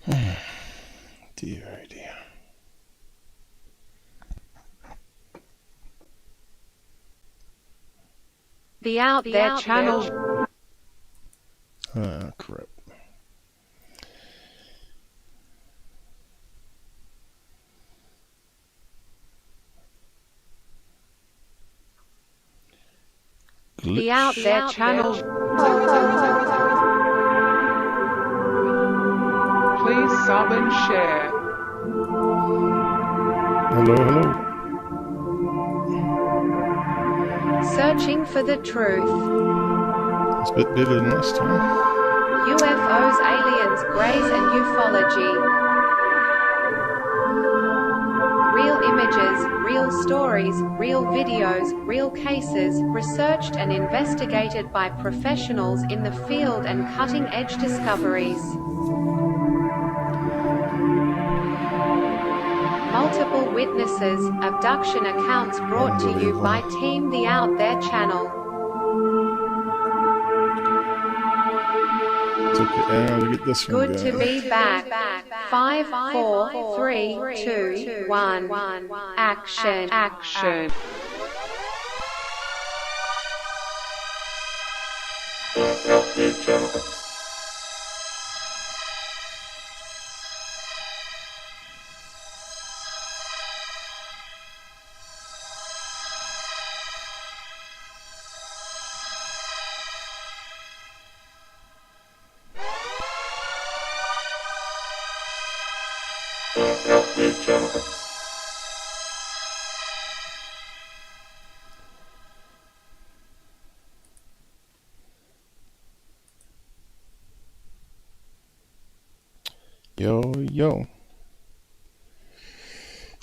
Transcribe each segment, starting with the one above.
Dear, oh dear. The Out There channel. Ah, crap. Glitch. The Out There channel. Please sub and share. Hello, hello. Searching for the truth. It's a bit better than last time. UFOs, aliens, greys and ufology. Real images, real stories, real videos, real cases, researched and investigated by professionals in the field and cutting-edge discoveries. Multiple witnesses, abduction accounts brought to you by Team The Out There channel. Took an hour to get this one Good going. to be back. 5, 4, 3, 2, 1. Action. Action. Yo.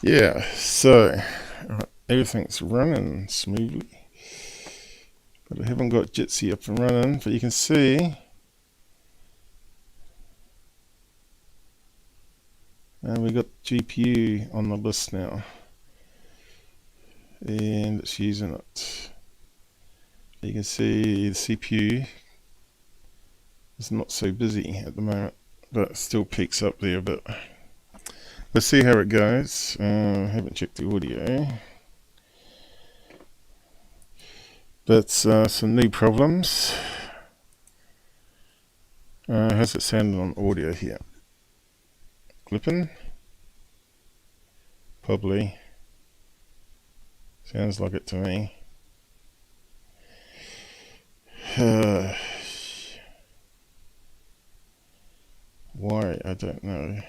Yeah, so everything's running smoothly. But I haven't got Jitsi up and running, but you can see we got GPU on the list now. And it's using it. You can see the CPU is not so busy at the moment, but it still peaks up there a bit. Let's see how it goes. I haven't checked the audio, but some new problems. How's it sounding on audio here? Clipping? Probably. Sounds like it to me. Why? I don't know.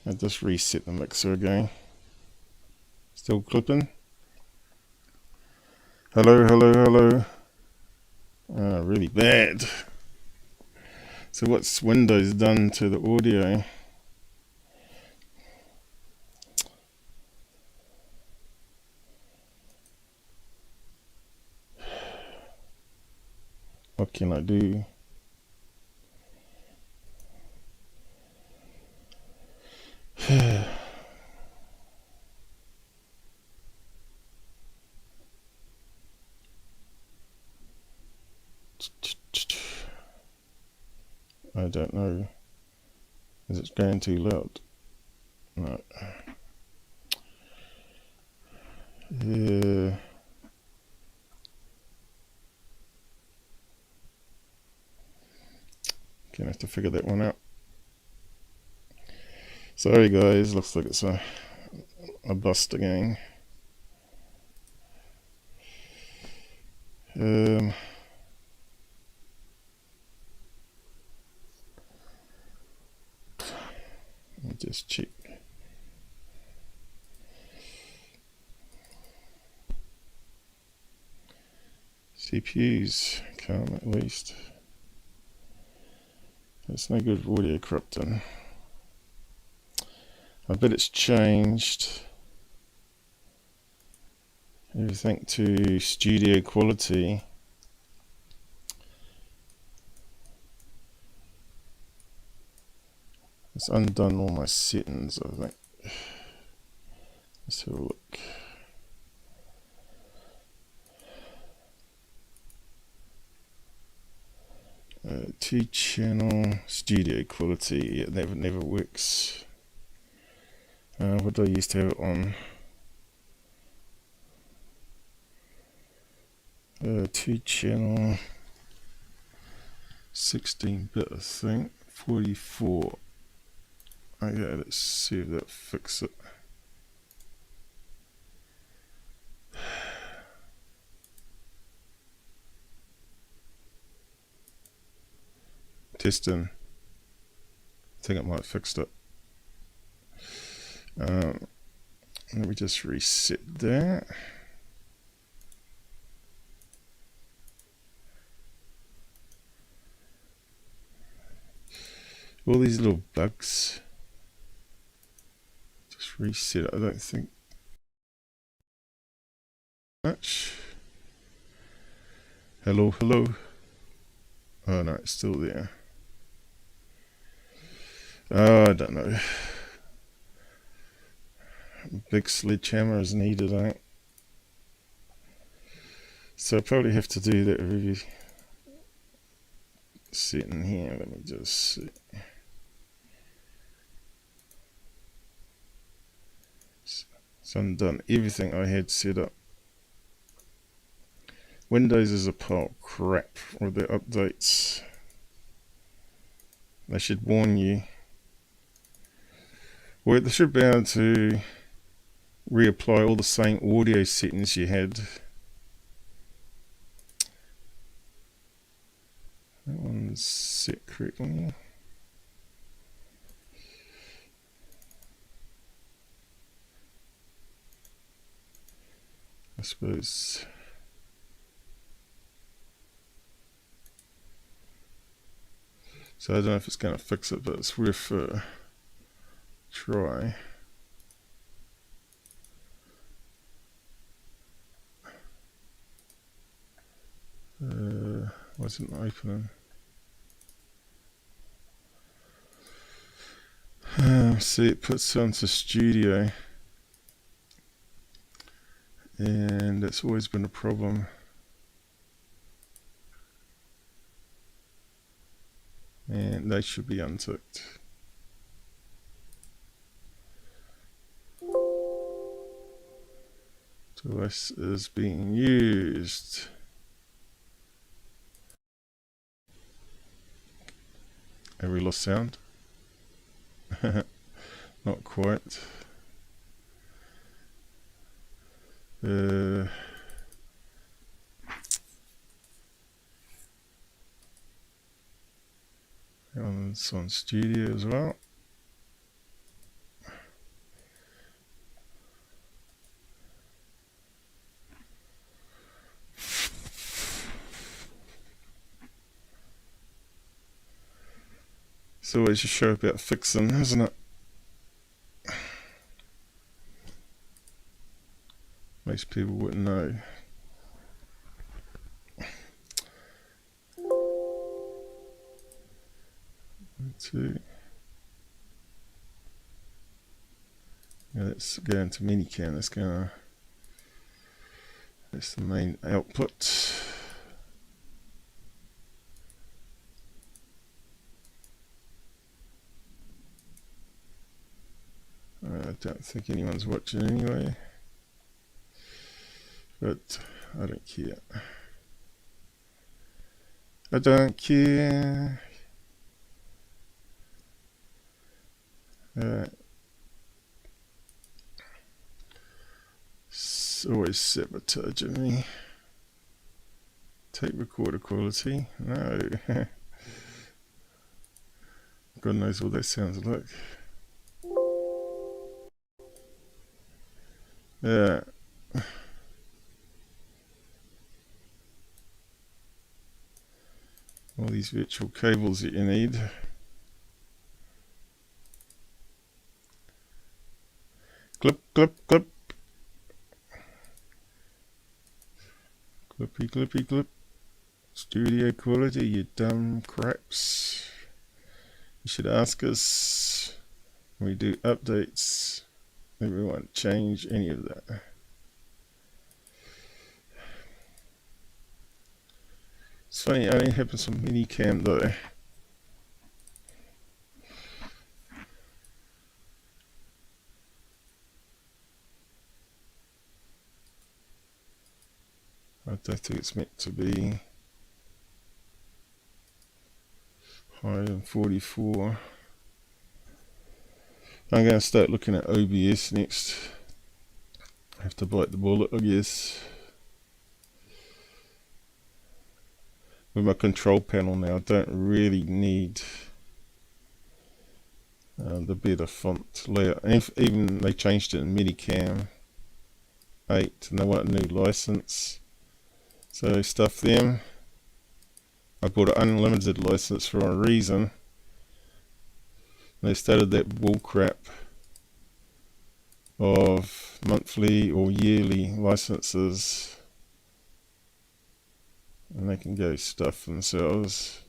I just reset the mixer again. Still clipping. Hello. Really bad. So what's Windows done to the audio? What can I do? I don't know. Is it going too loud? No. Yeah. Gonna have to figure that one out. Sorry guys, looks like it's a bust again. Let me just check. CPU's calm at least. It's no good audio corrupting. I bet it's changed everything to studio quality. It's undone all my settings, I think. Let's have a look. 2-channel studio quality. It never works. What do I used to have it on? 2-channel 16-bit, I think. 44. Okay, let's see if that fixes it. Testing. I think it might have fixed it. Let me just reset that. All these little bugs. Just reset it. I don't think much. Hello. Oh no, it's still there. Oh, I don't know. Big sledgehammer is needed, I think. So I probably have to do that review setting here. Let me just see. So I've done everything I had set up. Windows is a pile of crap with their updates. They should warn you. Well, they should be able to reapply all the same audio settings you had. That one's set correctly. I suppose. So I don't know if it's going to fix it, but it's worth a try. Wasn't opening. See, it puts it onto studio, and that's always been a problem. And they should be unticked. Device is being used. Have we lost sound? Not quite. It's on studio as well. It's always a show about fixing, isn't it? Most people wouldn't know. Two. Yeah, let's go into minicam. That's the main output. I don't think anyone's watching anyway, but I don't care. I don't care. It's always sabotaging me. Tape recorder quality. No. God knows what that sounds like. Yeah. All these virtual cables that you need. Clip, clip, clip. Clippy, clippy, clip. Studio quality, you dumb craps. You should ask us when we do updates if we won't change any of that. It's funny, it only happens on minicam though. I don't think it's meant to be higher than 44. I'm going to start looking at OBS next. I have to bite the bullet, I guess. With my control panel now, I don't really need the better font layout. And if even they changed it in Medicam 8 and they want a new license, so stuff them. I bought an unlimited license for a reason. They started that bullcrap of monthly or yearly licenses, and they can go stuff themselves.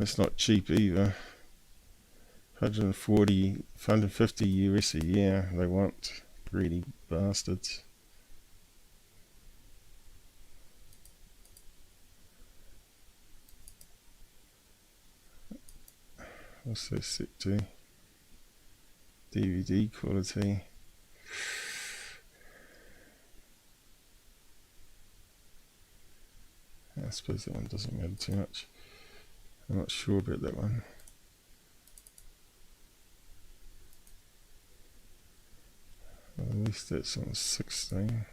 It's not cheap either. 150 US a year they want. Greedy bastards. What's this set to? DVD quality. I suppose that one doesn't matter too much. I'm not sure about that one. Well, at least that's on 16.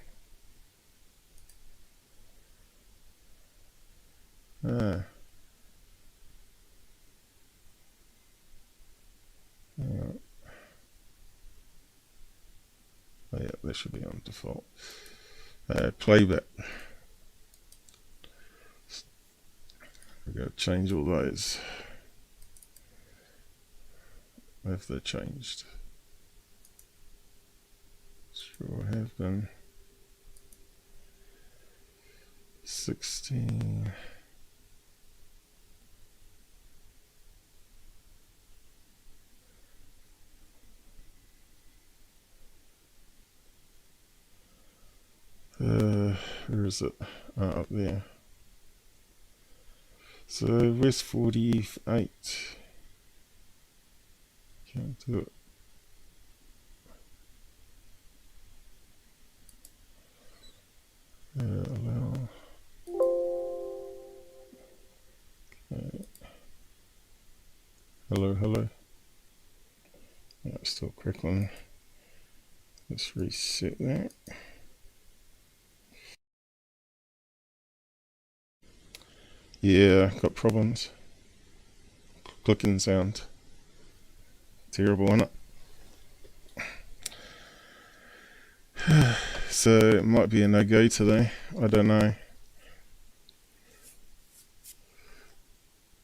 Ah. Yeah. Oh yeah, that should be on default. Playback. We've got to change all those. Have they changed? Sure have been. 16. Where is it? Up there. So where's 48? Can't do it. Allow. Okay. Hello. Yeah, it's still crackling. Let's reset that. Yeah, got problems. Clicking sound. Terrible, isn't it? So it might be a no-go today. I don't know.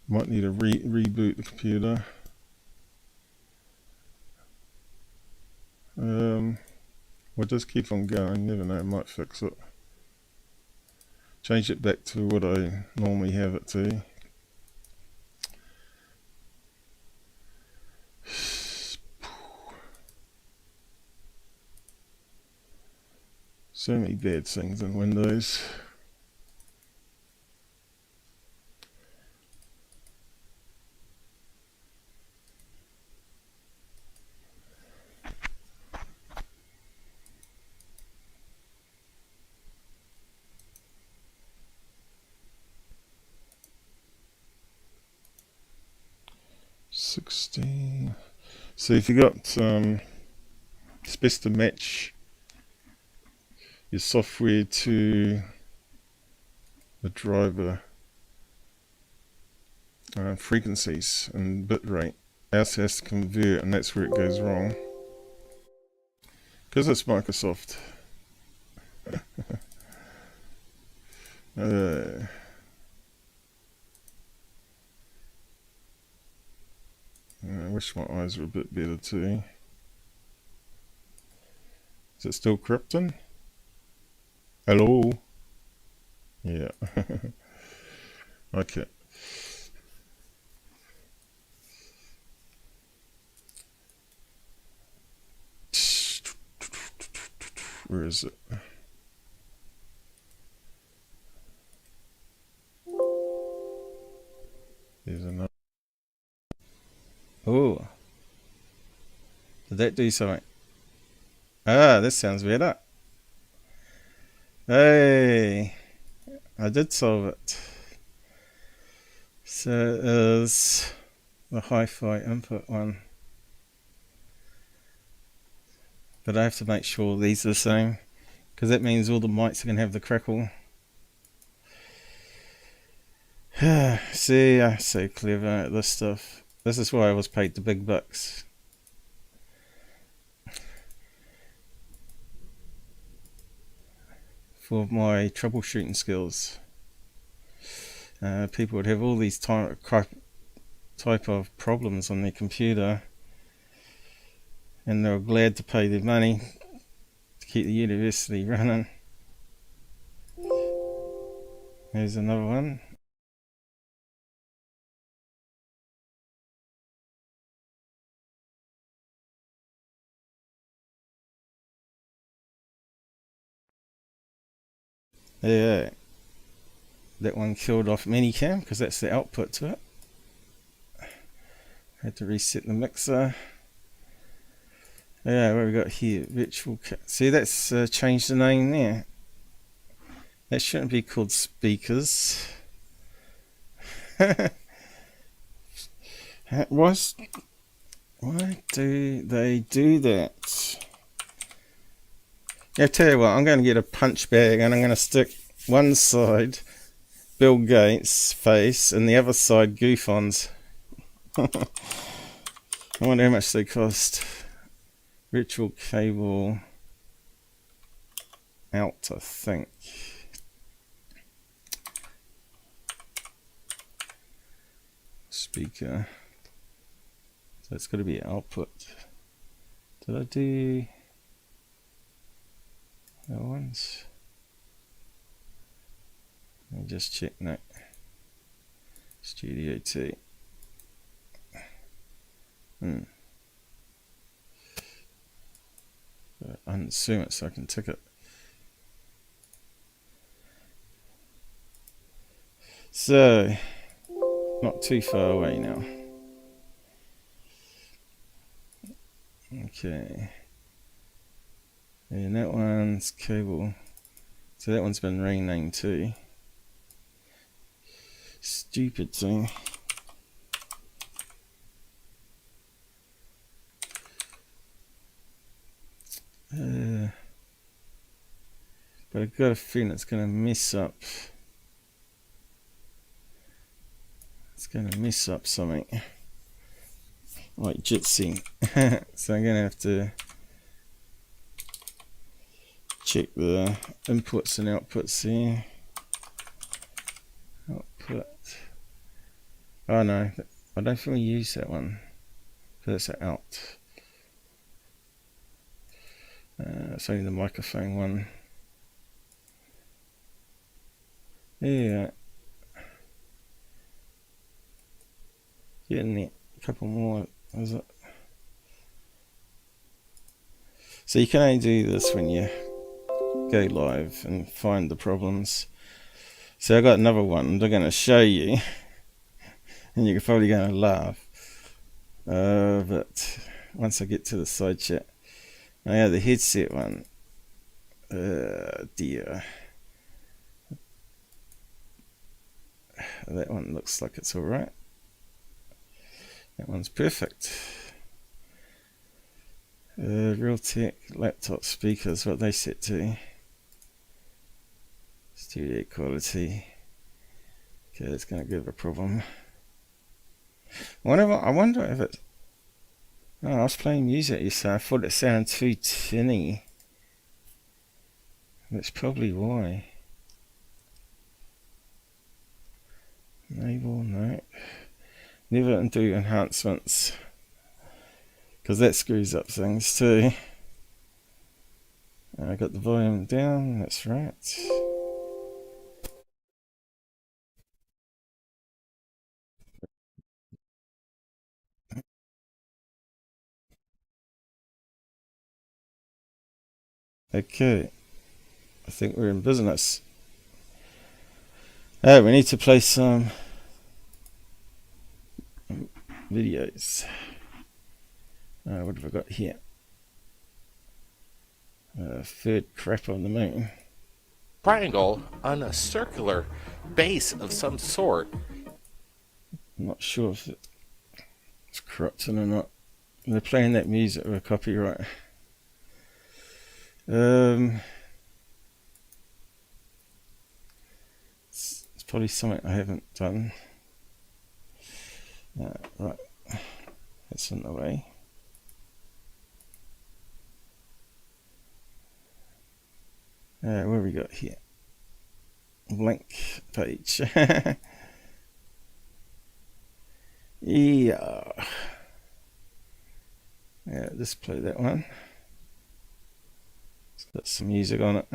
Might need to reboot the computer. We'll just keep on going. Never know, might fix it. Change it back to what I normally have it to. So many bad things in Windows. So if you got it's best to match your software to the driver frequencies and bitrate. Ours has to convert, and that's where it goes wrong. Because it's Microsoft. I wish my eyes were a bit better too. Is it still Krypton? Hello? Yeah. Okay. Where is it? There's another. Oh. Did that do something? Ah, this sounds better. Hey, I did solve it. So it is the hi-fi input one. But I have to make sure these are the same, because that means all the mics are going to have the crackle. See, I'm so clever at this stuff. This is why I was paid the big bucks. For my troubleshooting skills. People would have all these type of problems on their computer, and they were glad to pay their money to keep the university running. Here's another one. Yeah, that one killed off Minicam because that's the output to it. Had to reset the mixer. Yeah, what have we got here? Virtual. See, that's changed the name there. That shouldn't be called speakers. Why do they do that? Yeah, tell you what, I'm going to get a punch bag and I'm going to stick one side Bill Gates' face and the other side Goofon's. I wonder how much they cost. Virtual cable out, I think. Speaker. So it's got to be output. Did I do the ones? Let me just check. No. Studio T. Unassume it so I can tick it. So, not too far away now. Okay. And that one's cable. So that one's been renamed too. Stupid thing. But I've got a feeling it's going to mess up. It's going to mess up something. Like Jitsi. So I'm going to have to check the inputs and outputs here. Output. Oh no, I don't think we use that one. That's an out. It's only the microphone one. Yeah. Getting there. A couple more, is it? So you can only do this when you go live and find the problems. So I got another one I'm going to show you, and you're probably going to laugh. But once I get to the side chat, I have the headset one. Dear. That one looks like it's alright. That one's perfect. Realtek laptop speakers, what they set to. Studio quality. Okay, that's going to give a problem. I wonder if it. Oh, I was playing music yesterday. I thought it sounded too tinny. That's probably why. Enable, no. Never do enhancements, because that screws up things too. I got the volume down, that's right. Okay, I think we're in business. We need to play some videos. What have I got here? third crap on the moon. Triangle on a circular base of some sort. I'm not sure if it's corrupted or not. They're playing that music with copyright. It's probably something I haven't done. Right, that's in the way. What have we got here? Blank page. Yeah. Yeah, just play that one. It's got some music on it.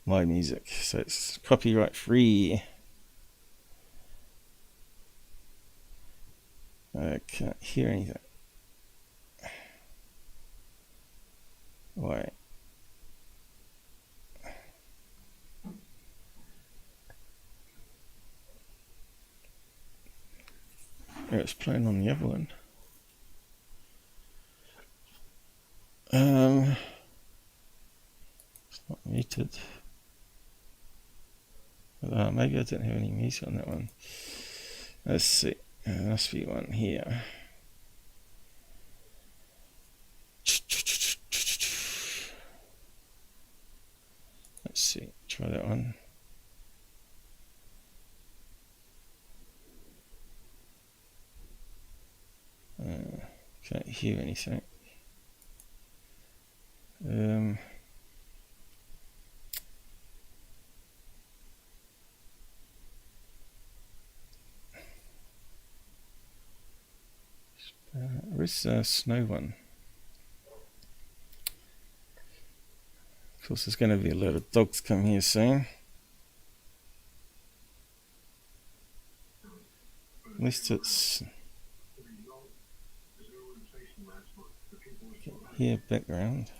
My music, so it's copyright free. I can't hear anything. Why? Oh, it's playing on the other one. It's not muted. Maybe I didn't have any music on that one. Let's see. There must be one here. Let's see. Try that one. Can't hear anything. Where's the snow one? Of course, there's going to be a lot of dogs come here soon. At least it's here background.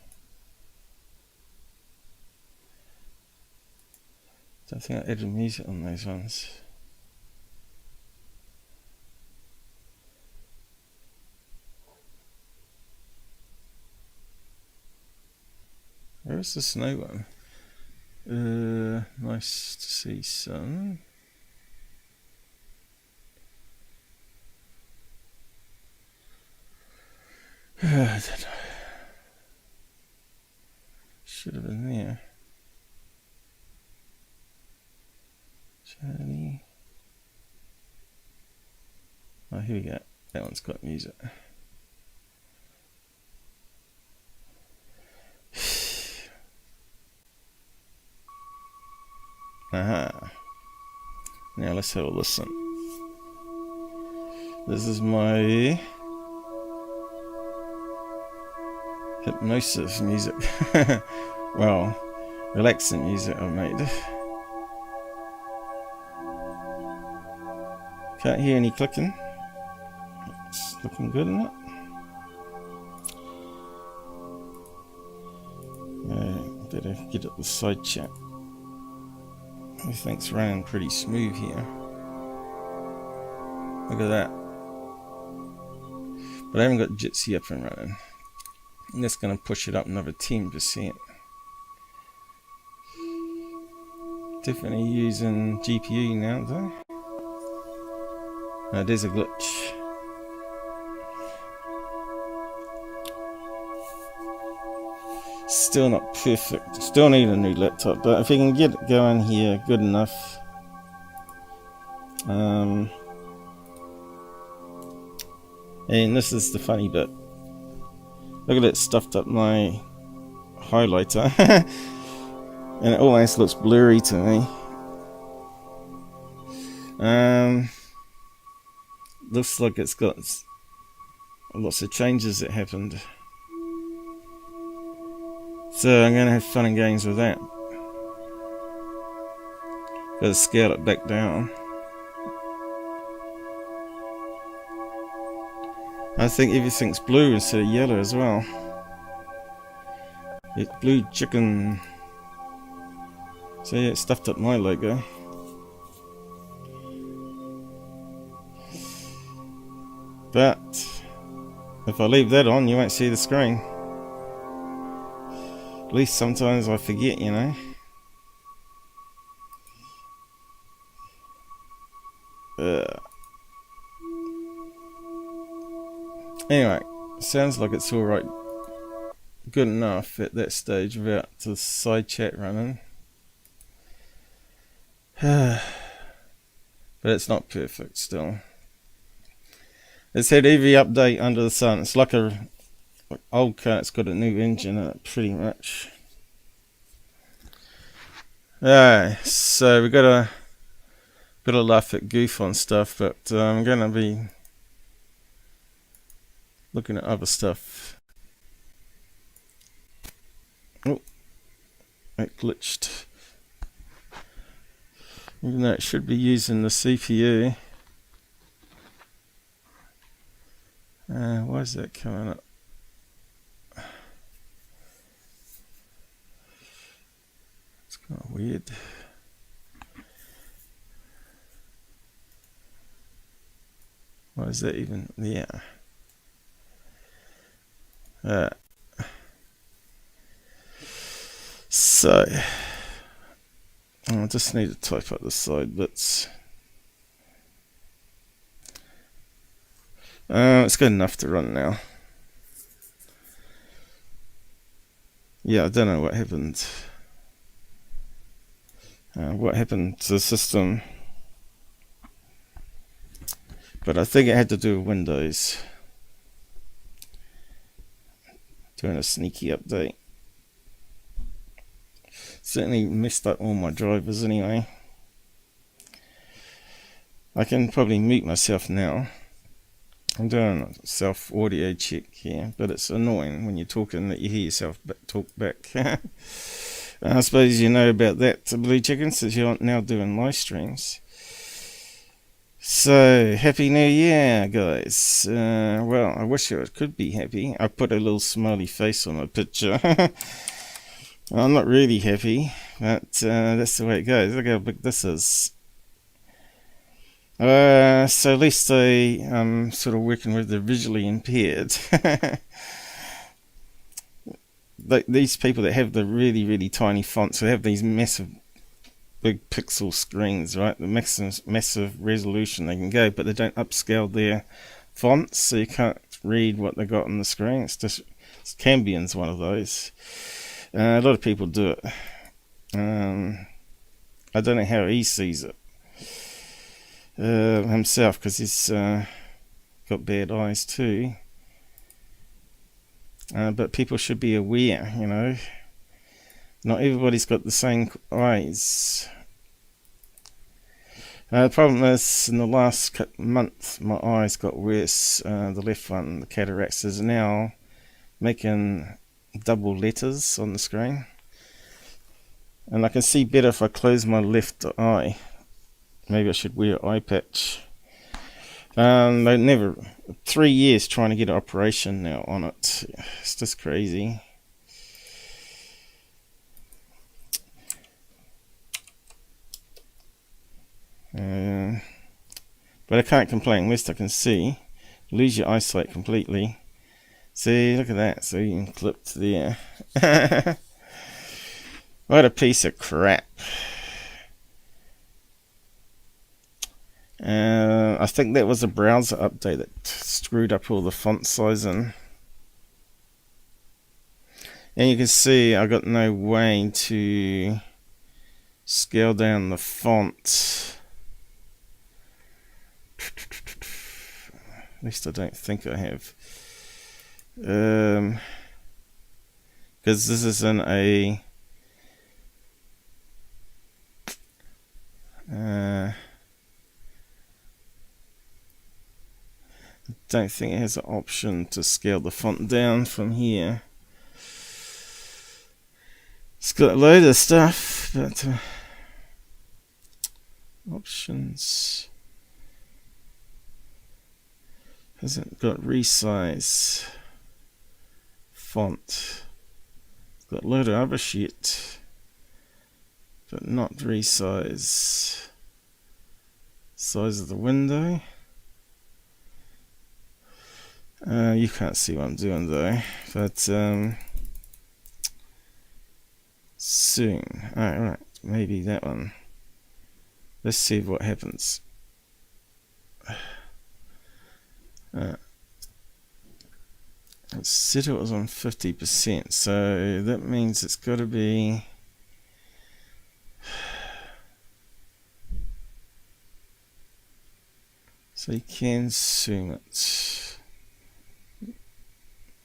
Don't think I added music on those ones. Where's the snow one? Nice to see some. I don't know. Should have been there. Charlie. Oh, here we go. That one's got music. Aha. Now let's have a listen. This is my hypnosis music. Well, relaxing music I made. Can't hear any clicking. It's looking good, isn't it? Better get at the side chat. Everything's running pretty smooth here. Look at that. But I haven't got Jitsi up and running. And that's going to push it up another 10%. Definitely using GPU now though. There's a glitch. Still not perfect. Still need a new laptop, but if you can get it going here good enough. And this is the funny bit. Look at it stuffed up my HiLiter. And it almost looks blurry to me. Looks like it's got lots of changes that happened. So I'm going to have fun and games with that. Got to scale it back down. I think everything's blue instead of yellow as well. It's blue chicken. So yeah, it stuffed up my logo. But if I leave that on, you won't see the screen. At least sometimes I forget, you know. Anyway, sounds like it's alright. Good enough at that stage without the side chat running. But it's not perfect still. It's had every update under the sun. It's like a old car. It's got a new engine in it, pretty much. Alright, so we got a bit of laugh at goof on stuff, but I'm gonna be looking at other stuff. Oh, it glitched. Even though it should be using the CPU. Why is that coming up? It's kind of weird. Why is that even there? So, I just need to type up the side bits. It's good enough to run now. Yeah, I don't know what happened. What happened to the system? But I think it had to do with Windows. Doing a sneaky update. Certainly messed up all my drivers anyway. I can probably mute myself now. I'm doing a self audio check here, but it's annoying when you're talking that you hear yourself talk back. I suppose you know about that, Blue Chicken, since you're now doing live streams. So, Happy New Year, guys. Well, I wish I could be happy. I put a little smiley face on my picture. I'm not really happy, but that's the way it goes. Look how big this is. So at least I'm sort of working with the visually impaired. These people that have the really, really tiny fonts, who have these massive, big pixel screens, right? The massive resolution they can go, but they don't upscale their fonts, so you can't read what they got on the screen. Cambian's one of those. A lot of people do it. I don't know how he sees it himself, because he's got bad eyes too. But people should be aware, you know. Not everybody's got the same eyes. The problem is, in the last month, my eyes got worse. The left one, the cataracts, is now making double letters on the screen. And I can see better if I close my left eye. Maybe I should wear an eye patch. They never... 3 years trying to get an operation now on it. It's just crazy. But I can't complain. Least I can see. Lose your eyesight completely. See, look at that. So you can clip to there. What a piece of crap. I think that was a browser update that screwed up all the font sizing. And you can see I got no way to scale down the font. At least I don't think I have. Because this is in a I don't think it has an option to scale the font down from here. It's got a load of stuff, but options hasn't got resize font. It's got a load of other shit, but not resize. Size of the window. You can't see what I'm doing though, but soon. Alright, maybe that one. Let's see what happens. It said it was on 50%, so that means it's got to be... So you can zoom it.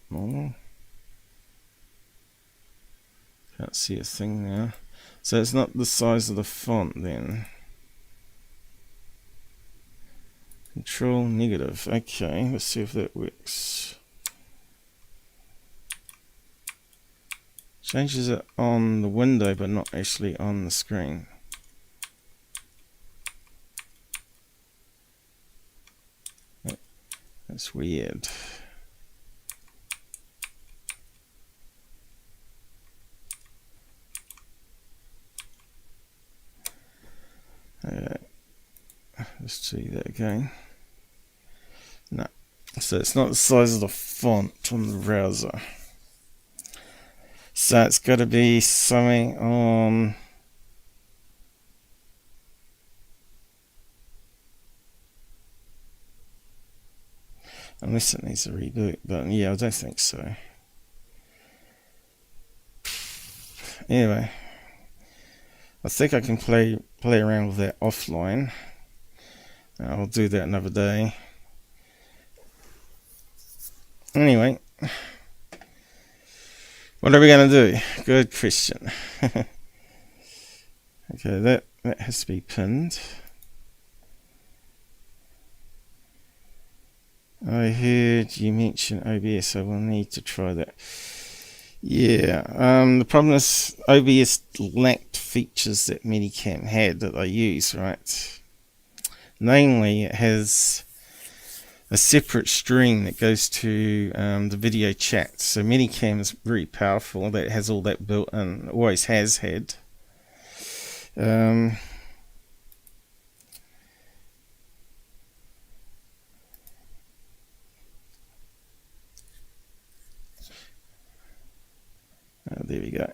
Normal. Can't see a thing now. So it's not the size of the font then. Control negative. Okay, let's see if that works. Changes it on the window but not actually on the screen. That's weird. Let's see that again. No, so it's not the size of the font on the browser. So it's got to be something on... Unless it needs a reboot, but yeah, I don't think so. Anyway, I think I can play around with that offline. I'll do that another day. Anyway, what are we going to do? Good question. Okay, that has to be pinned. I heard you mention OBS, so we'll need to try that. Yeah, the problem is OBS lacked features that Minicam had that I use, right? Namely, it has a separate stream that goes to the video chat. So Minicam is very powerful. That has all that built in, always has had. There we go.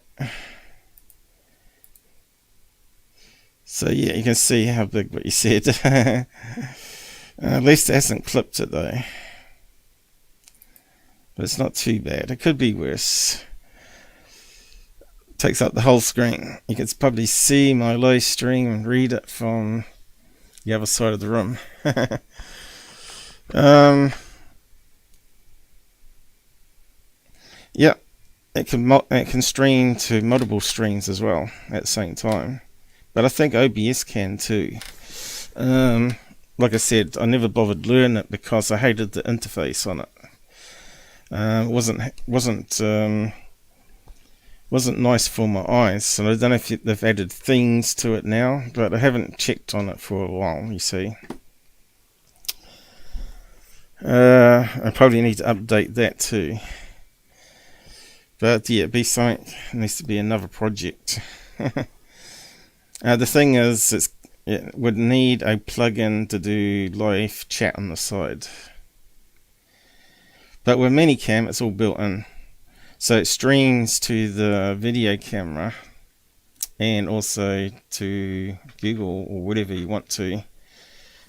So yeah, you can see how big what you said. At least it hasn't clipped it though. But it's not too bad. It could be worse. Takes up the whole screen. You can probably see my live stream and read it from the other side of the room. Yeah. It can stream to multiple streams as well at the same time, but I think OBS can too. Like I said, I never bothered learning it because I hated the interface on it. Wasn't nice for my eyes. So I don't know if they've added things to it now, but I haven't checked on it for a while. You see, I probably need to update that too. But yeah, be something. It needs to be another project. The thing is, it would need a plugin to do live chat on the side. But with Minicam, it's all built in. So it streams to the video camera and also to Google or whatever you want to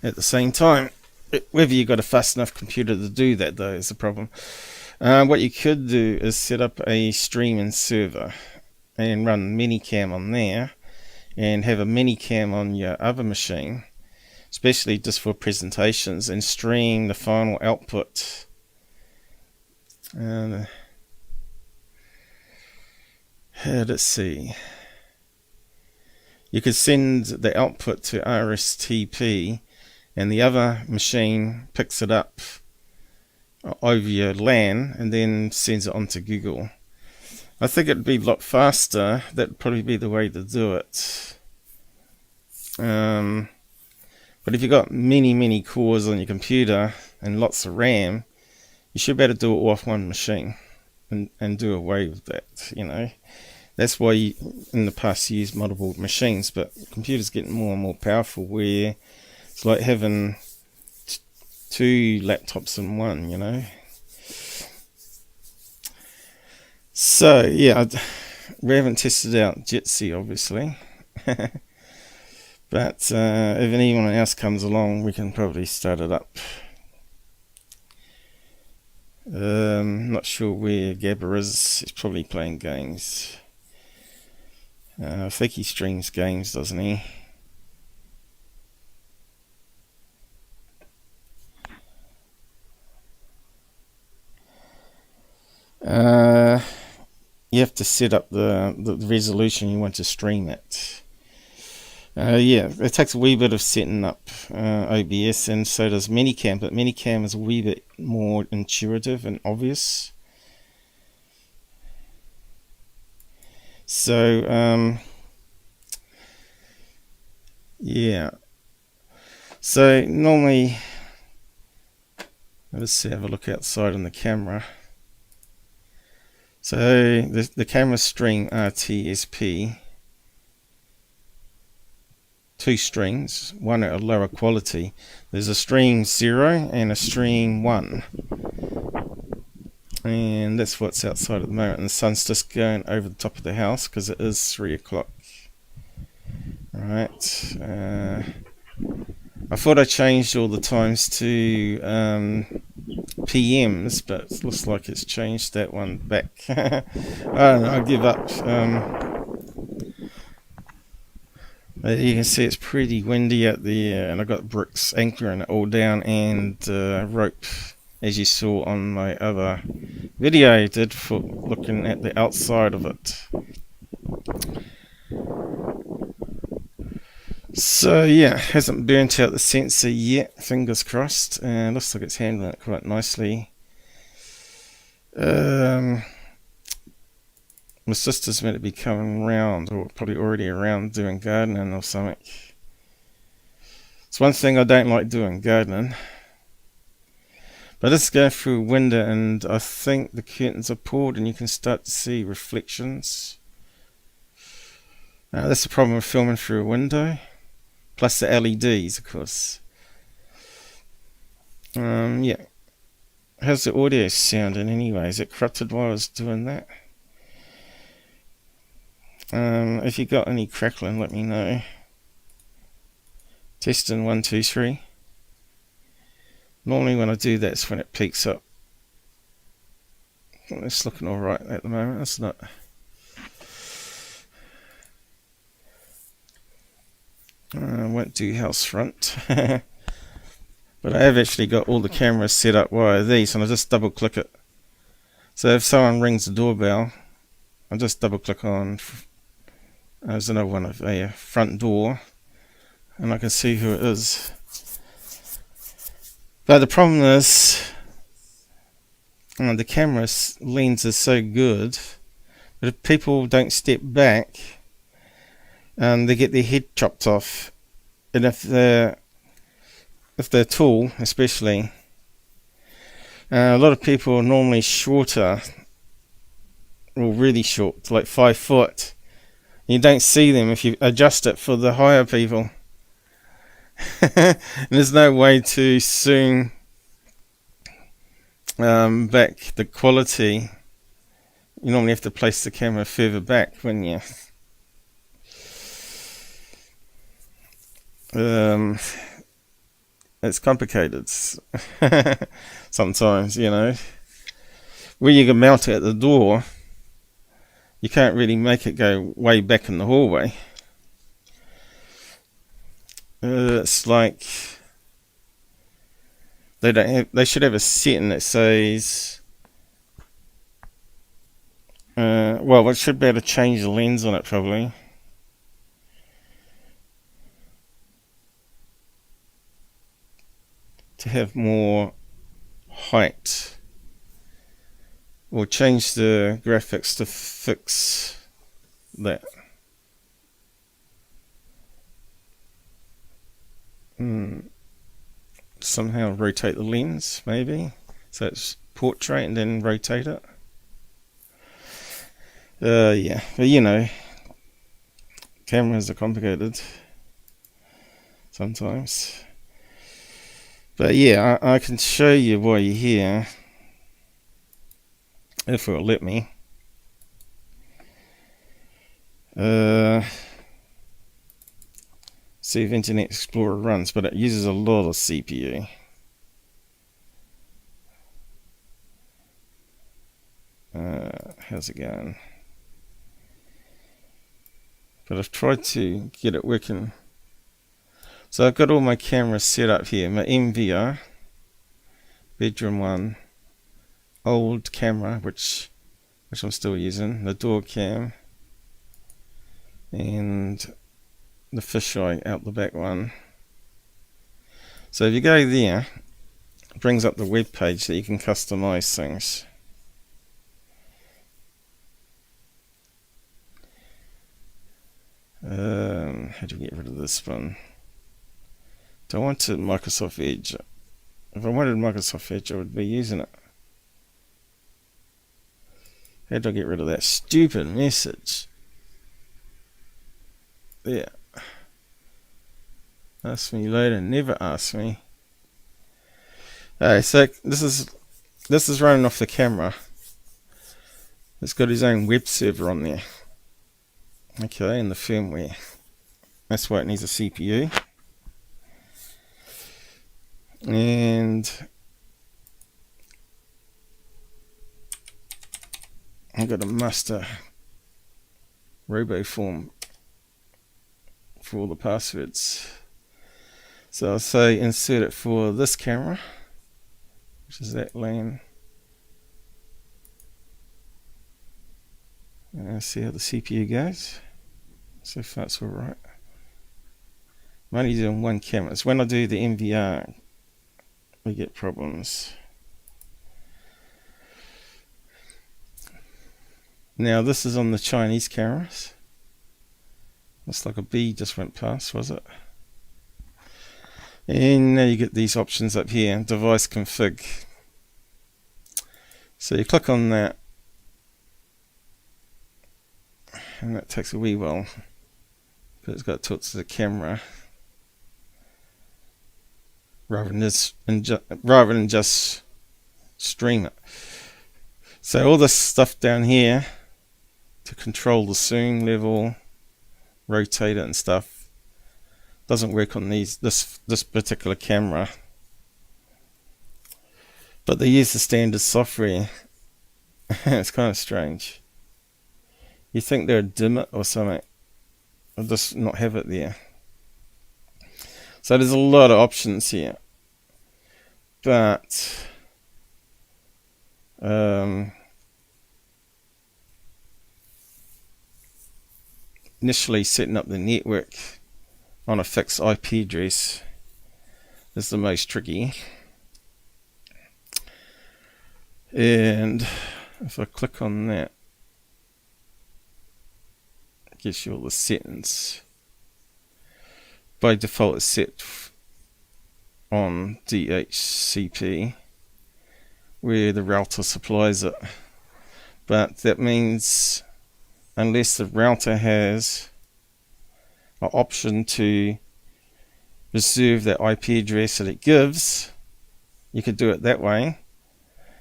at the same time. Whether you've got a fast enough computer to do that though is the problem. What you could do is set up a streaming server and run Minicam on there and have a Minicam on your other machine, especially just for presentations, and stream the final output. Let's see. You could send the output to RSTP and the other machine picks it up over your LAN and then sends it on to Google. I think it'd be a lot faster. That'd probably be the way to do it. But if you've got many cores on your computer and lots of RAM, you should be able to do it all off one machine and do away with that, you know. That's why you, in the past, you use multiple machines, but computers getting more and more powerful where it's like having two laptops in one, you know. So yeah, we haven't tested out Jitsi, obviously. But if anyone else comes along, we can probably start it up. Not sure where Gabber is. He's probably playing games. I think he streams games, doesn't he? You have to set up the resolution you want to stream at. Yeah, it takes a wee bit of setting up OBS, and so does Minicam, but Minicam is a wee bit more intuitive and obvious. So, yeah. So, normally, let's have a look outside on the camera. So, the camera string RTSP, 2 strings, one at a lower quality. There's a string 0 and a string 1. And that's what's outside at the moment. And the sun's just going over the top of the house because it is 3 o'clock. Alright. I thought I changed all the times to PMs, but it looks like it's changed that one back. I don't know, I'll give up. You can see it's pretty windy out there, and I've got bricks anchoring it all down, and rope, as you saw on my other video I did for looking at the outside of it. So yeah, hasn't burnt out the sensor yet, fingers crossed, and looks like it's handling it quite nicely. My sister's meant to be coming round, or probably already around, doing gardening or something. It's one thing I don't like doing, gardening. But let's go through a window, and I think the curtains are pulled and you can start to see reflections. That's the problem with filming through a window. Plus the LEDs, of course. Yeah. How's the audio sounding anyway? Is it corrupted while I was doing that? If you got any crackling, let me know. Testing 1, 2, 3. Normally when I do that, it's when it peaks up. It's looking alright at the moment. It's not. I won't do house front. But I have actually got all the cameras set up via these, and I just double click it. So if someone rings the doorbell, I just double click on, there's another one of a front door, and I can see who it is. But the problem is, the camera lens is so good that if people don't step back, they get their head chopped off. And if they're tall, especially, a lot of people are normally shorter, or really short, like 5 foot. You don't see them if you adjust it for the higher people. And there's no way to zoom back the quality. You normally have to place the camera further back, wouldn't you? It's complicated sometimes, you know. Where you can mount it at the door, you can't really make it go way back in the hallway. It's like they should have a setting that says, well, it should be able to change the lens on it probably. To have more height, or change the graphics to fix that. Somehow rotate the lens, maybe, so it's portrait and then rotate it. Yeah, but you know, cameras are complicated sometimes. But yeah, I can show you while you're here, if it'll let me. See if Internet Explorer runs, but it uses a lot of CPU. How's it going? But I've tried to get it working. So I've got all my cameras set up here. My MVR, bedroom one, old camera, which I'm still using, the door cam, and the fisheye out the back one. So if you go there, it brings up the web page that you can customize things. How do you get rid of this one? Do I want it Microsoft Edge? If I wanted Microsoft Edge, I would be using it. How do I get rid of that stupid message? There. Ask me later. Never ask me. Alright, so this is running off the camera. It's got his own web server on there. Okay, and the firmware. That's why it needs a CPU. And I've got a master roboform for all the passwords. So I'll say insert it for this camera, which is that LAN. And see how the CPU goes. So far it's alright. I'm only doing one camera. It's when I do the MVR we get problems. Now this is on the Chinese cameras. Looks like a bee just went past, was it? And now you get these options up here, device config. So you click on that, and that takes a wee while, but it's got to the camera rather than just stream it. So all this stuff down here to control the zoom level, rotate it and stuff, doesn't work on this particular camera. But they use the standard software. It's kind of strange. You think they'd dim it or something, or just not have it there. So there's a lot of options here. But initially setting up the network on a fixed IP address is the most tricky. And if I click on that, it gives you all the settings. By default it's set on DHCP, where the router supplies it. But that means unless the router has an option to reserve that IP address that it gives, you could do it that way.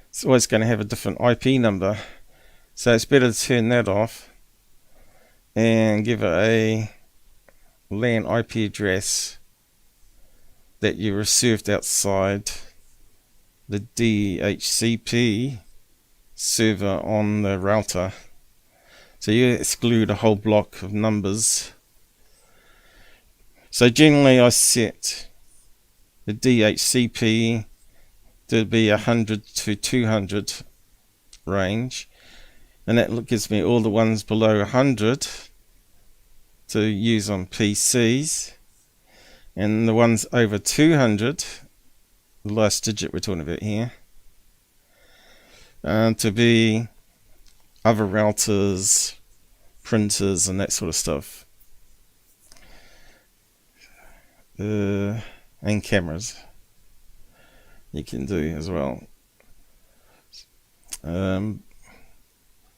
It's always going to have a different IP number, so it's better to turn that off and give it a LAN IP address that you reserved outside the DHCP server on the router. So you exclude a whole block of numbers. So generally I set the DHCP to be 100 to 200 range, and that gives me all the ones below 100 to use on PCs, and the ones over 200, the last digit we're talking about here, to be other routers, printers and that sort of stuff, and cameras you can do as well.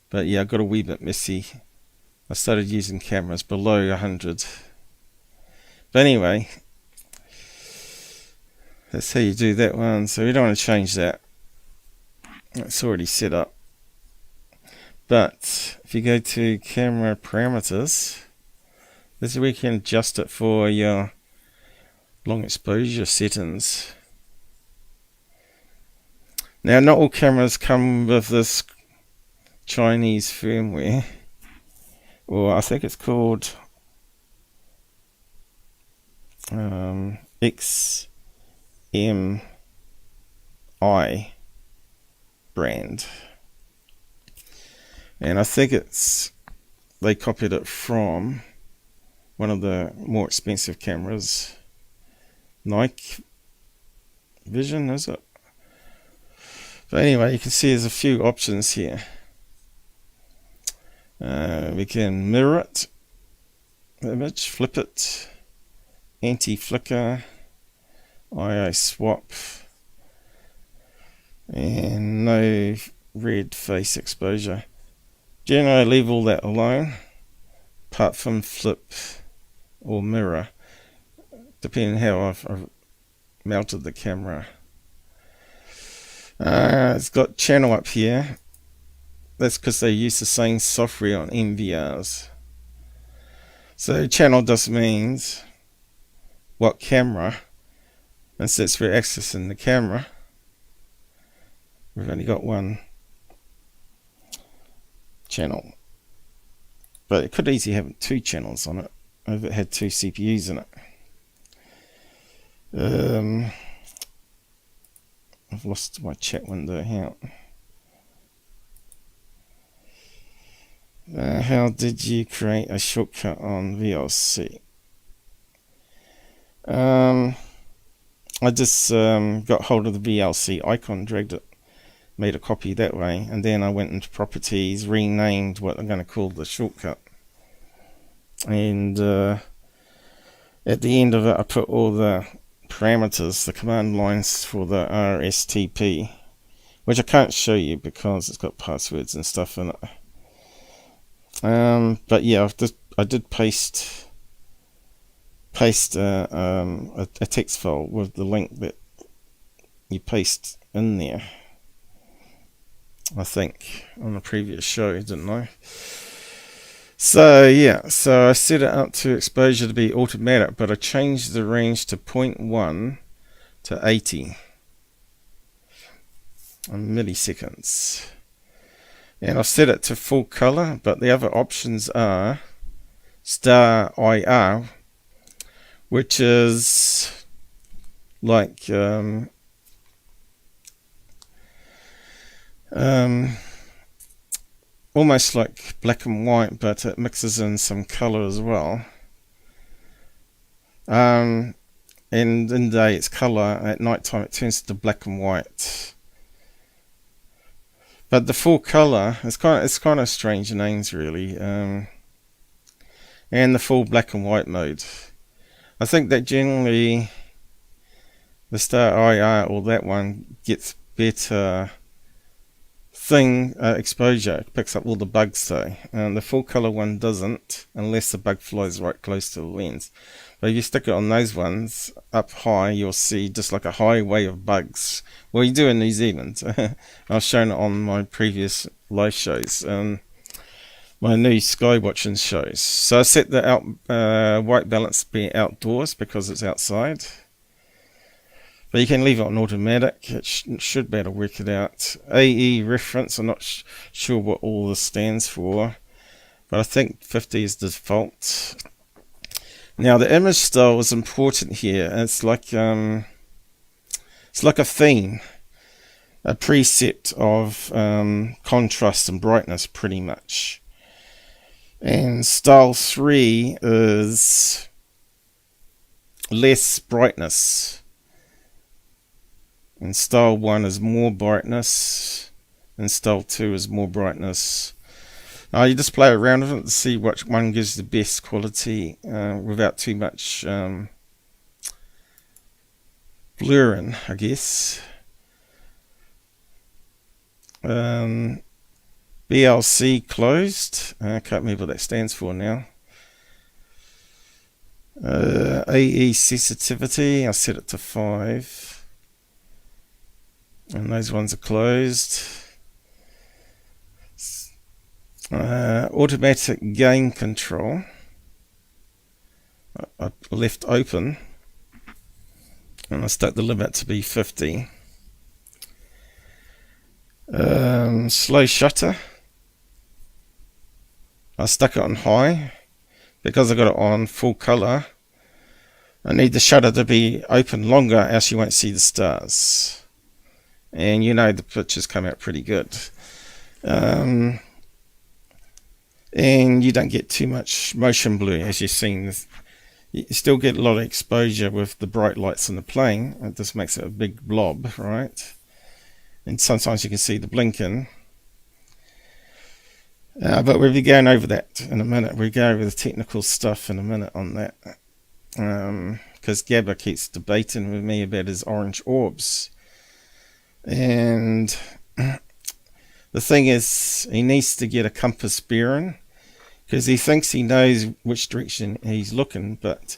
But yeah, I got a wee bit messy. I started using cameras below 100. But anyway, that's how you do that one. So we don't want to change that. It's already set up. But if you go to camera parameters, this is where you can adjust it for your long exposure settings. Now, not all cameras come with this Chinese firmware, or I think it's called XMI brand, and I think they copied it from one of the more expensive cameras, NightVision, is it? But anyway, you can see there's a few options here. We can mirror it, image, flip it, anti-flicker, IO swap, and no red face exposure. Generally leave all that alone, apart from flip or mirror, depending how I've mounted the camera. It's got channel up here. That's because they use the same software on MVRs. So channel just means what camera, and since we're accessing the camera, we've only got one channel. But it could easily have two channels on it if it had two CPUs in it. I've lost my chat window here. How did you create a shortcut on VLC? I just got hold of the VLC icon, dragged it, made a copy that way, and then I went into properties, renamed what I'm going to call the shortcut, and at the end of it I put all the parameters, the command lines for the RSTP, which I can't show you because it's got passwords and stuff in it. But yeah, I did paste a text file with the link that you paste in there, I think, on the previous show, didn't I? So yeah, so I set it up to exposure to be automatic, but I changed the range to 0.1 to 80 milliseconds. And I've set it to full color, but the other options are star IR, which is like almost like black and white, but it mixes in some color as well. And in the day it's color, at night time it turns to black and white. But the full color, it's kind of strange names really, and the full black and white mode. I think that generally the star IR or that one gets better exposure. It picks up all the bugs though, and the full color one doesn't, unless the bug flies right close to the lens. But if you stick it on those ones up high, you'll see just like a highway of bugs. Well, you do in New Zealand. I've shown it on my previous live shows, my new sky watching shows. So I set the white balance to be outdoors because it's outside. But you can leave it on automatic. It should be able to work it out. AE reference, I'm not sure what all this stands for, but I think 50 is default. Now the image style is important here. It's like a theme, a preset of contrast and brightness, pretty much. And style 3 is less brightness, and style 1 is more brightness, and style 2 is more brightness. You just play around with it to see which one gives the best quality without too much blurring, I guess. BLC closed. I can't remember what that stands for now. AE sensitivity, I set it to 5. And those ones are closed. Automatic gain control, I left open, and I stuck the limit to be 50. Slow shutter, I stuck it on high because I got it on full color. I need the shutter to be open longer, else you won't see the stars. And you know the pictures come out pretty good. And you don't get too much motion blur, as you've seen. You still get a lot of exposure with the bright lights on the plane. It just makes it a big blob, right? And sometimes you can see the blinking. But we'll be going over that in a minute. We'll go over the technical stuff in a minute on that. Because Gabber keeps debating with me about his Orange Orbs. And the thing is, he needs to get a compass bearing, because he thinks he knows which direction he's looking, but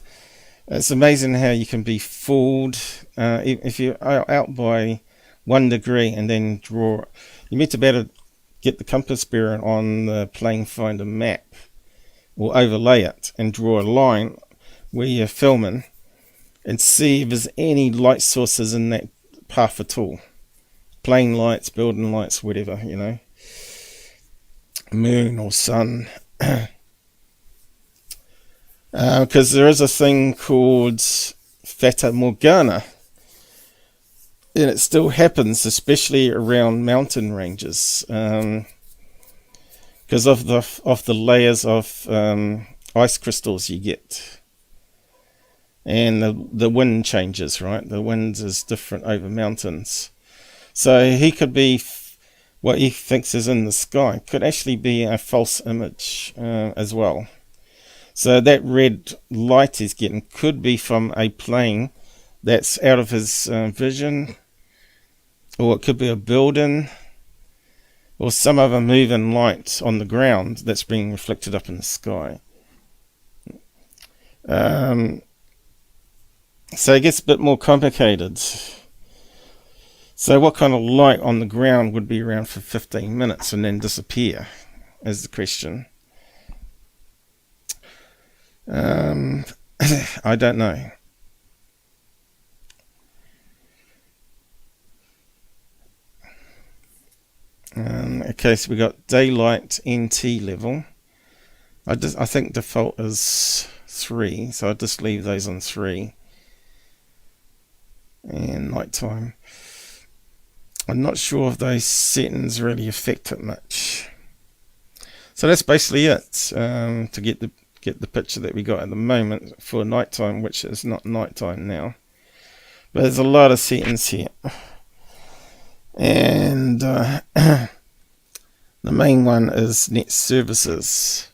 it's amazing how you can be fooled. If you're out by 1 degree and then draw, you need to better get the compass bearing on the plane finder map, or overlay it and draw a line where you're filming and see if there's any light sources in that path at all. Plane lights, building lights, whatever, you know, moon or sun. Because there is a thing called Fata Morgana, and it still happens, especially around mountain ranges, because of the layers of ice crystals you get, and the wind changes, right? The wind is different over mountains, so he could be what he thinks is in the sky could actually be a false image as well. So that red light he's getting could be from a plane that's out of his vision, or it could be a building, or some other moving light on the ground that's being reflected up in the sky. So it gets a bit more complicated. So what kind of light on the ground would be around for 15 minutes and then disappear, is the question. I don't know. Okay, so we got daylight NT level. I think default is 3, so I'll just leave those on 3. And nighttime, I'm not sure if those settings really affect it much. So that's basically it, to get the picture that we got at the moment for nighttime, which is not nighttime now. But there's a lot of settings here, and the main one is net services,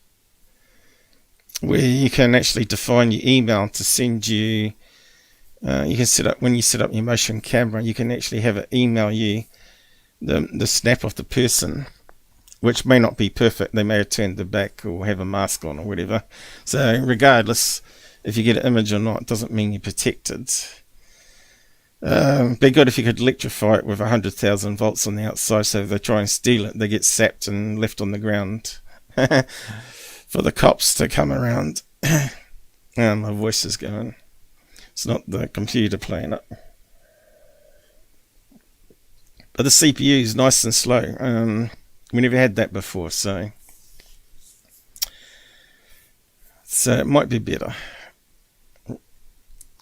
where you can actually define your email to send you. You can set up, when you set up your motion camera, you can actually have it email you the snap of the person, which may not be perfect. They may have turned their back or have a mask on or whatever. So regardless, if you get an image or not, it doesn't mean you're protected. Be good if you could electrify it with 100,000 volts on the outside, so if they try and steal it, they get sapped and left on the ground for the cops to come around. My voice is going. It's not the computer playing it. But the CPU is nice and slow. We never had that before, so it might be better.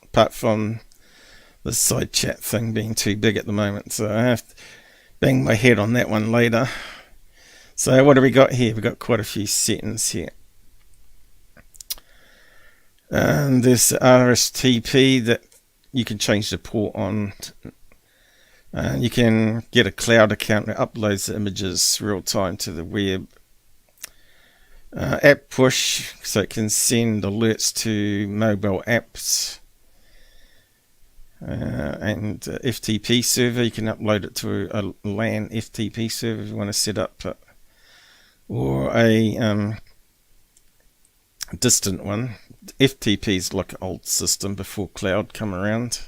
Apart from the side chat thing being too big at the moment, so I have to bang my head on that one later. So what do we got here? We've got quite a few settings here. And there's the RSTP that you can change the port on. You can get a cloud account that uploads the images real time to the web. App push, so it can send alerts to mobile apps. And FTP server, you can upload it to a LAN FTP server if you want to set up it. Or a distant one. FTP is like an old system before cloud come around.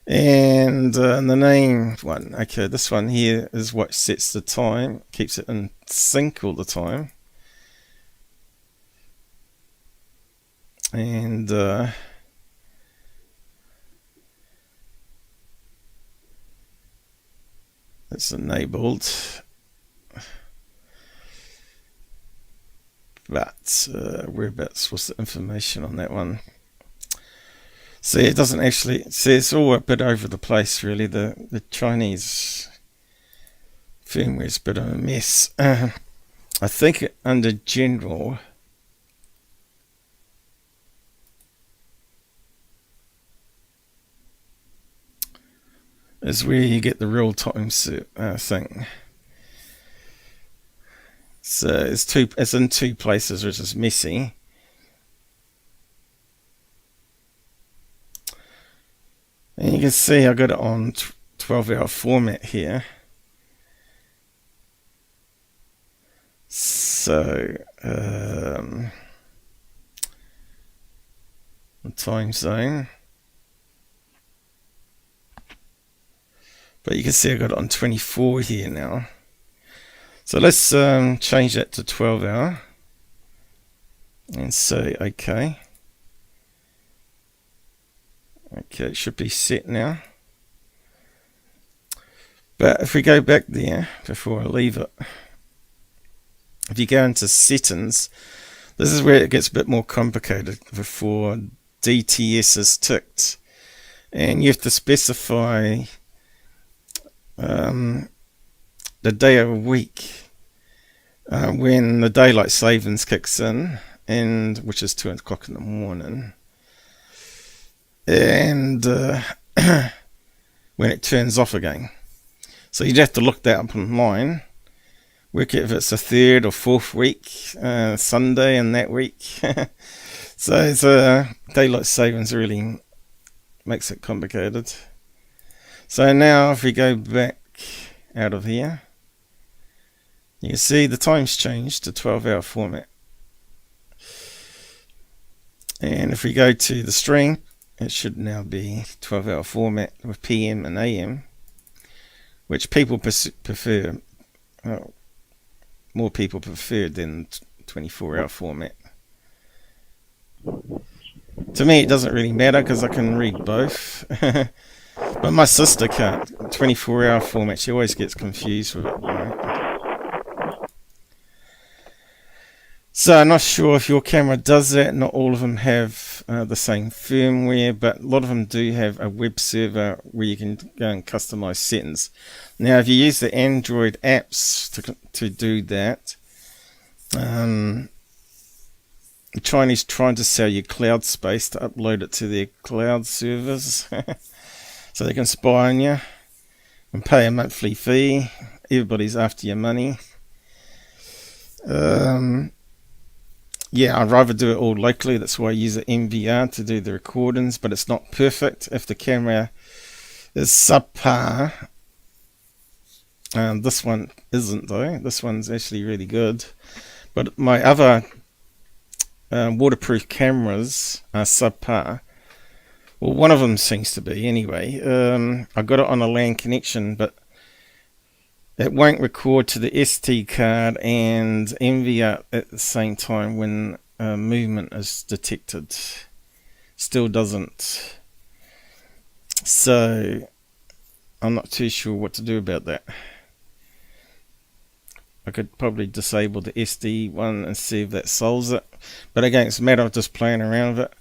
And the name one, okay, this one here is what sets the time, keeps it in sync all the time. And it's enabled, but whereabouts was the information on that one? See, it doesn't actually, see, it's all a bit over the place really. The Chinese firmware is a bit of a mess. I think under general, is where you get the real time thing. So it's in two places, which is messy. And you can see I got it on 12-hour format here. So the time zone. But you can see I got it on 24 here now. So let's change that to 12-hour and say OK. Okay, it should be set now. But if we go back there before I leave it, if you go into settings, this is where it gets a bit more complicated before DTS is ticked. And you have to specify the day of a week when the daylight savings kicks in, and which is 2 o'clock in the morning, and when it turns off again. So you'd have to look that up online, work out if it's the 3rd or 4th week, Sunday in that week. So it's daylight savings really makes it complicated. So now if we go back out of here, you can see the time's changed to 12-hour format. And if we go to the stream, it should now be 12-hour format with PM and AM, which people prefer. Well, more people prefer than 24-hour format. To me, it doesn't really matter because I can read both. But my sister can't. 24-hour format, she always gets confused with it. So I'm not sure if your camera does that. Not all of them have the same firmware, but a lot of them do have a web server where you can go and customize settings. Now if you use the Android apps to do that, the Chinese trying to sell you cloud space to upload it to their cloud servers so they can spy on you and pay a monthly fee. Everybody's after your money. Yeah, I'd rather do it all locally. That's why I use the MVR to do the recordings, but it's not perfect. If the camera is subpar, this one isn't though. This one's actually really good. But my other waterproof cameras are subpar. Well, one of them seems to be anyway. I got it on a LAN connection, but it won't record to the SD card and NVR at the same time when movement is detected. Still doesn't. So I'm not too sure what to do about that. I could probably disable the SD one and see if that solves it. But again, it's a matter of just playing around with it.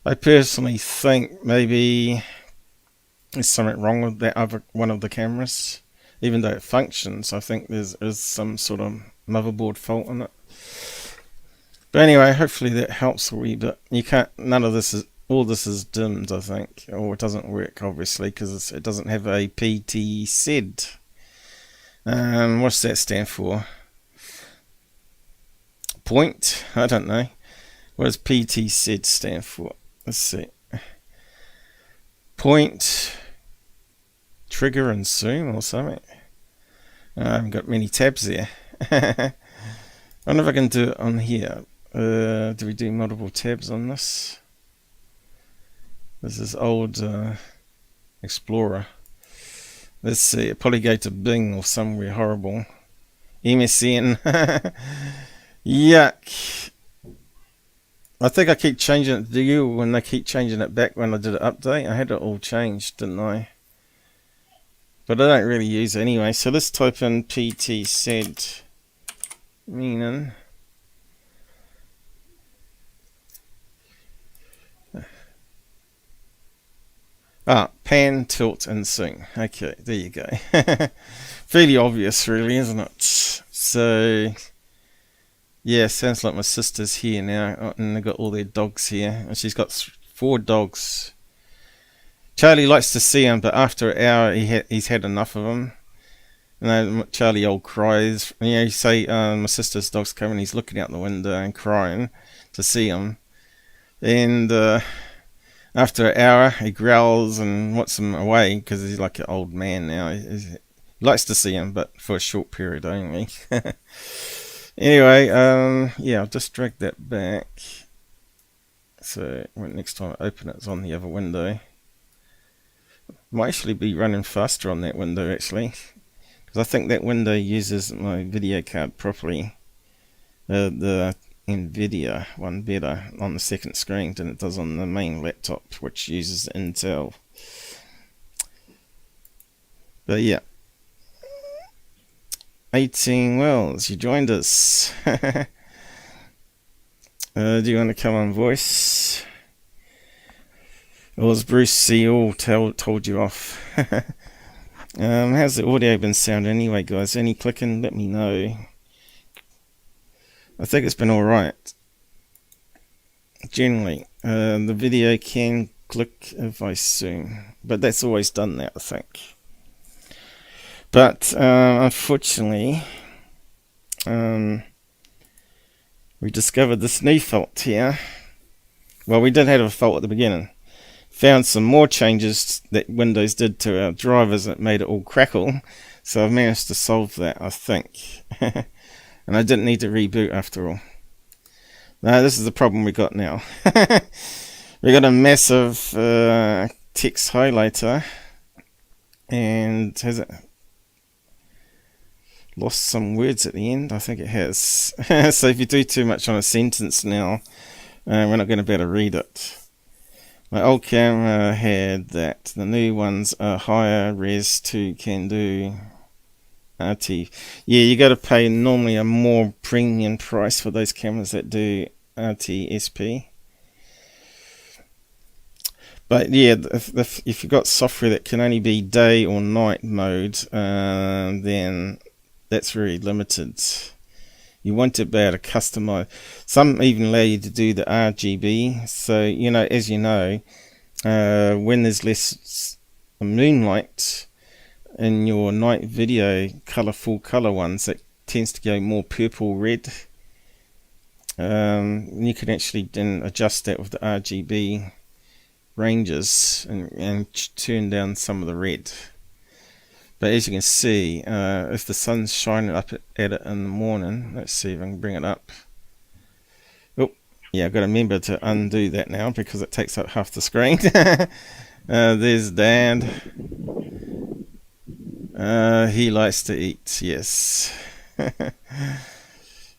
I personally think maybe there's something wrong with that other one of the cameras. Even though it functions, I think there's some sort of motherboard fault in it. But anyway, hopefully that helps a wee bit. You can't, none of this is, all this is dimmed, I think, or it doesn't work obviously because it doesn't have a PTZ. What's that stand for? Point? I don't know. What does PTZ stand for? Let's see. Point, trigger and zoom or something. I haven't got many tabs there. I wonder if I can do it on here. Do we do multiple tabs on this? This is old Explorer. Let's see, it'll probably go to Bing or somewhere horrible. MSN. Yuck. I think I keep changing it to you when they keep changing it back when I did an update. I had it all changed, didn't I? But I don't really use it anyway. So let's type in PTZ meaning. Pan, tilt, and sing. Okay, there you go. Fairly obvious, really, isn't it? So, yeah, sounds like my sister's here now, and they've got all their dogs here. And she's got 4 dogs. Charlie likes to see them, but after an hour, he's had enough of them. You know, Charlie old cries. You know, you say my sister's dog's coming, he's looking out the window and crying to see them. And after an hour, he growls and wants them away because he's like an old man now. He likes to see them, but for a short period only. Anyway, yeah, I'll just drag that back. So when next time I open it, it's on the other window. Might actually be running faster on that window, actually. Because I think that window uses my video card properly. The NVIDIA one better on the second screen than it does on the main laptop, which uses Intel. But yeah, 18 Wells, you joined us. Do you want to come on voice? Or has Bruce C. all told you off? How's the audio been sounding anyway, guys? Any clicking? Let me know. I think it's been alright. Generally, the video can click if I zoom, but that's always done that, I think. But unfortunately, we discovered this new fault here. Well, we did have a fault at the beginning. Found some more changes that Windows did to our drivers that made it all crackle. So I've managed to solve that, I think. And I didn't need to reboot after all. No, this is the problem we got now. We got a massive text highlighter. And has it lost some words at the end? I think it has. So if you do too much on a sentence now, we're not going to be able to read it. My old camera had that. The new ones are higher res 2 can do RT. Yeah, you got to pay normally a more premium price for those cameras that do RT-SP. But yeah, if you've got software that can only be day or night mode, then that's very limited. You want to be able to customize. Some even allow you to do the RGB. So, you know, as you know, when there's less moonlight in your night video, full color ones, that tends to go more purple red. You can actually then adjust that with the RGB ranges and turn down some of the red. But as you can see, if the sun's shining up at it in the morning, let's see if I can bring it up. Oh, yeah, I've got to remember to undo that now because it takes up half the screen. There's Dad. He likes to eat, yes.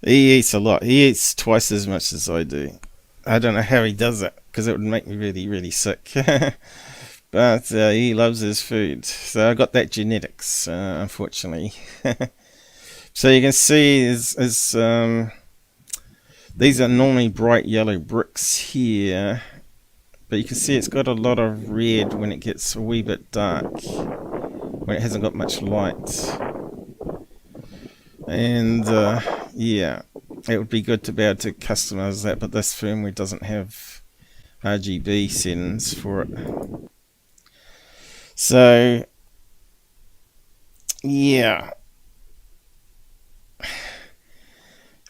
He eats a lot. He eats twice as much as I do. I don't know how he does it because it would make me really, really sick. But he loves his food. So I got that genetics, unfortunately. So you can see these are normally bright yellow bricks here. But you can see it's got a lot of red when it gets a wee bit dark. When it hasn't got much light. And yeah, it would be good to be able to customize that. But this firmware doesn't have RGB settings for it. So, yeah.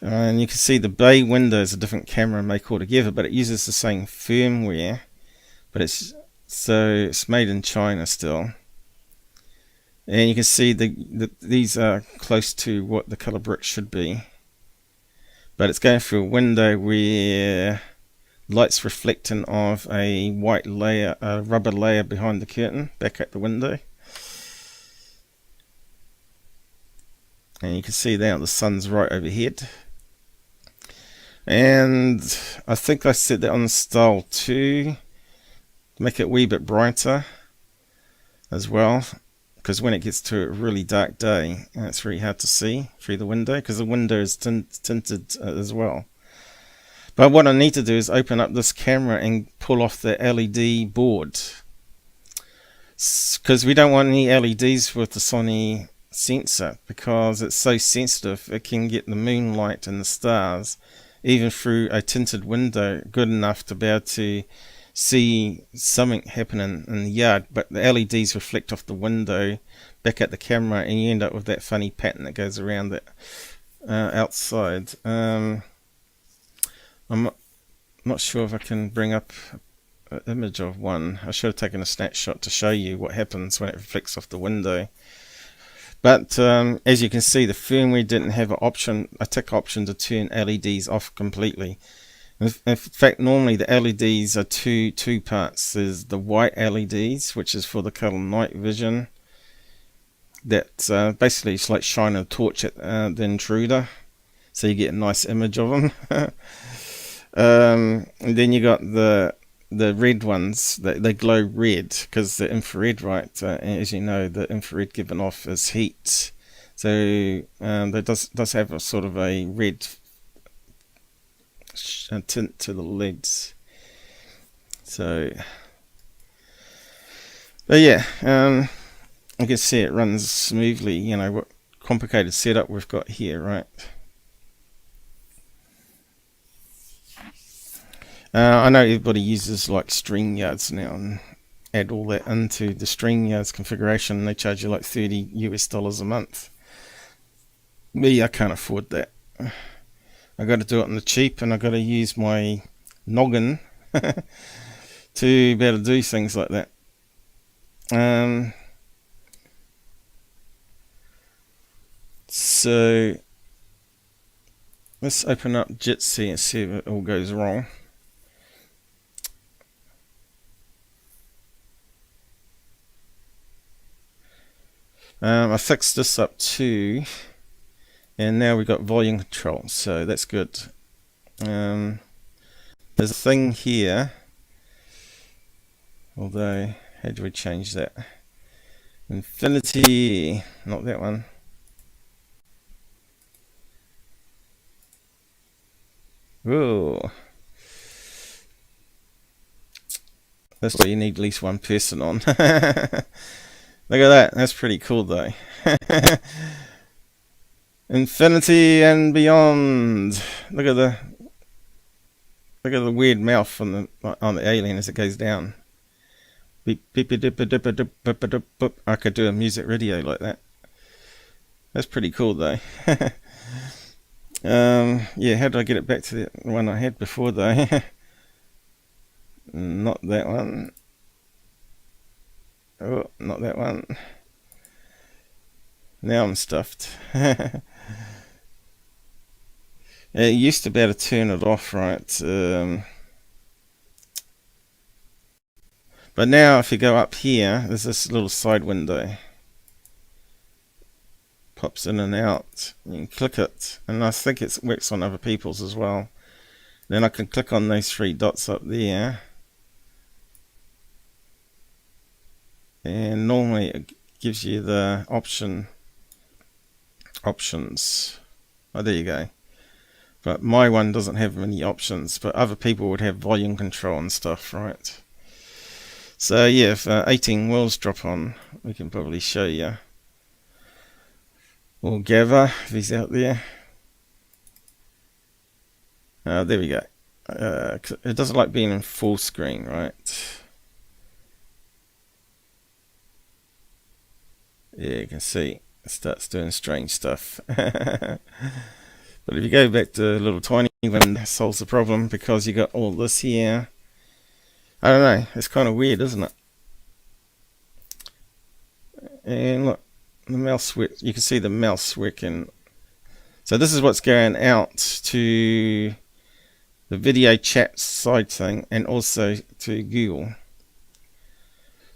And you can see the bay window is a different camera make altogether, but it uses the same firmware. But it's made in China still. And you can see these are close to what the color brick should be. But it's going through a window where light's reflecting off a white layer, a rubber layer behind the curtain back at the window. And you can see now the sun's right overhead. And I think I set that on style 2 to make it a wee bit brighter as well, because when it gets to a really dark day, it's really hard to see through the window because the window is tinted as well. But what I need to do is open up this camera and pull off the LED board, because we don't want any LEDs with the Sony sensor, because it's so sensitive. It can get the moonlight and the stars even through a tinted window good enough to be able to see something happening in the yard, but the LEDs reflect off the window back at the camera and you end up with that funny pattern that goes around it outside. I'm not sure if I can bring up an image of one. I should have taken a snapshot to show you what happens when it reflects off the window. But as you can see, the firmware didn't have a tick option to turn LEDs off completely. In fact, normally the LEDs are two parts. There's the white LEDs, which is for the Color NightVision. That basically it's like shining a torch at the intruder, so you get a nice image of them. And then you got the red ones. They glow red because the infrared, right? As you know, the infrared given off is heat, so that does have a sort of a red tint to the LEDs. So, but yeah, you can see it runs smoothly. You know what complicated setup we've got here, right? I know everybody uses like StreamYards now and add all that into the StreamYards configuration, and they charge you like $30 a month. Me, I can't afford that. I got to do it on the cheap, and I got to use my noggin to be able to do things like that. So let's open up Jitsi and see if it all goes wrong. I fixed this up too, and now we've got volume control, so that's good. There's a thing here, although how do we change that? Infinity, not that one. Whoa, that's why you need at least one person on. Look at that, that's pretty cool though. Infinity and beyond. Look at the weird mouth on the alien as it goes down. Beep beep dip dip dip dip dip. I could do a music video like that. That's pretty cool though. Yeah, how did I get it back to the one I had before though? Not that one. Oh, not that one. Now I'm stuffed. It used to be able to turn it off, right? But now if you go up here, there's this little side window. Pops in and out. You can click it, and I think it works on other people's as well. Then I can click on those 3 dots up there. And normally it gives you the options. Oh, there you go. But my one doesn't have many options, but other people would have volume control and stuff, right? So yeah, if 18 wheels drop on, we can probably show you. Or Gabber, if he's out there. There we go. It doesn't like being in full screen, right? Yeah, you can see it starts doing strange stuff. But if you go back to a little tiny one, that solves the problem, because you got all this here. I don't know, it's kind of weird, isn't it? And look, the mouse work, you can see the mouse working. So this is what's going out to the video chat side thing, and also to Google.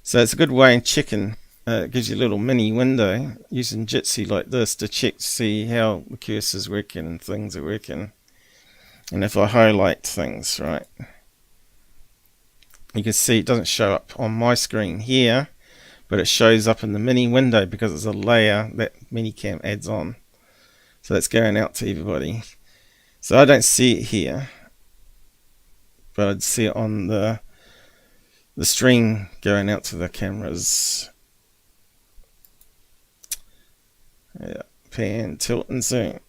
So it's a good way in checking. It gives you a little mini window using Jitsi like this to check to see how the cursor's working and things are working. And if I highlight things, right, you can see it doesn't show up on my screen here, but it shows up in the mini window because it's a layer that Minicam adds on. So that's going out to everybody. So I don't see it here, but I'd see it on the stream going out to the cameras. Yeah, pan, tilt, and zoom.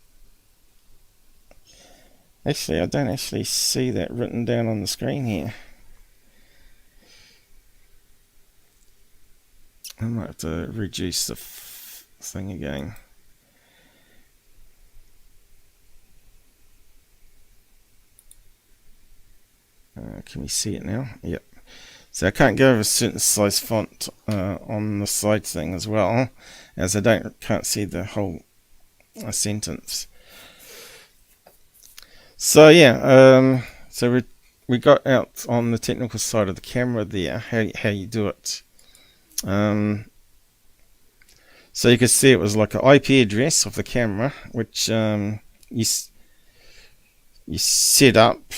Actually, I don't actually see that written down on the screen here. I might have to reduce the thing again. Can we see it now? Yep. So I can't go over a certain size font on the side thing as well, as I can't see the whole sentence. So yeah, so we got out on the technical side of the camera there, how you do it. So you could see it was like an IP address of the camera, which you set up.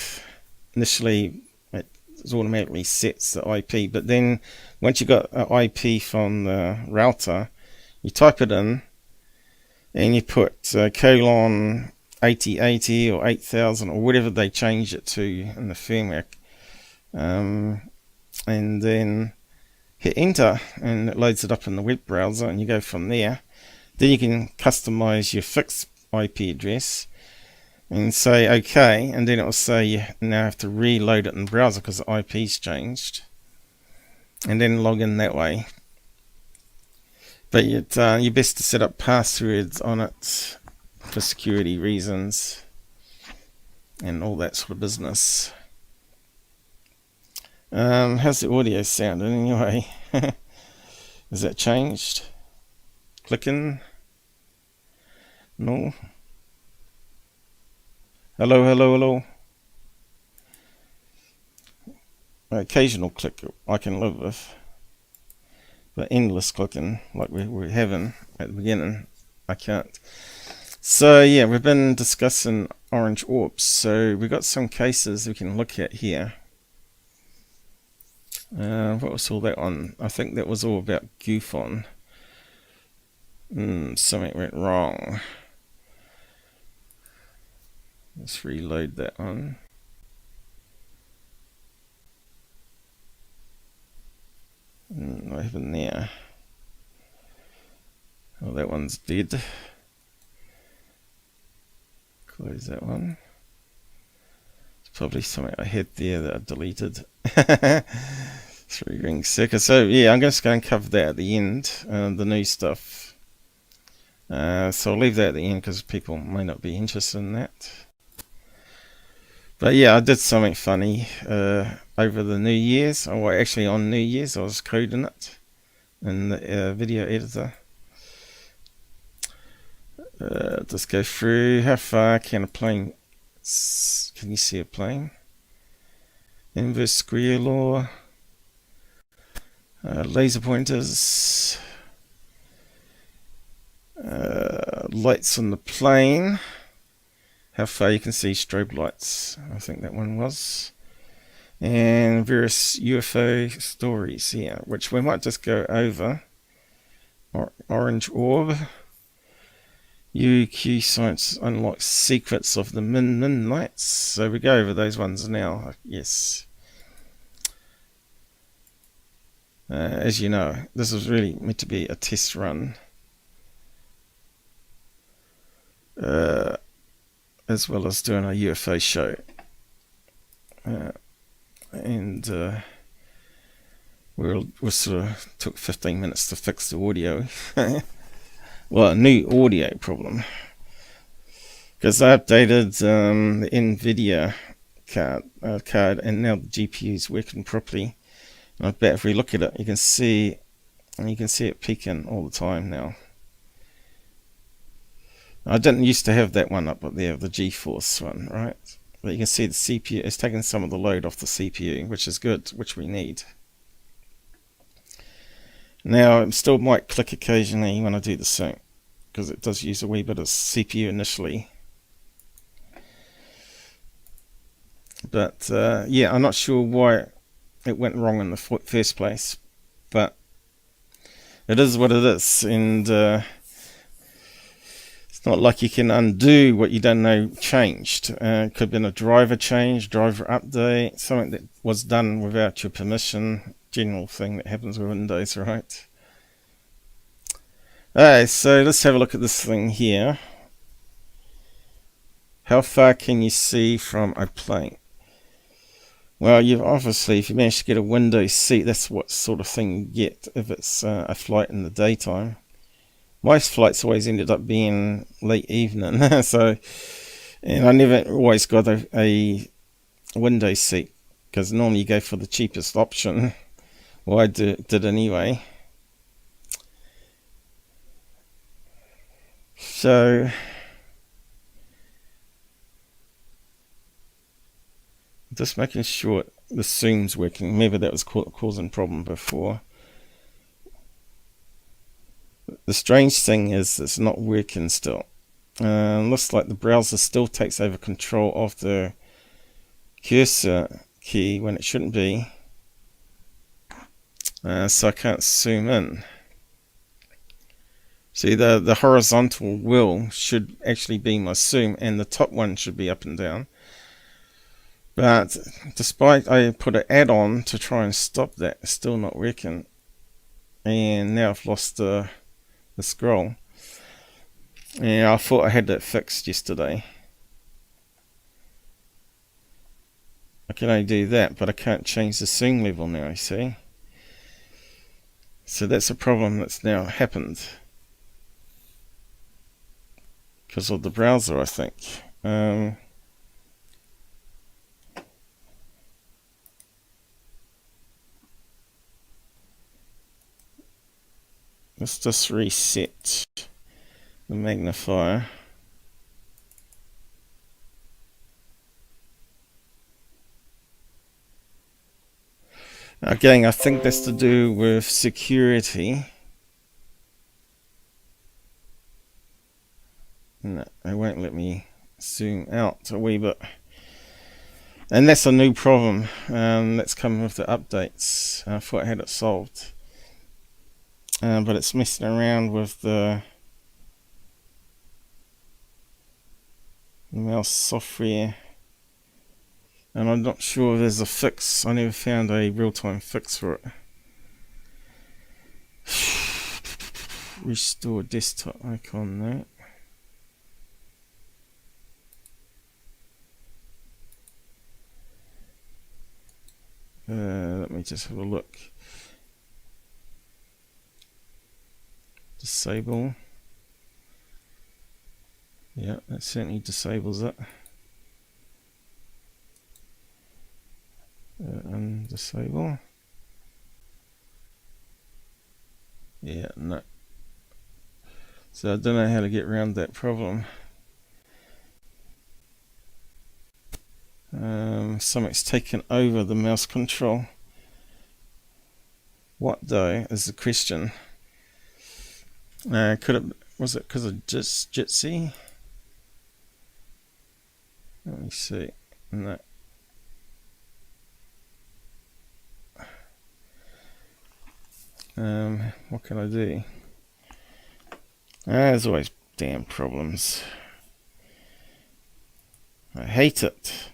Initially it automatically sets the IP, but then once you got an IP from the router, you type it in and you put colon 8080 or 8000 or whatever they change it to in the firmware, and then hit enter, and it loads it up in the web browser, and you go from there. Then you can customize your fixed IP address and say OK, and then it will say you now have to reload it in the browser because the IP's changed, and then log in that way. But you're best to set up passwords on it for security reasons and all that sort of business. How's the audio sounding anyway? Has that changed? Clicking? No? Hello, hello, hello. Occasional click I can live with, but endless clicking like we were having at the beginning, I can't. So yeah, we've been discussing Orange Orbs, so we've got some cases we can look at here. What was all that on? I think that was all about goof on. Something went wrong. Let's reload that one. What happened there? Oh, that one's dead. Close that one. It's probably something I had there that I deleted. 3-ring circuit. So yeah, I'm just going to cover that at the end, the new stuff. So I'll leave that at the end because people may not be interested in that. But yeah, I did something funny over the New Year's. Or actually on New Year's I was coding it in the video editor. Just go through. How far can a plane... Can you see a plane? Inverse square law. Laser pointers. Lights on the plane. How far you can see strobe lights. I think that one was. And various UFO stories here, which we might just go over. Orange Orb. UQ Science unlocks secrets of the Min lights. So we go over those ones now. Yes. As you know, this was really meant to be a test run. As well as doing a UFO show. We sort of took 15 minutes to fix the audio. Well, a new audio problem. Because I updated the NVIDIA card and now the GPU is working properly. And I bet if we look at it, you can see it peaking all the time now. I didn't used to have that one up there, the GeForce one, right? But you can see the CPU is taking some of the load off the CPU, which is good, which we need. Now, it still might click occasionally when I do the sync, because it does use a wee bit of CPU initially. But yeah, I'm not sure why it went wrong in the first place, but it is what it is, and it's not like you can undo what you don't know changed. It could have been a driver change, driver update, something that was done without your permission. General thing that happens with Windows, right? Alright, so let's have a look at this thing here. How far can you see from a plane? Well, you've obviously, if you manage to get a window seat, that's what sort of thing you get if it's a flight in the daytime. Most flights always ended up being late evening, so, and I never always got a window seat, because normally you go for the cheapest option. Well, I did anyway. So just making sure the zoom's working. Maybe that was causing a problem before. The strange thing is it's not working still. Looks like the browser still takes over control of the cursor key when it shouldn't be. So I can't zoom in. See, the horizontal wheel should actually be my zoom, and the top one should be up and down. But despite I put an add-on to try and stop that, it's still not working. And now I've lost the scroll. And I thought I had that fixed yesterday. I can only do that, but I can't change the zoom level now, you see. So that's a problem that's now happened. Because of the browser, I think. Let's just reset the magnifier. Again, I think that's to do with security. No, it won't let me zoom out a wee bit. And that's a new problem that's coming with the updates. I thought I had it solved. But it's messing around with the mouse software. And I'm not sure if there's a fix. I never found a real-time fix for it. Restore desktop icon there. Let me just have a look. Disable. Yeah, that certainly disables it. Undisable. Yeah, no. So I don't know how to get around that problem. Something's taken over the mouse control. What though is the question? Was it because of Jitsi? Let me see. No. What can I do? There's always damn problems. I hate it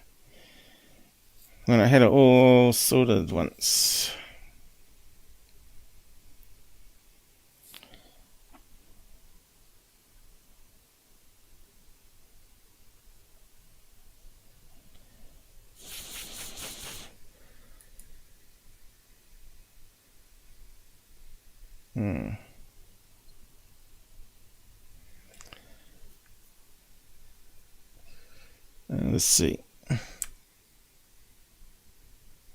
when I had it all sorted once. Let's see.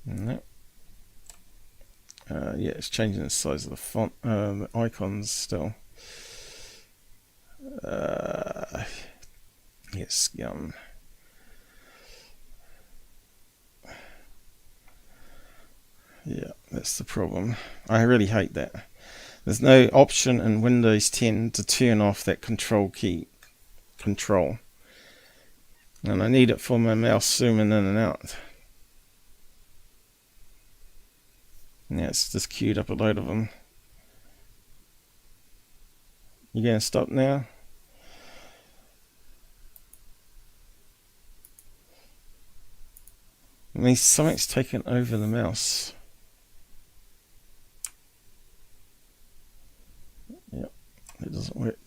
No. Yeah, it's changing the size of the font, the icons still. Yes, Yeah, that's the problem. I really hate that. There's no option in Windows 10 to turn off that control key control. And I need it for my mouse zooming in and out. Yeah, it's just queued up a load of them. You gonna stop now? It means something's taken over the mouse. Yep, it doesn't work.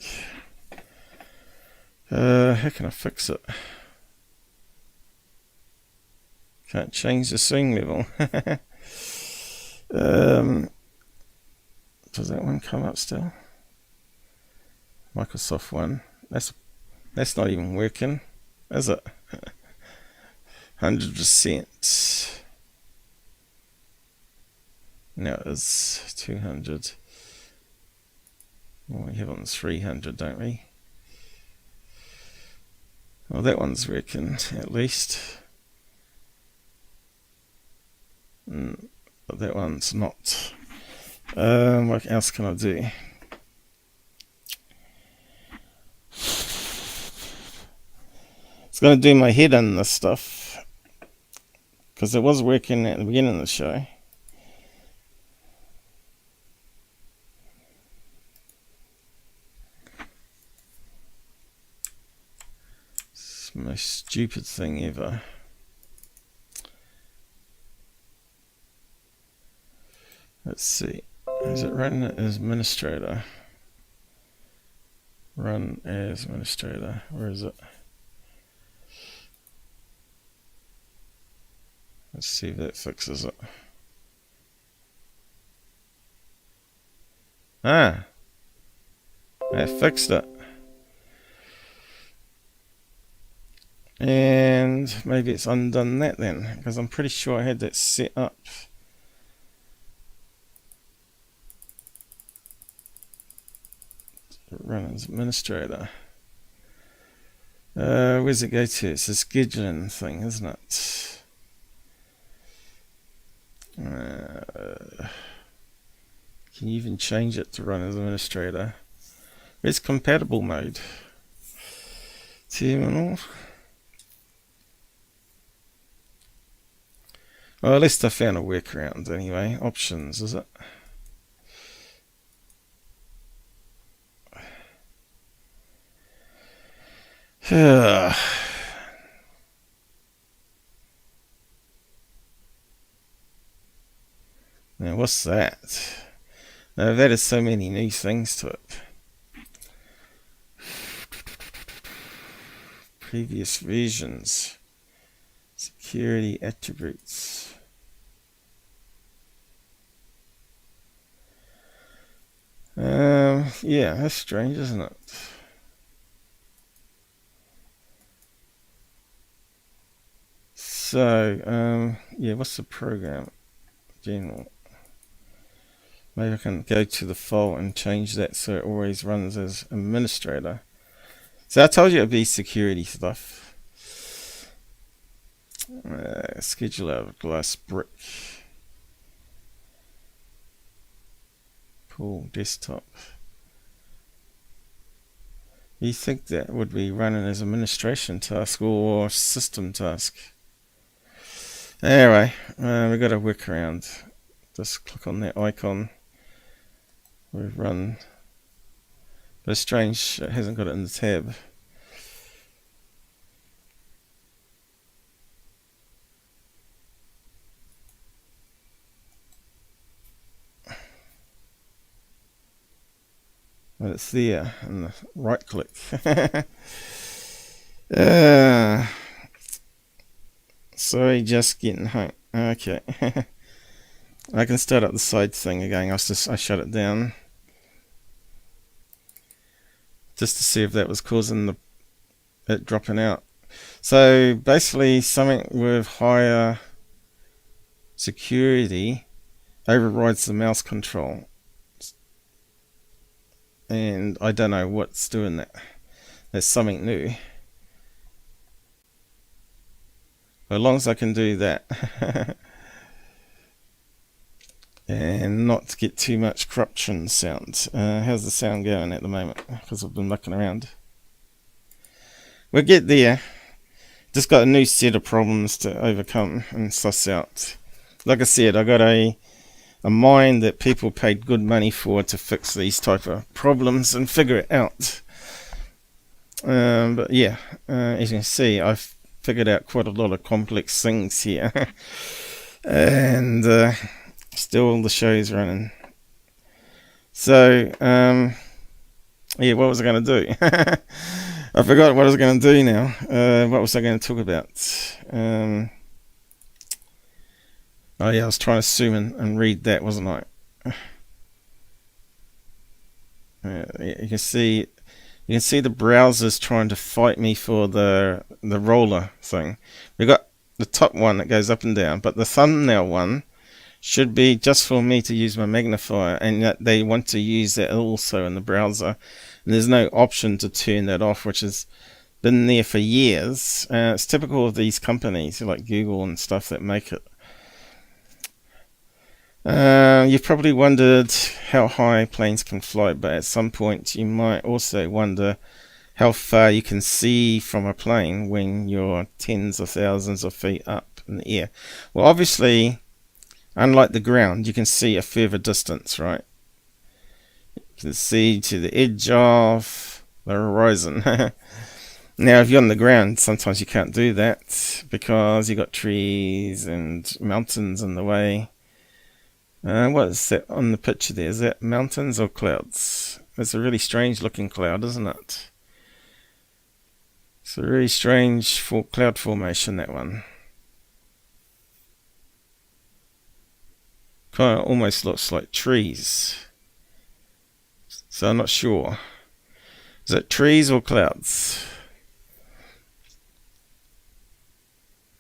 How can I fix it? Can't change the swing level. Does that one come up still? Microsoft one. That's not even working, is it? 100%. Now it's 200. Well, we have on 300, don't we? Well, that one's working at least. But that one's not. What else can I do? It's going to do my head in this stuff, because it was working at the beginning of the show. It's the most stupid thing ever. Let's see. Is it run as administrator? Run as administrator. Where is it? Let's see if that fixes it. Ah! I fixed it. And maybe it's undone that then, because I'm pretty sure I had that set up. Run as administrator. Where's it go to? It's a scheduling thing, isn't it? Can you even change it to run as administrator? Where's compatible mode? Terminal. Well, at least I found a workaround anyway. Options, is it? Now, what's that? Now, that is so many new things to it. Previous versions. Security attributes. Yeah, that's strange, isn't it? So, yeah, what's the program? General. Maybe I can go to the file and change that so it always runs as administrator. So I told you it'd be security stuff. Schedule out of glass brick. Cool, desktop. You think that would be running as administration task or system task? Anyway, we've got a workaround. Just click on that icon. We've run. But it's strange, it hasn't got it in the tab. But it's there, and the right click. Sorry, just getting home. Okay. I can start up the side thing again. I shut it down. Just to see if that was causing it dropping out. So basically something with higher security overrides the mouse control. And I don't know what's doing that. That's something new. But as long as I can do that. and not get too much corruption sound. How's the sound going at the moment? Because I've been looking around. We'll get there. Just got a new set of problems to overcome and suss out. Like I said, I got a mine that people paid good money for to fix these type of problems and figure it out. But yeah, as you can see, I've figured out quite a lot of complex things here. And still the show's running. So yeah, what was I going to do? I forgot what I was going to do now. What was I going to talk about? Oh yeah, I was trying to zoom in and read that, wasn't I? You can see the browsers trying to fight me for the roller thing. We got the top one that goes up and down, but the thumbnail one should be just for me to use my magnifier, and that they want to use that also in the browser. And there's no option to turn that off, which has been there for years. It's typical of these companies like Google and stuff that make it. You've probably wondered how high planes can fly, but at some point you might also wonder how far you can see from a plane when you're tens of thousands of feet up in the air. Well, obviously, unlike the ground, you can see a further distance, right? You can see to the edge of the horizon. Now, if you're on the ground, sometimes you can't do that because you've got trees and mountains in the way. What is that on the picture there? Is that mountains or clouds? It's a really strange looking cloud, isn't it? It's a really strange cloud formation, that one. Kind of almost looks like trees. So I'm not sure. Is it trees or clouds?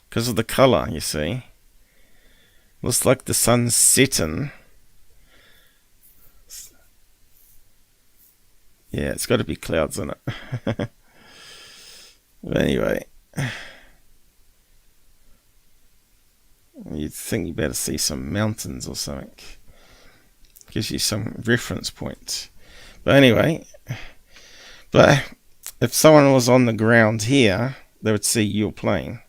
Because of the colour, you see. Looks like the sun's setting. Yeah, it's got to be clouds in it. But anyway, you'd think you better see some mountains or something. Gives you some reference points. But anyway, if someone was on the ground here, they would see your plane.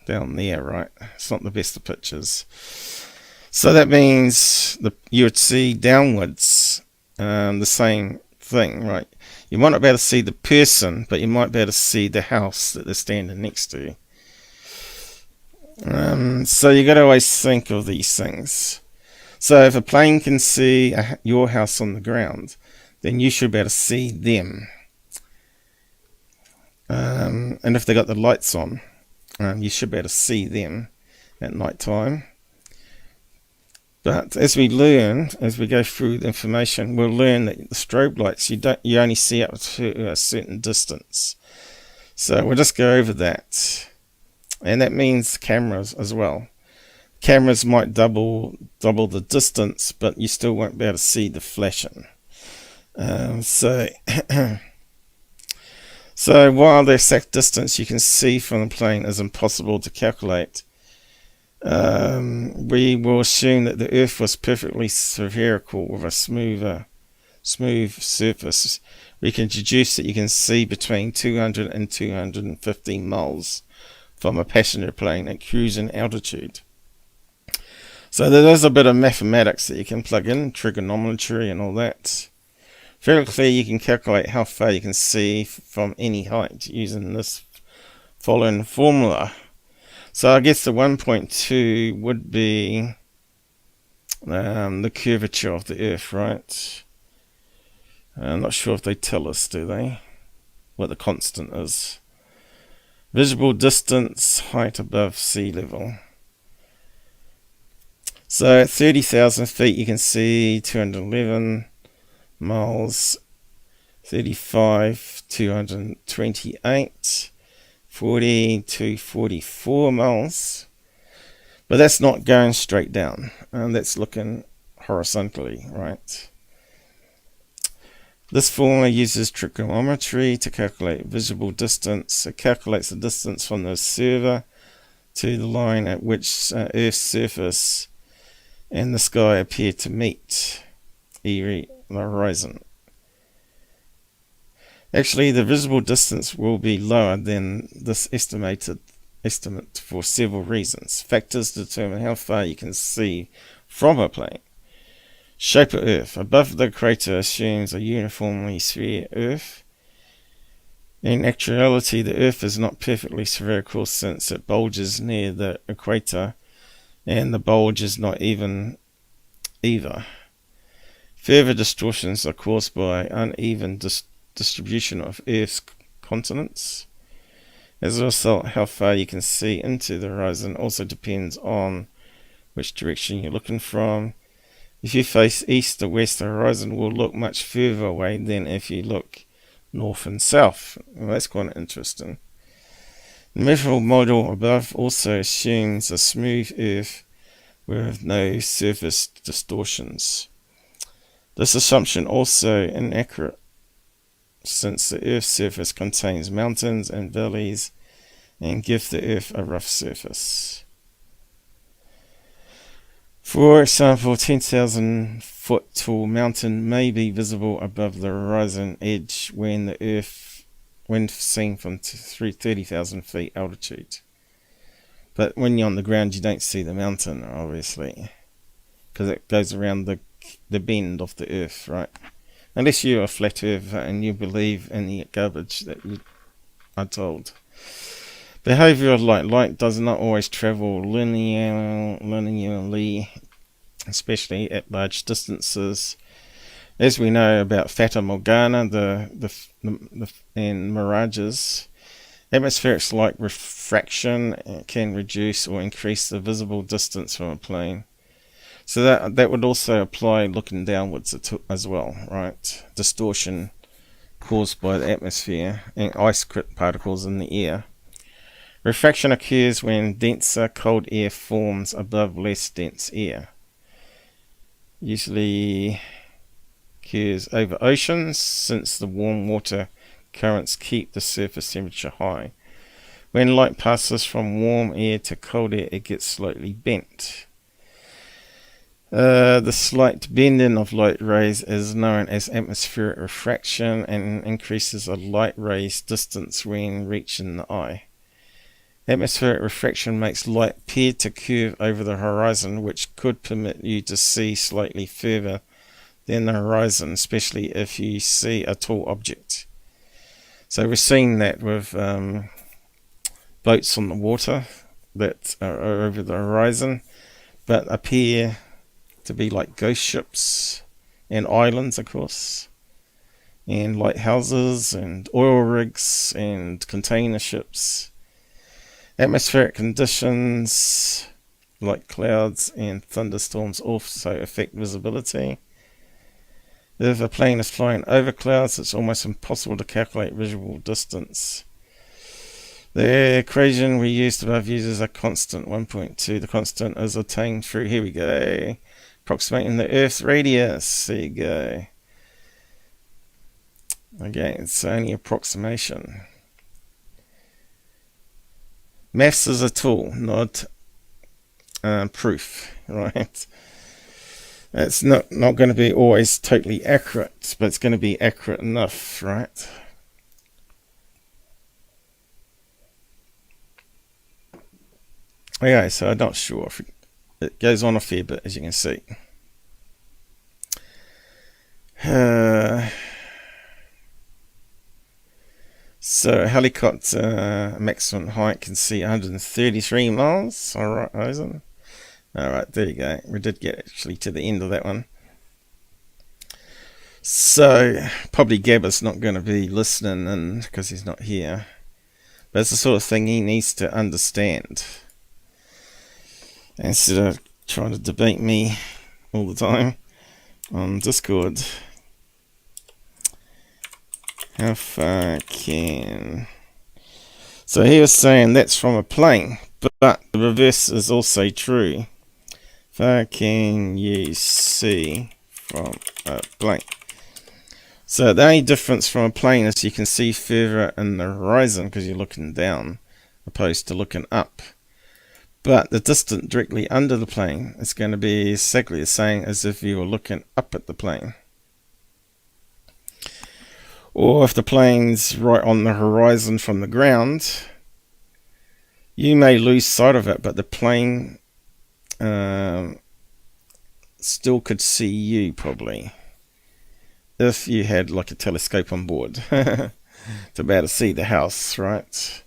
Down there, right? It's not the best of pictures. So that means you would see downwards the same thing, right? You might not be able to see the person, but you might be able to see the house that they're standing next to. So you got to always think of these things. So if a plane can see your house on the ground, then you should be able to see them. And if they got the lights on, you should be able to see them at night time. But as we go through the information, we'll learn that the strobe lights you only see up to a certain distance. So we'll just go over that, and that means cameras as well. Cameras might double the distance, but you still won't be able to see the flashing. So while the exact distance you can see from the plane is impossible to calculate, we will assume that the Earth was perfectly spherical with a smooth surface. We can deduce that you can see between 200 and 250 miles from a passenger plane at cruising altitude. So there is a bit of mathematics that you can plug in, trigonometry and all that. Fairly clear, you can calculate how far you can see from any height using this following formula. So I guess the 1.2 would be the curvature of the Earth, right? I'm not sure if they tell us, do they? What the constant is. Visible distance, height above sea level. So at 30,000 feet you can see 211 miles, 35, 228, 40 to 44 miles. But that's not going straight down. That's looking horizontally, right? This formula uses trigonometry to calculate visible distance. It calculates the distance from the server to the line at which Earth's surface and the sky appear to meet the horizon. Actually, the visible distance will be lower than this estimate for several reasons. Factors determine how far you can see from a plane. Shape of Earth. Above the equator assumes a uniformly sphere Earth. In actuality, the Earth is not perfectly spherical since it bulges near the equator, and the bulge is not even either. Further distortions are caused by uneven distribution of Earth's continents. As a result, how far you can see into the horizon also depends on which direction you're looking from. If you face east or west, the horizon will look much further away than if you look north and south. Well, that's quite interesting. The measurable model above also assumes a smooth Earth with no surface distortions. This assumption also inaccurate, since the Earth's surface contains mountains and valleys and give the Earth a rough surface. For example, 10,000 foot tall mountain may be visible above the horizon edge when seen from 30,000 feet altitude. But when you're on the ground, you don't see the mountain, obviously, because it goes around the bend of the Earth, right? Unless you're a flat earther and you believe in the garbage that you are told. Behavior of light. Light does not always travel linearly, especially at large distances. As we know about Fata Morgana and mirages, atmospheric light refraction can reduce or increase the visible distance from a plane. So that would also apply looking downwards as well, right? Distortion caused by the atmosphere and ice particles in the air. Refraction occurs when denser cold air forms above less dense air. Usually occurs over oceans, since the warm water currents keep the surface temperature high. When light passes from warm air to cold air, it gets slightly bent. The slight bending of light rays is known as atmospheric refraction and increases a light ray's distance when reaching the eye. Atmospheric refraction makes light appear to curve over the horizon, which could permit you to see slightly further than the horizon, especially if you see a tall object. So we're seeing that with boats on the water that are over the horizon, but appear to be like ghost ships and islands, of course, and lighthouses and oil rigs and container ships. Atmospheric conditions like clouds and thunderstorms also affect visibility. If a plane is flying over clouds, it's almost impossible to calculate visual distance. The equation we used above uses a constant, 1.2. The constant is obtained through, here we go, approximating the Earth's radius. There you go. Again, it's only approximation. Maths is a tool, not proof, right? It's not going to be always totally accurate, but it's going to be accurate enough, right? Okay, so I'm not sure if it goes on a fair bit, as you can see. So a helicopter maximum height can see 133 miles. Alright, there you go. We did get actually to the end of that one. So probably Gabber's not going to be listening in because he's not here. But it's the sort of thing he needs to understand, instead of trying to debate me all the time on Discord. How far can... So he was saying that's from a plane, but the reverse is also true. Far can you see from a plane? So the only difference from a plane is you can see further in the horizon because you're looking down opposed to looking up. But the distance directly under the plane is going to be exactly the same as if you were looking up at the plane. Or if the plane's right on the horizon from the ground, you may lose sight of it, but the plane still could see you probably, if you had like a telescope on board to be able to see the house, right?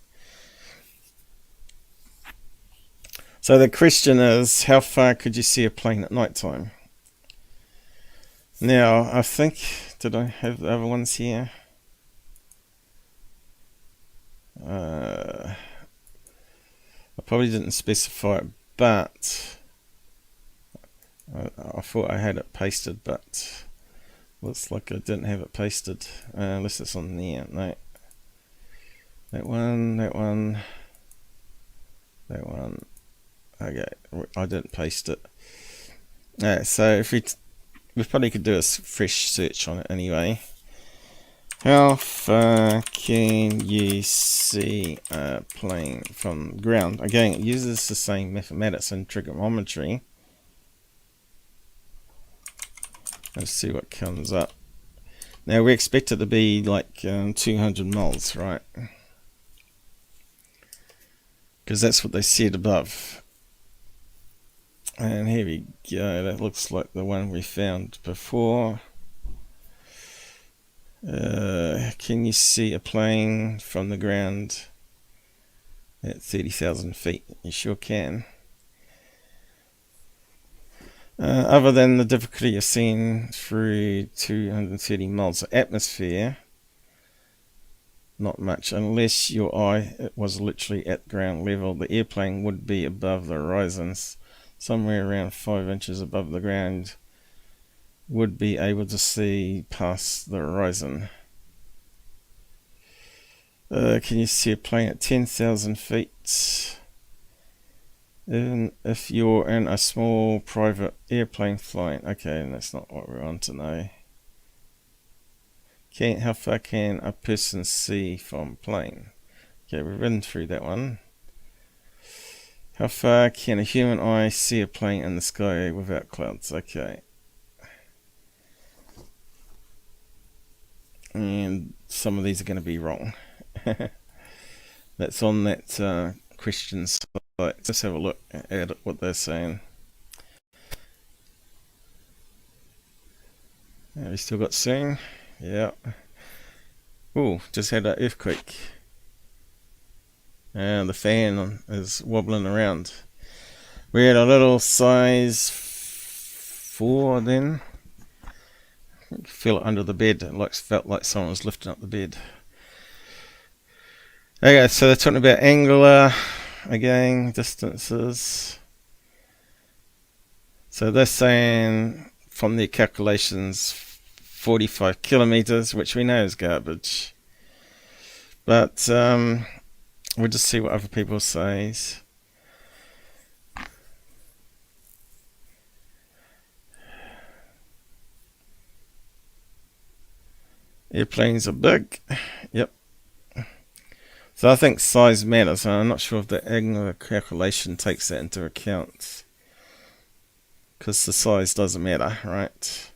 So the question is, how far could you see a plane at night time? Now, I think, did I have the other ones here? I probably didn't specify it, but I thought I had it pasted, but looks like I didn't have it pasted. Unless it's on there. No. That one. Okay, I didn't paste it. So if we probably could do a fresh search on it anyway. How far can you see a plane from the ground? Again, it uses the same mathematics and trigonometry. Let's see what comes up. Now we expect it to be like 200 miles, right? Because that's what they said above. And here we go. That looks like the one we found before. Can you see a plane from the ground at 30,000 feet? You sure can. Other than the difficulty of seeing through 230 miles of atmosphere, not much. Unless your eye was literally at ground level, the airplane would be above the horizons, somewhere around 5 inches above the ground. Would be able to see past the horizon. Can you see a plane at 10,000 feet? Even if you're in a small private airplane flying. Okay, and that's not what we're on to know. How far can a person see from a plane? Okay, we've been through that one. How far can a human eye see a plane in the sky without clouds? Okay. And some of these are going to be wrong. That's on that question site. Let's have a look at what they're saying. We still got seeing. Yeah. Oh, just had an earthquake. And the fan is wobbling around. We had a little size 4 then. You can feel it under the bed. It felt like someone was lifting up the bed. Okay, so they're talking about angular, again, distances. So they're saying, from their calculations, 45 kilometers, which we know is garbage. But we'll just see what other people say. Airplanes are big. Yep. So I think size matters, and I'm not sure if the angular calculation takes that into account. Because the size doesn't matter, right?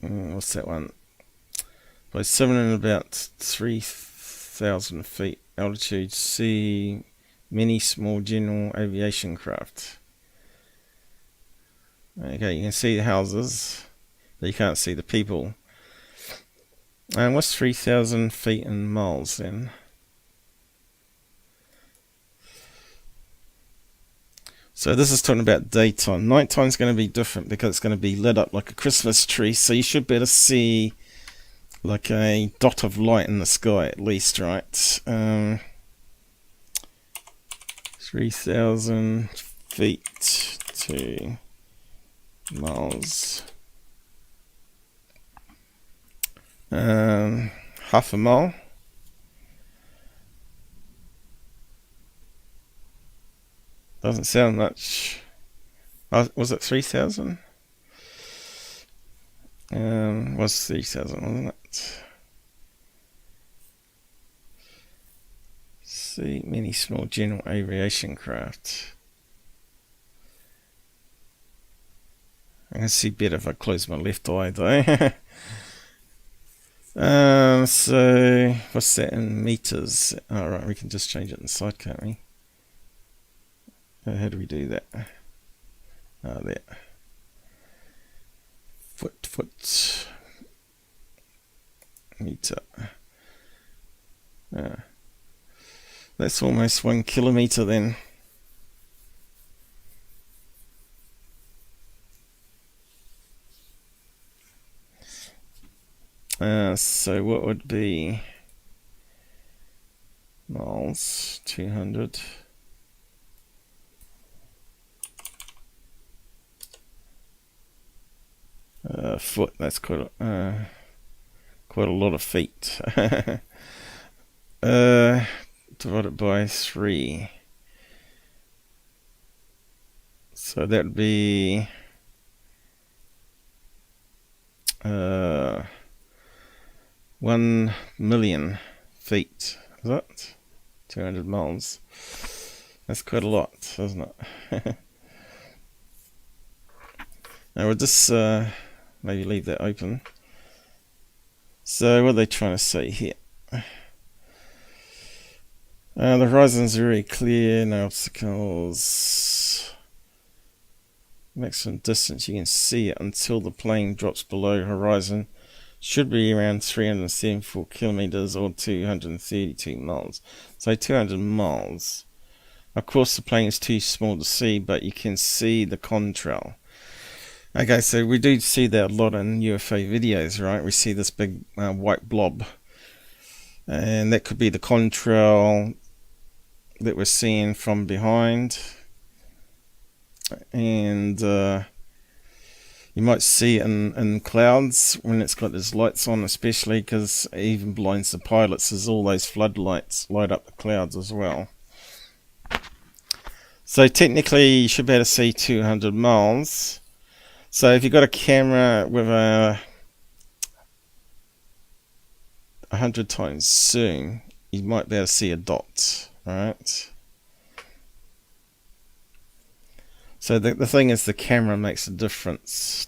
What's that one? By 7 and about 3,000 feet altitude, see many small general aviation craft. Okay, you can see the houses, but you can't see the people. And what's 3,000 feet in miles then? So this is talking about daytime. Nighttime is going to be different because it's going to be lit up like a Christmas tree. So you should be able to see like a dot of light in the sky at least, right? 3,000 feet to miles. Half a mile. Doesn't sound much. Was it 3,000? Was 30,000, wasn't it? See, many small general aviation craft. I can see better if I close my left eye though. So what's that in meters? Alright, we can just change it inside, can't we? How do we do that? There. Foot. Meter. That's almost 1 kilometer then. So what would be miles? 200. Foot. That's quite a lot of feet. Divided by 3. So that'd be 1 million feet. Is that 200 miles? That's quite a lot, isn't it? Now we'll just maybe leave that open. So what are they trying to say here? The horizon's very clear, no obstacles. Maximum distance you can see it until the plane drops below horizon should be around 374 kilometers or 232 miles. So 200 miles. Of course the plane is too small to see, but you can see the contrail. Okay, so we do see that a lot in UFO videos, right? We see this big white blob, and that could be the contrail that we're seeing from behind. And you might see it in clouds when it's got its lights on, especially because it even blinds the pilots as all those floodlights light up the clouds as well. So technically you should be able to see 200 miles. So if you've got a camera with a 100 times zoom, you might be able to see a dot, right? So the thing is, the camera makes a difference.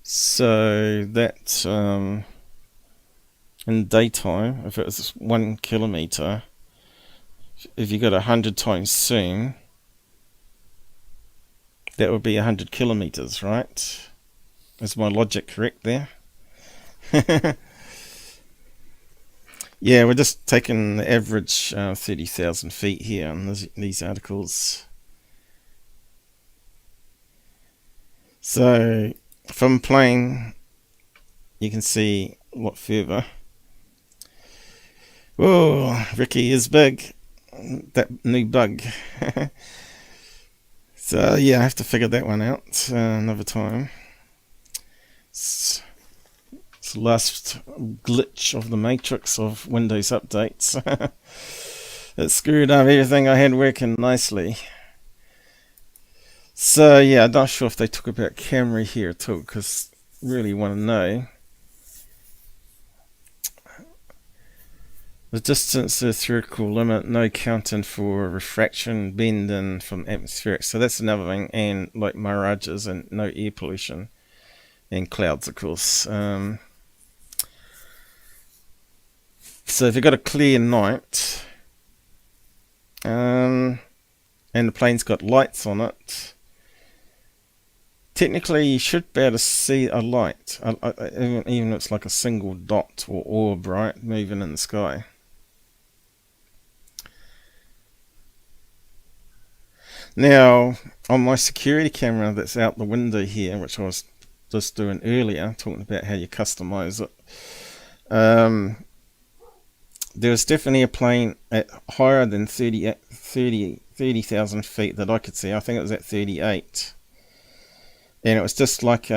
So that in daytime, if it was 1 kilometer, if you got 100 times zoom, that would be 100 kilometers, right? Is my logic correct there? Yeah, we're just taking the average 30,000 feet here on these articles. So from plane, you can see a lot further. Whoa, Ricky is big. That new bug. So yeah, I have to figure that one out another time. It's the last glitch of the matrix of Windows updates. It screwed up everything I had working nicely. So yeah, I'm not sure if they talk about camera here at all, because I really want to know. The distance to the theoretical limit, no counting for refraction, bending from atmospheric. So that's another thing, and like mirages and no air pollution, and clouds, of course. So if you've got a clear night, and the plane's got lights on it, technically you should be able to see a light, even if it's like a single dot or orb, right, moving in the sky. Now, on my security camera that's out the window here, which I was just doing earlier, talking about how you customize it, there was definitely a plane at higher than 30,000 feet that I could see. I think it was at 38. And it was just like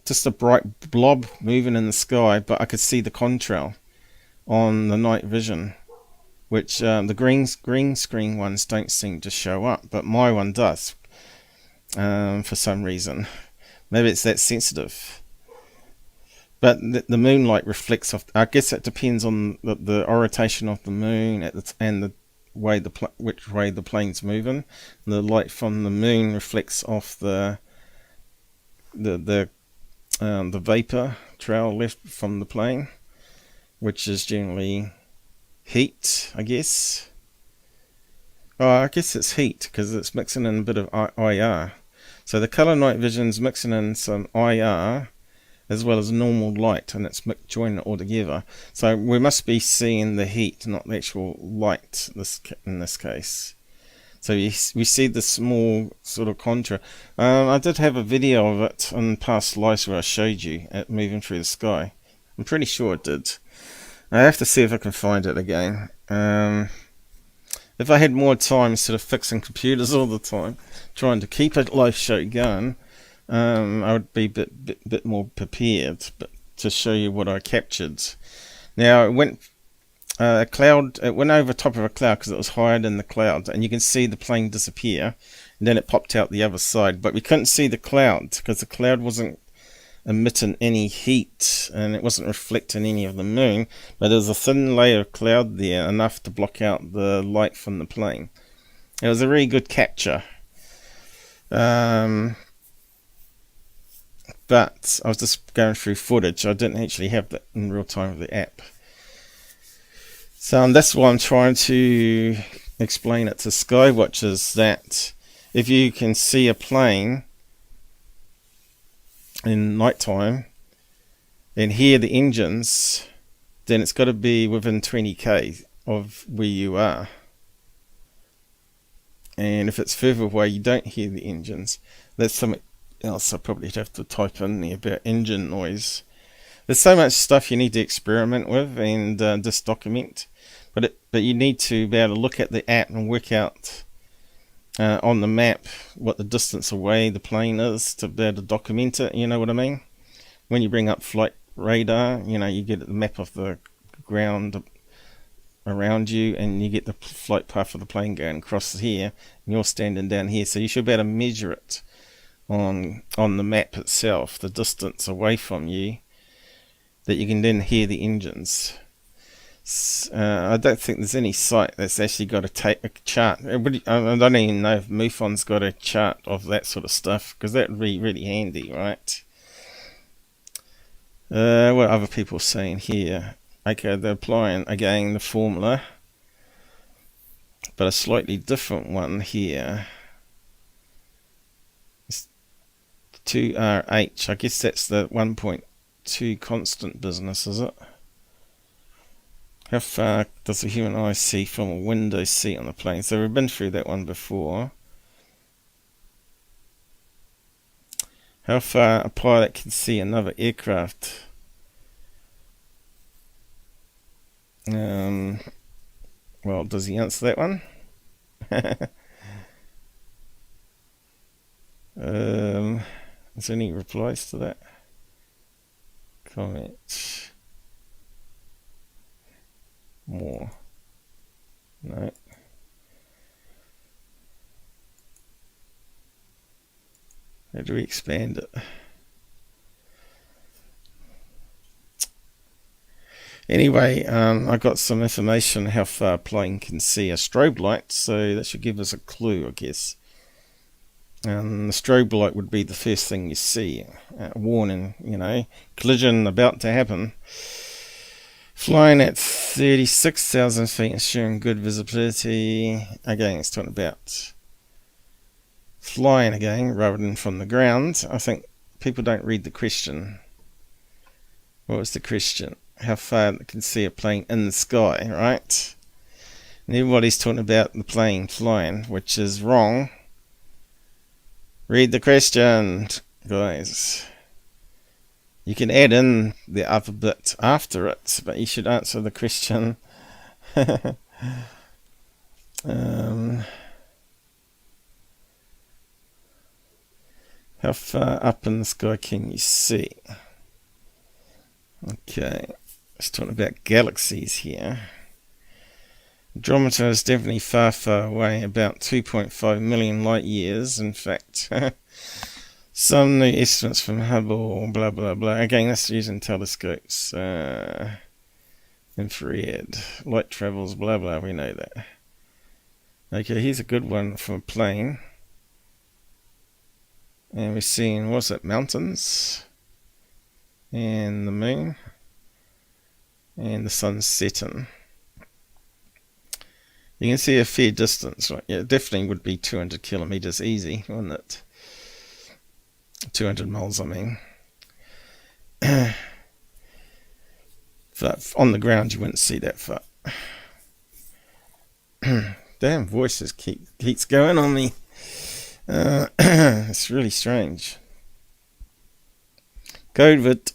just a bright blob moving in the sky, but I could see the contrail on the night vision, which the green screen ones don't seem to show up, but my one does for some reason. Maybe it's that sensitive. But the moonlight reflects off. I guess it depends on the orientation of the moon and the way which way the plane's moving. The light from the moon reflects off the vapor trail left from the plane, which is generally heat, I guess. Oh, I guess it's heat because it's mixing in a bit of IR. So the Color NightVision's mixing in some IR as well as normal light, and it's joining it all together. So we must be seeing the heat, not the actual light in this case. So we see the small sort of contour. I did have a video of it in past lives where I showed you it moving through the sky. I'm pretty sure it did. I have to see if I can find it again. If I had more time instead of fixing computers all the time, trying to keep a live show going, I would be a bit more prepared to show you what I captured. Now it went it went over top of a cloud because it was higher than the cloud, and you can see the plane disappear, and then it popped out the other side, but we couldn't see the cloud because the cloud wasn't emitting any heat and it wasn't reflecting any of the moon, but there was a thin layer of cloud there, enough to block out the light from the plane. It was a really good capture. But I was just going through footage. I didn't actually have that in real time with the app. So that's why I'm trying to explain it to skywatchers, that if you can see a plane in nighttime and hear the engines, then it's got to be within 20k of where you are. And if it's further away, you don't hear the engines. That's something else I probably have to type in there about engine noise. There's so much stuff you need to experiment with and just document, but you need to be able to look at the app and work out on the map what the distance away the plane is to be able to document it. You know what I mean? When you bring up flight radar, you get the map of the ground around you, and you get the flight path of the plane going across here, and you're standing down here, so you should be able to measure it on the map itself, the distance away from you, that you can then hear the engines. I don't think there's any site that's actually got a chart. I don't even know if MUFON's got a chart of that sort of stuff, because that would be really handy, right? What are other people saying here? Okay, they're applying again the formula, but a slightly different one here. It's 2RH. I guess that's the 1.2 constant business, is it? How far does the human eye see from a window seat on the plane? So we've been through that one before. How far a pilot can see another aircraft? Well, does he answer that one? Is there any replies to that? Comment. More. No. How do we expand it? Anyway, I got some information how far a plane can see a strobe light, so that should give us a clue, I guess. And the strobe light would be the first thing you see. Warning, collision about to happen. Flying at 36,000 feet, ensuring good visibility. Again, it's talking about flying again, rather than from the ground. I think people don't read the question. What was the question? How far they can see a plane in the sky, right? And everybody's talking about the plane flying, which is wrong. Read the question, guys. You can add in the other bit after it, but you should answer the question. How far up in the sky can you see? Okay, let's talk about galaxies here. Andromeda is definitely far, far away, about 2.5 million light years, in fact. Some new estimates from Hubble, blah blah blah. Again, that's using telescopes. Infrared, light travels, blah blah, we know that. Okay, here's a good one for a plane. And we're seeing, what's it, mountains, and the moon, and the sun's setting. You can see a fair distance, right? Yeah, it definitely would be 200 kilometers easy, wouldn't it? 200 miles, I mean. But on the ground, you wouldn't see that far. Damn, voices keeps going on me. It's really strange. COVID.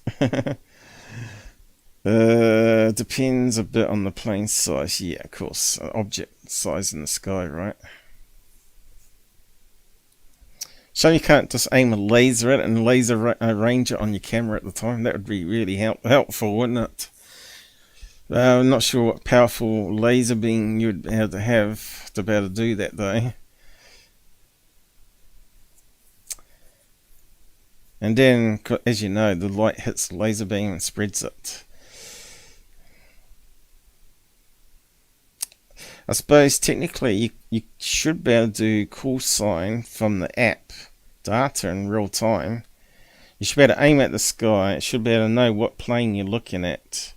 Depends a bit on the plane size. Yeah, of course. Object size in the sky, right? So you can't just aim a laser at it and laser range it on your camera at the time. That would be really helpful, wouldn't it? I'm not sure what powerful laser beam you'd have to be able to do that, though. And then, as you know, the light hits the laser beam and spreads it. I suppose technically you should be able to do call sign from the app data in real time. You should be able to aim at the sky. It should be able to know what plane you're looking at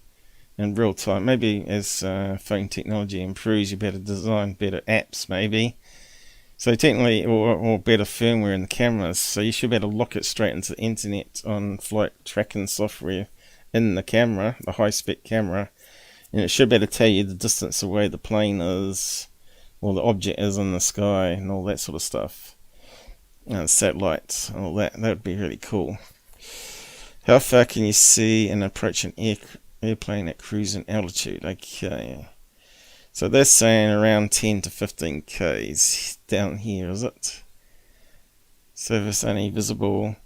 in real time. Maybe as phone technology improves, you better design better apps, maybe. So technically, or better firmware in the cameras. So you should be able to look it straight into the internet on flight tracking software in the camera, the high-spec camera. And it should be able to tell you the distance away the plane is, or the object is in the sky, and all that sort of stuff. And satellites, and all that. That would be really cool. How far can you see and approach an airplane at cruising altitude? Okay. So they're saying around 10 to 15 k's down here, is it? Surface only visible.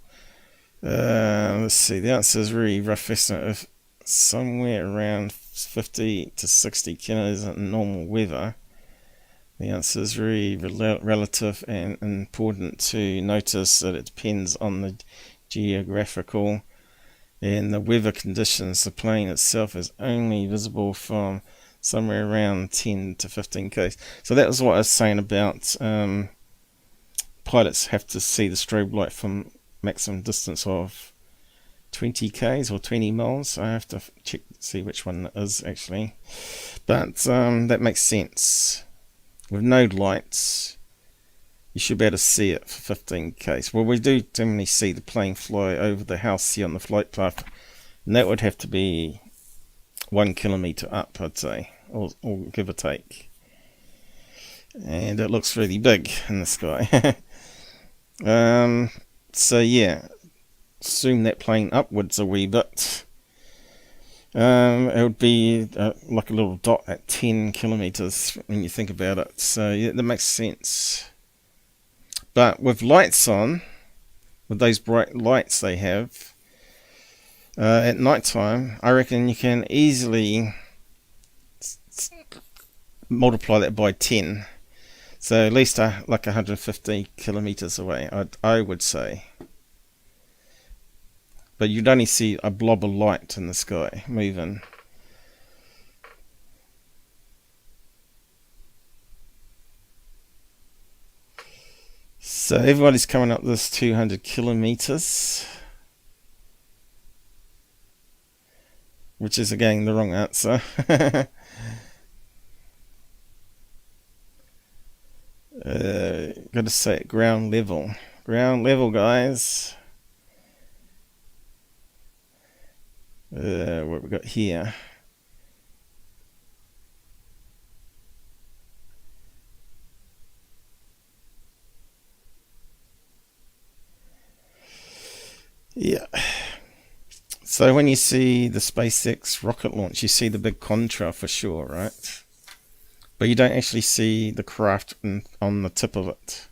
Let's see, the answer is really rough estimate of somewhere around 50 to 60 kilometers in normal weather. The answer is really relative and important to notice that it depends on the geographical and the weather conditions. The plane itself is only visible from somewhere around 10 to 15 k's. So that was what I was saying about pilots have to see the strobe light from maximum distance of 20 k's or 20 miles. I have to check see which one it is actually, but that makes sense. With no lights, you should be able to see it for 15 k's. Well, we do generally see the plane fly over the house here on the flight path, and that would have to be 1 kilometer up, I'd say, or give or take. And it looks really big in the sky. So yeah, zoom that plane upwards a wee bit. It would be like a little dot at 10 kilometers when you think about it. So yeah, that makes sense. But with lights on, with those bright lights they have, at night time, I reckon you can easily multiply that by 10. So at least like 150 kilometers away, I would say. But you'd only see a blob of light in the sky moving. So everybody's coming up this 200 kilometers, which is again the wrong answer. Got to say it, ground level. Ground level, guys. What we got here? Yeah. So when you see the SpaceX rocket launch, you see the big contrail for sure, right? But you don't actually see the craft on the tip of it.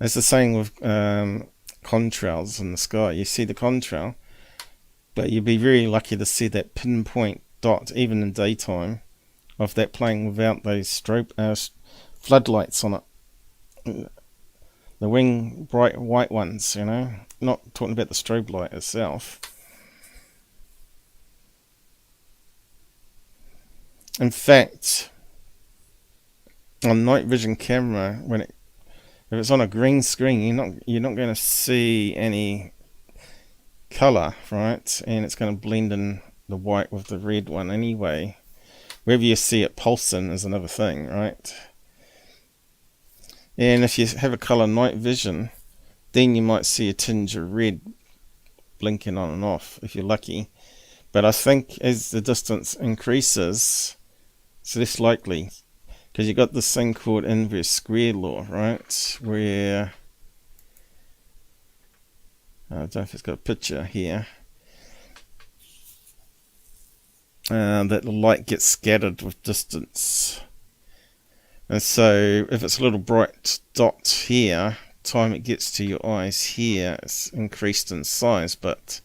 It's the same with contrails in the sky. You see the contrail, but you'd be very lucky to see that pinpoint dot, even in daytime, of that plane without those strobe floodlights on it. The wing bright white ones, you know. Not talking about the strobe light itself. In fact, on night vision camera, if it's on a green screen, you're not going to see any color, right? And it's going to blend in the white with the red one anyway. Wherever you see it pulsing is another thing, right? And if you have a color night vision, then you might see a tinge of red blinking on and off if you're lucky. But I think as the distance increases, it's less likely, because you've got this thing called inverse square law, right? Where, I don't know if it's got a picture here, that the light gets scattered with distance. And so if it's a little bright dot here, time it gets to your eyes here, it's increased in size, but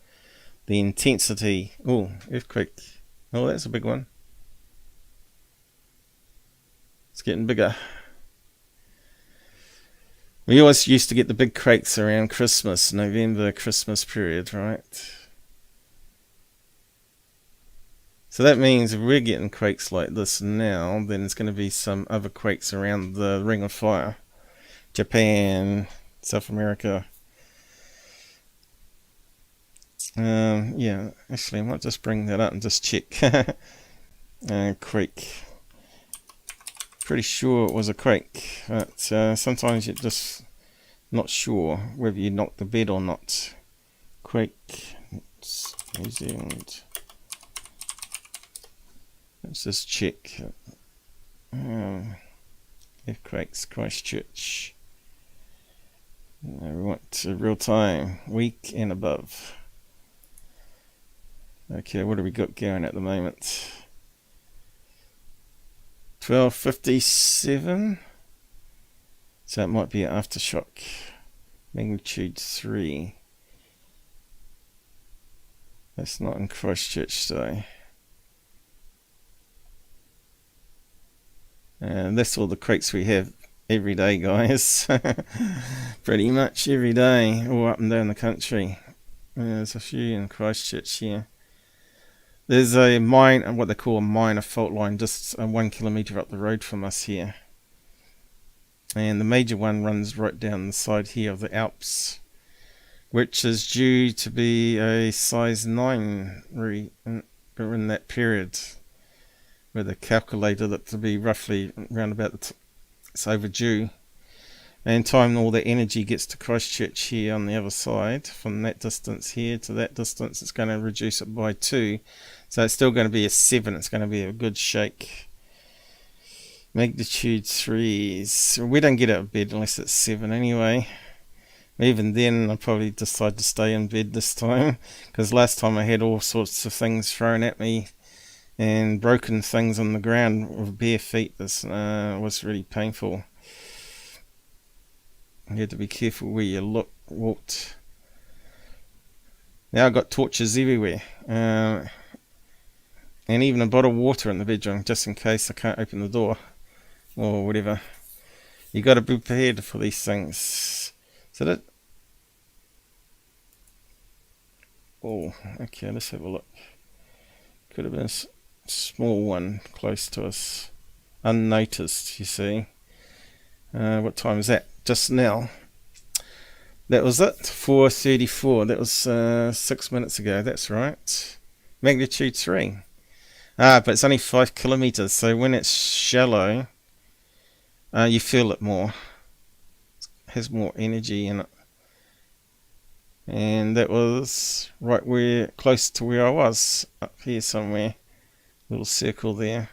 the intensity, oh, earthquake, oh, that's a big one. It's getting bigger. We always used to get the big quakes around Christmas, November, Christmas period, right? So that means if we're getting quakes like this now, then there's going to be some other quakes around the Ring of Fire. Japan, South America. Yeah, actually I might just bring that up and just check. Quake. Pretty sure it was a quake, but sometimes you're just not sure whether you knocked the bed or not. Quake, New Zealand. Let's just check. Earthquakes, Christchurch. We want to real time, week and above. Okay, what have we got going at the moment? 1257. So it might be an aftershock. Magnitude 3. That's not in Christchurch though. And that's all the quakes we have every day, guys. Pretty much every day, all up and down the country. There's a few in Christchurch here. There's a mine, what they call a minor fault line, just 1 kilometre up the road from us here. And the major one runs right down the side here of the Alps, which is due to be a size 9 in that period, where they calculated it to be roughly around about it's overdue. And time all the energy gets to Christchurch here on the other side, from that distance here to that distance, it's going to reduce it by 2. So it's still going to be a 7. It's going to be a good shake. Magnitude 3s. We don't get out of bed unless it's 7 anyway. Even then, I'll probably decide to stay in bed this time, because last time I had all sorts of things thrown at me and broken things on the ground with bare feet. This was really painful. You had to be careful where you walked. Now I've got torches everywhere, and even a bottle of water in the bedroom, just in case I can't open the door or whatever. You got to be prepared for these things. Is that it? Oh, okay, let's have a look. Could have been a small one close to us, unnoticed, you see. What time is that? Just now. That was it, 4:34. That was 6 minutes ago. That's right. Magnitude 3. But it's only 5 kilometers, so when it's shallow, you feel it more. It has more energy in it. And that was right close to where I was, up here somewhere. Little circle there.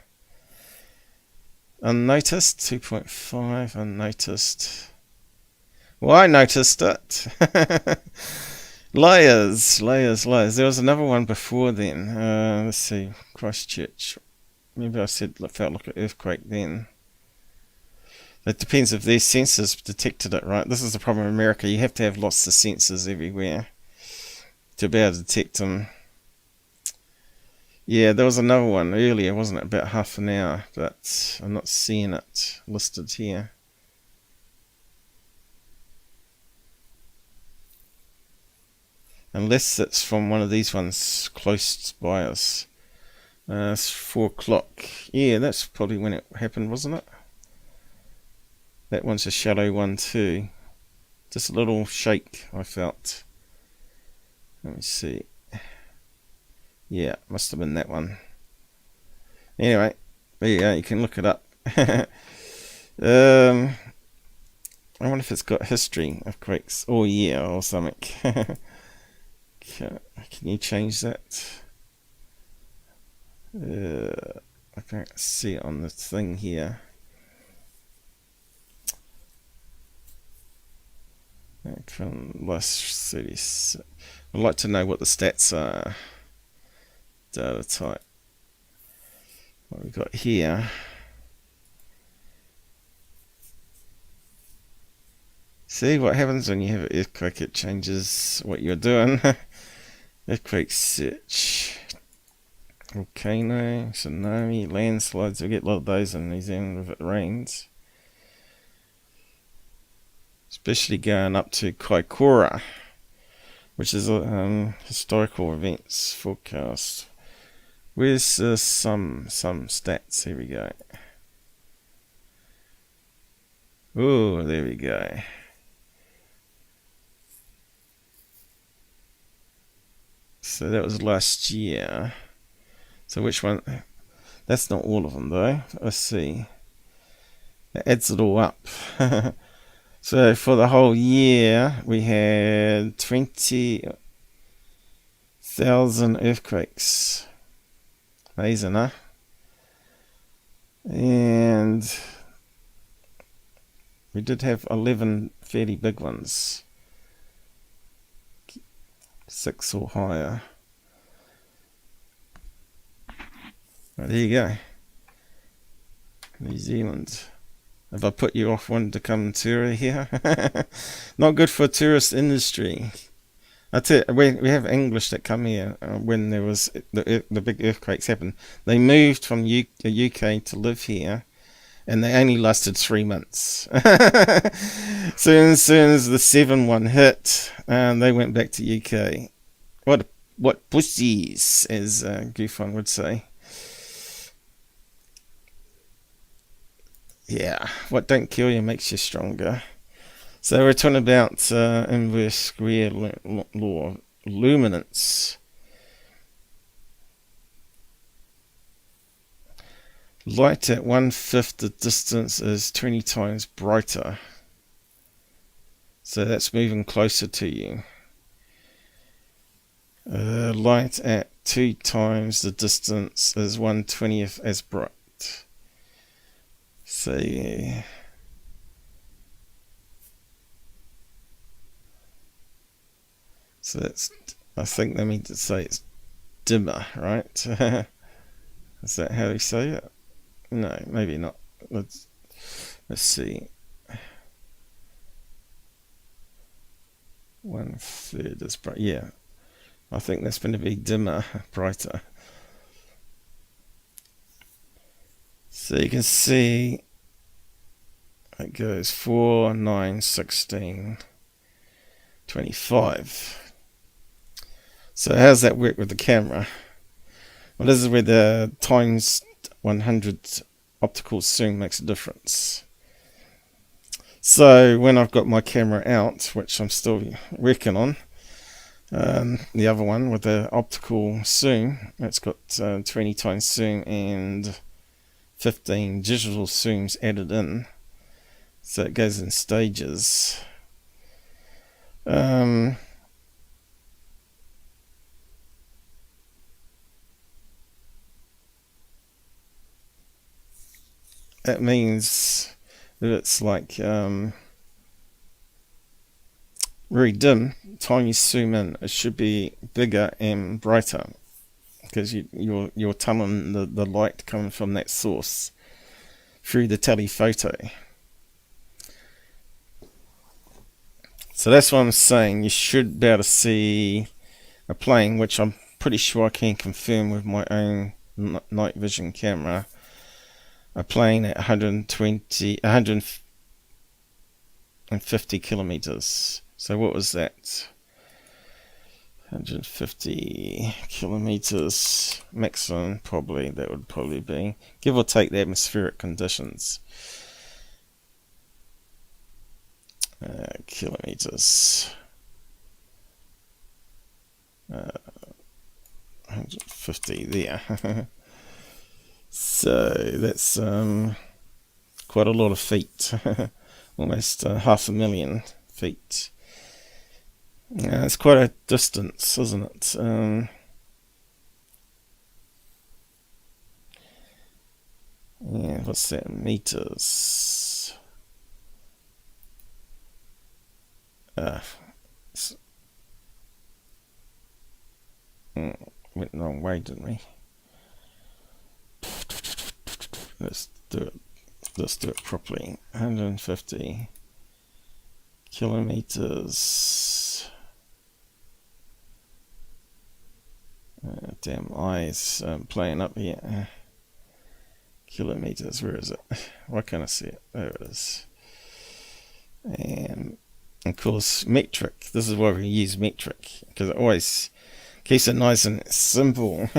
Unnoticed, 2.5, unnoticed. Well, I noticed it. Layers. There was another one before then. Let's see, Christchurch. Maybe I said it felt like an earthquake then. It depends if their sensors detected it, right? This is the problem in America. You have to have lots of sensors everywhere to be able to detect them. Yeah, there was another one earlier, wasn't it? About half an hour, but I'm not seeing it listed here. unless it's from one of these ones close by us. It's 4 o'clock. Yeah, that's probably when it happened, wasn't it? That one's a shallow one too. Just a little shake I felt. Let me see. Yeah, must have been that one. Anyway, there you go, you can look it up. I wonder if it's got history of quakes all year or something. Can you change that? I can't see it on the thing here. From last 30. I'd like to know what the stats are. Data type. What we got here. See what happens when you have an earthquake? It changes what you're doing. Earthquake search. Volcano, tsunami, landslides. We get a lot of those in New Zealand if it rains. Especially going up to Kaikoura, which is a historical events forecast. Where's some stats? Here we go. Oh, there we go. So that was last year. So which one? That's not all of them though. Let's see. That adds it all up. So for the whole year, we had 20,000 earthquakes. Amazing, huh? And we did have 11 fairly big ones. 6 or higher. Well, there you go. New Zealand. Have I put you off wanting to come tour here? Not good for tourist industry. I tell you, we have English that come here when there was the big earthquakes happened. They moved from UK to live here, and they only lasted 3 months. soon as the 7 hit, they went back to UK. What pussies, as Goofon would say. Yeah, what don't kill you makes you stronger. So we're talking about inverse square law of luminance. Light at 1/5 the distance is 20 times brighter. So that's moving closer to you. Light at 2 times the distance is 1/20th as bright. So yeah. So that's, I think they mean to say it's dimmer, right? Is that how you say it? No, maybe not. Let's see. 1/3 is bright. Yeah, I think that's going to be dimmer, brighter. So you can see it goes 4, 9, 16, 25. So how does that work with the camera? Well, this is where the times 100 optical zoom makes a difference. So when I've got my camera out, which I'm still working on, the other one with the optical zoom, it's got 20 times zoom and 15 digital zooms added in, so it goes in stages. That means that it's like very dim. Time you zoom in, it should be bigger and brighter, because you're tunneling the light coming from that source through the telephoto. So that's what I'm saying. You should be able to see a plane, which I'm pretty sure I can confirm with my own night vision camera. A plane at 150 kilometers. So what was that? 150 kilometers maximum, probably. That would probably be, give or take the atmospheric conditions. Kilometers. 150 there. So that's quite a lot of feet. Almost 500,000 feet. It's quite a distance, isn't it? Yeah, what's that? Meters. Went the wrong way, didn't we? Let's do it. Let's do it properly. 150 kilometers. Damn eyes playing up here. Kilometers, where is it? Why can't I see it? There it is. And of course, metric. This is why we use metric, because it always keeps it nice and simple.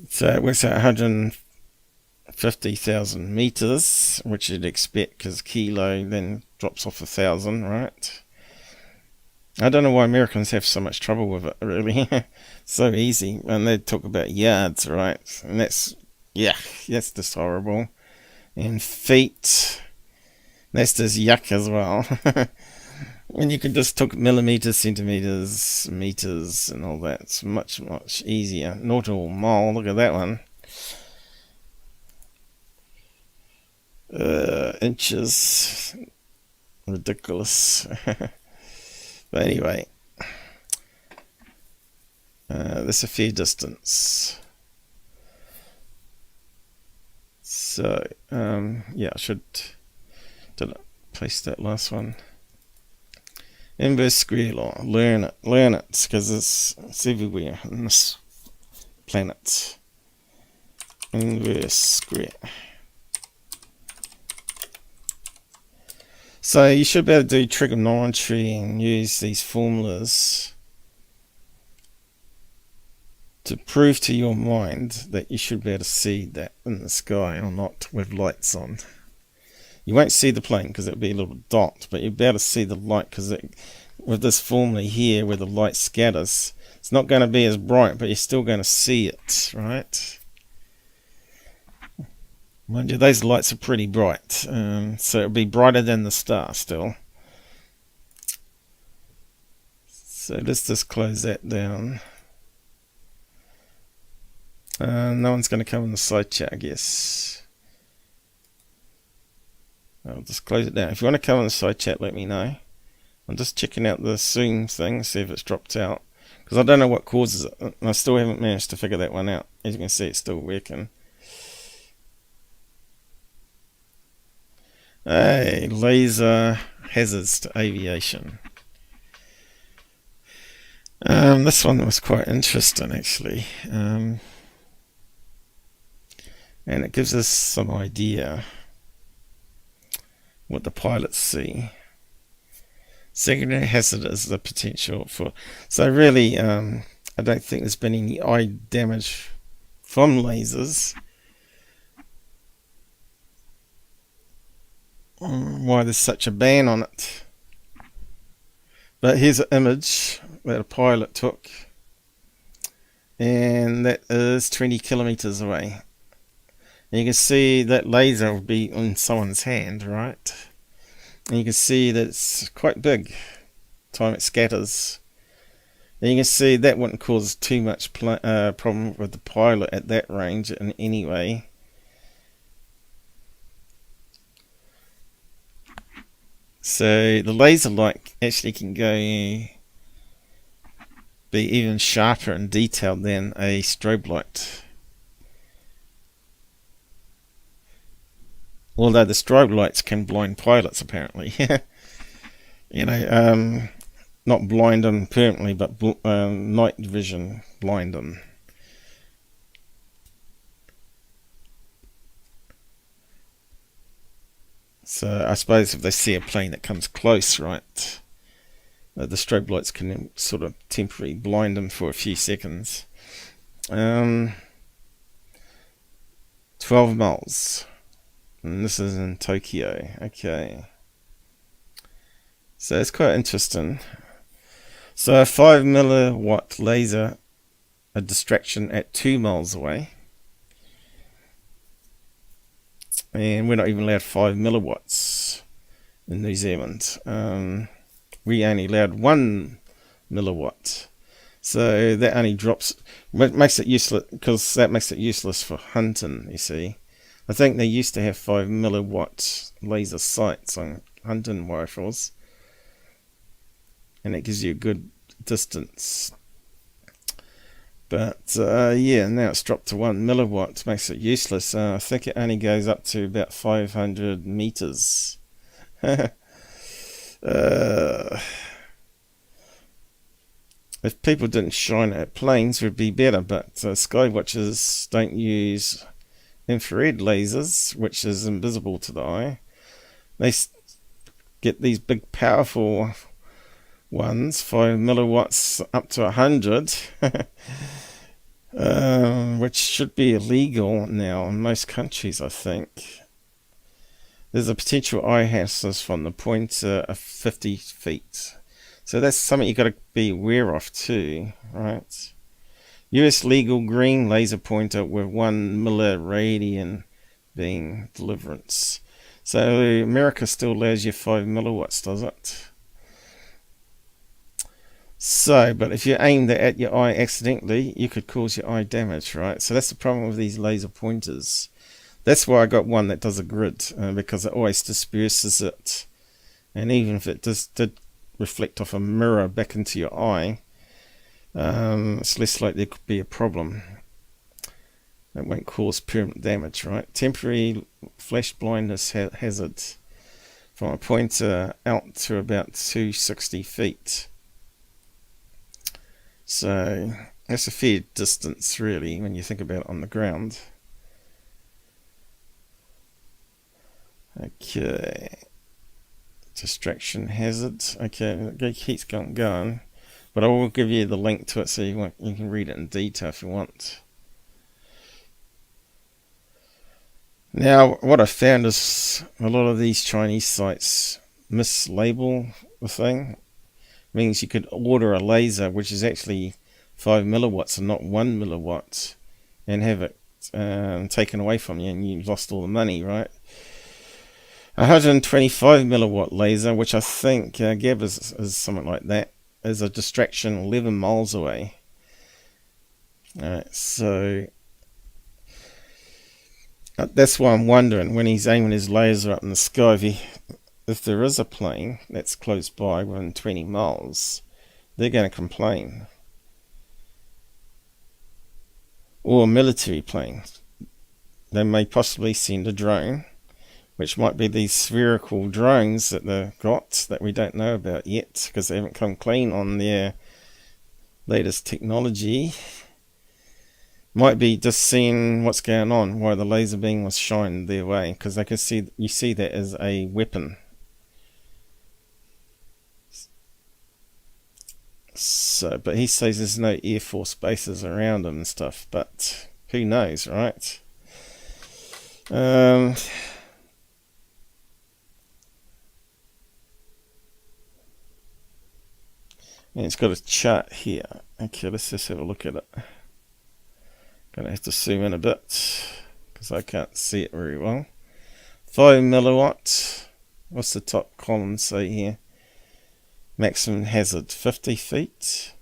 So it works out 150,000 meters, which you'd expect, because kilo then drops off 1,000, right? I don't know why Americans have so much trouble with it, really. So easy. And they talk about yards, right? And that's, yeah, that's just horrible. And feet, that's just yuck as well. And you can just talk millimeters, centimeters, meters, and all that. It's much, much easier. Nautical mile, look at that one. Inches. Ridiculous. But anyway, that's a fair distance. So, yeah, I should place that last one. Inverse square law. Learn it, because it's everywhere on this planet. Inverse square. So you should be able to do trigonometry and use these formulas to prove to your mind that you should be able to see that in the sky or not with lights on. You won't see the plane because it'll be a little dot, but you'll be able to see the light because with this formula here where the light scatters, it's not going to be as bright, but you're still going to see it, right? Mind you, those lights are pretty bright, so it'll be brighter than the star still. So let's just close that down. No one's going to come in the side chat, I guess. I'll just close it down. If you want to come in the side chat, let me know. I'm just checking out the Zoom thing, see if it's dropped out. Because I don't know what causes it. And I still haven't managed to figure that one out. As you can see, it's still working. Hey, laser hazards to aviation. This one was quite interesting, actually. And it gives us some idea what the pilots see. Secondary hazard is the potential for... So really, I don't think there's been any eye damage from lasers. Why there's such a ban on it. But here's an image that a pilot took. And that is 20 kilometers away. And you can see that laser will be in someone's hand, right? And you can see that it's quite big time it scatters. And you can see that wouldn't cause too much problem with the pilot at that range in any way. So the laser light actually can be even sharper and detailed than a strobe light. Although the strobe lights can blind pilots, apparently. You know, not blind them permanently, but night vision blind them. So I suppose if they see a plane that comes close, right, The strobe lights can sort of temporarily blind them for a few seconds. 12 mils. And this is in Tokyo. Okay. So it's quite interesting. So a 5 milliwatt laser, a distraction at 2 miles away. And we're not even allowed 5 milliwatts in New Zealand. We only allowed 1 milliwatt. So that only drops, makes it useless, because that makes it useless for hunting, you see. I think they used to have 5 milliwatt laser sights on hunting rifles, and it gives you a good distance. But yeah, now it's dropped to 1 milliwatt, makes it useless. I think it only goes up to about 500 meters. If people didn't shine at planes, it would be better, but sky watchers don't use infrared lasers, which is invisible to the eye. They get these big powerful ones, 5 milliwatts up to 100, which should be illegal now in most countries, I think. There's a potential eye hazard from the pointer of 50 feet. So that's something you've got to be aware of too, right? US legal green laser pointer with 1 milliradian being deliverance. So America still allows you 5 milliwatts, does it? So, but if you aim that at your eye accidentally, you could cause your eye damage, right? So that's the problem with these laser pointers. That's why I got one that does a grid, because it always disperses it. And even if it did reflect off a mirror back into your eye, it's less likely there could be a problem. It won't cause permanent damage, right? Temporary flash blindness hazard from a pointer out to about 260 feet. So that's a fair distance, really, when you think about it on the ground. Okay. Distraction hazard. Okay, it keeps going. But I will give you the link to it so you can read it in detail if you want. Now, what I found is a lot of these Chinese sites mislabel the thing. It means you could order a laser which is actually 5 milliwatts and not 1 milliwatt, and have it taken away from you, and you've lost all the money, right? 125 milliwatt laser, which I think Gabbers is something like that, is a distraction 11 miles away. Alright, so that's why I'm wondering, when he's aiming his laser up in the sky, if there is a plane that's close by within 20 miles, they're going to complain. Or a military plane. They may possibly send a drone, which might be these spherical drones that they've got that we don't know about yet, because they haven't come clean on their latest technology. Might be just seeing what's going on, why the laser beam was shined their way, because they can see, you see that as a weapon. So, but he says there's no Air Force bases around him and stuff, but who knows, right? And it's got a chart here. Okay, let's just have a look at it. Gonna have to zoom in a bit because I can't see it very well. 5 milliwatt. What's the top column say here? Maximum hazard 50 feet.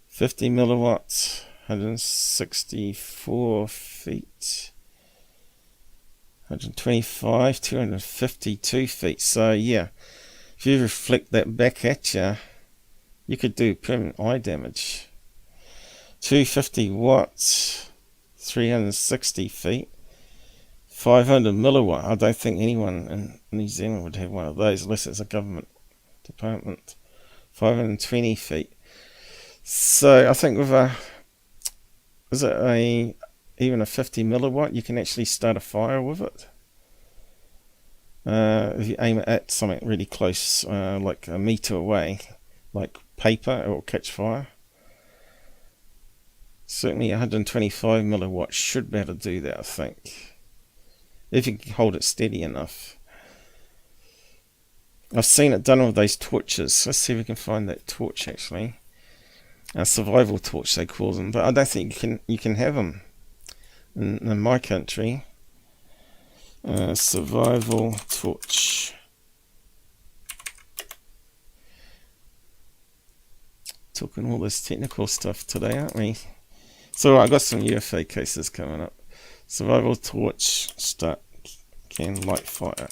50 milliwatts. 164 feet. 125, 252 feet. So yeah, if you reflect that back at you, you could do permanent eye damage. 250 watts, 360 feet, 500 milliwatt. I don't think anyone in New Zealand would have one of those unless it's a government department. 520 feet. So I think with even a 50 milliwatt, you can actually start a fire with it. If you aim it at something really close, like a meter away, like paper, it will catch fire. Certainly 125 milliwatts should be able to do that, I think, if you can hold it steady enough. I've seen it done with those torches. Let's see if we can find that torch actually. A survival torch they call them, but I don't think you can have them in my country. Survival torch. Talking all this technical stuff today, aren't we? So I got some UFO cases coming up. Survival torch, start, can light fire.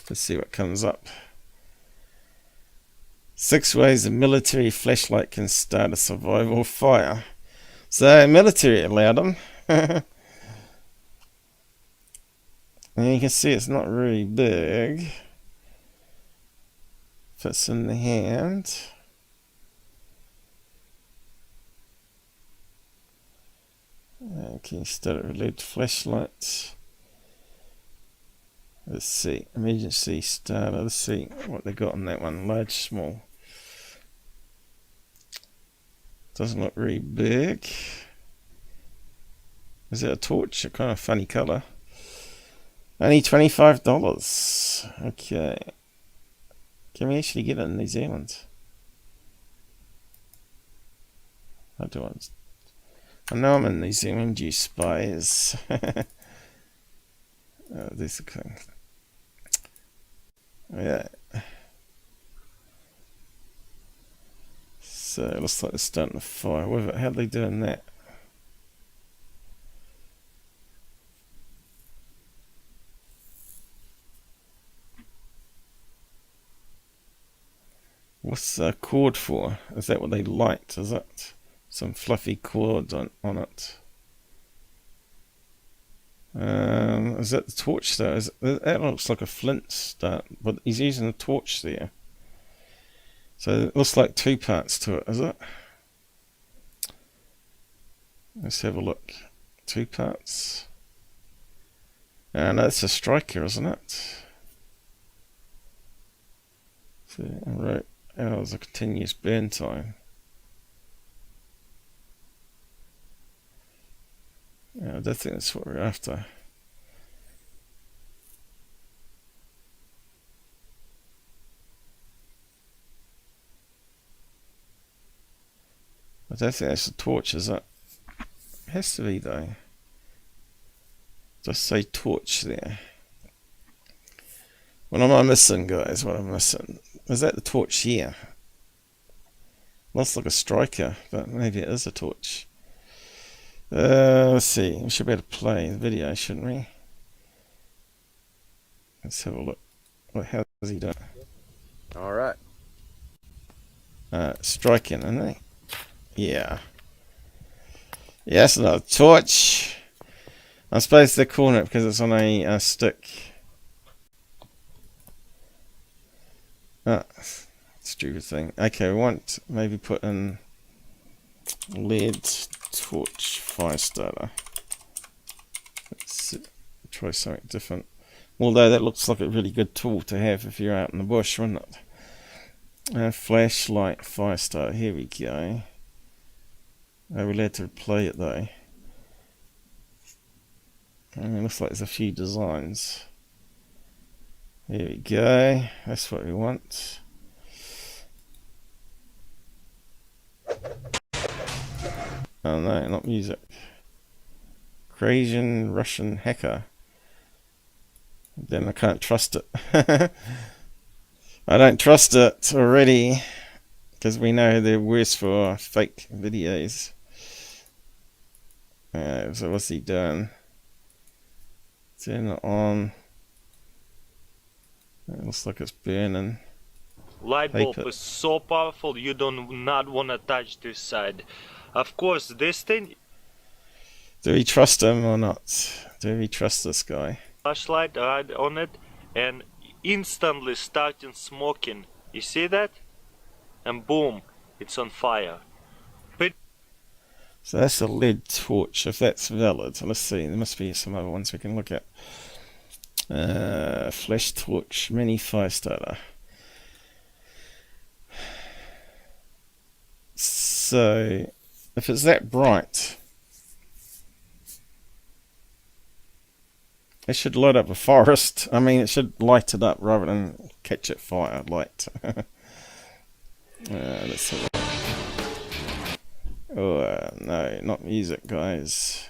Let's see what comes up. 6 ways a military flashlight can start a survival fire. So military allowed them. And you can see it's not really big. Fits in the hand. Can you start a LED flashlight? Let's see, emergency starter. Let's see what they got on that one. Large, small. Doesn't look very big. Is it a torch? A kind of funny colour. Only $25. Okay. Can we actually get it in New Zealand? I know I'm in New Zealand, you spies. This thing. Yeah. So it looks like they're starting a fire with it. How are they doing that? What's the cord for? Is that what they light? Is it some fluffy cord on it? Is that the torch though? That looks like a flint start, but he's using a torch there. So it looks like 2 parts to it, is it? Let's have a look. 2 parts. No, it's a striker, isn't it? So, right, hours of continuous burn time. Yeah, I don't think that's what we're after. I don't think that's a torch, is it? It has to be though. Just say torch there. What am I missing, guys? What am I missing? Is that the torch here? Looks like a striker, but maybe it is a torch. Let's see. We should be able to play the video, shouldn't we? Let's have a look. How does he do it? Alright. Striking, isn't he? Yeah. Yeah, that's another torch. I suppose they're calling it because it's on a stick. Stupid thing. Okay, we want maybe put in lead torch fire starter. Let's try something different. Although that looks like a really good tool to have if you're out in the bush, wouldn't it? Flashlight fire starter. Here we go. Are we allowed to play it though? It looks like there's a few designs. Here we go. That's what we want. Oh no, not music. Crazy Russian hacker. Then I can't trust it. I don't trust it already because we know they're worse for fake videos. So what's he doing? Turn it on. It looks like it's burning. Light bulb is so powerful you do not want to touch this side. Of course, this thing... Do we trust him or not? Do we trust this guy? Flashlight right on it and instantly starting smoking. You see that? And boom, it's on fire. So that's a lead torch, if that's valid. Let's see, there must be some other ones we can look at. Flash torch, mini fire starter. So if it's that bright, it should light up a forest. I mean, it should light it up rather than catch it fire light. Let's see. Oh, no, not music, guys.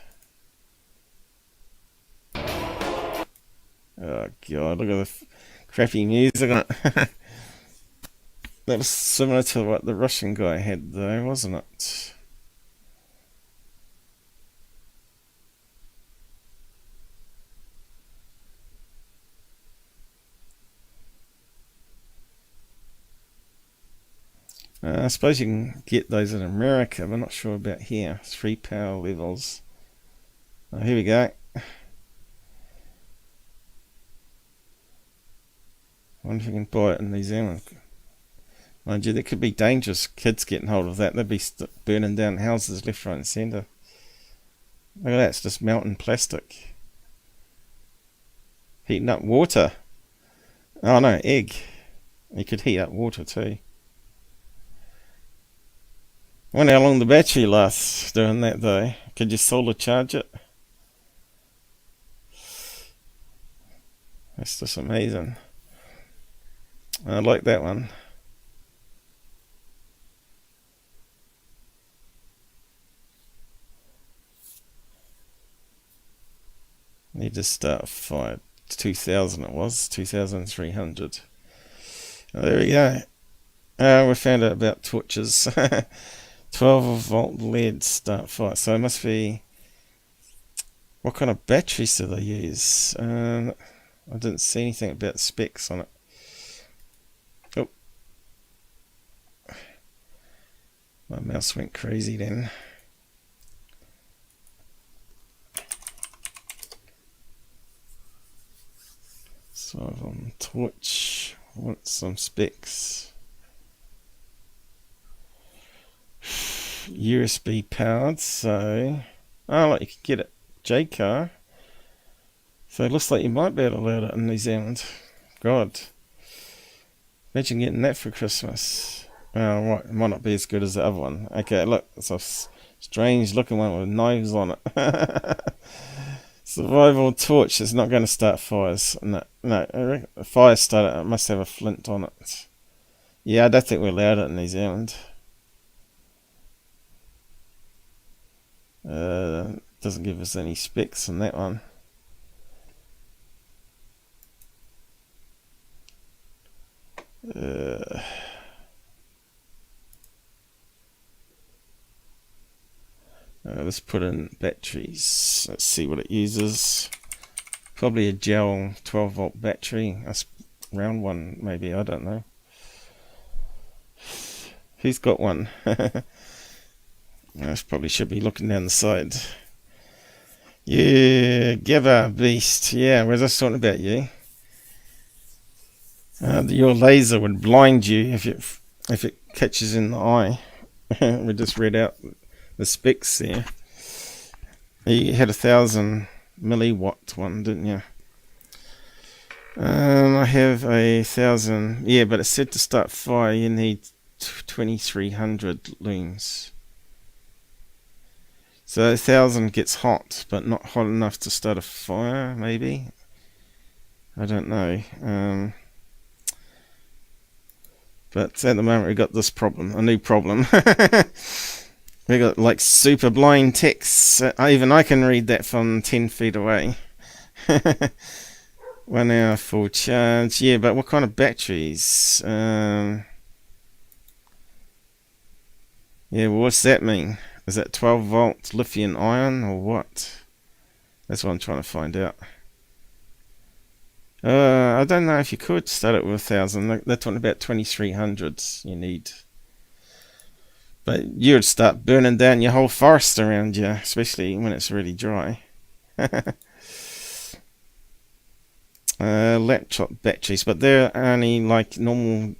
Oh, God, look at the crappy music on it. That was similar to what the Russian guy had, though, wasn't it? I suppose you can get those in America, but I'm not sure about here. 3 power levels. Oh, here we go. I wonder if we can buy it in New Zealand. Mind you, there could be dangerous kids getting hold of that. They'd be burning down houses left, right and centre. Look at that, it's just melting plastic. Heating up water. Oh no, egg. You could heat up water too. I wonder how long the battery lasts doing that though. Could you solar charge it? That's just amazing. I like that one. Need to start fire. 2000 it was, 2300. Oh, there we go. We found out about torches. 12 volt lead start fire. So it must be. What kind of batteries do they use? I didn't see anything about specs on it. Oh, my mouse went crazy then. So on torch, want some specs. USB powered, so like you can get it J-car. So it looks like you might be able to load it in New Zealand. God, imagine getting that for Christmas. Right, it might not be as good as the other one. Okay, look, it's a strange looking one with knives on it. Survival torch is not going to start fires. No, a fire starter, it must have a flint on it. Yeah, I don't think we're allowed it in New Zealand. Doesn't give us any specs on that one. Let's put in batteries. Let's see what it uses. Probably a gel 12 volt battery. A round one, maybe. I don't know. Who's got one? I probably should be looking down the side. Yeah, Gabber beast. Yeah, we're just talking about you. Your laser would blind you if it catches in the eye. We just read out the specs there. You had 1,000 milliwatt one, didn't you? I have 1,000. Yeah, but it said to start fire you need 2,300 looms. So 1,000 gets hot, but not hot enough to start a fire, maybe? I don't know. But at the moment we've got this problem, a new problem. We got like super blind text. Even I can read that from 10 feet away. 1 hour full charge. Yeah, but what kind of batteries? Yeah, well, what's that mean? Is that 12 volt lithium ion or what? That's what I'm trying to find out. I don't know if you could start it with 1,000. They're talking about 2,300 you need. But you would start burning down your whole forest around you, especially when it's really dry. Laptop batteries, but they're only like normal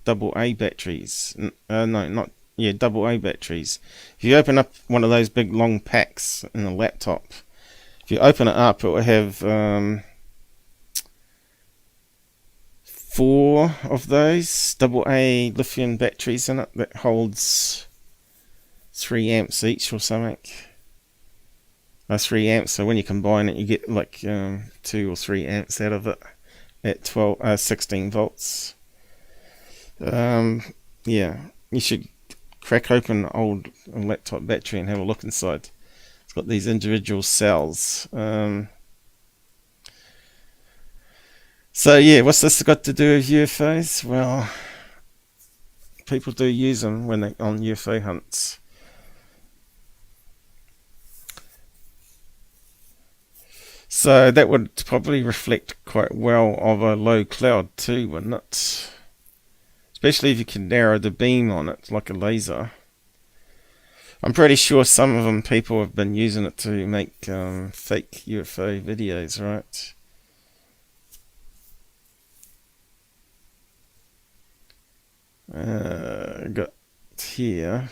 AA batteries. No, not AA batteries. If you open up one of those big long packs in a laptop, if you open it up, it will have 4 of those AA lithium batteries in it that holds 3 amps each or something. 3 amps, so when you combine it you get like 2 or 3 amps out of it at 16 volts. Yeah, you should crack open an old laptop battery and have a look inside. It's got these individual cells. So yeah, what's this got to do with UFOs? Well, people do use them when they're on UFO hunts. So that would probably reflect quite well of a low cloud too, wouldn't it? Especially if you can narrow the beam on it like a laser. I'm pretty sure some of them people have been using it to make fake UFO videos, right? Got here.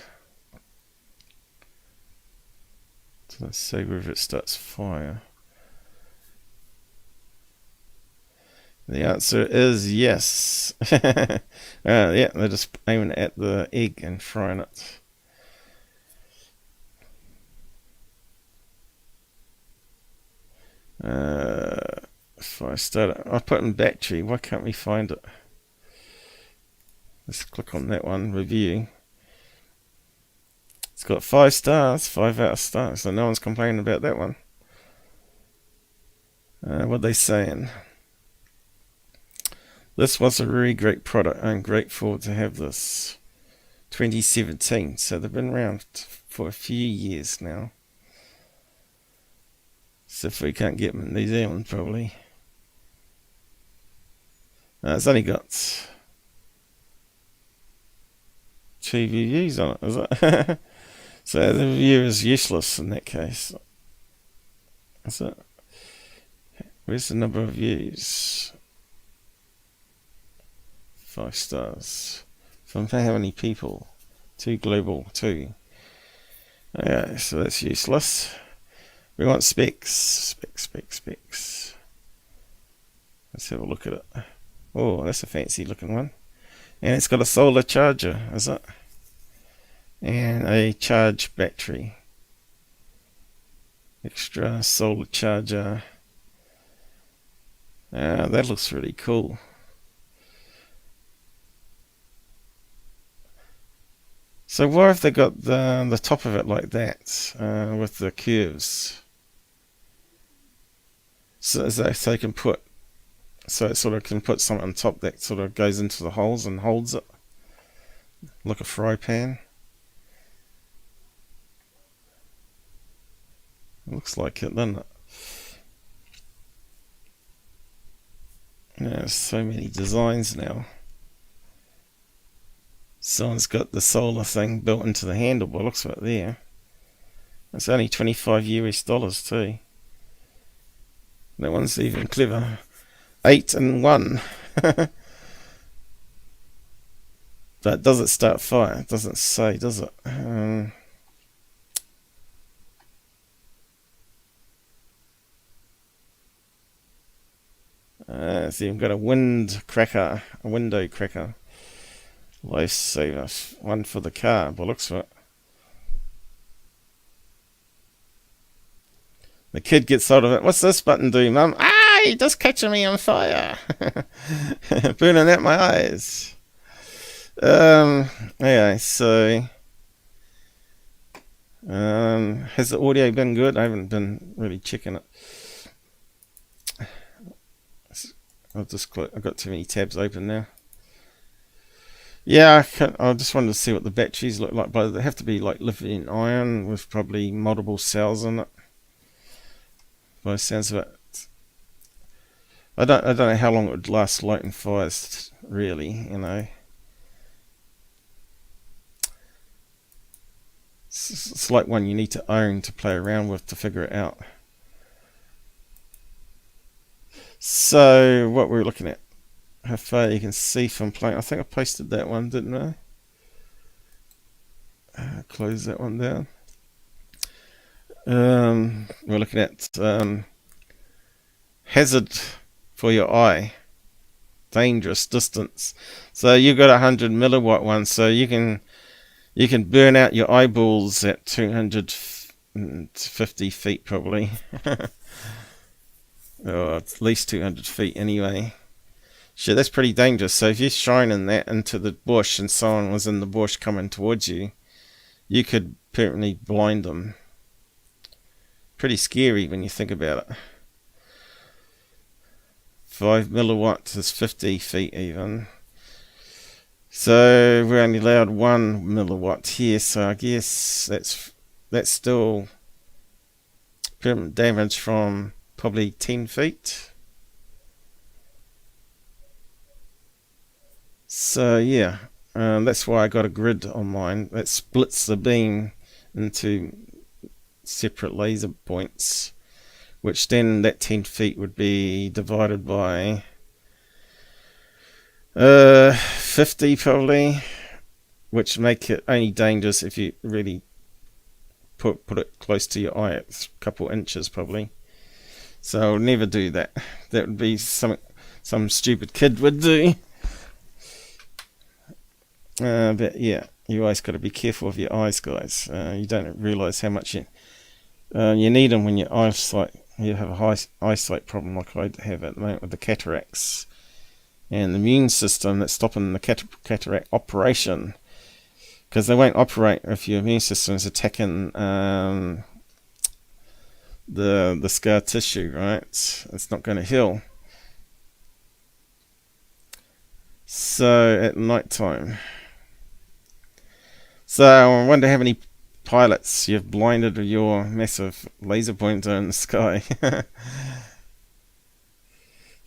So let's see whether it starts fire. The answer is yes. Yeah, they're just aiming at the egg and frying it. If I start it, I put in battery, why can't we find it? Let's click on that one, review. It's got 5 stars, 5 out of stars, so no one's complaining about that one. What are they saying? This was a really great product. I'm grateful to have this. 2017, so they've been around for a few years now. So if we can't get them in New Zealand, probably. It's only got 2 reviews on it, is it? So the review is useless in that case. Is it? Where's the number of views? 5 stars. From how many people? 2 global, 2. Okay, so that's useless. We want specs. Specs. Let's have a look at it. Oh, that's a fancy looking one. And it's got a solar charger, is it? And a charge battery. Extra solar charger. That looks really cool. So why have they got the top of it like that, with the curves? So they can put, so it sort of can put something on top that sort of goes into the holes and holds it, like a fry pan. It looks like it, doesn't it? Yeah, there's so many designs now. Someone's got the solar thing built into the handlebar, looks like there. It's only $25 US too. That one's even clever. 8 and 1. But does it start fire? It doesn't say, does it? So you've got a window cracker. Lifesaver, one for the car, by looks of it. The kid gets hold of it. What's this button do, Mum? You're just catching me on fire. Burning out my eyes. Okay, so has the audio been good? I haven't been really checking it. I've got too many tabs open now. Yeah, I just wanted to see what the batteries look like, but they have to be like lithium ion with probably multiple cells in it. By the sounds of it, I don't know how long it would last lighting fires, really. You know, it's like one you need to own to play around with to figure it out. So what we're looking at. How far you can see from playing. I think I posted that one, didn't I? Close that one down. We're looking at hazard for your eye, dangerous distance. So you've got a 100 milliwatt one, so you can You can burn out your eyeballs at 250 feet probably. Or at least 200 feet anyway. Shit, that's pretty dangerous. So if you're shining that into the bush and someone was in the bush coming towards you, you could permanently blind them. Pretty scary when you think about it. 5 milliwatts is 50 feet even. So we're only allowed 1 milliwatt here, so I guess that's still permanent damage from probably 10 feet. So yeah, that's why I got a grid on mine that splits the beam into separate laser points, which then that 10 feet would be divided by 50 probably, which make it only dangerous if you really put it close to your eye at a couple inches probably. So I'll never do that. That would be something some stupid kid would do. But yeah, you always got to be careful of your eyes, guys. You don't realise how much you need them when your eyesight, you have a high eyesight problem like I have at the moment with the cataracts. And the immune system that's stopping the cataract operation, because they won't operate if your immune system is attacking the scar tissue, right? It's not going to heal. So at night time. So I wonder how many pilots you've blinded with your massive laser pointer in the sky.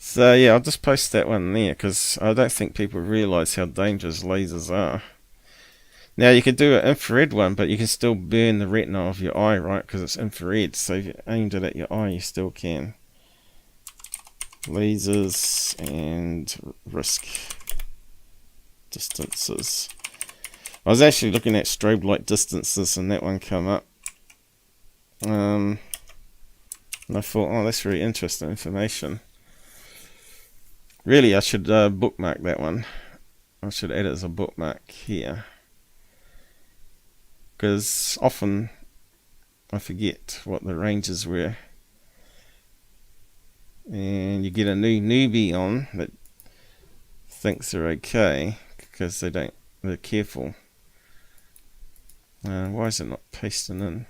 So yeah, I'll just post that one there because I don't think people realise how dangerous lasers are. Now you could do an infrared one, but you can still burn the retina of your eye, right? Because it's infrared. So if you aimed it at your eye, you still can. Lasers and risk distances. I was actually looking at strobe light distances, and that one came up. And I thought, oh, that's very interesting information. Really, I should bookmark that one. I should add it as a bookmark here. Because often I forget what the ranges were. And you get a new newbie on that thinks they're okay because they're careful. Why is it not pasting in?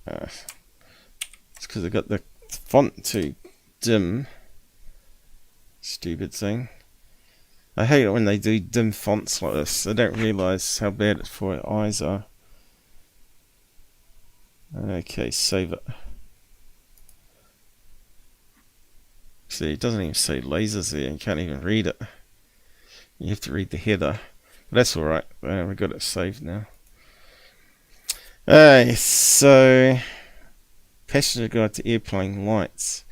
It's because I got the font too dim. Stupid thing. I hate it when they do dim fonts like this. They don't realise how bad it for your eyes are. Okay, save it. See, it doesn't even say lasers there. You can't even read it. You have to read the header. But that's alright. We've got it saved now. So passenger guide to airplane lights.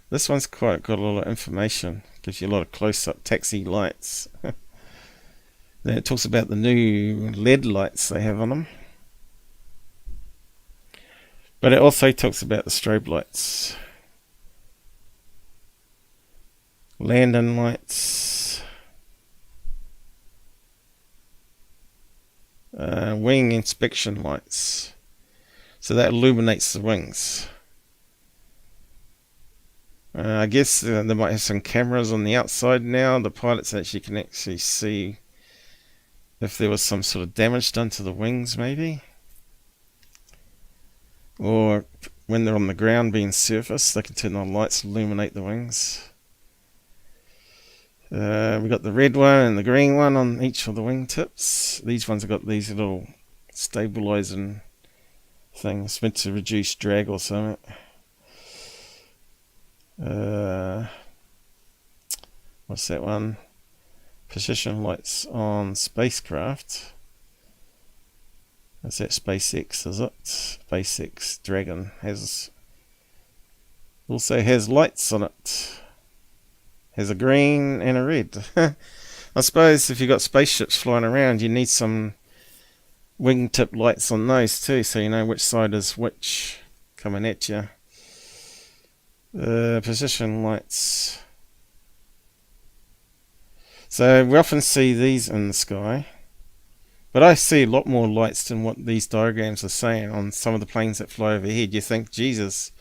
This one's got a lot of information. Gives you a lot of close-up taxi lights. Then it talks about the new LED lights they have on them. But it also talks about the strobe lights. Landing lights. Wing inspection lights. So that illuminates the wings. I guess they might have some cameras on the outside now. The pilots can actually see if there was some sort of damage done to the wings, maybe. Or when they're on the ground being surfaced, they can turn on lights to illuminate the wings. We've got the red one and the green one on each of the wingtips. These ones have got these little stabilizing things meant to reduce drag or something. What's that one? Position lights on spacecraft. Is that SpaceX, is it? SpaceX Dragon also has lights on it. Has a green and a red. I suppose if you've got spaceships flying around, you need some wingtip lights on those too, so you know which side is which coming at you. Position lights. So we often see these in the sky, but I see a lot more lights than what these diagrams are saying on some of the planes that fly overhead. You think, Jesus,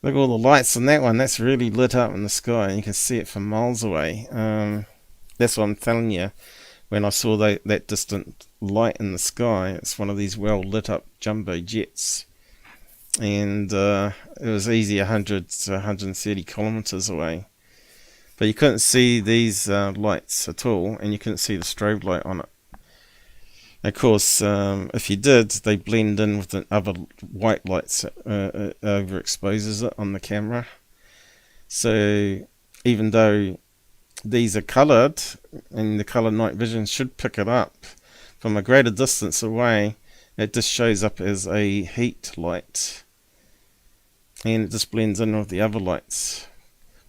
look at all the lights on that one. That's really lit up in the sky, and you can see it from miles away. That's what I'm telling you. When I saw that distant light in the sky, it's one of these well lit up jumbo jets. And it was easy 100 to 130 kilometers away. But you couldn't see these lights at all, and you couldn't see the strobe light on it. Of course, if you did, they blend in with the other white lights that overexposes it on the camera. So even though these are coloured, and the Color NightVision should pick it up from a greater distance away, it just shows up as a heat light, and it just blends in with the other lights.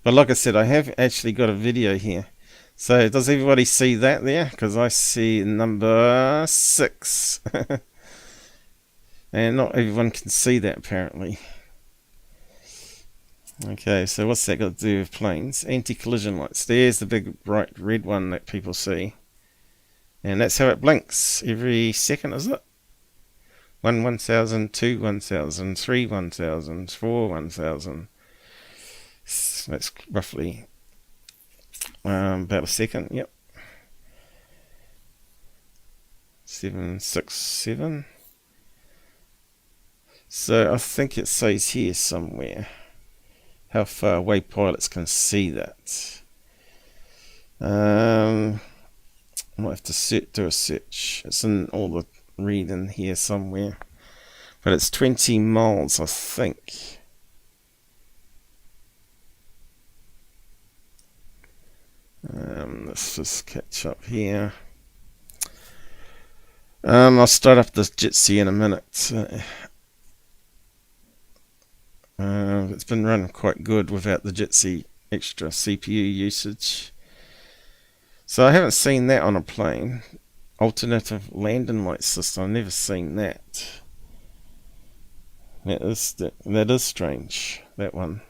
But like I said, I have actually got a video here. So does everybody see that there? Because I see number 6. And not everyone can see that apparently. Okay, so what's that got to do with planes? Anti-collision lights. There's the big bright red one that people see. And that's how it blinks every second, is it? 1 1000, 2 1000, 3 1000, 4 1000. That's roughly about a second. Yep. 767. So I think it says here somewhere how far away pilots can see that. I might have to do a search. It's in all the reading here somewhere, but it's 20 miles, I think. Let's just catch up here. I'll start up this Jitsi in a minute. It's been running quite good without the Jitsi extra CPU usage. So I haven't seen that on a plane. Alternative landing light system. I've never seen that. That is strange. That one.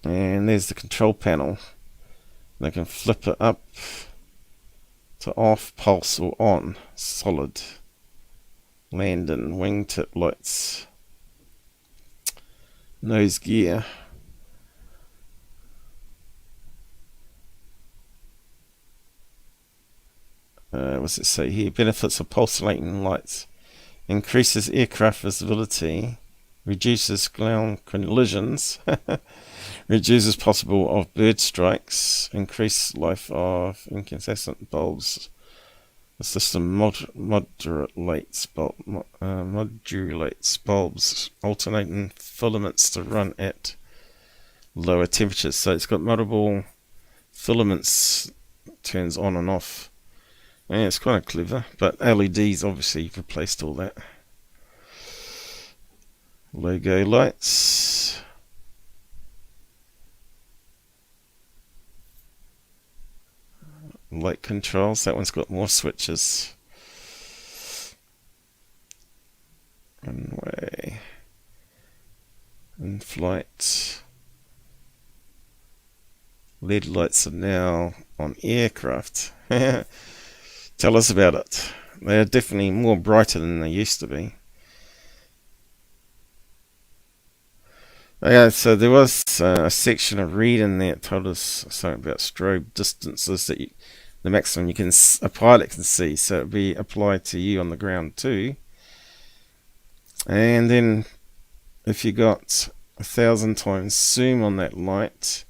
And there's the control panel. They can flip it up to off, pulse, or on. Solid. Landing, wingtip lights. Nose gear. What's it say here? Benefits of pulsating lights. Increases aircraft visibility. Reduces ground collisions. Reduces possible of bird strikes. Increased life of incandescent bulbs. The system modulates bulbs, alternating filaments to run at lower temperatures. So it's got multiple filaments, turns on and off. Yeah, it's kind of clever, but LEDs obviously replaced all that. Logo lights. Light controls, that one's got more switches. Runway. In flight. LED lights are now on aircraft. Tell us about it. They're definitely more brighter than they used to be. Okay, so there was a section of reading there that told us something about strobe distances that the maximum a pilot can see, so it'll be applied to you on the ground too. And then if you got 1,000 times zoom on that light,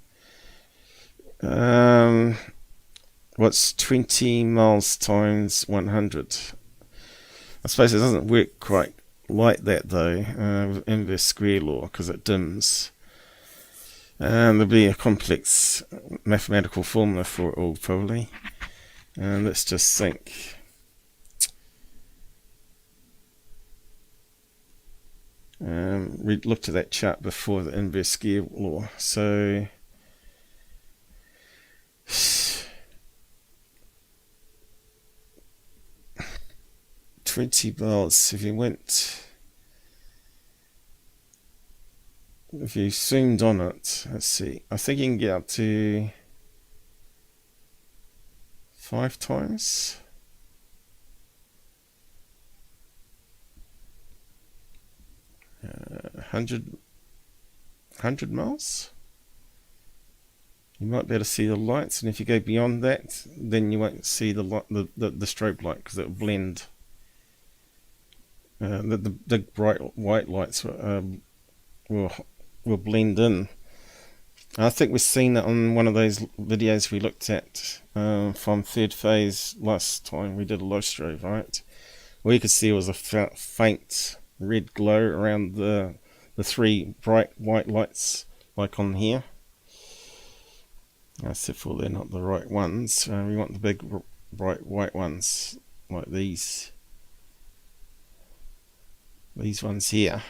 what's 20 miles times 100? I suppose it doesn't work quite like that though, with inverse square law, because it dims. There'll be a complex mathematical formula for it all probably. Let's just think. We looked at that chart before, the inverse square law. So 20 miles, if you zoomed on it, let's see, I think you can get up to 5 times. Uh, 100 miles. You might be able to see the lights, and if you go beyond that, then you won't see the light, the strobe light, because it'll blend. The bright white lights will blend in. I think we've seen that on one of those videos we looked at from third phase last time we did a low strobe, right? All you could see was a faint red glow around the 3 bright white lights, like on here. Except for they're not the right ones. We want the big bright white ones, like these ones here.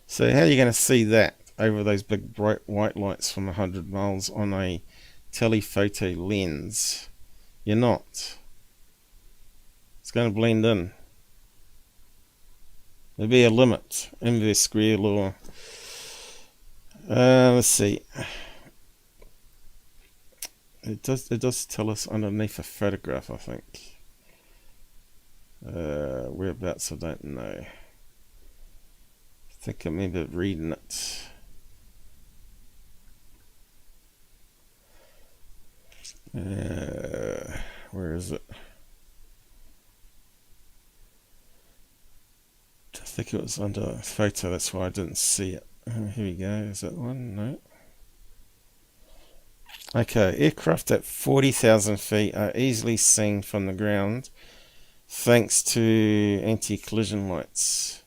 So how are you going to see that over those big bright white lights from 100 miles on a telephoto lens? You're not. It's going to blend in. There'll be a limit, inverse square law. Let's see. It does tell us underneath a photograph, I think. Whereabouts, I don't know. I think I remember reading it. Where is it? I think it was under a photo, that's why I didn't see it. Here we go, is that one? No. Okay, aircraft at 40,000 feet are easily seen from the ground thanks to anti-collision lights.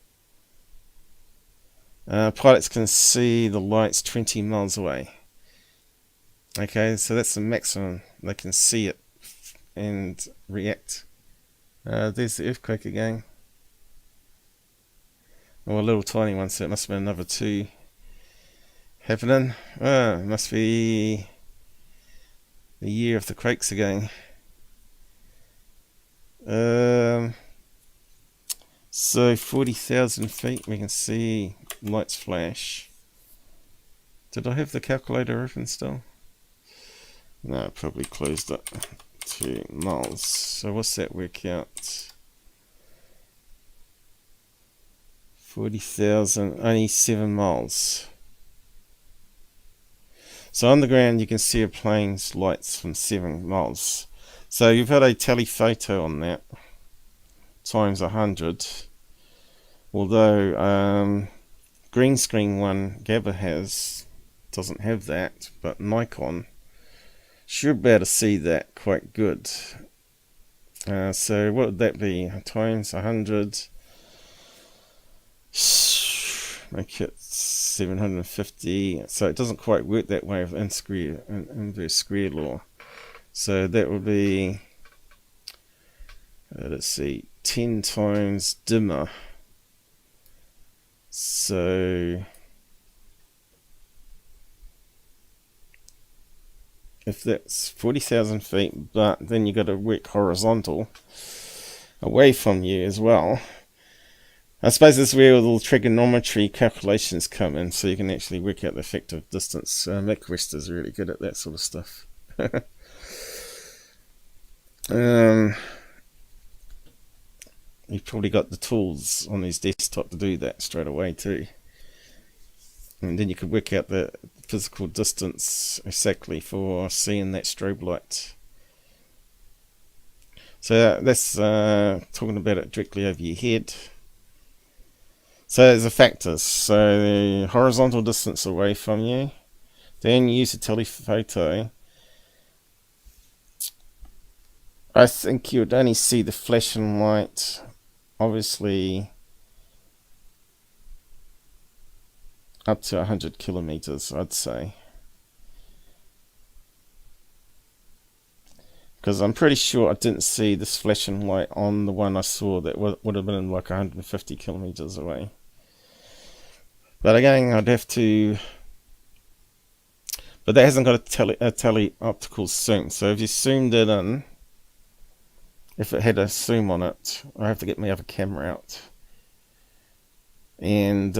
Pilots can see the lights 20 miles away. Okay, so that's the maximum. They can see it and react. There's the earthquake again. Oh, a little tiny one, so it must have been another 2 happening. It must be the year of the quakes again. So 40,000 feet, we can see lights flash. Did I have the calculator open still? No, I probably closed it. 2 miles. So what's that work out? 40,000, only 7 miles. So on the ground you can see a plane's lights from 7 miles. So you've had a telephoto on that times 100. Although green screen one Gabber doesn't have that, but Nikon should be able to see that quite good. So what would that be? Times 100, make it 750. So it doesn't quite work that way with inverse square law. So that would be, let's see, 10 times dimmer. So if that's 40,000 feet, but then you got to work horizontal away from you as well. I suppose this is where all the trigonometry calculations come in, so you can actually work out the effective distance. MacWest is really good at that sort of stuff. You've probably got the tools on his desktop to do that straight away too. And then you could work out the physical distance exactly for seeing that strobe light. So that's talking about it directly over your head. So there's the factors. So the horizontal distance away from you. Then use a telephoto. I think you would only see the flashing light, obviously, up to 100 kilometers, I'd say. Because I'm pretty sure I didn't see this flashing light on the one I saw that would have been like 150 kilometers away. But again, I'd have to... But that hasn't got a tele-optical zoom. So if you zoomed it in, if it had a zoom on it. I have to get my other camera out. And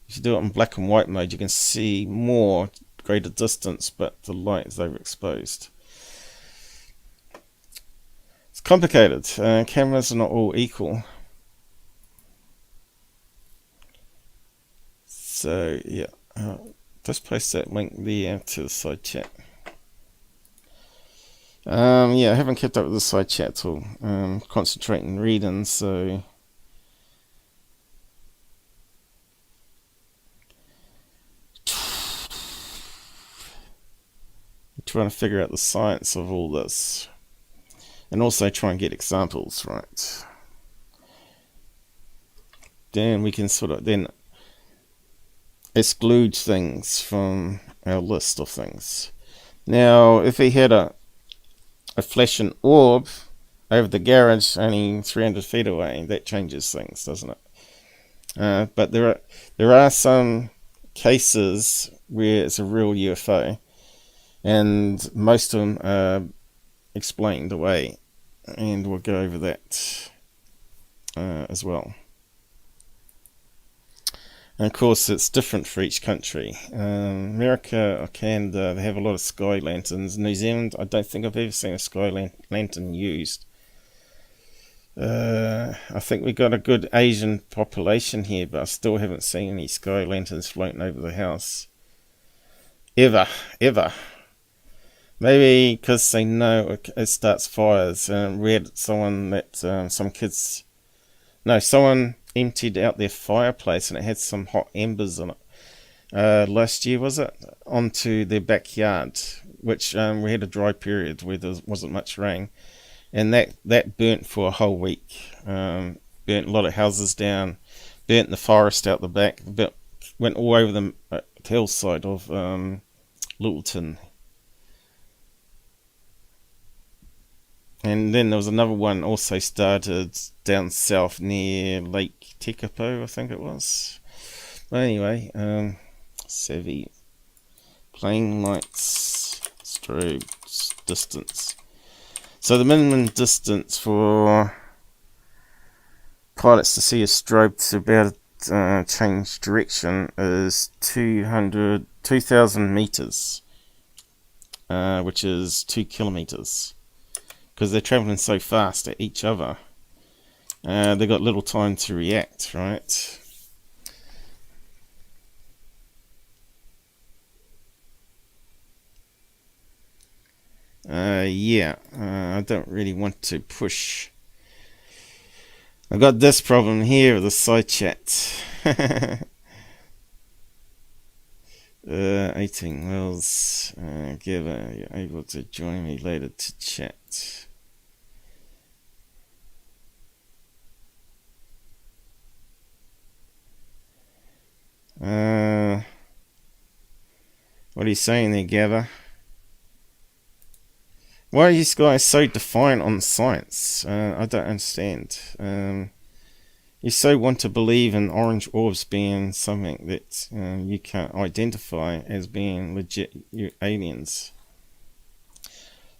if you do it in black and white mode, you can see more, greater distance, but the light is overexposed. It's complicated. Cameras are not all equal. So yeah, just post that link there to the side chat. Yeah, I haven't kept up with the side chat at all. Concentrating reading, so trying to figure out the science of all this, and also try and get examples right. Then we can sort of then exclude things from our list of things. Now, if he had a flashing orb over the garage only 300 feet away, that changes things, doesn't it? But there are some cases where it's a real UFO, and most of them are explained away, and we'll go over that as well. And of course, it's different for each country. America or Canada, they have a lot of sky lanterns. New Zealand, I don't think I've ever seen a sky lantern used. I think we've got a good Asian population here, but I still haven't seen any sky lanterns floating over the house. Ever. Maybe because they know it starts fires. We had someone that, someone emptied out their fireplace and it had some hot embers in it. Last year, was it? Onto their backyard, which we had a dry period where there wasn't much rain. And that burnt for a whole week. Burnt a lot of houses down, burnt the forest out the back, went all over the hillside of Littleton. And then there was another one also started down south near Lake Tekapo, I think it was. But anyway, savvy. Plane lights, strobes, distance. So the minimum distance for pilots to see a strobe to be able to change direction is 2,000 meters, which is 2 kilometers. Because they're traveling so fast at each other, they've got little time to react, right? I don't really want to push. I've got this problem here with the side chat. 18 Wells, Gabber, you're able to join me later to chat. What are you saying there, Gabber? Why are you guys so defiant on science? I don't understand. You so want to believe in orange orbs being something that you can't identify as being legit aliens.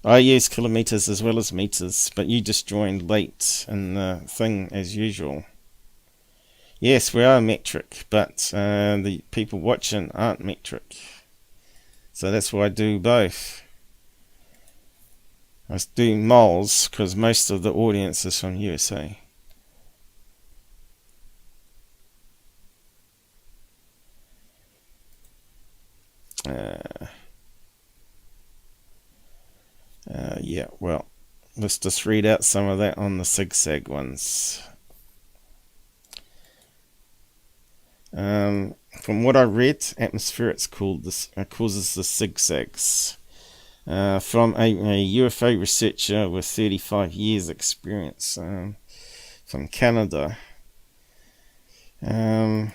I use kilometers as well as meters, but you just joined late in the thing as usual. Yes, we are metric, but the people watching aren't metric. So that's why I do both. I do moles because most of the audience is from USA. Yeah, well, let's just read out some of that on the zigzag ones. From what I read, atmospherics causes the zigzags. From a UFO researcher with 35 years experience from Canada. I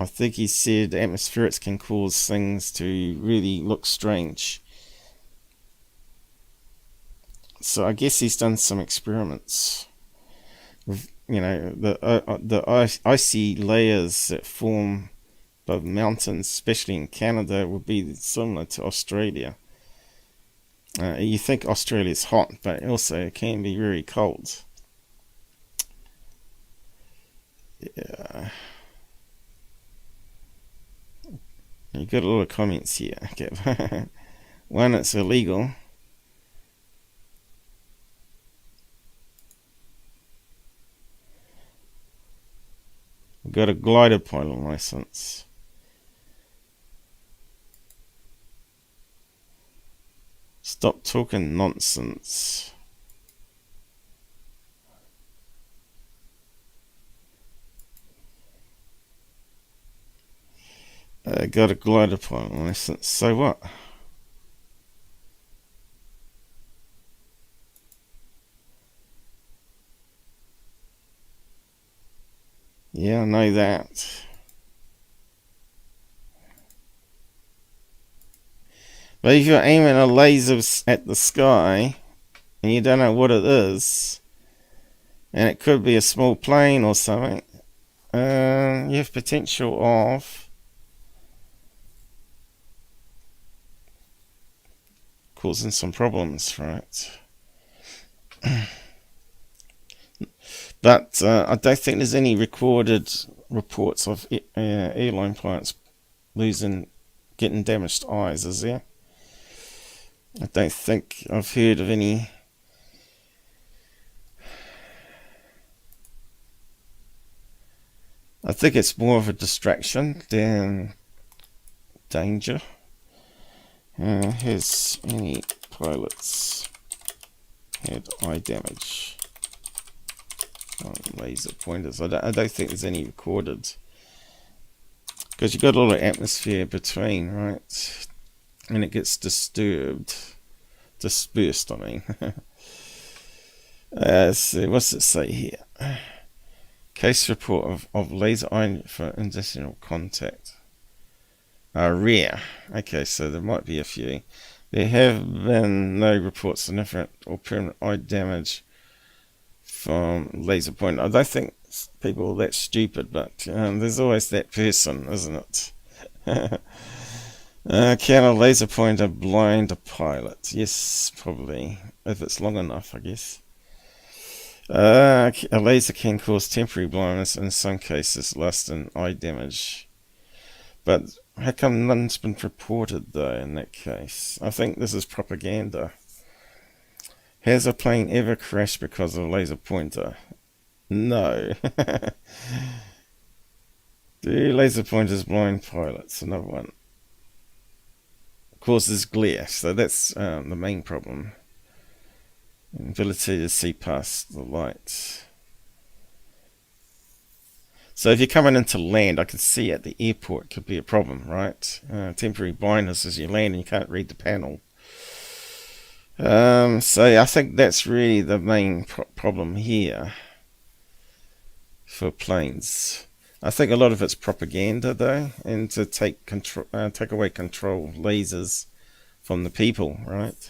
think he said atmospherics can cause things to really look strange. So I guess he's done some experiments with, the icy layers that form above mountains, especially in Canada, would be similar to Australia. You think Australia's hot, but also it can be very cold. Yeah. You got a lot of comments here. Okay. One, it's illegal. We've got a glider pilot license. Stop talking nonsense. Got a glider pilot license. So what? Yeah, I know that. But if you're aiming a laser at the sky and you don't know what it is, and it could be a small plane or something, you have potential of causing some problems, right? But I don't think there's any recorded reports of airline pilots getting damaged eyes, is there? I don't think I've heard of any. I think it's more of a distraction than danger. Has any pilots had eye damage on laser pointers? I don't think there's any recorded, because you've got a lot of atmosphere between, right? And it gets dispersed, I mean. So what's it say here? Case report of laser eye for industrial contact. Rare. Okay, so there might be a few. There have been no reports of different or permanent eye damage from laser point. I don't think people are that stupid, but there's always that person, isn't it? Can a laser pointer blind a pilot? Yes, probably, if it's long enough, I guess. A laser can cause temporary blindness, in some cases lasting eye damage. But how come none's been reported, though, in that case? I think this is propaganda. Has a plane ever crashed because of a laser pointer? No. Do laser pointers blind pilots? Another one. Causes glare, so that's the main problem. Ability to see past the light. So if you're coming into land, I can see at the airport could be a problem, right? Temporary blindness as you land and you can't read the panel. So I think that's really the main problem here for planes. I think a lot of it's propaganda, though, and to take away control of lasers from the people, right?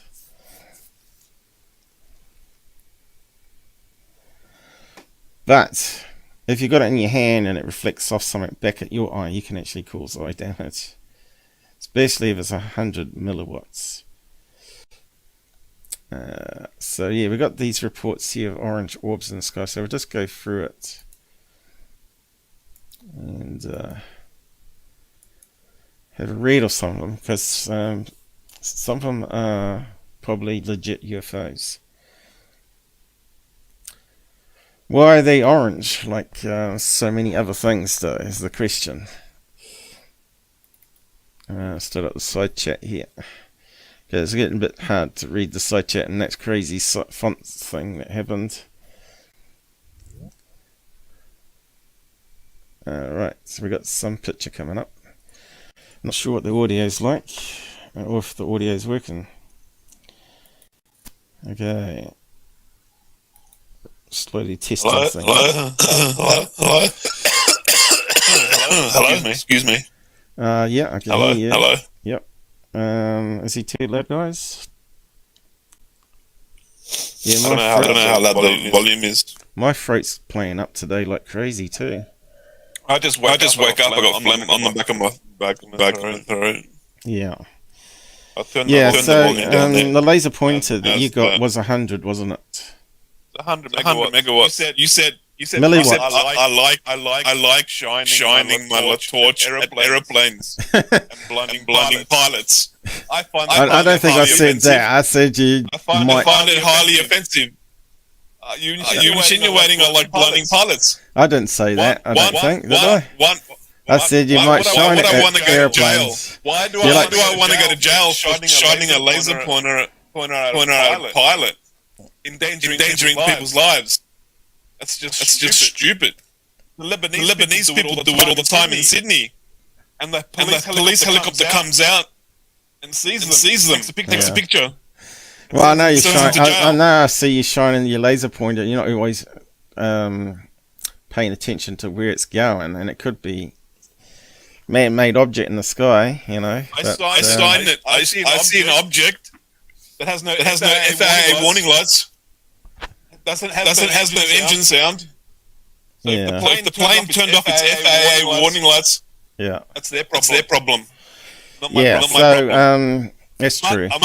But if you've got it in your hand and it reflects off something back at your eye, you can actually cause eye damage, especially if it's 100 milliwatts. So yeah, we've got these reports here of orange orbs in the sky, so we'll just go through it. And have a read of some of them, because some of them are probably legit UFOs. Why are they orange, like so many other things, though, is the question. Start up the side chat here. Okay, it's getting a bit hard to read the side chat, and that crazy font thing that happened. Right, so we got some picture coming up. Not sure what the audio's like, or if the audio's working. Okay. Slowly testing things. Hello. Excuse me. Yeah, I can hear you. Hello. Yep. Is he too loud, guys? Yeah, I don't know how loud the volume is. My throat's playing up today like crazy too. I just wake up. I got phlegm on the back of my throat. Yeah. I turned Yeah, the so volume down there. the laser pointer that you got that. was 100, wasn't it? 100 megawatts. You said Milliwatts. I like shining my torch at aeroplanes and blinding pilots. I don't think I said that. I said you I find it highly offensive. You insinuating I like blinding pilots? I didn't say that. I don't think, did I? I said you might shine it at airplanes. Why do I want to go to jail for shining a laser pointer at a pilot? Endangering people's lives. That's just stupid. The Lebanese people do it all the time in Sydney, and the police helicopter comes out and sees them, takes a picture. Well, I know you shine. I know I see you shining your laser pointer. You're not always paying attention to where it's going, and it could be man-made object in the sky. You know. I sign it. I see an object that has no FAA warning lights. Has no engine sound. So if the plane turned off its FAA warning lights, that's their problem. Not my problem. That's true. We're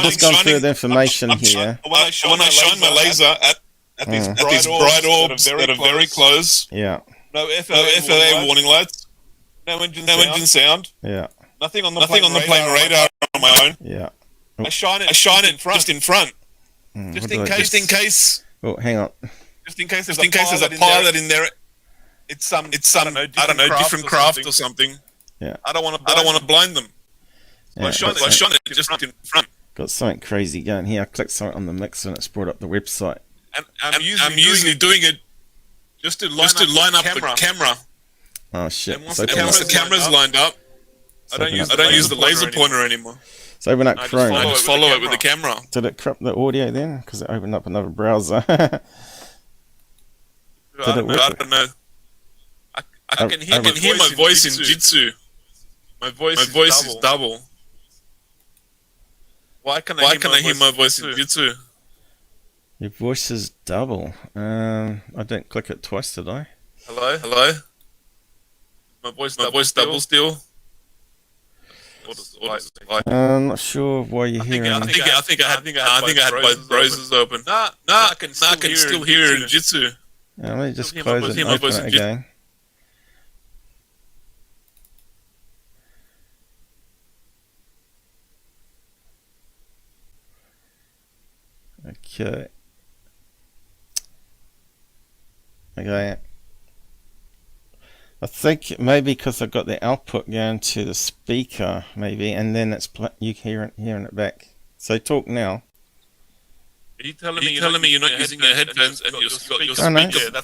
just going through the information here. When I shine my laser at these bright orbs that are very close, no FAA warning lights, no engine sound, nothing on the plane radar on my own. I shine it just in front. Just in case. Oh, hang on. Just in case there's a pilot in there. It's some I don't know different craft or something. Yeah. I don't want to blind them. I shine it just in front. Got something crazy going here. I clicked something on the mixer and it's brought up the website. And I'm usually doing it just to line up the camera. Oh shit! And once the camera's lined up, I don't use the laser pointer anymore. So open up Chrome. I just follow it with the camera. Did it corrupt the audio then? Because it opened up another browser. I don't know. I can hear my voice in Jitsu. My voice is double. Why can I hear my voice in Jitsu? Your voice is double. I didn't click it twice, did I? Hello. My voice double still. I'm not sure why you're hearing. I think I had both browsers open. Nah, I can still hear it in Jitsu. Let me just close it and open it again. Okay. I think maybe because I got the output going to the speaker, maybe, and then it's you hearing it back. So talk now. Are you telling me you're not using your headphones and your speaker?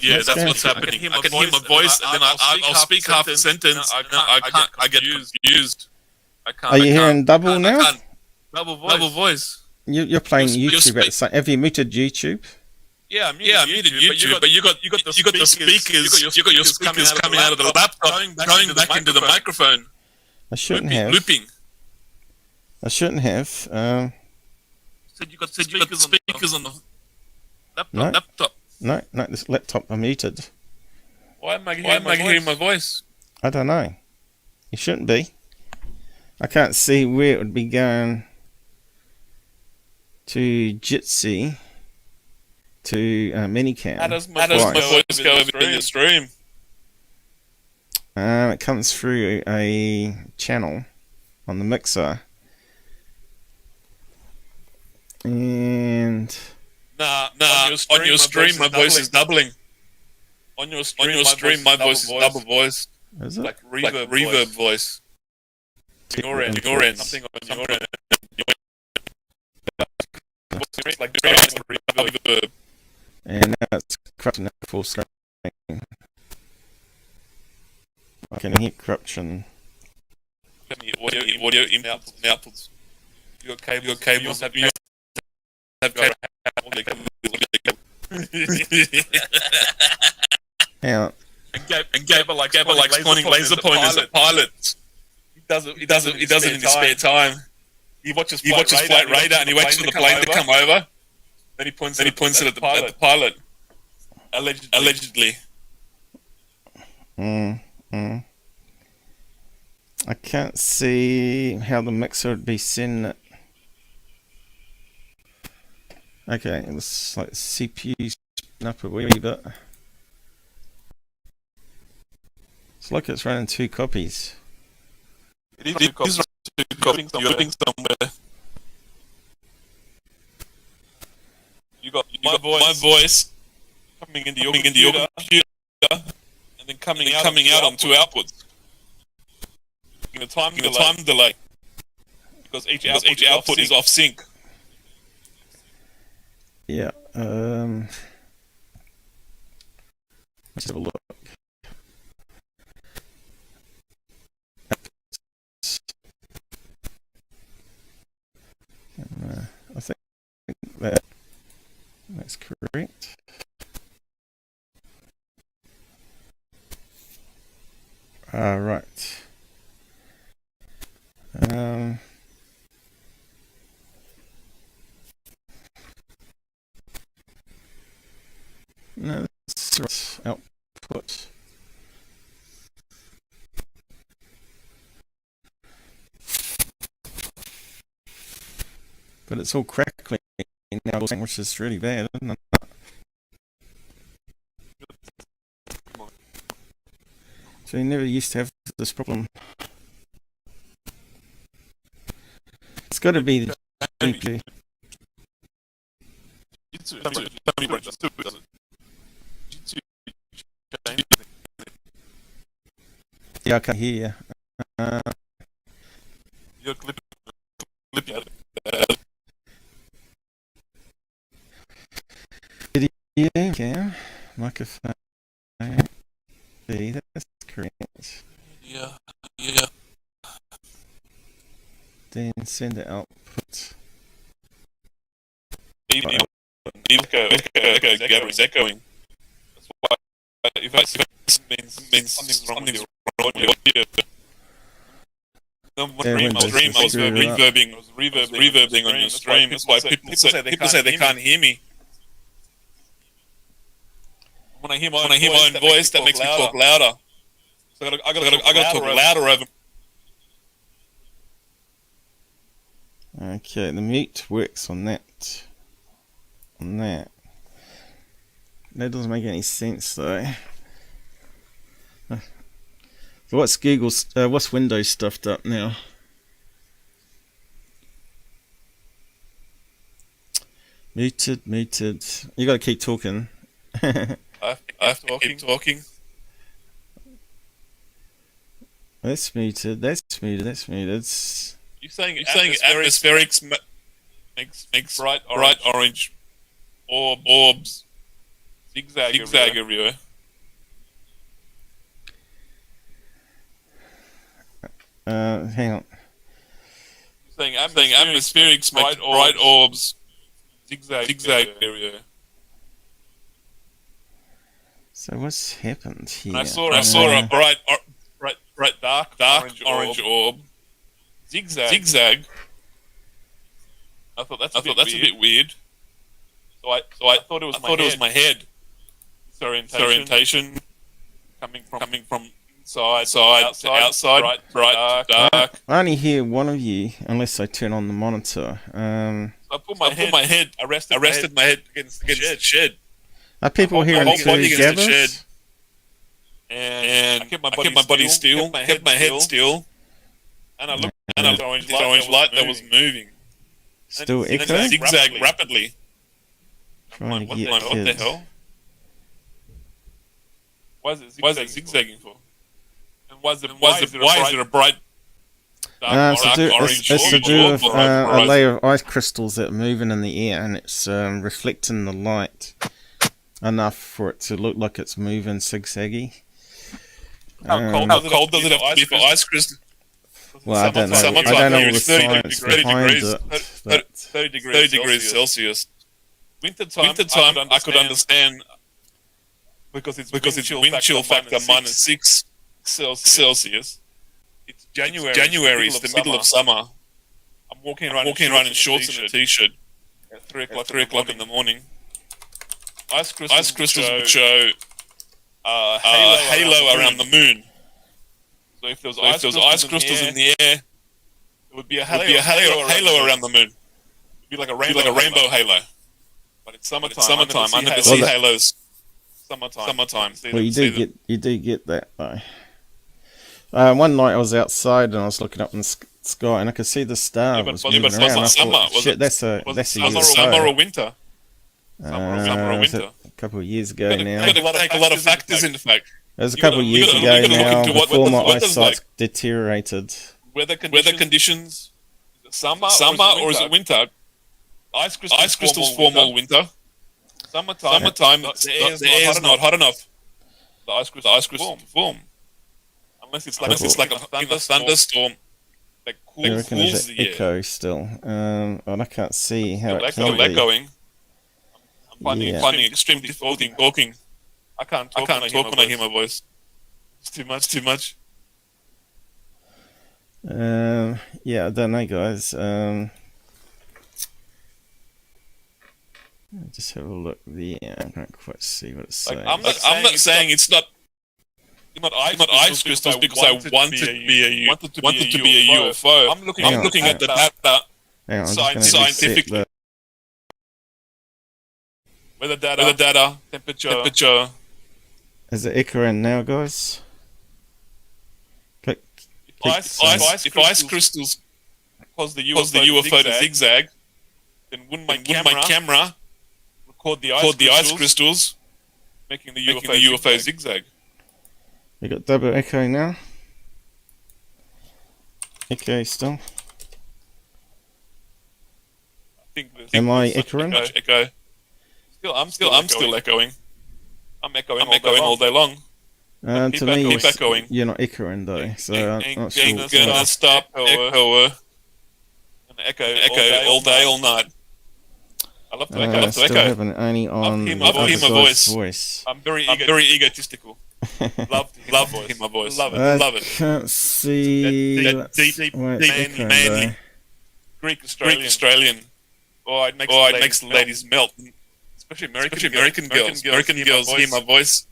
Yeah, that's what's happening. I can hear my voice, and then I'll speak half a sentence, and then I get confused. Are you hearing double now? Double voice. You're playing YouTube at the same. Have you muted YouTube? Yeah, I muted YouTube, but you got the speakers. You got your speakers coming out of the laptop, going back into the microphone. I shouldn't have. Looping. I shouldn't have. Said you got speakers on the laptop. No, this laptop are muted. Why am I hearing my voice? I don't know. You shouldn't be. I can't see where it would be going to Jitsi. To Minicam. How does my voice go over in the stream? It comes through a channel on the mixer. And on your stream my voice is doubling. On your stream my voice is double voice. Is it? Like reverb voice. Your end. Something on your end. Like reverb. And now it's corrupting at full screen. I can hear corruption. Audio inputs and outputs. Your cables have cable. Hang on. And Gabber likes pointing laser pointers at pilots. He does it in his spare time. He watches flight radar and he waits for the plane to come over. Then he points it at the pilot. Allegedly. I can't see how the mixer would be sending it. Okay, it looks like the CPU's up a wee bit. It's like it's running 2 copies. It is running 2 copies. You're looking somewhere. You got my voice coming into your computer, and then coming out on 2 outputs. In a time delay. Because each output is off sync. Yeah. Let's have a look. I think that's correct. Right. No, that's output. But it's all crackling now, which is really bad, isn't it? So you never used to have this problem. It's got to be the GPU. Yeah, I can hear you. You're clipping. Yeah, microphone. B, that's correct. Yeah. Then send the output. Echo, Gabber is echoing. That's why if that means something's wrong with your audio. I was reverbing on your stream. That's why people say they can't hear me. When I hear my own voice, that makes me talk louder. So I gotta talk louder over. Okay, the mute works on that. That doesn't make any sense though. So what's Google's? What's Windows stuffed up now? Muted. You gotta keep talking. I have to keep talking. That's muted. You're saying atmospherics makes bright orange orbs zigzag everywhere. Hang on. Saying atmospherics make bright orbs zigzag everywhere. So what's happened here? And I saw a bright dark orange orb zigzag. I thought that's a bit weird. So I thought it was my head. Orientation coming from outside, bright, dark. I only hear one of you unless I turn on the monitor. I put my head. I rested my head against the shed. Are people hearing two Gabbers? And I kept my body still, kept my head still, and I looked at the orange light that was moving. Still echoing? Zigzag rapidly. Trying to get what the kids. hell? Why is it zigzagging for? And why is it a bright dark orange it's to do with a horizon? layer of ice crystals that are moving in the air, and it's reflecting the light enough for it to look like it's moving zigzaggy. How cold does it have to be for ice crystal? Well, I don't know. I don't know all the science behind it. 30 degrees Celsius. Winter time, I could understand because it's wind chill factor -6 Celsius. It's January. It's the middle of summer. I'm walking around in shorts and a t-shirt at 3 o'clock in the morning. Ice crystals would show halo around the moon. So if there was ice crystals in the air, it would be a halo around the moon. It'd be like a rainbow halo. But in summertime, I never see halos. Summertime. Well, you do get that though. One night I was outside and I was looking up in the sky and I could see the star was moving around. I thought, shit, that's a UFO. Summer or winter? Summer or winter? A couple of years ago now. You've got to take a lot of factors into fact. It was a couple of years ago now, before my eyesight deteriorated. Weather conditions, summer or is it winter? Ice crystals form all winter. Summertime, the air is not hot enough. The ice crystals form. Unless it's like a thunderstorm that cools the air. Echo still, and I can't see how it still can be. echoing. I'm finding extremely difficult talking. I can't talk when I hear my voice. It's too much. Yeah, I don't know, guys. Just have a look there. I can't quite see what it's saying. I'm not saying it's not ice crystals because I wanted to be a UFO. I'm looking at the data scientifically. Weather data, temperature. Is it echoing now, guys? If ice crystals cause the UFO to zigzag, then wouldn't my camera record the ice crystals, making the UFO zigzag? You got double echo now? Echo still? Am I echoing? Echo. I'm still echoing. I'm echoing all day long. To me, keep echoing. You're not echoing though, so I'm not sure. Gonna stop echo. Echo all day, all night. I love to echo. Still haven't only on I love to hear my voice. I'm very egotistical. Love to hear my voice. Love it. Can't see. That deep, manly Greek Australian. Oh, it makes the ladies melt. Especially American girls. American girls hear my voice.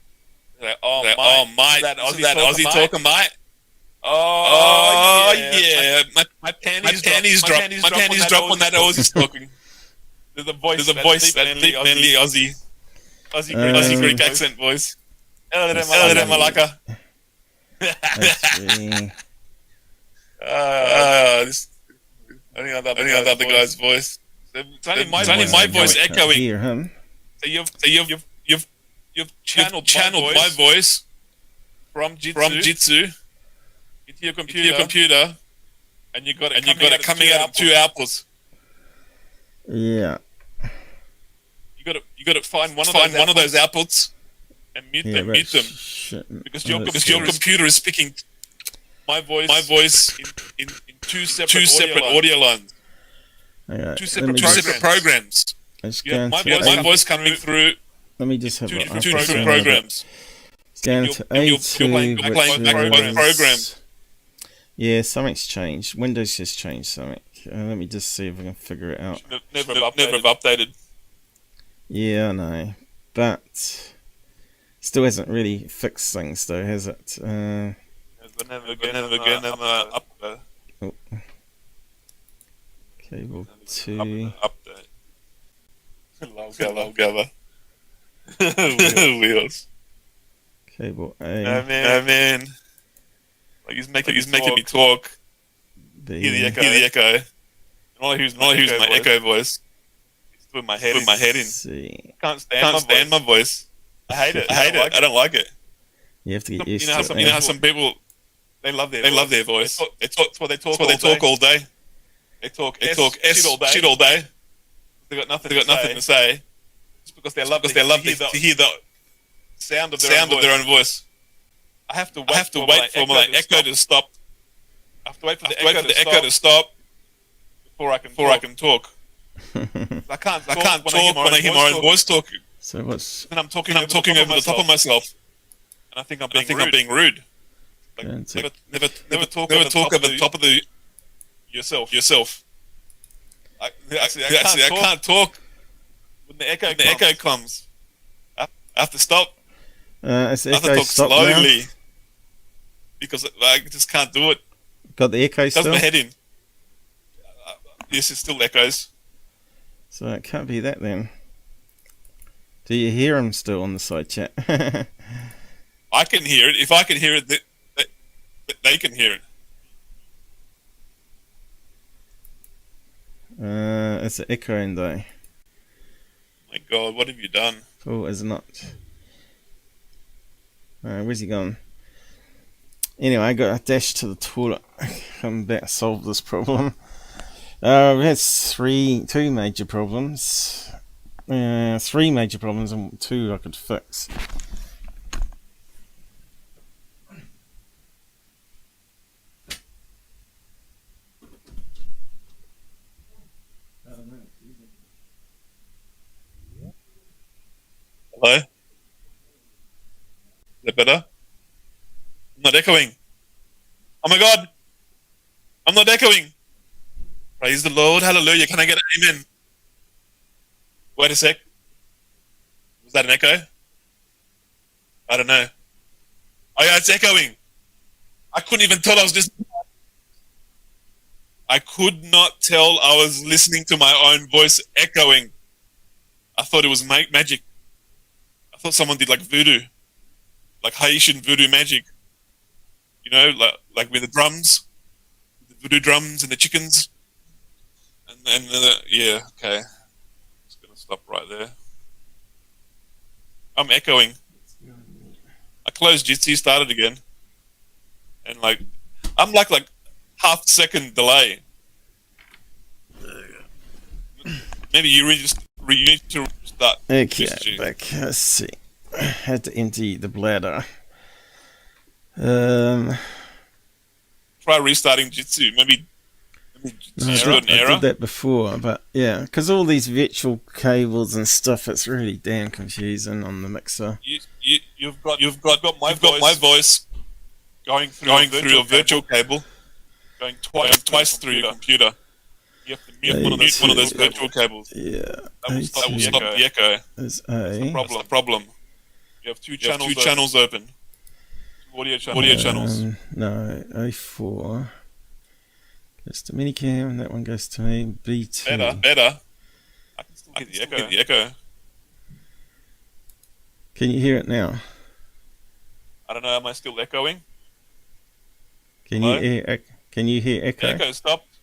They're like, oh mate, that Aussie talker, mate. Oh yeah. My panties drop when that Aussie's talking. There's a voice, that deep, manly Aussie Greek accent voice. Hello there, Malaka. I think I love the guy's voice. It's only my voice echoing. Hear him. So you've channeled my voice from Jitsu into your computer, and you got it coming out of two outputs. Yeah. You got to find one of those outputs and mute them because your computer is picking my voice in two separate audio lines. Two separate programs. My voice coming through. Let me just have two different programs. Scan to A2, both programs. Yeah, something's changed. Windows has changed something. Let me just see if I can figure it out. Never have updated. Yeah, I know, but still hasn't really fixed things, though, has it? Never again. Oh. Cable 2. Update. Gabber. Wheels. Cable A. Man. Like he's making me talk. Hear the echo. And all I hear is my echo voice. It's putting my head in. See. Can't stand my voice. I hate it. I don't like it. You have to get used to it. You know how some people they love their voice. It's what they talk all day. They talk shit all day. They got nothing to say. Just because they love to hear the sound of their own voice. I have to wait for my echo to stop. I have to wait for the echo to stop before I can talk. I can't talk when I hear my own voice talking. So what's? And I'm talking over the top of myself. And I think I'm being rude. Like, never talk over the top of yourself. I can't talk when the echo comes. I have to stop Is the I have to echo talk stopped now? slowly because I just can't do it. Got the echo Does still? my head in. Yes, it still echoes. So it can't be that then. Do you hear him still on the side chat? I can hear it. If I can hear it, they can hear it. It's echoing though. My God, what have you done? Oh, it's not. Where's he gone? Anyway, I got a dash to the toilet. I'm about to solve this problem. We had two major problems. 3 major problems and 2 I could fix. Hello? Is that better? I'm not echoing. Oh my God! I'm not echoing! Praise the Lord, hallelujah. Can I get an amen? Wait a sec. Was that an echo? I don't know. Oh yeah, it's echoing. I couldn't even tell I was just... I could not tell I was listening to my own voice echoing. I thought it was magic. I thought someone did like voodoo. Like Haitian voodoo magic. You know, like with the drums. The voodoo drums and the chickens. And yeah, okay. Just gonna stop right there. I'm echoing. I closed Jitsi, started again. And like, I'm like half-second delay. Maybe you need to start. Okay, back. Let's see. I had to empty the bladder. Try restarting Jitsi. Maybe I did that before, but yeah, because all these virtual cables and stuff, it's really damn confusing on the mixer. You've got my voice going through a virtual cable, going twice through your computer. You have to mute one of those virtual cables. Yeah, That will stop the echo. There's a problem. You have two channels open. Audio channels. No, A4. Goes to minicam, that one goes to me. B2. Better. I can still hear the echo. Can you hear it now? I don't know, am I still echoing? Can you hear echo? The echo stopped.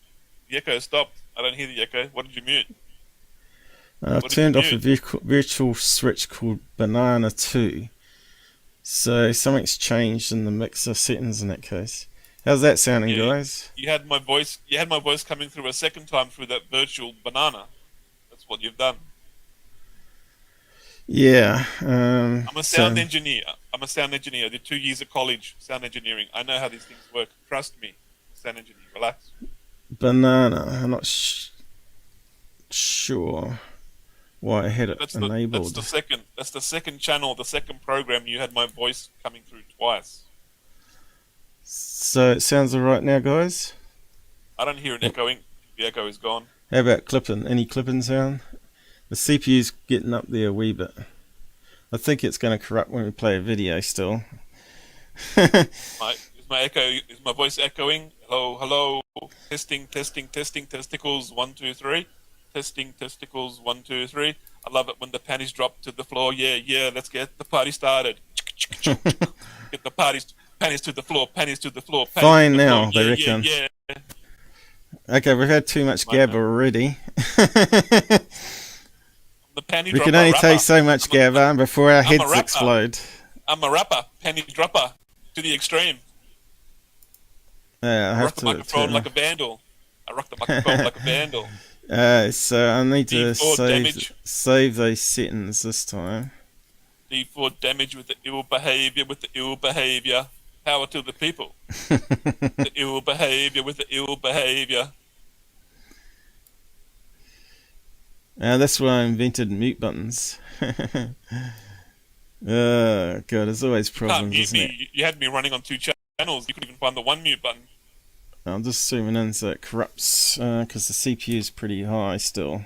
The echo stopped. I don't hear the echo. What did you mute? I've turned off a virtual switch called Banana 2. So something's changed in the mixer settings in that case. How's that sounding, guys? You had my voice coming through a second time through that virtual banana. That's what you've done. Yeah. I'm a sound engineer. I did 2 years of college, sound engineering. I know how these things work. Trust me. Sound engineer. Relax. Banana. I'm not sure why I had it enabled. That's the second channel, the second program. You had my voice coming through twice. So it sounds alright now, guys? I don't hear an echoing. The echo is gone. How about clipping? Any clipping sound? The CPU's getting up there a wee bit. I think it's going to corrupt when we play a video still. Is my voice echoing? Hello. Testing, testicles, 1, 2, 3. Testing, testicles, 1, 2, 3. I love it when the panties drop to the floor. Yeah, let's get the party started. Get the panties to the floor, panties to the floor. Fine now, they reckon. Yeah. Okay, we've had too much Gabber already. We can only take so much Gabber before our heads explode. I'm a rapper, penny dropper, to the extreme. Yeah, I rock the microphone like a vandal. So I need to save those settings this time. D4 damage with the ill behavior, Power to the people. The ill behavior with the ill behavior. That's why I invented mute buttons. God, there's always problems, isn't it? You had me running on 2 channels. You couldn't even find the 1 mute button. I'm just zooming in so it corrupts, because the CPU is pretty high still.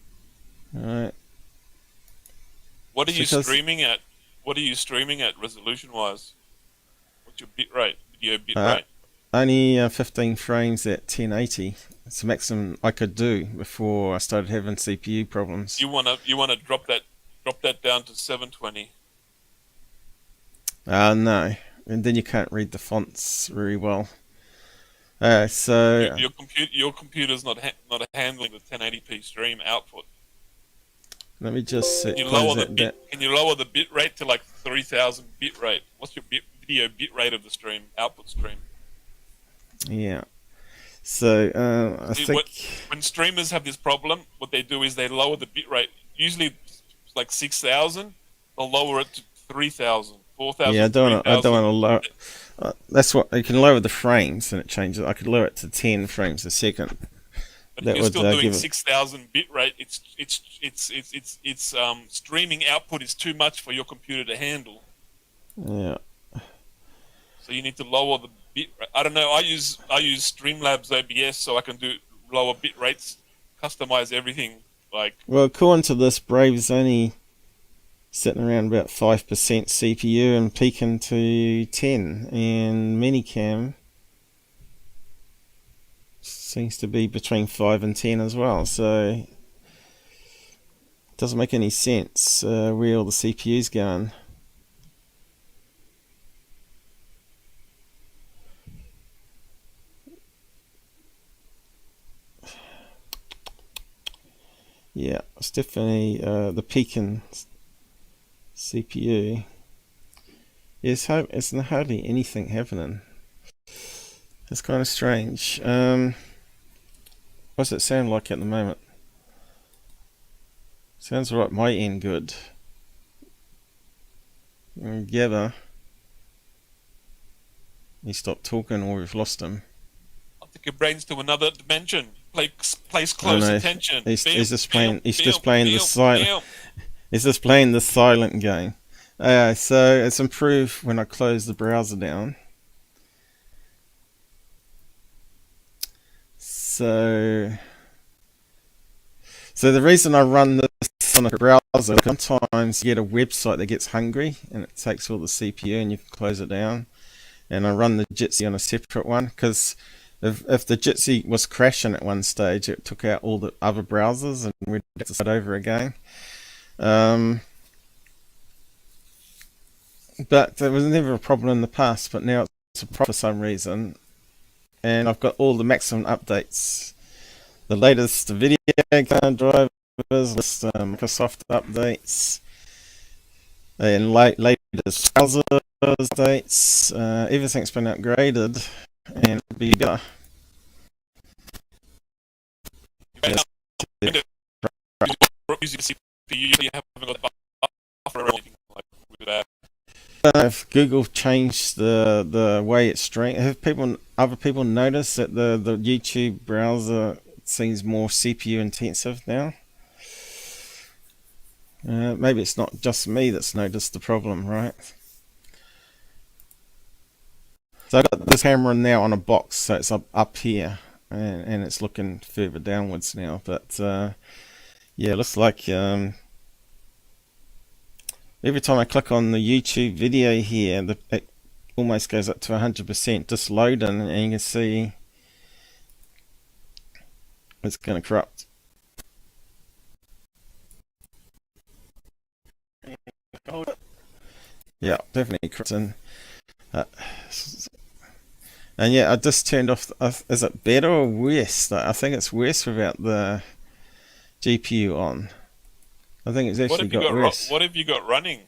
Alright. What are you Because- streaming at? What are you streaming at resolution-wise? What's your bit rate? Video bit Uh, rate? Only 15 frames at 1080. It's the maximum I could do before I started having CPU problems. You wanna drop that down to 720. No. And then you can't read the fonts very well. So Your computer's not handling the 1080p stream output. let me just Can you close lower the that bit? Can you lower the bit rate to like 3000 bit rate? What's your video bit rate of the stream output stream? Yeah. So I See, think when streamers have this problem, what they do is they lower the bit rate. Usually, it's like 6,000. They'll lower it to 3,000, 4,000. yeah, I don't want to lower. That's what you can lower the frames and it changes. I could lower it to 10 frames a second. But That if you're would, still doing give it- 6,000 bit rate, it's streaming output is too much for your computer to handle. Yeah. So you need to lower the bit rate. I don't know. I use Streamlabs OBS so I can do lower bit rates, customize everything. Like, Well, according to this, Brave's only sitting around about 5% CPU and peaking to 10, and Minicam seems to be between 5 and 10 as well. So it doesn't make any sense where all the CPU's going. Yeah, it's definitely the peaking CPU. It's hardly anything happening. It's kind of strange. What does it sound like at the moment? Sounds right, my end good. Gabber. He stopped talking or we've lost him. I think your brain's to another dimension. Place close attention. He's just playing the silent game. So it's improved when I close the browser down. So the reason I run this on a browser, sometimes you get a website that gets hungry and it takes all the CPU and you can close it down. And I run the Jitsi on a separate one because if the Jitsi was crashing at one stage, it took out all the other browsers and we'd have to start over again. But there was never a problem in the past, but now it's a problem for some reason. And I've got all the maximum updates. The latest video game drivers, Microsoft updates, and latest browser updates. Everything's been upgraded and it'll be better. Using CPU, you haven't got buffer or anything like with that. If Google changed the way it's streamed, have other people noticed that the YouTube browser seems more CPU intensive now? Maybe it's not just me that's noticed the problem, right? So I've got this camera now on a box, so it's up here, and it's looking further downwards now. But yeah, it looks like every time I click on the YouTube video here, it almost goes up to 100%, just loading, and you can see it's going to corrupt. Yeah, definitely corrupting. And yeah, I just turned off. Is it better or worse? I think it's worse without the GPU on. I think it's actually got worse. What have you got running?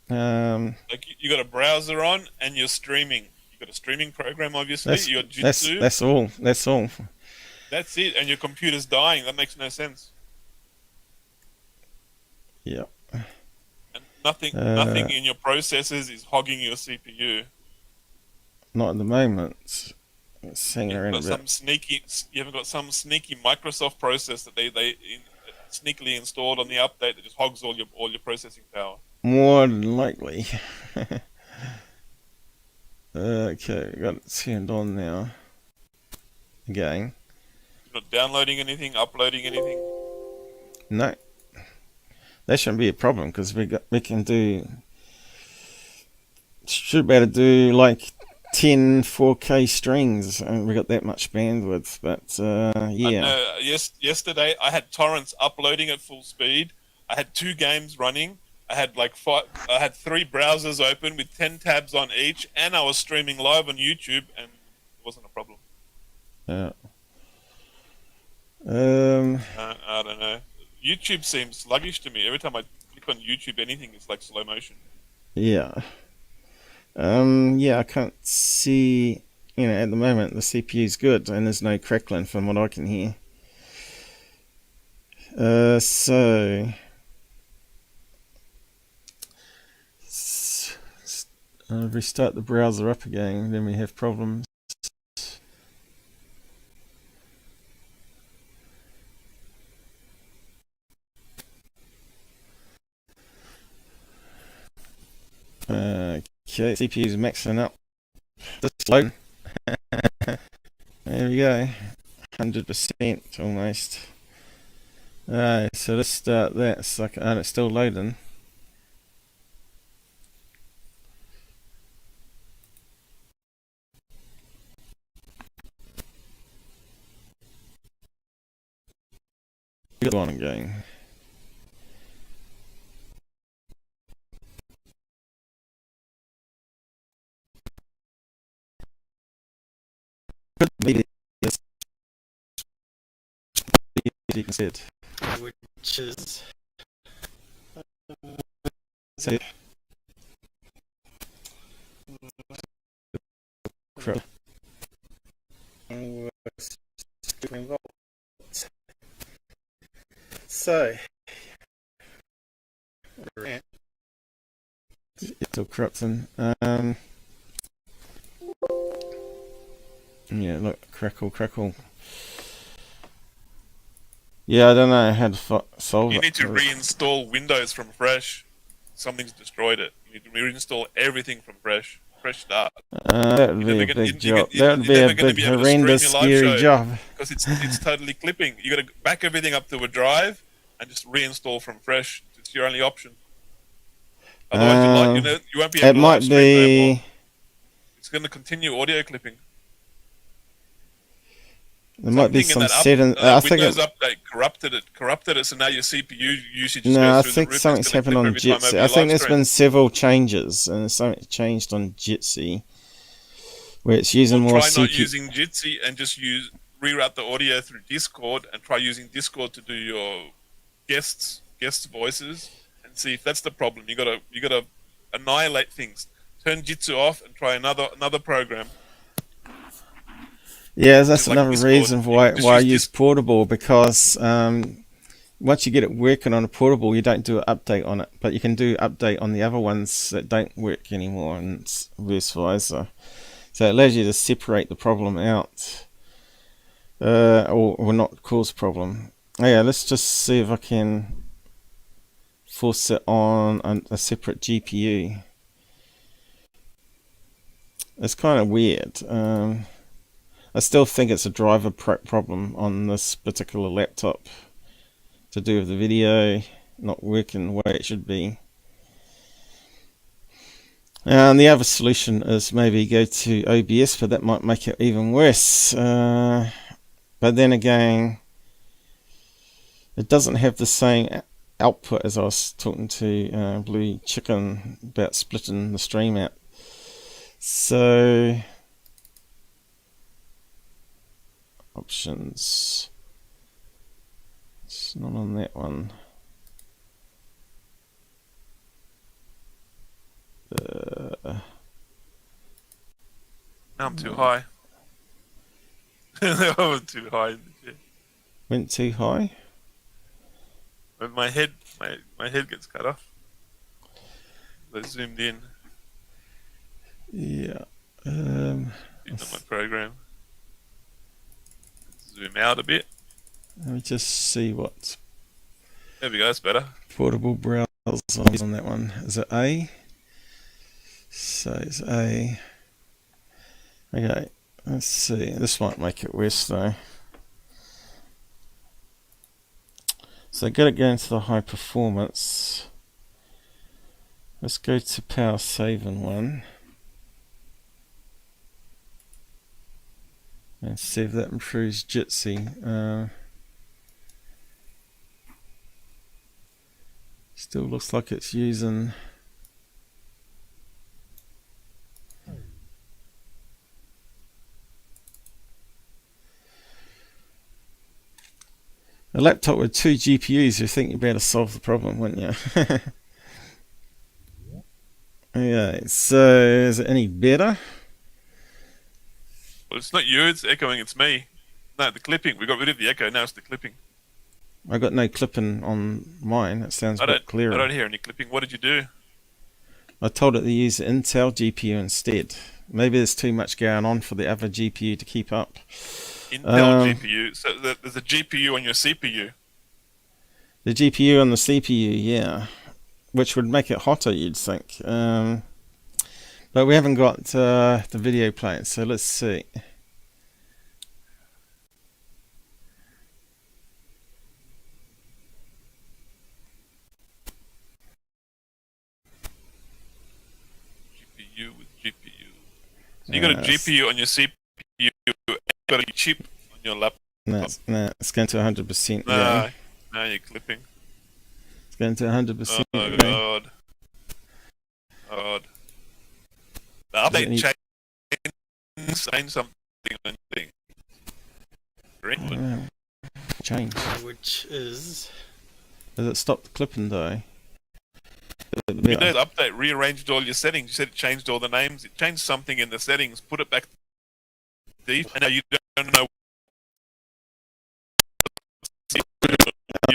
Like you got a browser on and you're streaming. You got a streaming program, obviously. Your Jitsu. That's all. That's all. That's it. And your computer's dying. That makes no sense. Yeah. And nothing in your processors is hogging your CPU. Not at the moment. It's hanging around a bit. You haven't got some sneaky Microsoft process that they sneakily installed on the update that just hogs all your processing power. More than likely. Okay, got it turned on now. Again. You're not downloading anything, uploading anything. No, that shouldn't be a problem because we can do. Should be able to do like 10 4K streams, and we got that much bandwidth. But yeah. Yesterday I had torrents uploading at full speed. I had 2 games running. I had like 3 browsers open with 10 tabs on each, and I was streaming live on YouTube, and it wasn't a problem. Yeah. I don't know. YouTube seems sluggish to me. Every time I click on YouTube, anything is like slow motion. Yeah. Yeah, I can't see, at the moment the CPU's good and there's no crackling from what I can hear. So restart the browser up again, then we have problems. Okay, CPU's maxing up. Just loading. There we go. 100% almost. Alright, so let's start that. It's still loading. Good one again. Which is so it's all corrupting. Yeah, look, crackle. Yeah, I don't know how to solve it. You need to reinstall Windows from fresh. Something's destroyed it. You need to reinstall everything from fresh start. That would be a big job. That would be a big, horrendous, scary job. Because it's totally clipping. You got to back everything up to a drive and just reinstall from fresh. It's your only option. Otherwise, you won't be able to live stream anymore. It's going to continue audio clipping. There might be some settings. I think Windows update corrupted it, so now your CPU usage is no, I think something's happened on Jitsi. I think there's been several changes, and something changed on Jitsi, where it's using more CPU. Try not using Jitsi and just reroute the audio through Discord, and try using Discord to do your guests' voices, and see if that's the problem. You gotta annihilate things. Turn Jitsi off and try another program. Yeah, that's another reason why I use Portable, because once you get it working on a Portable, you don't do an update on it, but you can do update on the other ones that don't work anymore, and it's vice versa. So it allows you to separate the problem out, or not cause a problem. Oh yeah, let's just see if I can force it on a separate GPU. It's kind of weird. I still think it's a driver problem on this particular laptop to do with the video not working the way it should be. And the other solution is maybe go to OBS, but that might make it even worse. But then again, it doesn't have the same output as I was talking to Blue Chicken about splitting the stream out. So options, it's not on that one. I'm too high. I was too high. Went too high? When my head gets cut off. I zoomed in. Yeah. On my program. Zoom out a bit. Let me just see what. There we go, that's better. Portable browser on that one. Is it A? So it's A. Okay, let's see. This might make it worse though. So get it going to the high performance. Let's go to power saving one. And see if that improves Jitsi. Still looks like it's using a laptop with 2 GPUs. You think you'd be able to solve the problem, wouldn't you? Okay, so is it any better? Well, it's not you, it's echoing, it's me. No, the clipping. We got rid of the echo, now it's the clipping. I got no clipping on mine. It sounds a bit clearer. I don't hear any clipping. What did you do? I told it to use the Intel GPU instead. Maybe there's too much going on for the other GPU to keep up. Intel GPU. So there's a GPU on your CPU. The GPU on the CPU, yeah. Which would make it hotter, you'd think. But we haven't got the video playing, so let's see. GPU with GPU. So you got a GPU on your CPU, you got a chip on your laptop. No, it's going to 100%. No, Yeah. no, you're clipping. It's going to 100%. Oh, God. God. The update changed something on your thing. Change. Which is... Does it stop the clipping though? Windows Update rearranged all your settings. You said it changed all the names. It changed something in the settings. Put it back deep. And now you don't know.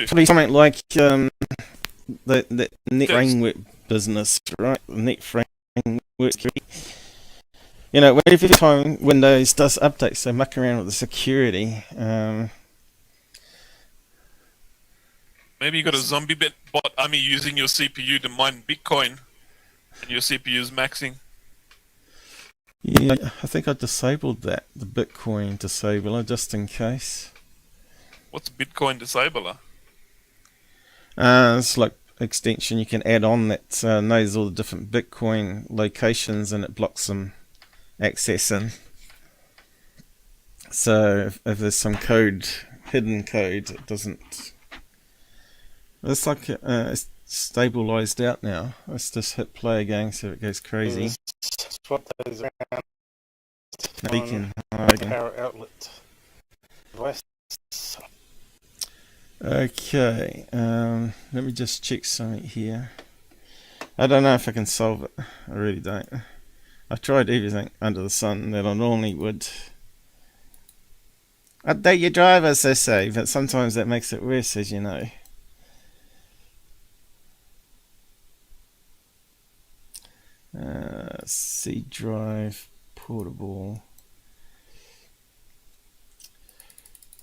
Probably something like the net framework business, right? The net framework. You know, every time Windows does updates, they muck around with the security. Maybe you got a zombie bot army using your CPU to mine Bitcoin, and your CPU is maxing. Yeah, I think I disabled that, the Bitcoin disabler, just in case. What's Bitcoin disabler? It's like extension you can add on that knows all the different Bitcoin locations and it blocks them accessing. So if there's some code, hidden code, it doesn't. It's like it's stabilized out now. Let's just hit play again so it goes crazy. Swap those around. Beacon. Power outlet device. Okay, let me just check something here. I don't know if I can solve it. I really don't. I've tried everything under the sun that I normally would. Update your drivers, they say, but sometimes that makes it worse, as you know. C drive, portable.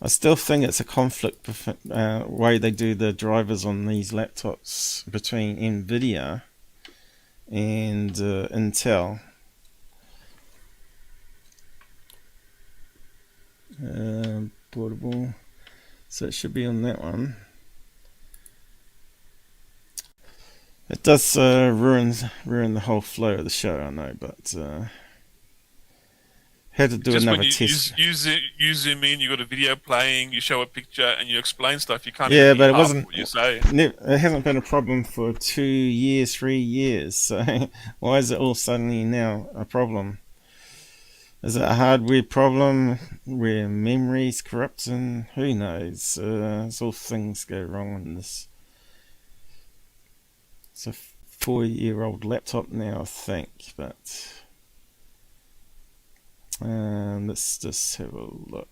I still think it's a conflict way they do the drivers on these laptops between NVIDIA and Intel. Portable, so it should be on that one. It does ruin the whole flow of the show, I know, but had to do another test. You zoom in, you got a video playing, you show a picture, and you explain stuff. You can't. Yeah, but it wasn't. What you say. It hasn't been a problem for 2 years, 3 years. So why is it all suddenly now a problem? Is it a hardware problem where memory's corrupting? Who knows? It's all things go wrong in this. It's a 4-year-old laptop now, I think, but let's just have a look.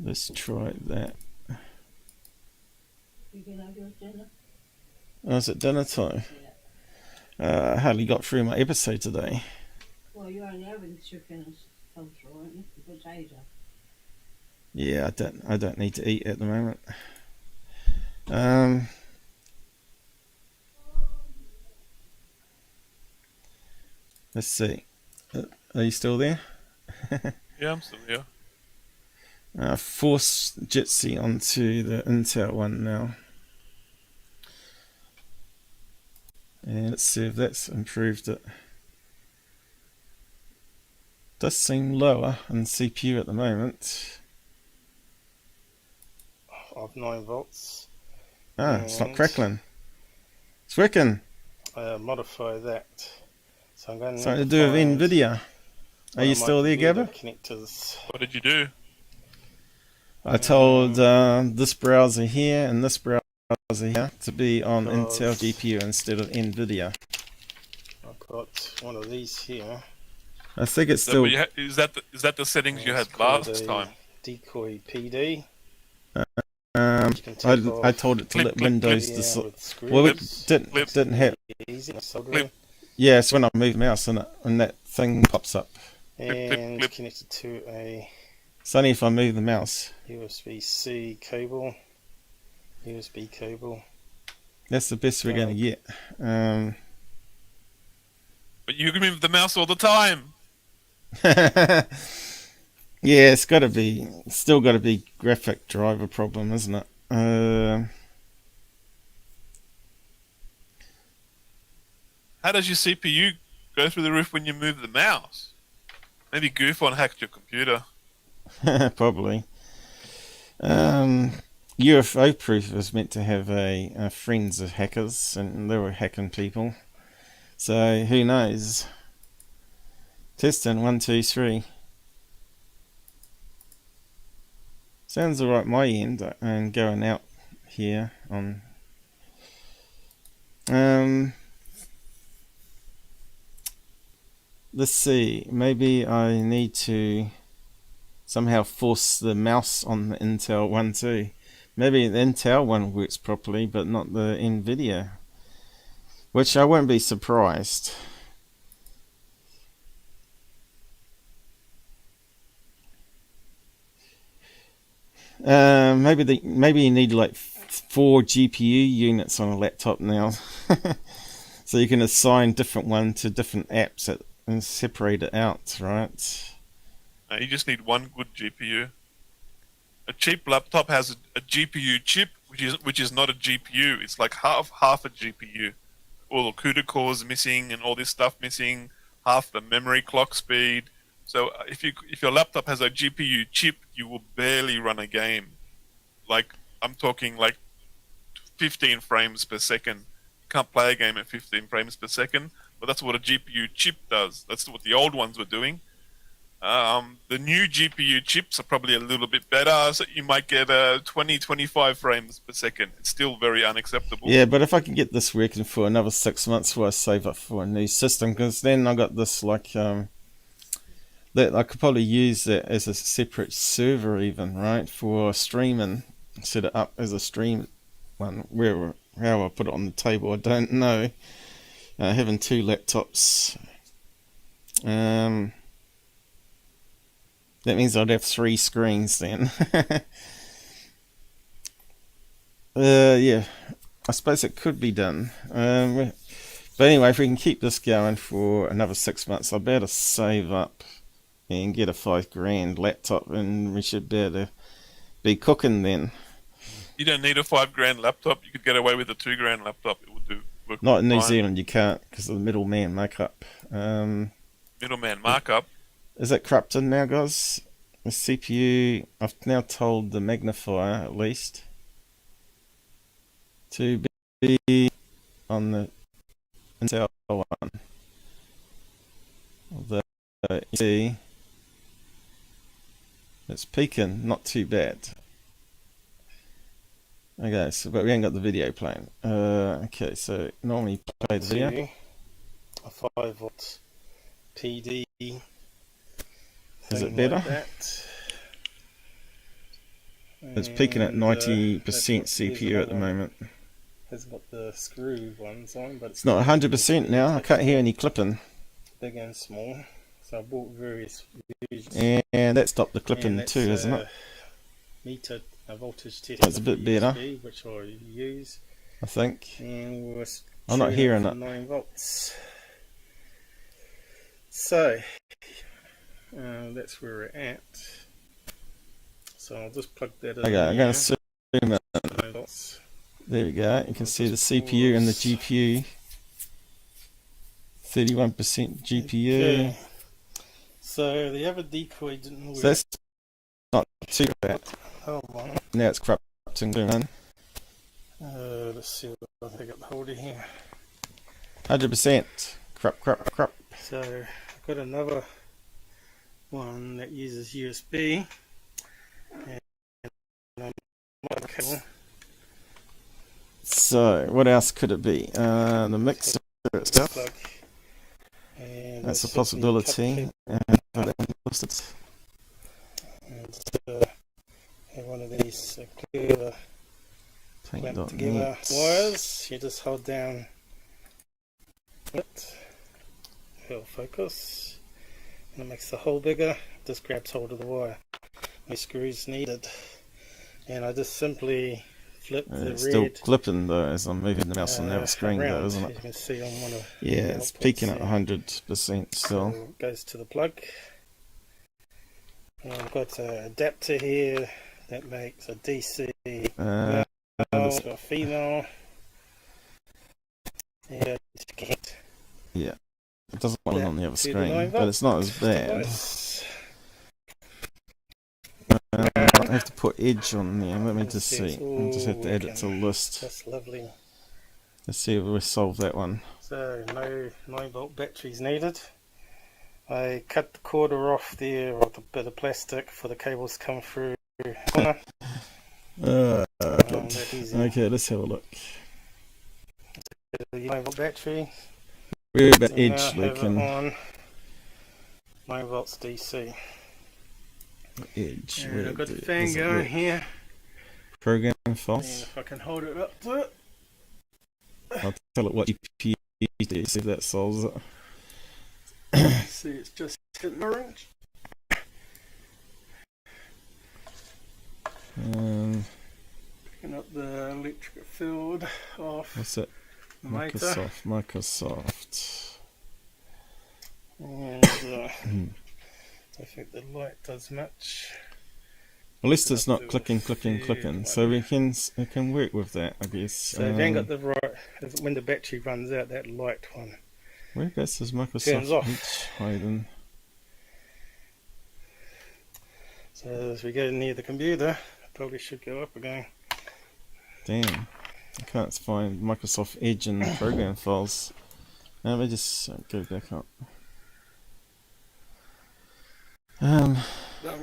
Let's try that. You gonna have your dinner? Oh, is it dinner time? I hardly got through my episode today. Well, you're only having chicken and coleslaw, aren't you? The potato. Yeah, I don't need to eat at the moment. Let's see. Are you still there? Yeah, I'm still here. Force Jitsi onto the Intel one now. And let's see if that's improved it. Does seem lower in CPU at the moment. Of 9 volts. It's not crackling. It's working. Modify that. So I'm going to Something to do with NVIDIA. Are you still there, Gabber? Connectors. What did you do? I told this browser here and this browser here to be on Intel GPU instead of NVIDIA. I've got one of these here. I think it's still... Is that the settings you had last time? Decoy PD. I told it to let Windows... Well, it didn't have... Yeah, so when I move mouse and that thing pops up. And connected to a... It's only if I move the mouse. USB-C cable. USB cable. That's the best we're going to get. But you can move the mouse all the time. Yeah, it's got to be... Still got to be graphic driver problem, isn't it? How does your CPU go through the roof when you move the mouse? Maybe Goofon hacked your computer. Probably. UFO Proof was meant to have a friends of hackers, and they were hacking people. So who knows? Testing 1, 2, 3. Sounds alright my end, and going out here on. Let's see. Maybe I need to somehow force the mouse on the Intel one too. Maybe the Intel one works properly, but not the NVIDIA. Which I won't be surprised. Maybe you need like 4 GPU units on a laptop now. So you can assign different one to different apps and separate it out, right? No, you just need one good GPU. A cheap laptop has a GPU chip, which is not a GPU. It's like half a GPU. All the CUDA cores missing and all this stuff missing. Half the memory clock speed. So if your laptop has a GPU chip, you will barely run a game. Like I'm talking like 15 frames per second. You can't play a game at 15 frames per second, but that's what a GPU chip does. That's what the old ones were doing. The new GPU chips are probably a little bit better, so you might get 20-25 frames per second. It's still very unacceptable. Yeah, but if I can get this working for another 6 months while I save up for a new system, because then I got this like that I could probably use that as a separate server even, right, for streaming. Set it up as a stream one. How I put it on the table, I don't know. Having 2 laptops. That means I'd have 3 screens then. Yeah, I suppose it could be done. But anyway, if we can keep this going for another 6 months, I'll be able to save up and get a $5,000 laptop, and we should be able to be cooking then. You don't need a $5,000 laptop. You could get away with a $2,000 laptop. It would do. Not in New Zealand, you can't, because of the middleman markup. Middleman markup. Is it corrupted now, guys? The CPU, I've now told the magnifier at least to be on the Intel one. Although you see, it's peaking, not too bad. Okay, so but we ain't got the video playing. Okay, so normally play the video. A 5-volt PD. Is it better? Like it's peaking at 90% CPU at the moment. Has got the screw ones on, but it's not 100% now. I can't hear any clipping. Big and small. So I bought various versions. And that stopped the clipping too, isn't it? Meter voltage test. That's a bit better. Which I use. I think. And we're I'm not hearing it. 9 volts. So that's where we're at. So I'll just plug that in. Okay, I'm going to zoom in. Dots. There we go. You can see the CPU and the GPU. 31% GPU. Okay. So the other decoy didn't work. So that's not too bad. Hold on. Now it's corrupting. Let's see what I got hold of here. 100%. Crap. So I've got another one that uses USB and another cable. So what else could it be? The mixer itself. Plug. And That's a just possibility. and And have one of these clear clamp together wires. You just hold down it, it'll focus, and it makes the hole bigger. Just grabs hold of the wire. No screws needed, and I just simply flip the it's red. still clipping though as I'm moving the mouse on the other screen though, isn't As you it? can see on one of Yeah, the it's outputs peaking at there. 100% still. So it goes to the plug. And I've got an adapter here that makes a DC Uh, male to a female. And yeah, it doesn't want it on the other to the screen, 9 but it's not as bad. device. I have to put edge on there. Let me just see. I just have to add it to the list. That's lovely. Let's see if we solve that one. So no 9-volt batteries needed. I cut the quarter off there with a bit of plastic for the cables to come through. Good. That easy. Okay, let's have a look. The 9-volt battery. Where about So edge, now I have it Luke? on 9 volts DC. Edge. And I've got the fan going here. Program And files. if I can hold it up to it. I'll tell it what GPU to see if that solves it. See, it's just hitting orange. Picking up the electric field off What's it? the motor. Microsoft. And I think the light does much. At least it's not clicking, so it can work with that, I guess. So if you ain't got the right, when the battery runs out, that light one Whereabouts does turns Microsoft off. Edge hiding? So as we go near the computer, it probably should go up again. Damn, I can't find Microsoft Edge in the program files. Let me just go back up. I'm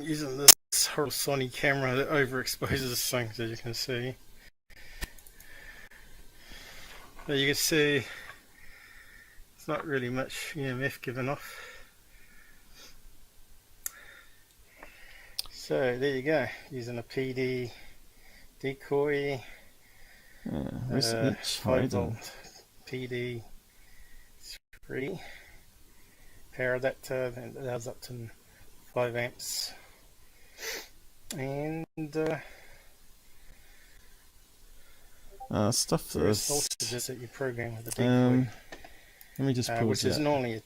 using this horrible Sony camera that overexposes things, as you can see. But you can see it's not really much EMF given off. So there you go, using a PD decoy, Where's Edge 5 hiding? volt PD 3 power adapter that allows up to 5 amps, and Stuff for there's this. voltages that you program with the decoy, Let me just pause which is that. normally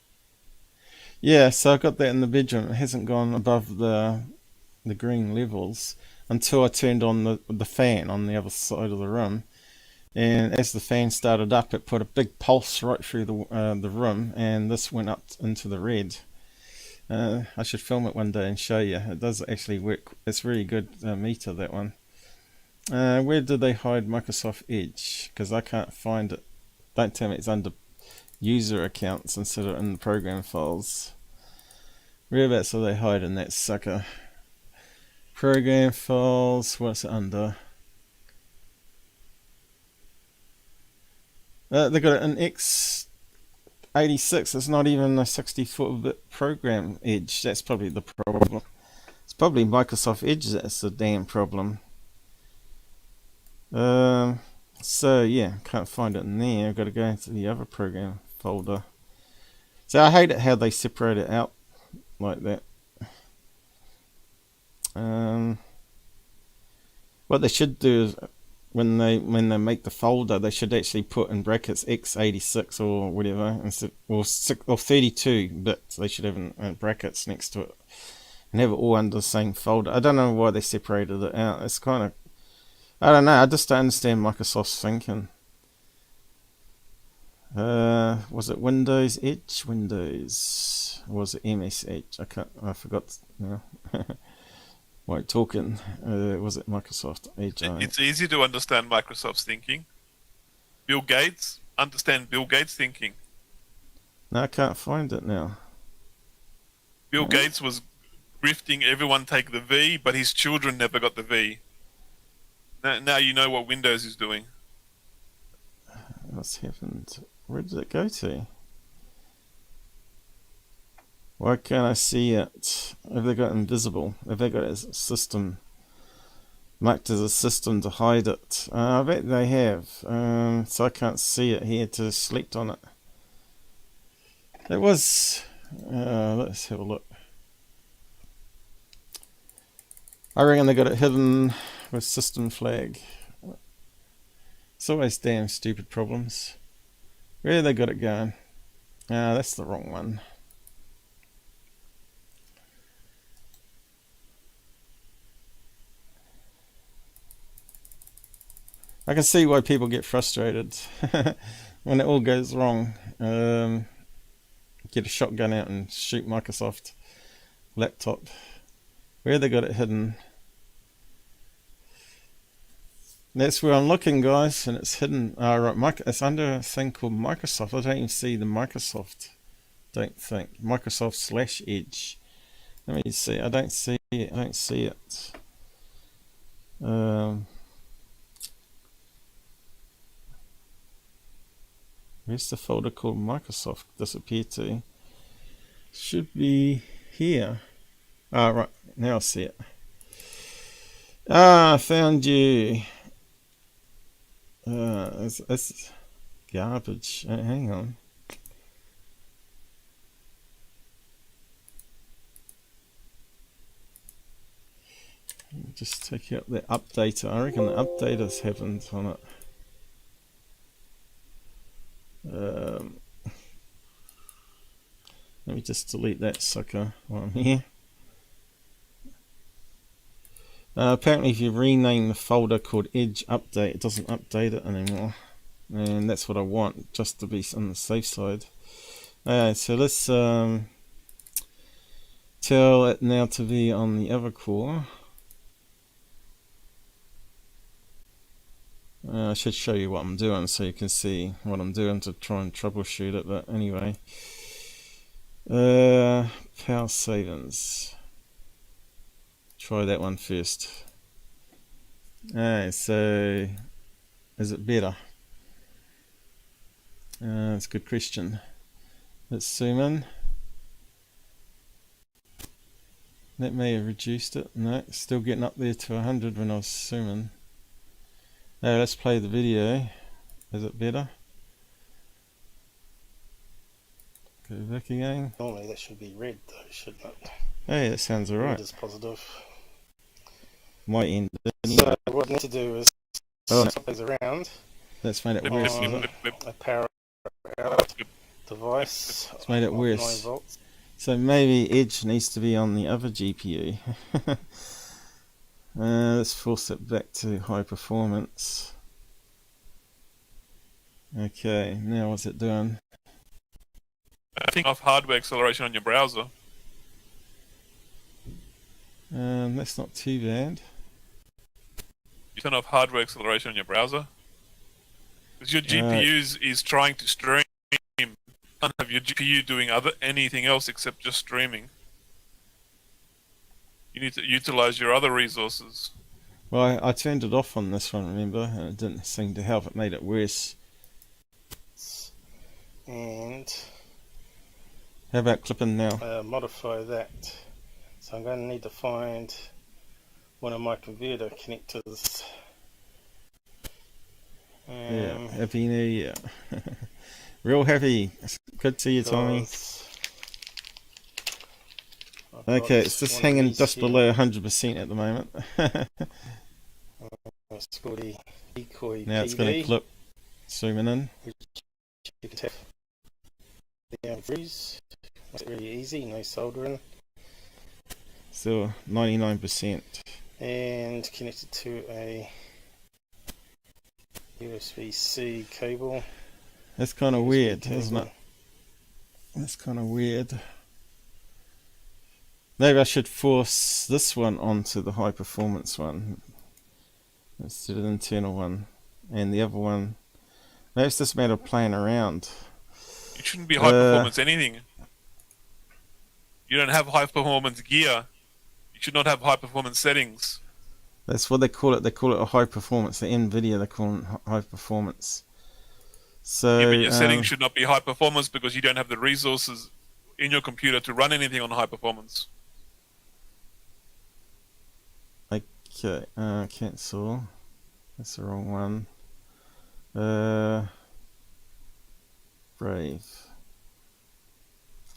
Yeah, so I got that in the bedroom. It hasn't gone above the green levels until I turned on the fan on the other side of the room, and as the fan started up, it put a big pulse right through the room, and this went up into the red. I should film it one day and show you. It does actually work. It's really good meter, that one. Where did they hide Microsoft Edge? Because I can't find it. Don't tell me it's under user accounts instead of in the program files. Whereabouts are they hiding that sucker? Program files, what's it under? They got an X86. It's not even a 64-bit program Edge. That's probably the problem. It's probably Microsoft Edge that's the damn problem. So yeah, can't find it in there. I've got to go into the other program folder. So I hate it how they separate it out like that. What they should do is when they make the folder, they should actually put in brackets x86 or whatever, instead, or 32 bits. They should have in brackets next to it, and have it all under the same folder. I don't know why they separated it out. It's kind of, I don't know, I just don't understand Microsoft's thinking. Was it Windows Edge? Windows, or was it MS Edge? I forgot now. While talking, was it Microsoft Edge? It's easy to understand Microsoft's thinking. Bill Gates, understand Bill Gates' thinking. No, I can't find it now. Bill Gates was grifting everyone take the V, but his children never got the V. Now you know what Windows is doing. What's happened? Where did it go to? Why can't I see it? Have they got invisible? Have they got a system marked as a system to hide it? I bet they have. So I can't see it here to select on it. It was... let's have a look. I reckon they got it hidden with system flag. It's always damn stupid problems. Where they got it going? That's the wrong one. I can see why people get frustrated when it all goes wrong. Get a shotgun out and shoot Microsoft laptop. Where they got it hidden? That's where I'm looking, guys, and it's hidden. Right, it's under a thing called Microsoft. I don't even see the Microsoft. Don't think Microsoft / Edge. Let me see. I don't see it. I don't see it. Where's the folder called Microsoft disappear to? Should be here. Right, now I see it. I found you. It's garbage. Hang on. Just take out the updater. I reckon the updaters happened on it. Let me just delete that sucker while I'm here. Apparently if you rename the folder called Edge Update, it doesn't update it anymore, and that's what I want, just to be on the safe side. Alright, so let's tell it now to be on the other core. I should show you what I'm doing so you can see what I'm doing to try and troubleshoot it, but anyway. Power savings. Try that one first. Alright, so is it better? That's a good question. Let's zoom in. That may have reduced it. No, still getting up there to 100 when I was zooming. Now let's play the video. Is it better? Go back again. Normally that should be red though, shouldn't it? Hey, that sounds alright. Red is positive. Might end. So what I need to do is swap these around. That's made it worse. A power out device. It's made it worse. 9 volts. So maybe Edge needs to be on the other GPU. Let's force it back to high performance. Okay, now what's it doing? I think off hardware acceleration on your browser. That's not too bad. You turn off hardware acceleration on your browser. Because your GPU is trying to stream. You can't have your GPU doing anything else except just streaming. You need to utilize your other resources. Well, I turned it off on this one, remember, and it didn't seem to help. It made it worse. And how about clipping now? Modify that. So I'm going to need to find one of my computer connectors. Yeah, happy New Year. Real happy. Good to see you, Tommy. Okay, it's just hanging just below 100% at the moment. Now it's going to clip, zooming in. You can tap down freeze. Makes it really easy, no soldering. Still 99%. And connected to a USB-C cable. That's kind of weird, isn't it? That's kind of weird. Maybe I should force this one onto the high performance one instead of the internal one, and the other one. Maybe it's just a matter of playing around. It shouldn't be high performance anything. You don't have high performance gear. You should not have high performance settings. That's what they call it. They call it a high performance. The NVIDIA, they call it high performance. So Yeah, but your settings should not be high performance because you don't have the resources in your computer to run anything on high performance. Okay, cancel. That's the wrong one. Brave.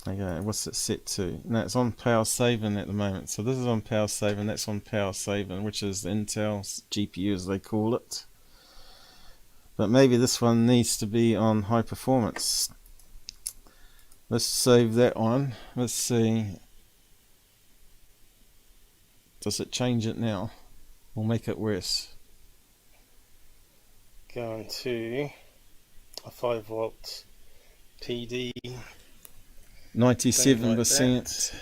Okay, what's it set to? No, it's on power saving at the moment. So this is on power saving, that's on power saving, which is the Intel GPU as they call it. But maybe this one needs to be on high performance. Let's save that one. Let's see. Does it change it now? Or make it worse? Going to a 5 volt PD. 97%,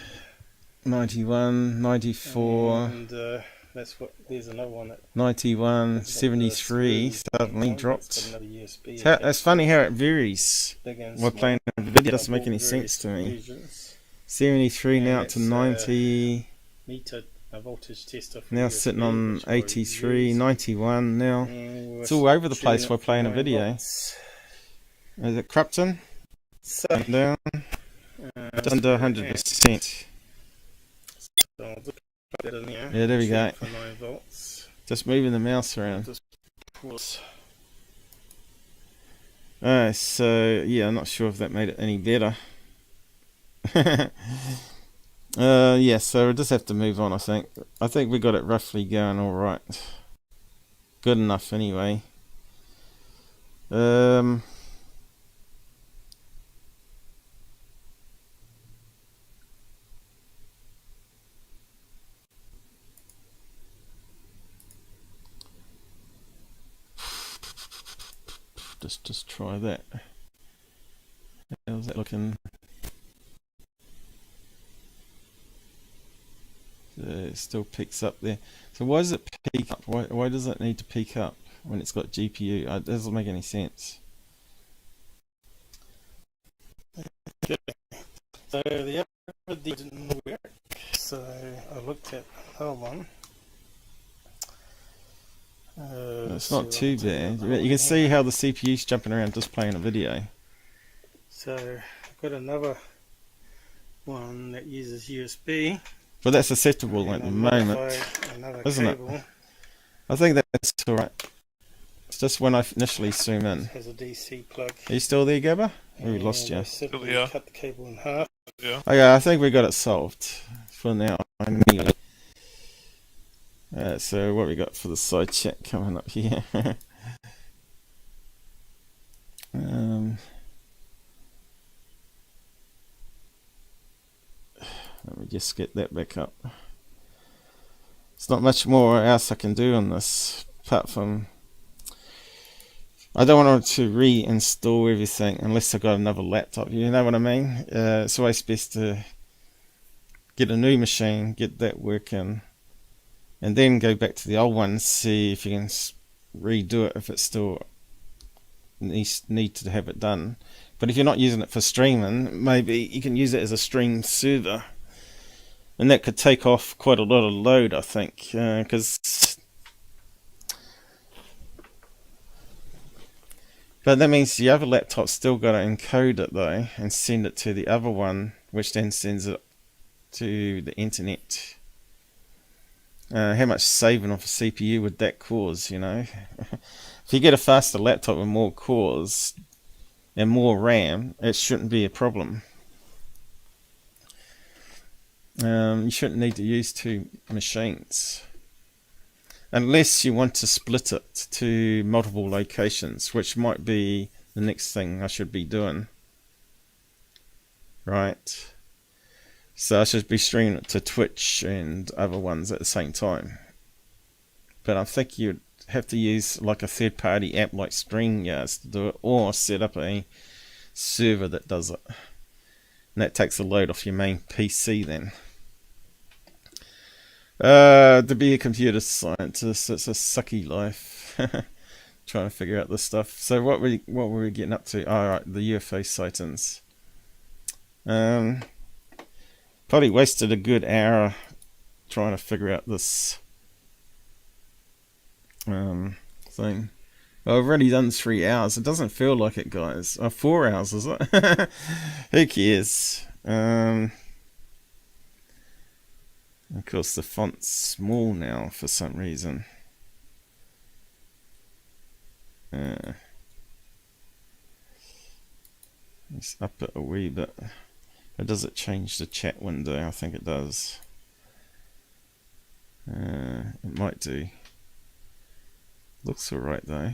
91, 94, And that's what. There's another one that 91, 73 suddenly dropped. another USB. It's funny how it varies while playing a video. It doesn't make any sense to me. 73 now up to 90. Meter a voltage tester. Now sitting on 83, 91 now. It's all over the place while playing a video. Is it corrupting? Up and down. Just under 100%. Yeah, there we go. For 9 volts. Just moving the mouse around. So yeah, I'm not sure if that made it any better. Yeah, so we'll just have to move on, I think. I think we got it roughly going alright. Good enough anyway. Just try that. How's that looking? It still picks up there. So why does it peak up? Why does it need to peak up when it's got GPU? It doesn't make any sense. Okay. So the other didn't work. So I looked at another one. It's not too bad. You can see how the CPU's jumping around just playing a video. So I've got another one that uses USB. But that's acceptable at the moment, isn't it? I think that's alright. It's just when I initially zoom in. Has a DC plug. Are you still there, Gabber? We lost you. Still here. Cut the cable in half. Yeah. Okay, I think we got it solved for now. So what we got for the side chat coming up here? Let me just get that back up. There's not much more else I can do on this apart from I don't want to reinstall everything unless I've got another laptop, you know what I mean? It's always best to get a new machine, get that working, and then go back to the old one and see if you can redo it if it still need to have it done. But if you're not using it for streaming, maybe you can use it as a stream server. And that could take off quite a lot of load, I think, because but that means the other laptop's still got to encode it though and send it to the other one, which then sends it to the internet. How much saving off a CPU would that cause, you know? If you get a faster laptop with more cores and more RAM, it shouldn't be a problem. You shouldn't need to use two machines unless you want to split it to multiple locations, which might be the next thing I should be doing, right? So I should be streaming it to Twitch and other ones at the same time. But I think you'd have to use like a third-party app like StreamYard to do it, or set up a server that does it. And that takes a load off your main PC then. To be a computer scientist, it's a sucky life. Trying to figure out this stuff. So what were we getting up to? All right, the UFO sightings. Probably wasted a good hour trying to figure out this thing. Well, I've already done 3 hours. It doesn't feel like it, guys. 4 hours, is it? Who cares? Of course, the font's small now for some reason. Let's up it a wee bit. Or does it change the chat window? I think it does. It might do. Looks alright though.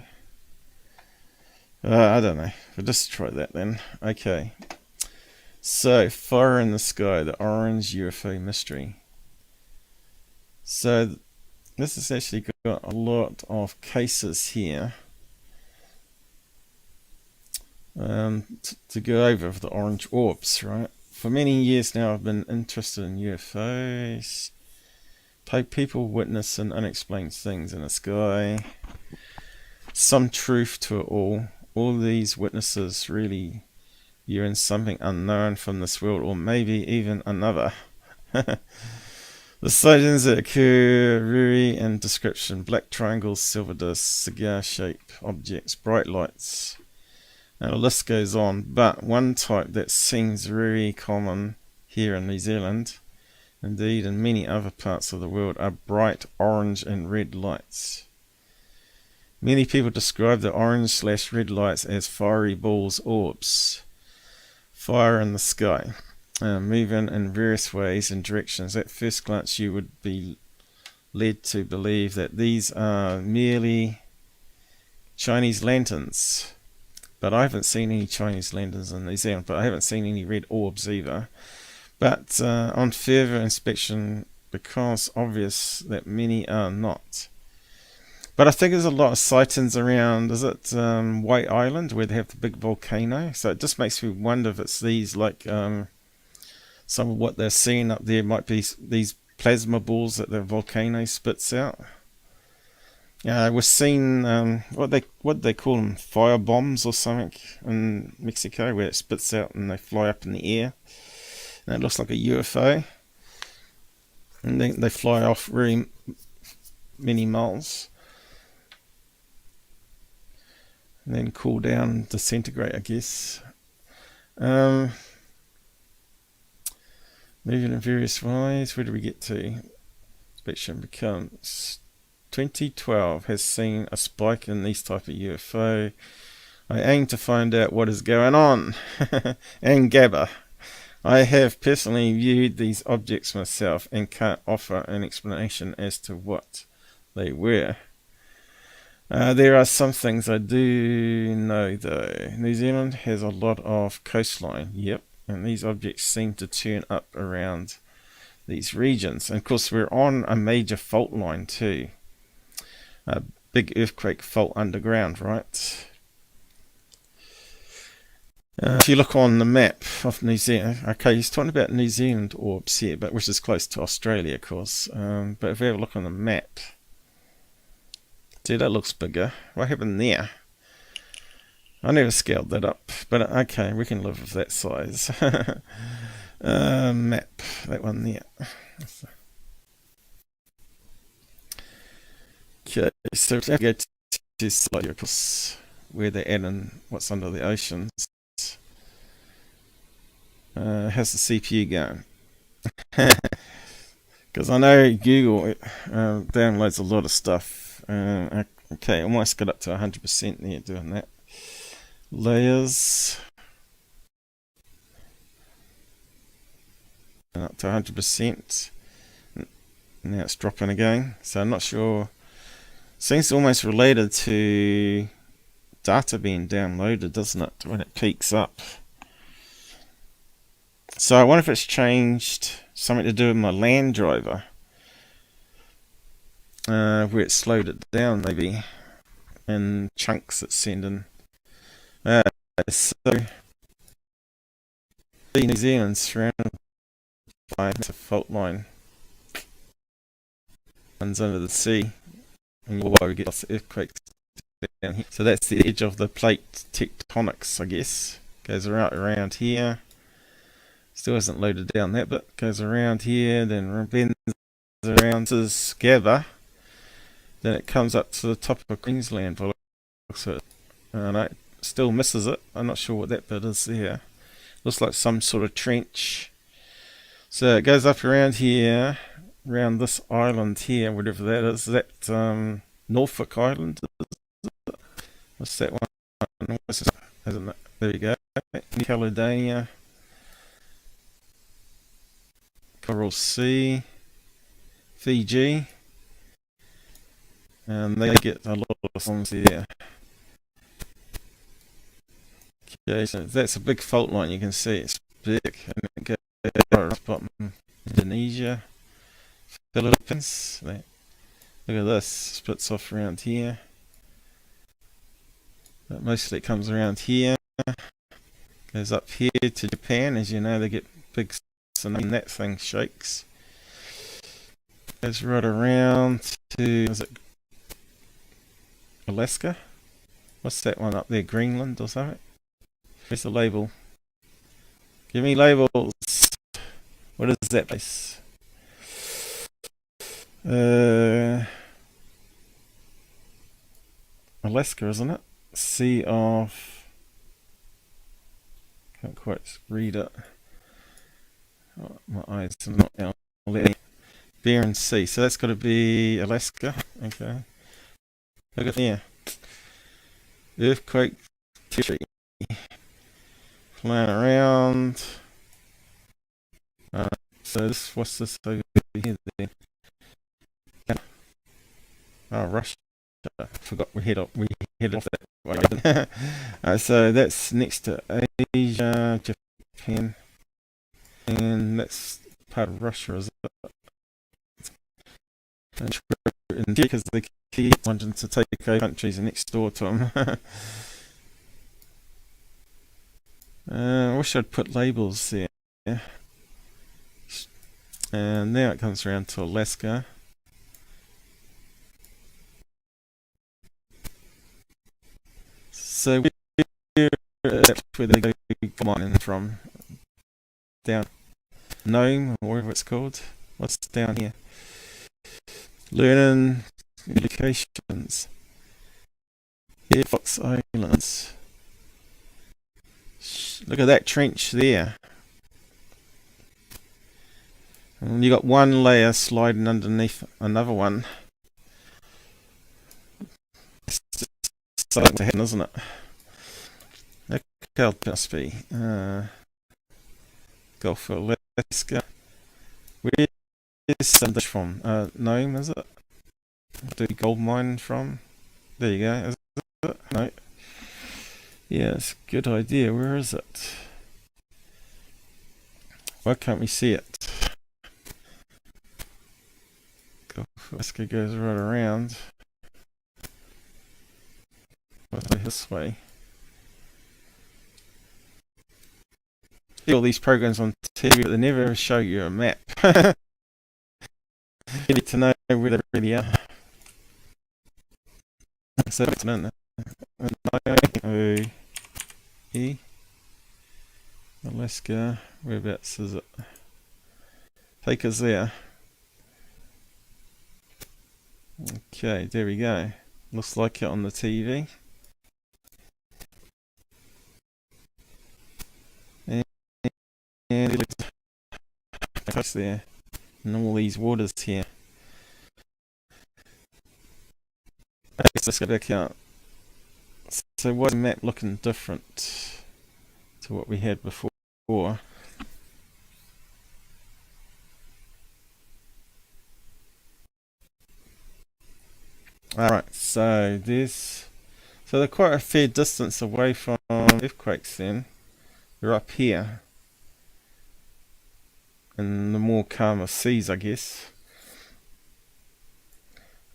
I don't know. We'll just try that then. Okay. So, Fire in the Sky, the Orange UFO Mystery. So, this has actually got a lot of cases here. To go over the Orange Orbs, right? For many years now I've been interested in UFOs. People witnessing unexplained things in the sky. Some truth to it all. All these witnesses really viewing something unknown from this world, or maybe even another. The sightings that occur vary in description: black triangles, silver discs, cigar-shaped objects, bright lights. Now the list goes on, but one type that seems very common here in New Zealand, indeed in many other parts of the world, are bright orange and red lights. Many people describe the orange/red lights as fiery balls, orbs. Fire in the sky, moving in various ways and directions. At first glance you would be led to believe that these are merely Chinese lanterns. But I haven't seen any Chinese lanterns in New Zealand, but I haven't seen any red orbs either. But on further inspection, becomes obvious that many are not. But I think there's a lot of sightings around, is it White Island, where they have the big volcano? So it just makes me wonder if it's these, like, some of what they're seeing up there might be these plasma balls that the volcano spits out. We're seeing what they call them, fire bombs or something in Mexico, where it spits out and they fly up in the air, and it looks like a UFO, and then they fly off very many miles and then cool down and disintegrate, I guess. Moving in various ways. Where do we get to? Inspection becomes 2012 has seen a spike in these type of UFO. I aim to find out what is going on. And Gabber. I have personally viewed these objects myself and can't offer an explanation as to what they were. There are some things I do know though. New Zealand has a lot of coastline, yep, and these objects seem to turn up around these regions. And of course we're on a major fault line too. A big earthquake fault underground, right? If you look on the map of New Zealand, okay, he's talking about New Zealand orbs here, but which is close to Australia, of course. But if we have a look on the map, see, that looks bigger. What happened there? I never scaled that up, but okay, we can live with that size. Map, that one there. Okay, so if we go to slide, where they're at and what's under the oceans. How's the CPU going? Because I know Google downloads a lot of stuff. Okay, almost got up to 100% there doing that. Layers. And up to 100%. Now it's dropping again. So I'm not sure. Seems almost related to data being downloaded, doesn't it? When it peaks up. So I wonder if it's changed something to do with my land driver. Where it slowed it down maybe. In chunks it's sending. So New Zealand's surrounded by a fault line. Runs under the sea. And why we get lots of earthquakes down here. So that's the edge of the plate tectonics, I guess. Goes around here. Still hasn't loaded down that bit. Goes around here, then bends around to Gabber. Then it comes up to the top of Queensland. So it still misses it. I'm not sure what that bit is there. Looks like some sort of trench. So it goes up around here, around this island here, whatever that is. Is that Norfolk Island? What's that one? Isn't it? There you go. New Caledonia. Coral Sea. Fiji. And they get a lot of songs there. Okay, so that's a big fault line. You can see it's big. And it goes up Indonesia, Philippines. Look at this. Splits off around here. But mostly it comes around here. Goes up here to Japan. As you know, they get big tsunami and that thing shakes. Goes right around to, is it Alaska? What's that one up there? Greenland or something? Where's the label? Give me labels. What is that place? Alaska, isn't it? Sea of... Can't quite read it. Oh, my eyes are not out. Bering Sea. So that's got to be Alaska. Okay. Look at there. Earthquake territory. Flying around. So this, what's this over here then? Oh, Russia. Forgot we head off that way. So that's next to Asia, Japan, and that's part of Russia, is it? And because they keep wanting to take over countries next door to them. I wish I'd put labels there. And now it comes around to Alaska. So that's where they go mining from. Down Nome, or whatever it's called. What's down here? Learning Educations. Fox Islands. Look at that trench there. And you got one layer sliding underneath another one. It's just something to happen, isn't it? Look how it must be. Gulf of Alaska. Where is some dish from? Nome, is it? The gold mine from? There you go. Is it? No. Yeah, it's a good idea. Where is it? Why can't we see it? Alaska goes right around. This way. See all these programs on TV, but they never show you a map. You need to know where they really are. So it's Alaska, whereabouts is it? Take us there. Okay, there we go. Looks like it on the TV. And it's there. And all these waters here. Let's go back out. So why is the map looking different to what we had before? Alright, so they're quite a fair distance away from earthquakes then. They're up here. and the more calmer seas, I guess.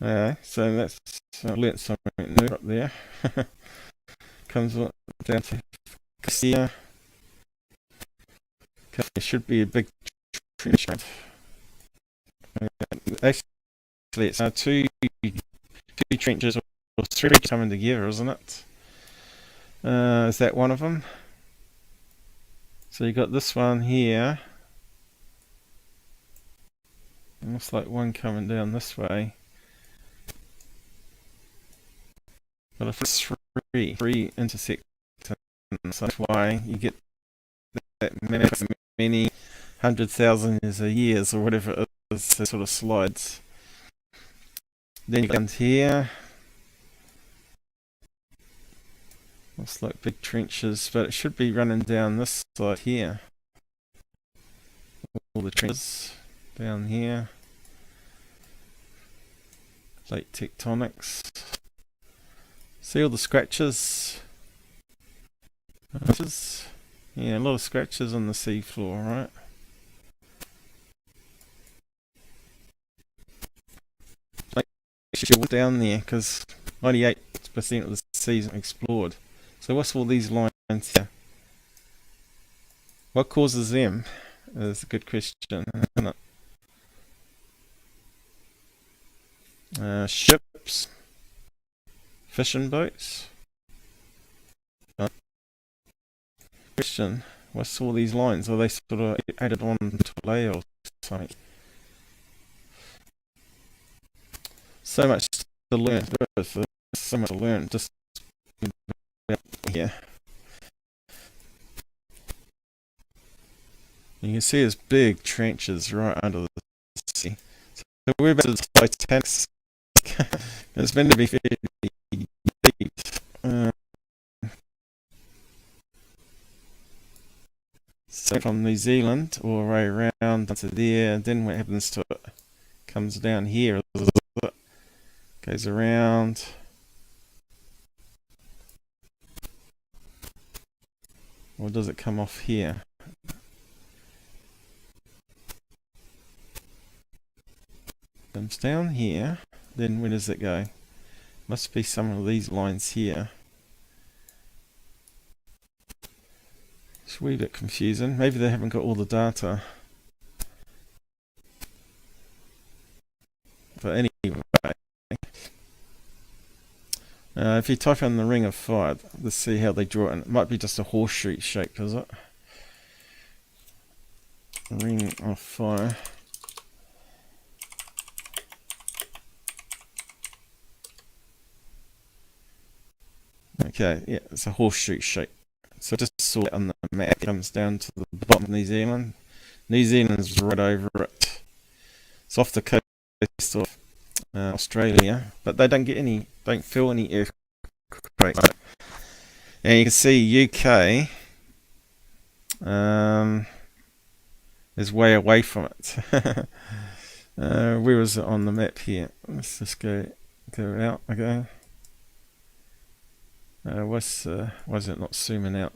So that's learnt something new up there. Comes down to here. There should be a big trench. Actually, it's two trenches or three coming together, isn't it? Is that one of them? So you got this one here. It looks like one coming down this way. But if it's three intersect, so that's why you get that many 100,000 years or whatever it is, it sort of slides. Then you come here. Looks like big trenches, but it should be running down this side here. All the trenches down here. Plate tectonics. See all the scratches? Yeah, a lot of scratches on the sea floor, right? Down there because 98% of the sea's explored. So what's all these lines here? What causes them? Is a good question, isn't it? Ships, fishing boats. Question: what's all these lines? Are they sort of added on to lay or something? So much to learn. There's so much to learn just here. You can see there's big trenches right under the sea. So we're about to Titanic. It's meant to be fairly deep. So from New Zealand all the way around to there, then what happens to it? Comes down here, goes around. Or does it come off here? Comes down here, then where does it go? Must be some of these lines here. It's a wee bit confusing. Maybe they haven't got all the data. But anyway, if you type in the Ring of Fire, let's see how they draw it. It might be just a horseshoe shape, is it? Ring of Fire. Okay, yeah, it's a horseshoe shape. So just saw it on the map. It comes down to the bottom of New Zealand. New Zealand's right over it. It's off the coast of Australia, but they don't feel any earthquakes. And you can see UK is way away from it. Where is it on the map here? Let's just go out again. Why is it not zooming out?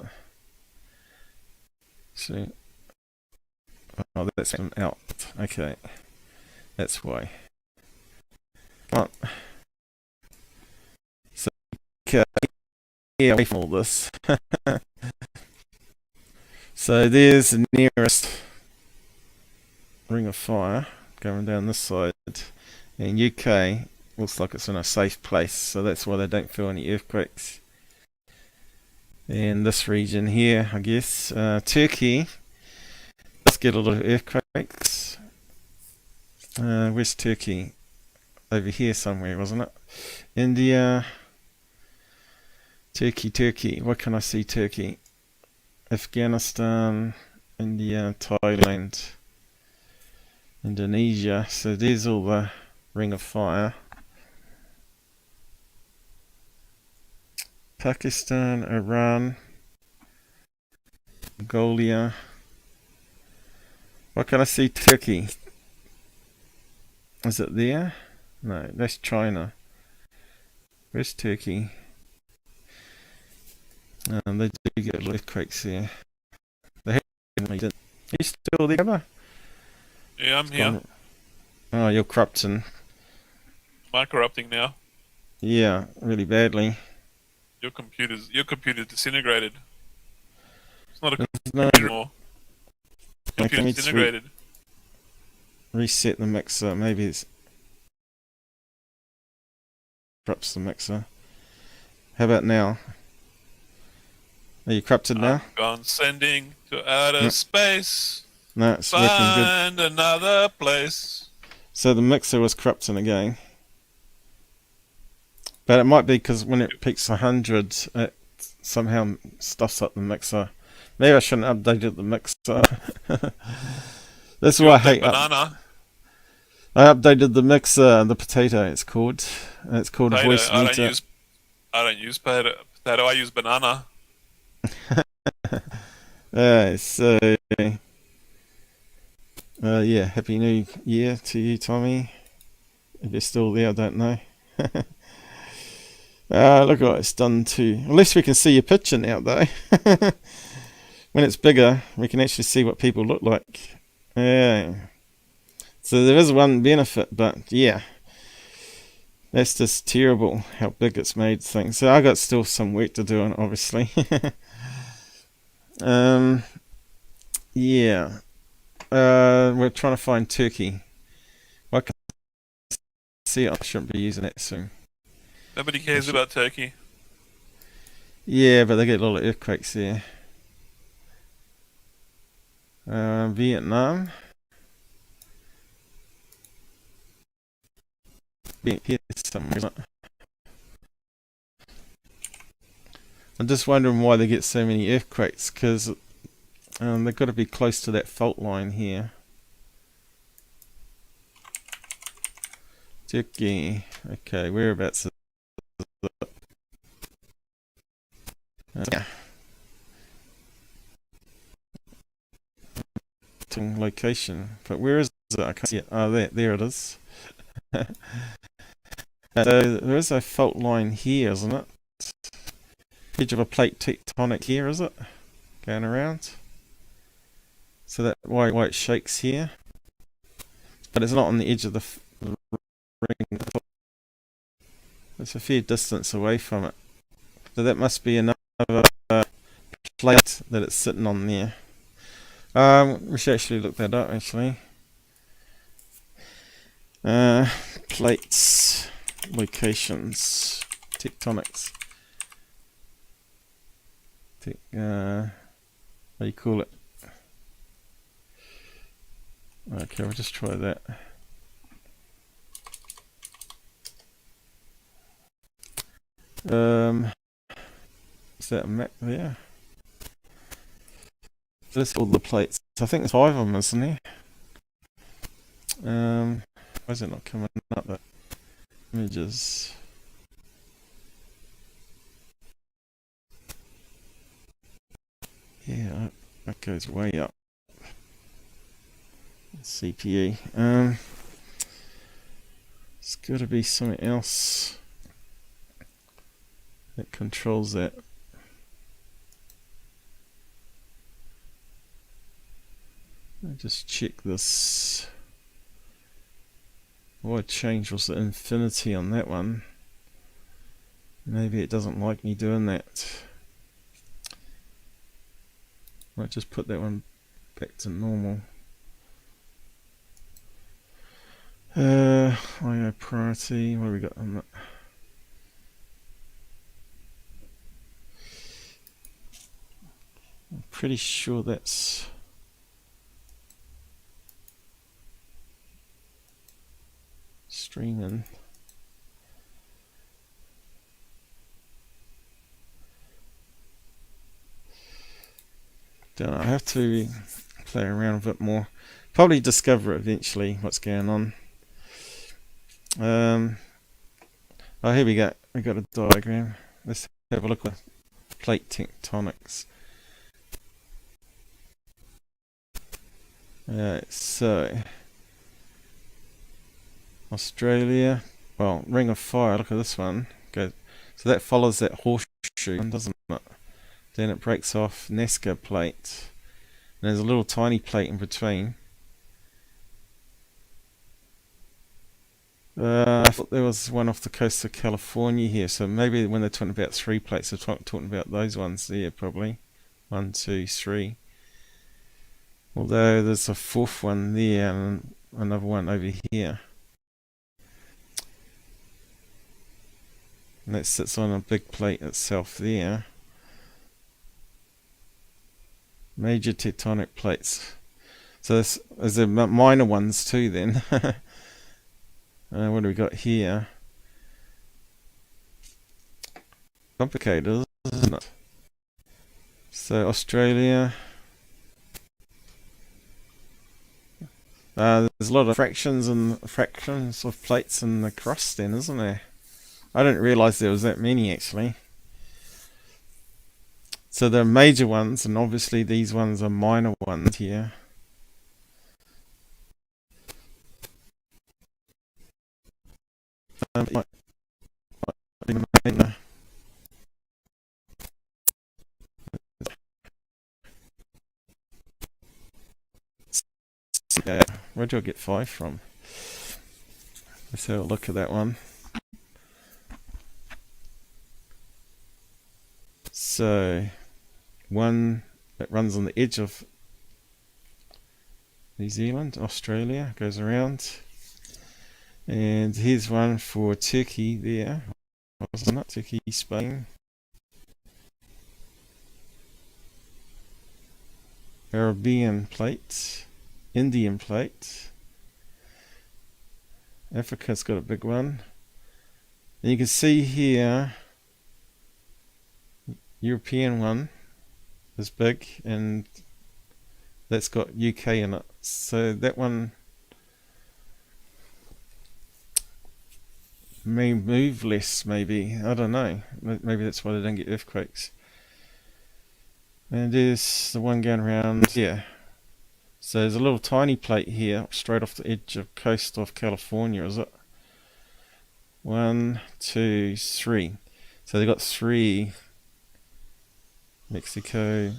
So, oh, that's out. Okay, that's why. Come on. So, okay, away from all this. So there's the nearest Ring of Fire going down this side, and UK looks like it's in a safe place, so that's why they don't feel any earthquakes. And this region here, I guess, Turkey does get a lot of earthquakes. Where's Turkey? Over here somewhere, wasn't it? India, Turkey. What can I see? Turkey, Afghanistan, India, Thailand, Indonesia. So there's all the Ring of Fire. Pakistan, Iran, Mongolia. What can I see? Turkey. Is it there? No, that's China. Where's Turkey? They do get earthquakes there. They haven't. Are you still there, Gabber? Yeah, I'm here. Oh, you're corrupting. Am I corrupting now? Yeah, really badly. Your computer's disintegrated. It's not a No, computer anymore. I Computer's need to disintegrated. reset the mixer. Maybe it's corrupts the mixer. How about now? Are you corrupted now? I'm gone sending to outer space. No, it's working good. Find another place. So the mixer was corrupting again. But it might be because when it peaks 100, it somehow stuffs up the mixer. Maybe I shouldn't have updated the mixer. That's why I hate banana. I updated the mixer, the potato it's called. It's called Potato. voicemeter. I don't use potato. I use banana. So yeah, Happy New Year to you, Tommy. If you're still there, I don't know. Look what it's done too. At least we can see your picture now, though. When it's bigger, we can actually see what people look like. Yeah. So there is one benefit, but yeah, that's just terrible how big it's made things. So I got still some work to do on it, obviously. Yeah. We're trying to find Turkey. I can see it. I shouldn't be using that soon. Nobody cares about Turkey. Yeah, but they get a lot of earthquakes there. Vietnam. Here's somewhere. I'm just wondering why they get so many earthquakes, because they've got to be close to that fault line here. Turkey. Okay, whereabouts is it? Yeah. Location, but where is it? I can't see it. Oh, there it is. So there is a fault line here, isn't it? Edge of a plate tectonic here, is it? Going around. So that why it shakes here, but it's not on the edge of the ring. It's a fair distance away from it. So that must be another plate that it's sitting on there. We should actually look that up, actually. Plates, locations, tectonics. What do you call it? Okay, we'll just try that. Is that a map there? So let's all the plates. I think there's 5 of them, isn't there? Why is it not coming up? The images. Yeah, that goes way up. CPU. It's got to be something else that controls that. I'll just check this. What I changed was the infinity on that one. Maybe it doesn't like me doing that. Might just put that one back to normal. IO priority. What have we got on that? I'm pretty sure that's streaming. Don't know, I have to play around a bit more. Probably discover eventually what's going on. Oh, here we go. We got a diagram. Let's have a look at plate tectonics. So Australia, well, Ring of Fire. Look at this one. So that follows that horseshoe, doesn't it? Then it breaks off Descr plate. And there's a little tiny plate in between. I thought there was one off the coast of California here, so maybe when they're talking about 3 plates, they're talking about those ones there, probably. 1, 2, 3. Although there's a 4th one there and another one over here. And that sits on a big plate itself there. Major tectonic plates. So there's the minor ones too then. What do we got here? Complicated, isn't it? So Australia. There's a lot of fractions of plates in the crust then, isn't there? I didn't realise there was that many actually. So there are major ones, and obviously these ones are minor ones here. Where do I get 5 from? Let's have a look at that one. So, one that runs on the edge of New Zealand, Australia, goes around. And here's one for Turkey there. Wasn't it? Turkey, Spain. Arabian plate. Indian plate. Africa's got a big one. And you can see here, European one is big, and that's got UK in it. So that one may move less, maybe. I don't know. Maybe that's why they don't get earthquakes. And there's the one going around here. So there's a little tiny plate here, straight off the edge of coast of California, is it? 1, 2, 3. So they've got 3. Mexico,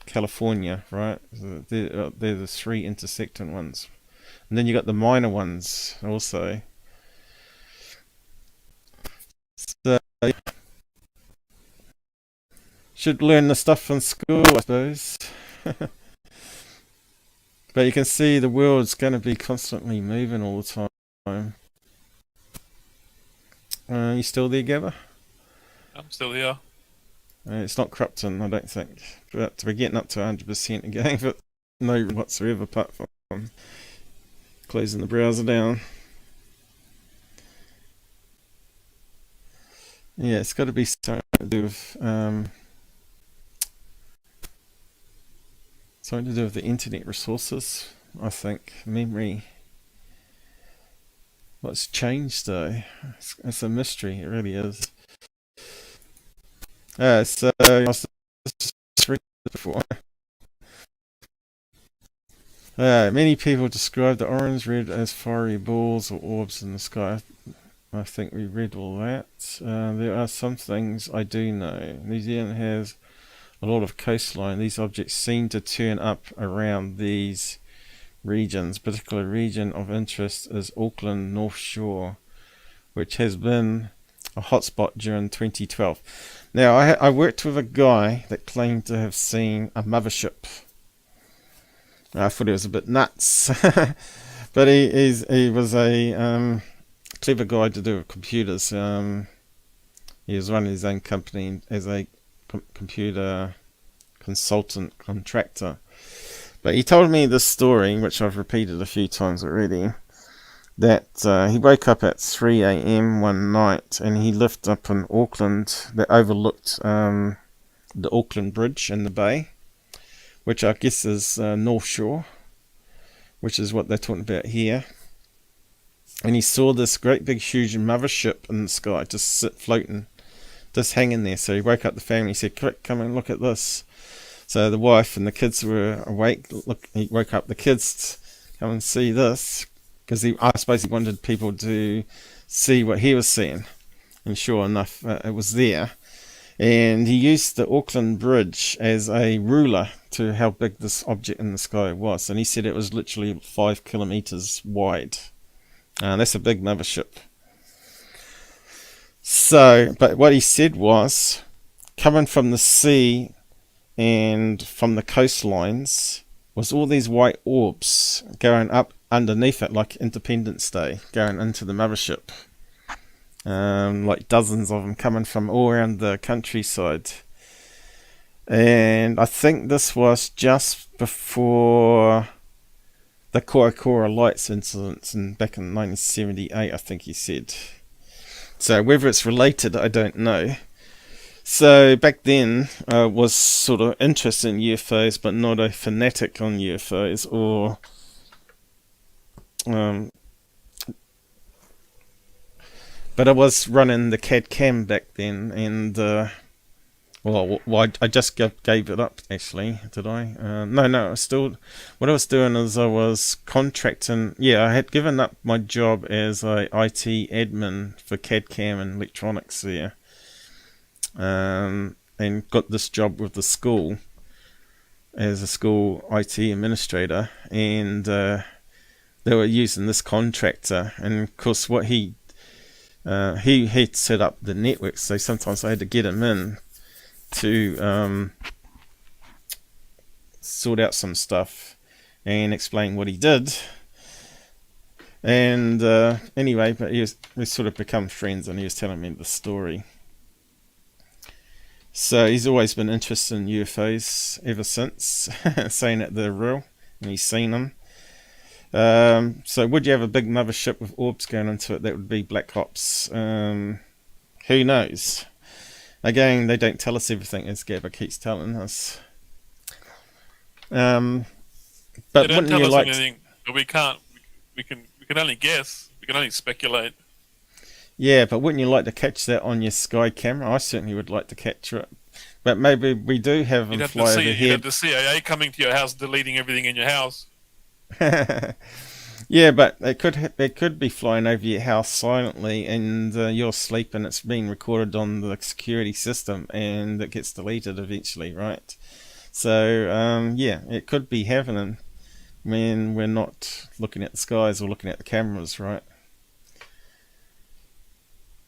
California, right? So they're the 3 intersecting ones. And then you got the minor ones also. So should learn the stuff in school, I suppose. But you can see the world's going to be constantly moving all the time. You still there, Gabber? I'm still here. It's not corrupting, I don't think. But we're getting up to 100% again, but no whatsoever apart from closing the browser down. Yeah, it's got to be something to do with the internet resources, I think. Memory. What's changed though? It's a mystery, it really is. So I was before. Many people describe the orange red as fiery balls or orbs in the sky. I think we read all that. There are some things I do know. New Zealand has a lot of coastline. These objects seem to turn up around these regions. Particular region of interest is Auckland North Shore, which has been a hotspot during 2012. Now, I worked with a guy that claimed to have seen a mothership. I thought he was a bit nuts, but he was a clever guy to do with computers. He was running his own company as a computer consultant contractor. But he told me this story, which I've repeated a few times already, that he woke up at 3 a.m. one night and he lived up in Auckland that overlooked the Auckland Bridge in the bay, which I guess is North Shore, which is what they're talking about here. And he saw this great big huge mothership in the sky, just floating, just hanging there. So he woke up the family. He said, "Quick, come and look at this." So the wife and the kids were awake. Look, he woke up the kids to come and see this, because I suppose he wanted people to see what he was seeing. And sure enough, it was there. And he used the Auckland Bridge as a ruler to how big this object in the sky was. And he said it was literally 5 kilometers wide. That's a big mothership. So, but what he said was, coming from the sea and from the coastlines, was all these white orbs going up underneath it, like Independence Day, going into the mothership. Like dozens of them coming from all around the countryside. And I think this was just before the Korakora Lights incidents back in 1978, I think he said. So whether it's related, I don't know. So back then, I was sort of interested in UFOs, but not a fanatic on UFOs, or but I was running the CAD cam back then, and I just gave it up, actually, did I? No, I was still, what I was doing is I was contracting, I had given up my job as a IT admin for CAD cam and electronics there, and got this job with the school as a school IT administrator, and they were using this contractor, and of course what he had set up the network, so sometimes I had to get him in to sort out some stuff and explain what he did. And anyway, but we sort of become friends, and he was telling me the story. So he's always been interested in UFOs ever since, saying that they're real and he's seen them. So would you have a big mothership with orbs going into it? That would be Black Ops. Who knows? Again, they don't tell us everything, as Gabber keeps telling us. But They don't wouldn't tell you us like? anything, but we can't. We can only guess. We can only speculate. Yeah, but wouldn't you like to catch that on your sky camera? I certainly would like to capture it. But maybe we do have them fly overhead. You'd have the CIA coming to your house, deleting everything in your house. Yeah, but they could be flying over your house silently, and you're sleeping. It's being recorded on the security system, and it gets deleted eventually, right? So it could be happening when we're not looking at the skies or looking at the cameras, right?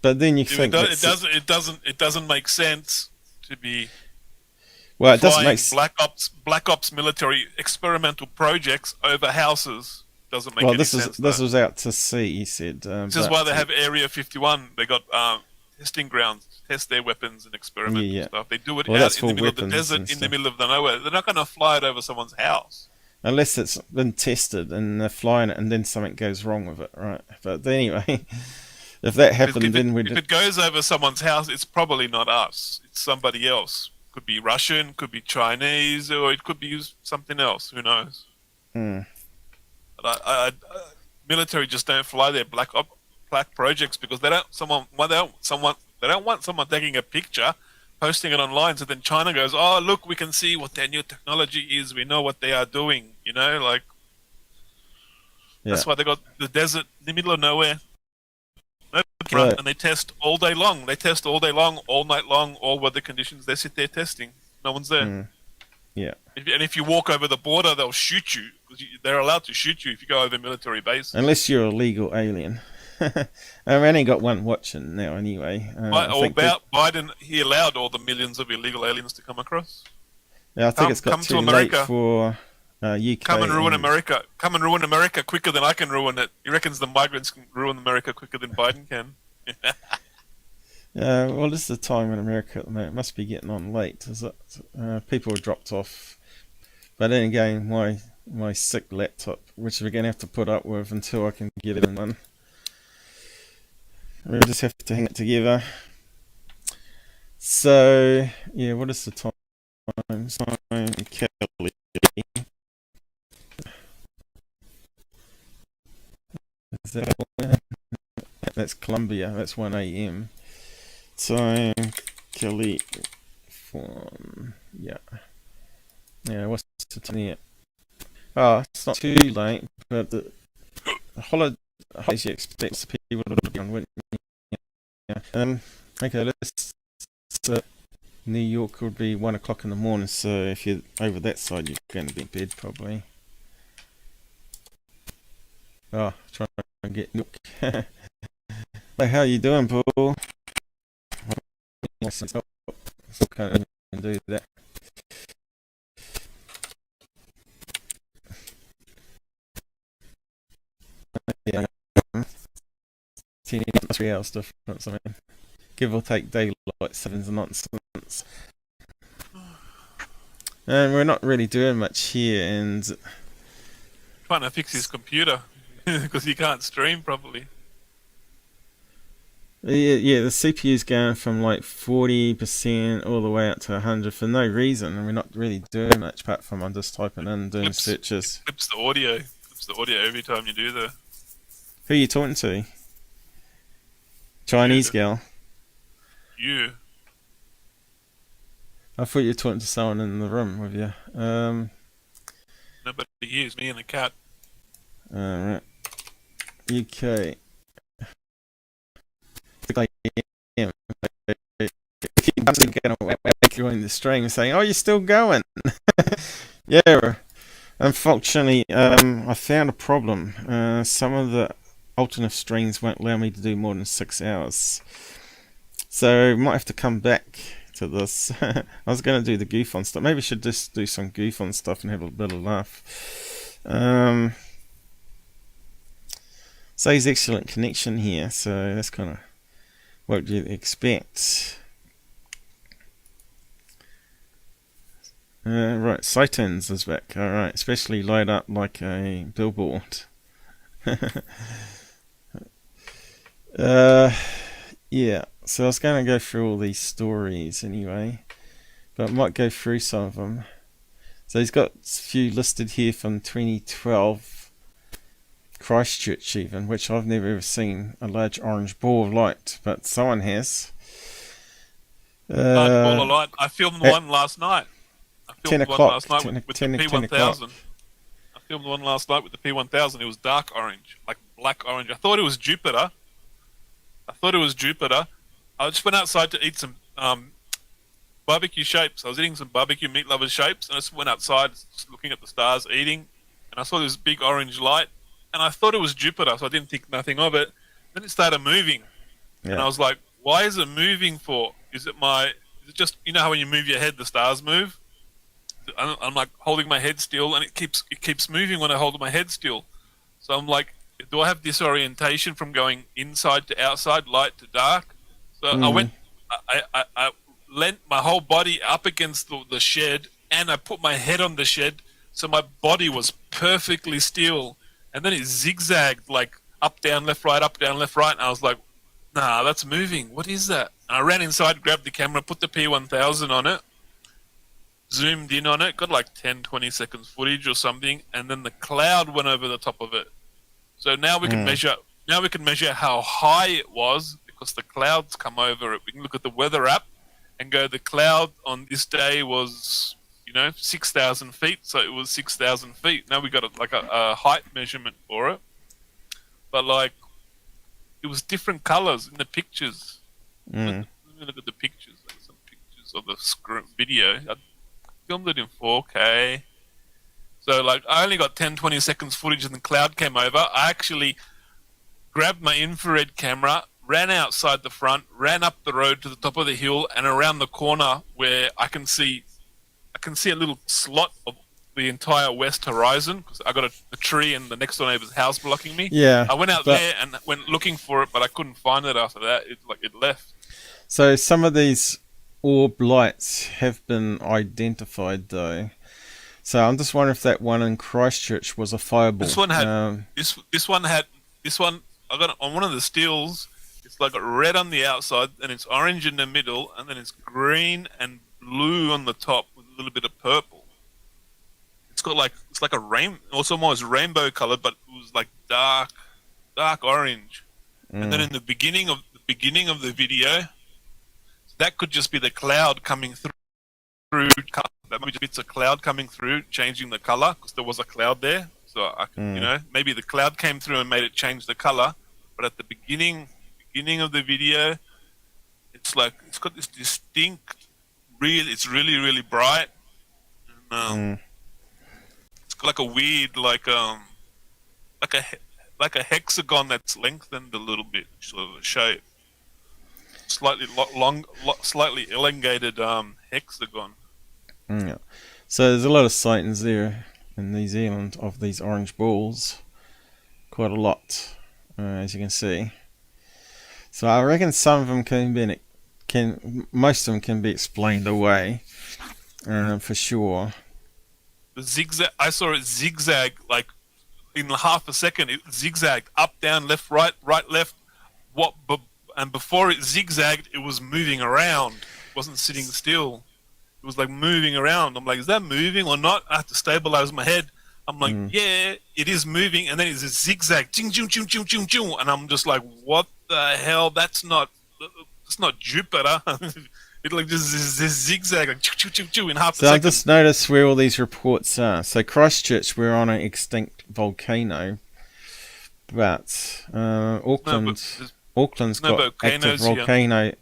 But then you think it doesn't make sense to be. Well, it doesn't make Black Ops military experimental projects over houses. Doesn't make any sense. This was out to sea, he said. This is why they have Area 51. They got testing grounds to test their weapons and experimental stuff. They do it out in the middle of the desert, in the middle of the nowhere. They're not going to fly it over someone's house. Unless it's been tested and they're flying it and then something goes wrong with it, right? But anyway, if that happened, if it goes over someone's house, it's probably not us. It's somebody else. Could be Russian, could be Chinese, or it could be something else. Who knows? But military just don't fly their black projects because they don't want someone taking a picture, posting it online, so then China goes, "Oh, look, we can see what their new technology is. We know what they are doing." You know, like that's why they got the desert in the middle of nowhere. And they test all day long. They test all day long, all night long, all weather conditions. They sit there testing. No one's there. Yeah. And if you walk over the border, they'll shoot you. They're allowed to shoot you if you go over military base. Unless you're a legal alien. I've only got one watching now anyway. Biden, he allowed all the millions of illegal aliens to come across. Yeah, I think it's got too late for UK. Come and ruin America. Come and ruin America quicker than I can ruin it. He reckons the migrants can ruin America quicker than Biden can. Well, this is the time in America at the moment. It must be getting on late, is it? People have dropped off. But then again, my sick laptop, which we're going to have to put up with until I can get it in one. We'll just have to hang it together. So, yeah, what is the time? Simon Kelly. Is that one? That's Columbia. That's 1 a.m. Time Kelly form. Yeah, what's the time yet? Oh, it's not too late, but the holidays you expect people to be on, wouldn't you? Yeah. Okay, let's. New York would be 1 o'clock in the morning, so if you're over that side, you're going to be in bed probably. Oh, try and get Nook. Hey, how you doing, Paul? Still can't even do that. Yeah, 3 hours difference. I mean, give or take daylight savings nonsense. And we're not really doing much here, and Trying to fix his computer because he can't stream properly. yeah, the CPU's going from like 40% all the way up to 100 for no reason, and we're not really doing much apart from I'm just typing in, doing searches. Clips the audio. Clips the audio every time you do the. Who are you talking to? Chinese gal? You. I thought you were talking to someone in the room with you. Nobody hears me and the cat. Alright. UK. Join the stream saying, "Oh, you're still going?" Yeah. Unfortunately, I found a problem. Some of the alternate streams won't allow me to do more than 6 hours, so might have to come back to this. I was going to do the goof on stuff. Maybe I should just do some goof on stuff and have a bit of laugh. Says excellent connection here, so that's kind of what you'd expect. Right, sightings is back. Alright, especially light up like a billboard. Yeah, so I was going to go through all these stories anyway, but I might go through some of them. So he's got a few listed here from 2012, Christchurch even, which I've never ever seen a large orange ball of light, but someone has. Ball of light. I filmed one last night. I filmed 10 one o'clock. last night with the P1000. I filmed one last night with the P1000. It was dark orange, like black orange. I thought it was Jupiter. I just went outside to eat some barbecue shapes. I was eating some barbecue meat lovers shapes, and I just went outside, just looking at the stars, eating, and I saw this big orange light, and I thought it was Jupiter, so I didn't think nothing of it. Then it started moving, and I was like, "Why is it moving for? Is it just, you know how when you move your head, the stars move?" I'm like holding my head still, and it keeps moving when I hold my head still. So I'm like, do I have disorientation from going inside to outside, light to dark? So I leant my whole body up against the shed, and I put my head on the shed, so my body was perfectly still. And then it zigzagged, like up, down, left, right, and I was like, nah, that's moving. What is that? And I ran inside, grabbed the camera, put the P1000 on it, zoomed in on it, got like 10-20 seconds footage or something, and then the cloud went over the top of it. So now we can measure. Now we can measure how high it was because the clouds come over it. We can look at the weather app and go, the cloud on this day was, 6,000 feet, so it was 6,000 feet. Now we got a height measurement for it, but like it was different colors in the pictures. Let me look at the pictures. Some pictures of the video. I filmed it in 4K. So like I only got 10-20 seconds footage and the cloud came over. I actually grabbed my infrared camera, ran outside the front, ran up the road to the top of the hill and around the corner where I can see a little slot of the entire west horizon because I got a tree and the next door neighbor's house blocking me. Yeah. I went out there and went looking for it, but I couldn't find it after that. It left. So some of these orb lights have been identified though. So I'm just wondering if that one in Christchurch was a fireball. This one had this one. I got it on one of the stills. It's like red on the outside, and it's orange in the middle, and then it's green and blue on the top with a little bit of purple. It's like a also almost rainbow color, but it was like dark orange. And then in the beginning of the video, that could just be the cloud coming through. That might be bits of cloud coming through, changing the color because there was a cloud there. So I maybe the cloud came through and made it change the color. But at the beginning of the video, it's like it's got this distinct, it's really bright. And, it's got like a weird like like a hexagon that's lengthened a little bit, sort of a shape. Slightly slightly elongated hexagon. Yeah. So there's a lot of sightings there in New Zealand of these orange balls. Quite a lot, as you can see. So I reckon some of them most of them can be explained away, for sure. The zigzag, I saw it zigzag like in half a second. It zigzagged up, down, left, right, right, left. And before it zigzagged, it was moving around. It wasn't sitting still. It was like moving around. I'm like, is that moving or not? I have to stabilize my head. I'm like, yeah, it is moving. And then it's a zigzag, ching, ching, ching, ching, ching, ching. And I'm just like, what the hell? That's not Jupiter. It like just zigzag, like, choo, choo, choo, choo, in half a second. So I just noticed where all these reports are. So Christchurch, we're on an extinct volcano, but Auckland's got active volcano. Here.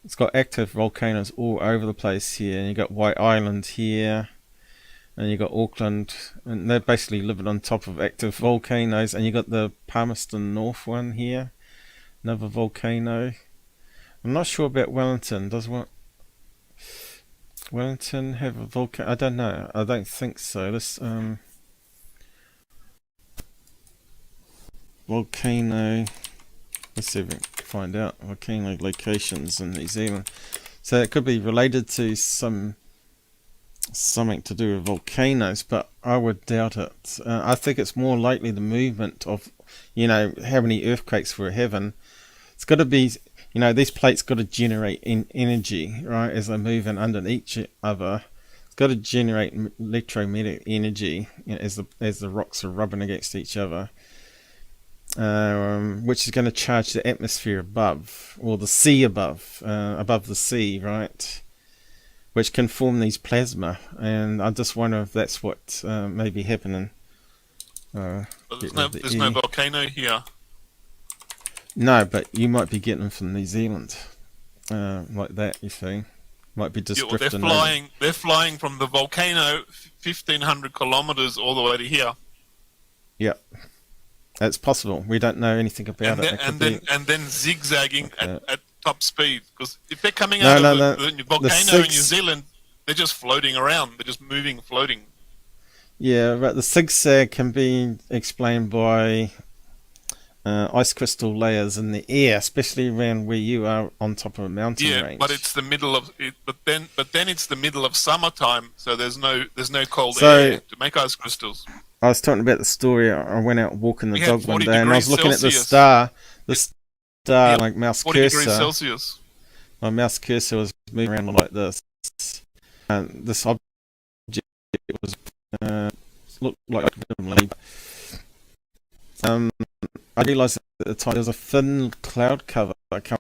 It's got active volcanoes all over the place here. And you got White Island here, and you got Auckland, and they're basically living on top of active volcanoes. And you got the Palmerston North one here, another volcano. I'm not sure about Wellington. Does Wellington have a volcano? I don't know. I don't think so. Let's volcano. Let's see if we can find out volcano locations in New Zealand. So it could be related to something to do with volcanoes, but I would doubt it. I think it's more likely the movement of, how many earthquakes we're having. It's got to be, these plates got to generate energy, right, as they're moving underneath each other. It's got to generate electromagnetic energy, as the rocks are rubbing against each other. Which is going to charge the atmosphere above, or the sea above the sea, right? Which can form these plasma, and I just wonder if that's what may be happening. There's no volcano here. No, but you might be getting them from New Zealand, like that. You see, might be just drifting. They're flying from the volcano 1,500 kilometers all the way to here. Yep. It's possible. We don't know anything about it. And then zigzagging at top speed. Because if they're coming out of the volcano in New Zealand, they're just floating around. They're just moving, floating. Yeah, but the zigzag can be explained by ice crystal layers in the air, especially around where you are on top of a mountain range. Yeah, but it's the middle of it. But then it's the middle of summertime, so there's no cold air to make ice crystals. I was talking about the story. I went out walking the dog one day, and I was looking at the star. Like mouse 40 cursor. degrees Celsius. My mouse cursor was moving around like this, and this object was looked like I realised at the time there was a thin cloud cover that came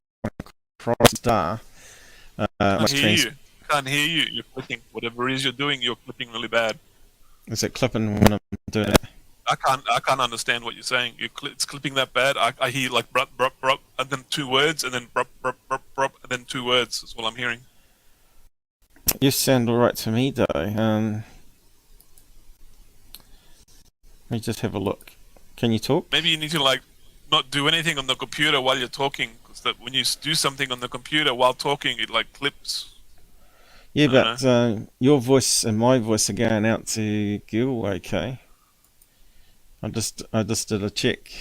across the star. Can't hear you. You're clicking. Whatever it is you're doing, you're clicking really bad. Is it clipping when I'm doing it? I can't understand what you're saying. It's clipping that bad. I hear like brup, brup, brup, and then two words, and then brup, brup, brup, brup, and then two words. That's what I'm hearing. You sound alright to me, though. Let me just have a look. Can you talk? Maybe you need to like not do anything on the computer while you're talking, because when you do something on the computer while talking, it like clips. Yeah, but your voice and my voice are going out to Google, okay? I just did a check.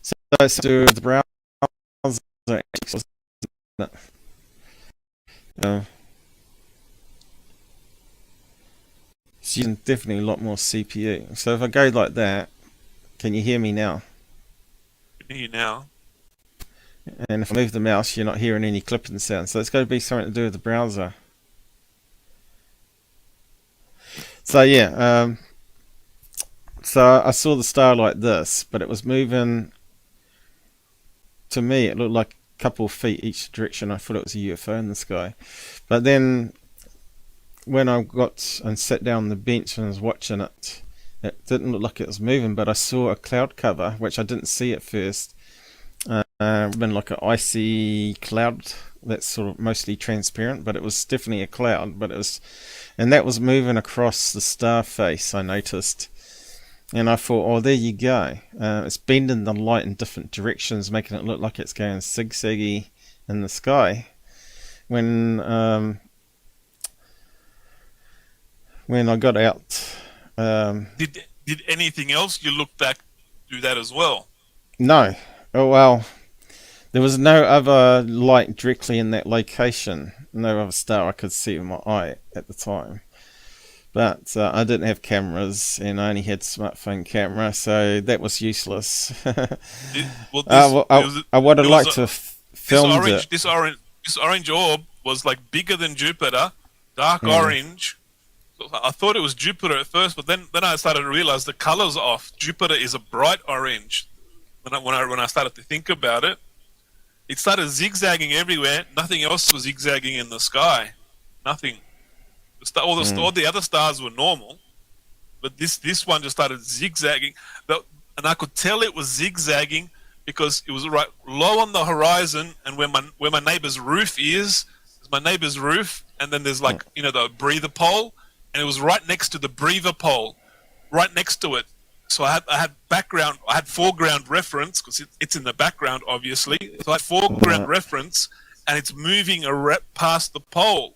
So it's to the browser, wasn't it? It's using definitely a lot more CPU. So if I go like that, can you hear me now? I can hear you now. And if I move the mouse, you're not hearing any clipping sound. So it's got to be something to do with the browser. So yeah, so I saw the star like this, but it was moving. To me, it looked like a couple of feet each direction. I thought it was a UFO in the sky. But then, when I got and sat down on the bench and was watching it, it didn't look like it was moving. But I saw a cloud cover, which I didn't see at first. Been like an icy cloud that's sort of mostly transparent, but it was definitely a cloud. But it was, and that was moving across the star face. I noticed, And I thought, oh, there you go. It's bending the light in different directions, making it look like it's going zigzaggy in the sky. When I got out, Did anything else you looked back do that as well? no. Oh well, there was no other light directly in that location. No other star I could see with my eye at the time. But I didn't have cameras, and I only had smartphone camera, so that was useless. I would have liked to have filmed it. This orange orb was like bigger than Jupiter, dark orange. I thought it was Jupiter at first, but then I started to realize the color's off. Jupiter is a bright orange. When I started to think about it, it started zigzagging everywhere. Nothing else was zigzagging in the sky. Nothing. All the other stars were normal, but this one just started zigzagging. And I could tell it was zigzagging because it was right low on the horizon, and where my neighbor's roof is my neighbor's roof, and then there's like the breather pole, and it was right next to the breather pole, right next to it. So I had foreground reference because it's in the background, obviously. So I had foreground reference, and it's moving past the pole.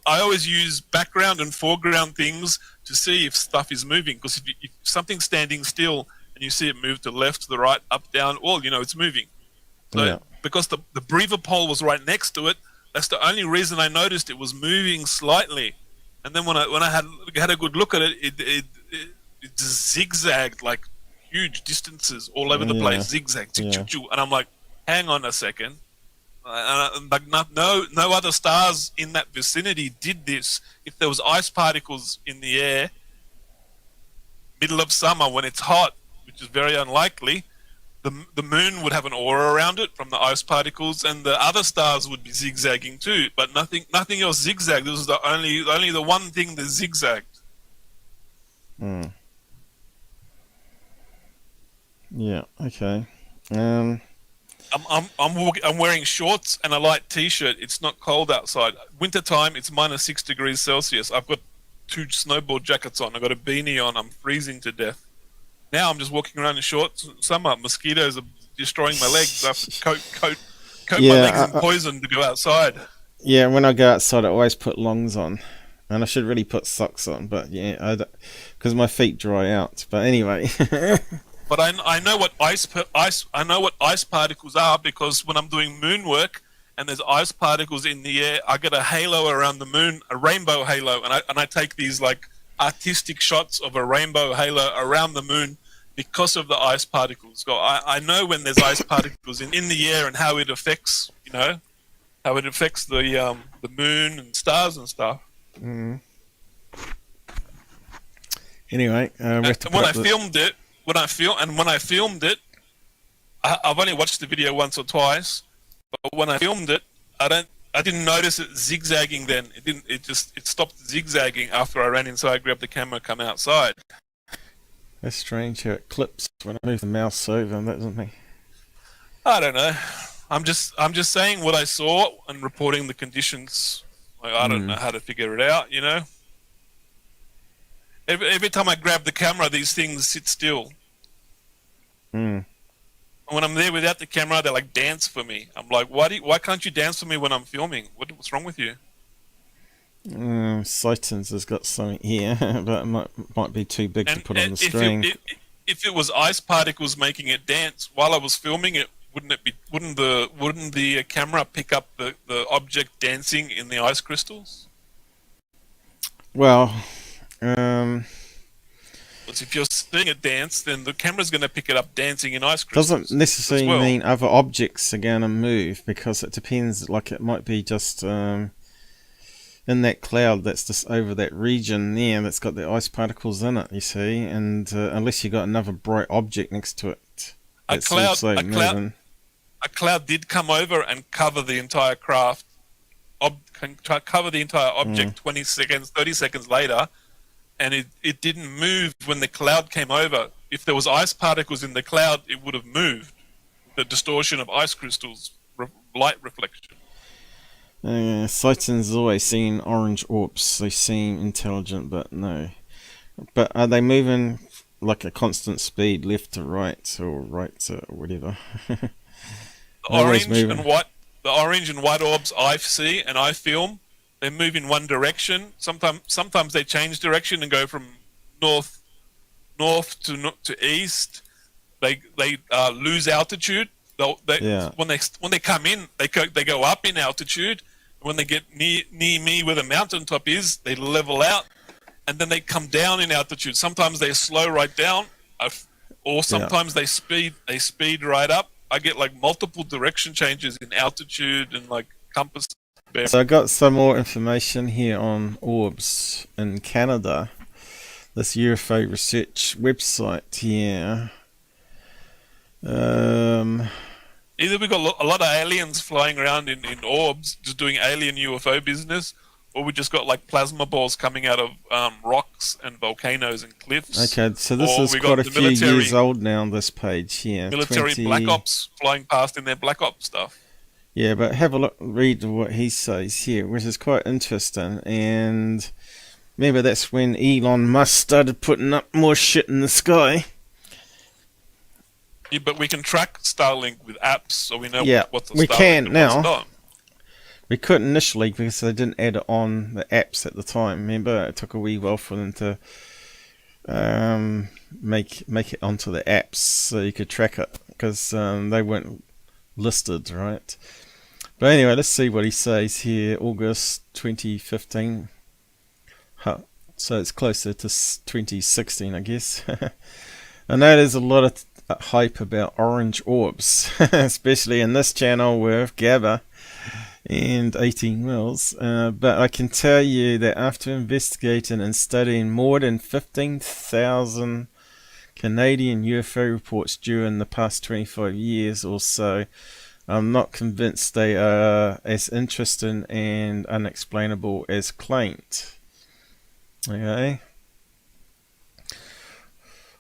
I always use background and foreground things to see if stuff is moving, because if something's standing still and you see it move to the left, to the right, up, down, well, it's moving. So because the breather pole was right next to it, that's the only reason I noticed it was moving slightly. And then when I had a good look at it, it just zigzagged like huge distances all over the place, zigzag, and I'm like, hang on a second. Like no other stars in that vicinity did this. If there was ice particles in the air, middle of summer when it's hot, which is very unlikely, the moon would have an aura around it from the ice particles, and the other stars would be zigzagging too. But nothing else zigzagged. This was only the one thing that zigzagged. Yeah. Okay. I'm wearing shorts and a light t-shirt. It's not cold outside. Wintertime, it's -6 degrees Celsius. I've got 2 snowboard jackets on. I've got a beanie on. I'm freezing to death. Now I'm just walking around in shorts. Summer, mosquitoes are destroying my legs. I have to coat my legs in poison to go outside. Yeah, when I go outside, I always put longs on. And I should really put socks on, but because my feet dry out. But anyway... But I know what ice particles are, because when I'm doing moon work and there's ice particles in the air, I get a halo around the moon, a rainbow halo, and I take these like artistic shots of a rainbow halo around the moon because of the ice particles. So I know when there's ice particles in the air and how it affects the moon and stars and stuff. Anyway, when I filmed it, I've only watched the video once or twice, but when I filmed it, I didn't notice it zigzagging then. It stopped zigzagging after I ran inside, grabbed the camera, come outside. That's strange how it clips when I move the mouse over, doesn't it? I don't know. I'm just saying what I saw and reporting the conditions. Like, I don't know how to figure it out, Every time I grab the camera, these things sit still. And when I'm there without the camera, they like dance for me. I'm like, why can't you dance for me when I'm filming? What's wrong with you? Sightings has got something here, but it might be too big to put on the string. If it was ice particles making it dance while I was filming it, wouldn't the camera pick up the object dancing in the ice crystals? Well, if you're seeing it dance, then the camera's going to pick it up dancing in ice crystals. Doesn't necessarily mean other objects are going to move, because it depends. Like, it might be just in that cloud that's just over that region there that's got the ice particles in it, you see, and unless you got another bright object next to it, a cloud did come over and cover the entire craft, cover the entire object 20 seconds, 30 seconds later, and it didn't move when the cloud came over. If there was ice particles in the cloud, it would have moved. The distortion of ice crystals, light reflection. Sightings always seen orange orbs. They seem intelligent, but no. But are they moving like a constant speed, left to right or right to whatever. The Always orange moving. and white, the orange and white orbs I see and I film, they move in one direction. Sometimes they change direction and go from north to east. They lose altitude. Yeah. When they come in, they go up in altitude. When they get near me where the mountaintop is, they level out, and then they come down in altitude. Sometimes they slow right down, or sometimes they speed right up. I get like multiple direction changes in altitude and like compass. So I got some more information here on orbs in Canada. This UFO research website here. Either we got a lot of aliens flying around in orbs, just doing alien UFO business, or we just got like plasma balls coming out of rocks and volcanoes and cliffs. Okay, so this Or is we quite got a the few military- years old now, this page here. Military 20 black ops flying past in their black ops stuff. Yeah, but have a look, read what he says here, which is quite interesting. And remember, that's when Elon Musk started putting up more shit in the sky. Yeah, but we can track Starlink with apps, so we know Yeah, what's a we Starlink can and now. what's not. We couldn't initially because they didn't add it on the apps at the time. Remember, it took a wee while for them to make it onto the apps so you could track it because they weren't listed, right? But anyway, let's see what he says here. August 2015. So it's closer to 2016, I guess. I know there's a lot of hype about orange orbs, especially in this channel with Gabber and 18 Wheels, but I can tell you that after investigating and studying more than 15,000 Canadian UFO reports during the past 25 years or so, I'm not convinced they are as interesting and unexplainable as claimed. Okay.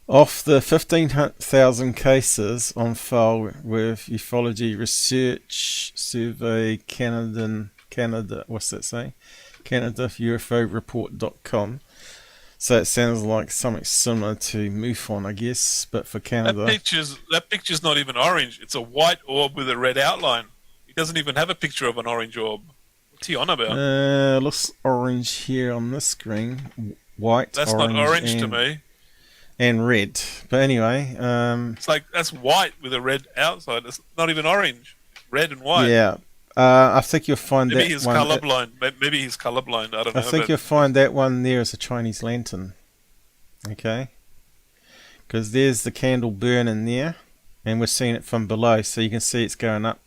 Of the 15,000 cases on file with Ufology Research Survey Canada, what's that say? CanadaUFOReport.com. So it sounds like something similar to MUFON, I guess, but for Canada. That picture's not even orange. It's a white orb with a red outline. It doesn't even have a picture of an orange orb. What's he on about? Looks orange here on this screen. White, That's orange, not orange to me. And red. But anyway, It's like that's white with a red outside. It's not even orange. Red and white. yeah. I think you'll find Maybe that he's one. colorblind. Maybe he's colorblind. I don't know. I think you'll find that one there is a Chinese lantern. Okay. Because there's the candle burning there, and we're seeing it from below, so you can see it's going up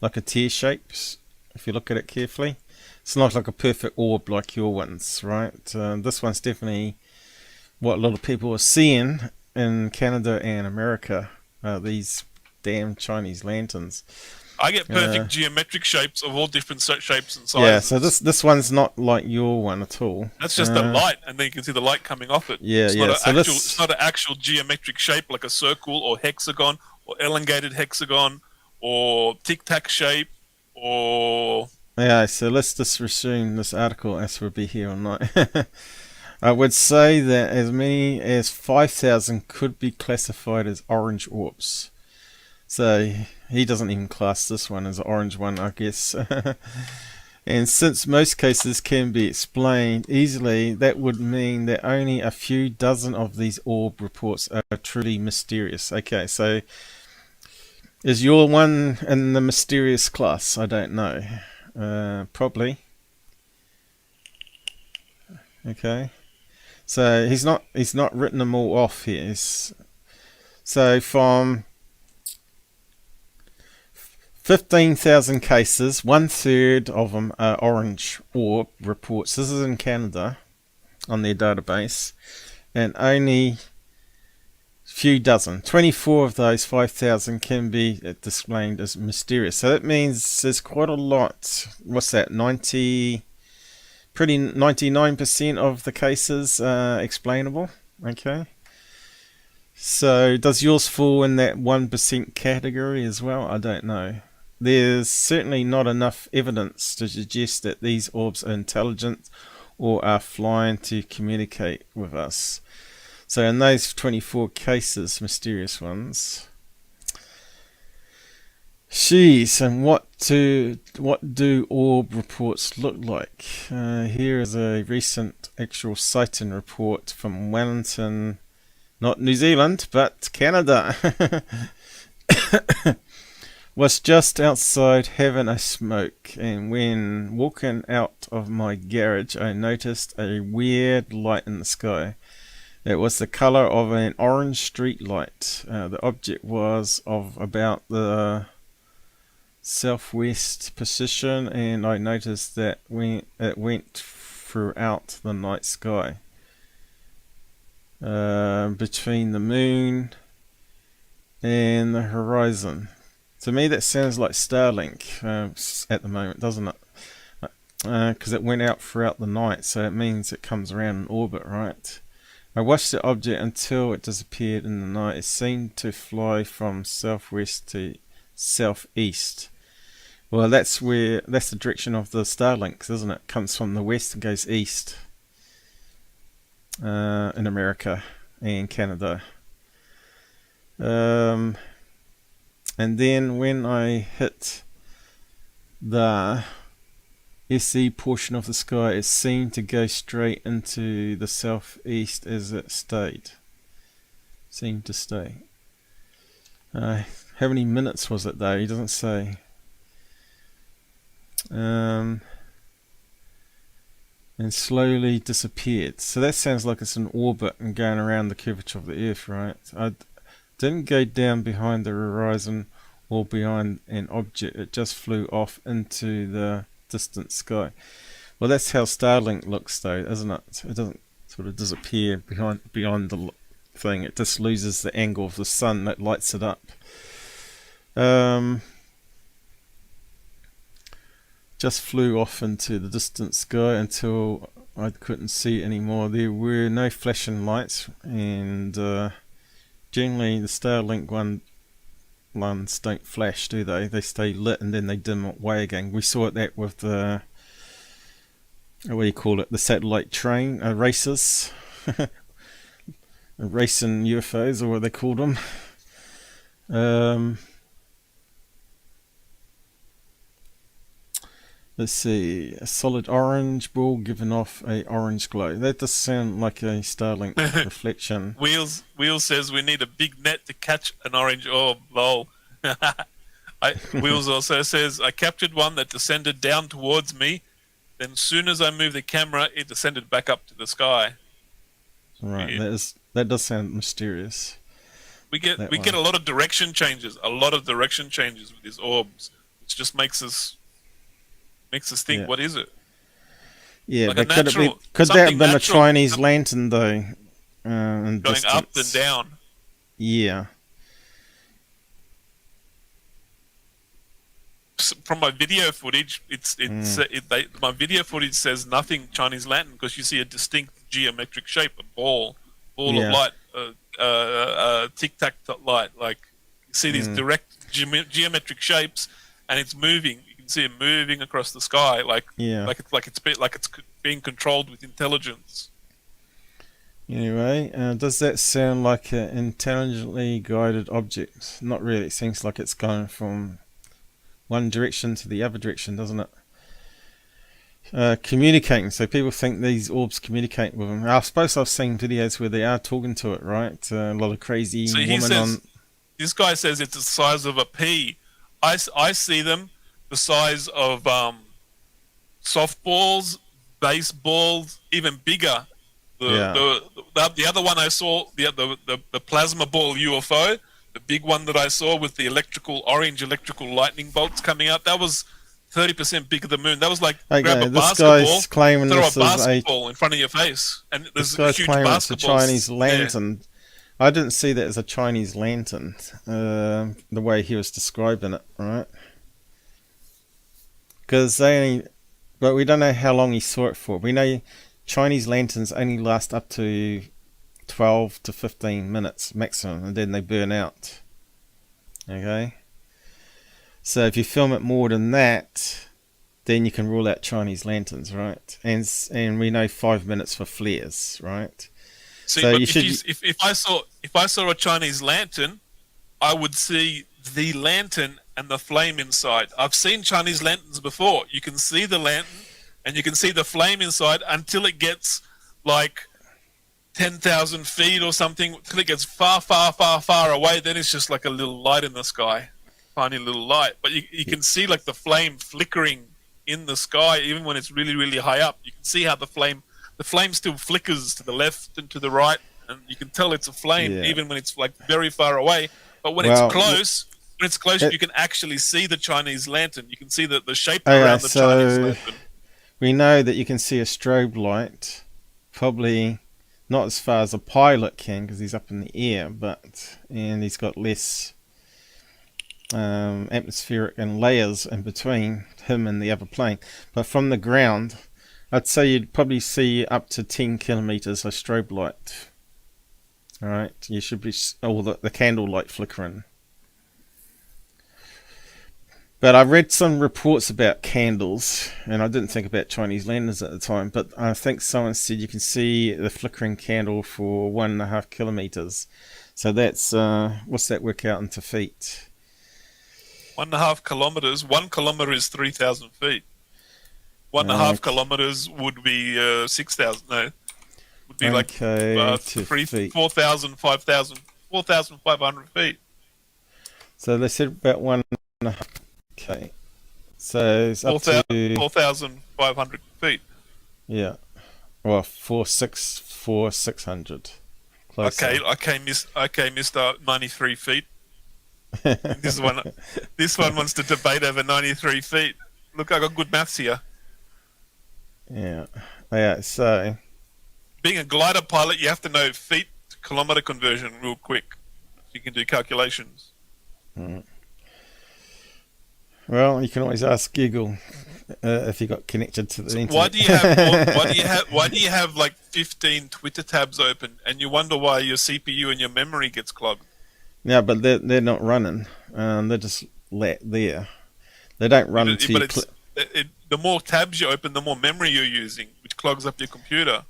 like a tear shape. If you look at it carefully, it's not like a perfect orb like your ones, right? This one's definitely what a lot of people are seeing in Canada and America, these damn Chinese lanterns. I get perfect geometric shapes of all different shapes and sizes. Yeah, so this one's not like your one at all. That's just the light, and then you can see the light coming off it. Yeah, it's yeah. It's not an actual geometric shape like a circle or hexagon or elongated hexagon or tic-tac shape or... Yeah, so let's just resume this article as we'll be here all night. I would say that as many as 5,000 could be classified as orange orbs. So he doesn't even class this one as an orange one, I guess. And since most cases can be explained easily, that would mean that only a few dozen of these orb reports are truly mysterious. Okay, so is your one in the mysterious class? I don't know. Probably. Okay. So he's not written them all off here. So from 15,000 cases, 1/3 of them are orange orb reports. This is in Canada on their database, and only few dozen, 24 of those 5,000 can be explained as mysterious. So that means there's quite a lot. What's that? 99% of the cases are explainable. Okay. So does yours fall in that 1% category as well? I don't know. There's certainly not enough evidence to suggest that these orbs are intelligent or are flying to communicate with us. So in those 24 cases, mysterious ones. Jeez, and what do orb reports look like? Here is a recent actual sighting report from Wellington, not New Zealand, but Canada. Was just outside having a smoke, and when walking out of my garage I noticed a weird light in the sky. It was the color of an orange street light. The object was of about the southwest position, and I noticed that it went throughout the night sky, between the moon and the horizon. To me that sounds like Starlink at the moment, doesn't it? Because it went out throughout the night, so it means it comes around in orbit, right? I watched the object until it disappeared in the night. It seemed to fly from southwest to southeast. Well, that's the direction of the Starlinks, isn't it? Comes from the west and goes east in America and Canada. And then when I hit the SE portion of the sky, it seemed to go straight into the southeast as it stayed. Seemed to stay. How many minutes was it though? He doesn't say. And slowly disappeared. So that sounds like it's in orbit and going around the curvature of the Earth, right? I didn't go down behind the horizon or behind an object. It just flew off into the distant sky. Well, that's how Starlink looks though, isn't it? It doesn't sort of disappear beyond the thing. It just loses the angle of the sun that lights it up. Just flew off into the distant sky until I couldn't see it anymore. There were no flashing lights, and generally the Starlink ones don't flash, do they? They stay lit and then they dim away again. We saw that with the, what do you call it, the satellite train races, racing UFOs, or what they called them. Let's see, a solid orange ball giving off a orange glow. That does sound like a Starlink reflection. Wheels says we need a big net to catch an orange orb. Lol. Wheels also says I captured one that descended down towards me. Then, soon as I moved the camera, it descended back up to the sky. Right, that does sound mysterious. We get a lot of direction changes. with these orbs, which just makes us think, what is it? Yeah, like but could that have been a Chinese lantern though? Going distance. Up and down. Yeah. From my video footage, my video footage says nothing Chinese lantern, because you see a distinct geometric shape, a ball of light, tic-tac light. Like you see these direct geometric shapes, and it's moving. See it moving across the sky, like it's being controlled with intelligence. Anyway, does that sound like an intelligently guided object? Not really. It seems like it's going from one direction to the other direction, doesn't it? Communicating. So people think these orbs communicate with them. I suppose I've seen videos where they are talking to it, right? A lot of crazy women This guy says it's the size of a pea. I see them the size of softballs, baseballs, even bigger. The other one I saw, the plasma ball UFO, the big one that I saw with the orange electrical lightning bolts coming out, that was 30% bigger than the moon. That was like grab a basketball, throw a basketball in front of your face, and there's a huge basketball. It's a Chinese lantern. Yeah. I didn't see that as a Chinese lantern, the way he was describing it, right? Because but we don't know how long he saw it for. We know Chinese lanterns only last up to 12 to 15 minutes maximum, and then they burn out. Okay? So if you film it more than that, then you can rule out Chinese lanterns, right? And we know 5 minutes for flares, right? See, So but you should. if I saw a Chinese lantern, I would see the lantern and the flame inside. I've seen Chinese lanterns before. You can see the lantern and you can see the flame inside until it gets like 10,000 feet or something. Until it gets far, far, far, far away. Then it's just like a little light in the sky, tiny little light. But you can see like the flame flickering in the sky, even when it's really, really high up. You can see how the flame still flickers to the left and to the right, and you can tell it's a flame even when it's like very far away. But when it's close, you can actually see the Chinese lantern. You can see the shape around the Chinese lantern. We know that you can see a strobe light, probably not as far as a pilot can because he's up in the air, and he's got less atmospheric and layers in between him and the other plane. But from the ground, I'd say you'd probably see up to 10 kilometers of strobe light. Alright, you should be all the candle light flickering. But I read some reports about candles, and I didn't think about Chinese lanterns at the time, but I think someone said you can see the flickering candle for 1.5 kilometers. So that's, what's that work out into feet? 1.5 kilometers. 1 kilometer is 3,000 feet. 1.5 kilometers would be 6,000. No, would be like 4,000, 5,000, 4,500 feet. So they said about 1.5. Okay, so it's up to 4,500 feet. Yeah, well, 4,600. Closer. Okay, Mr. 93 feet. This one wants to debate over 93 feet. Look, I got good maths here. Yeah. So being a glider pilot, you have to know feet to kilometer conversion real quick. So you can do calculations. Well, you can always ask Google if you got connected to the internet. Why do you have like 15 Twitter tabs open, and you wonder why your CPU and your memory gets clogged? Yeah, but they're not running. They're just there. They don't run the more tabs you open, the more memory you're using, which clogs up your computer.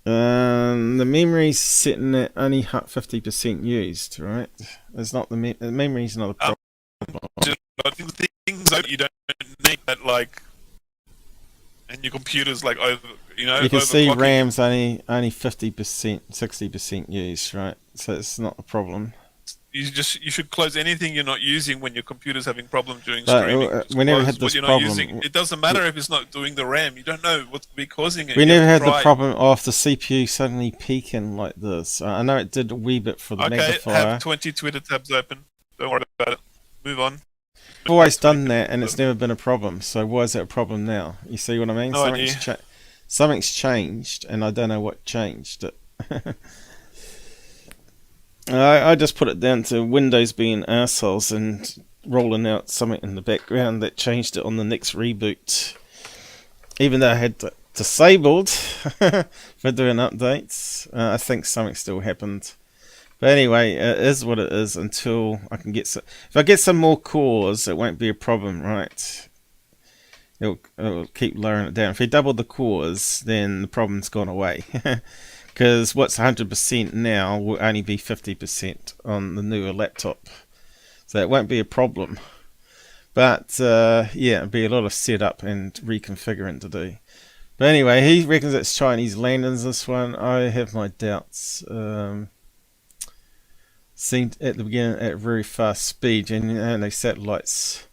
The memory's sitting at only 50% used, right? It's not the memory's not a problem. Things that you don't need that, like, and your computer's like over, You can see RAM's only 50%, 60% used, right? So it's not a problem. You should close anything you're not using when your computer's having problems during streaming. We never had this problem. It doesn't matter if it's not doing the RAM. You don't know what's be causing it. We never had the problem of the CPU suddenly peaking like this. I know it did a wee bit for the magnifier. Have 20 Twitter tabs open. Don't worry about it. Move on. I've always done that, and it's never been a problem. So why is that a problem now? You see what I mean? Something's changed, and I don't know what changed it. I just put it down to Windows being assholes and rolling out something in the background that changed it on the next reboot. Even though I had it disabled for doing updates, I think something still happened. But anyway, it is what it is until I can get some. If I get some more cores, it won't be a problem, right? It'll keep lowering it down. If we double the cores, then the problem's gone away. Because what's 100% now will only be 50% on the newer laptop. So it won't be a problem. But yeah, it'll be a lot of setup and reconfiguring to do. But anyway, he reckons it's Chinese lanterns, this one. I have my doubts. Seemed at the beginning at very fast speed, and those satellites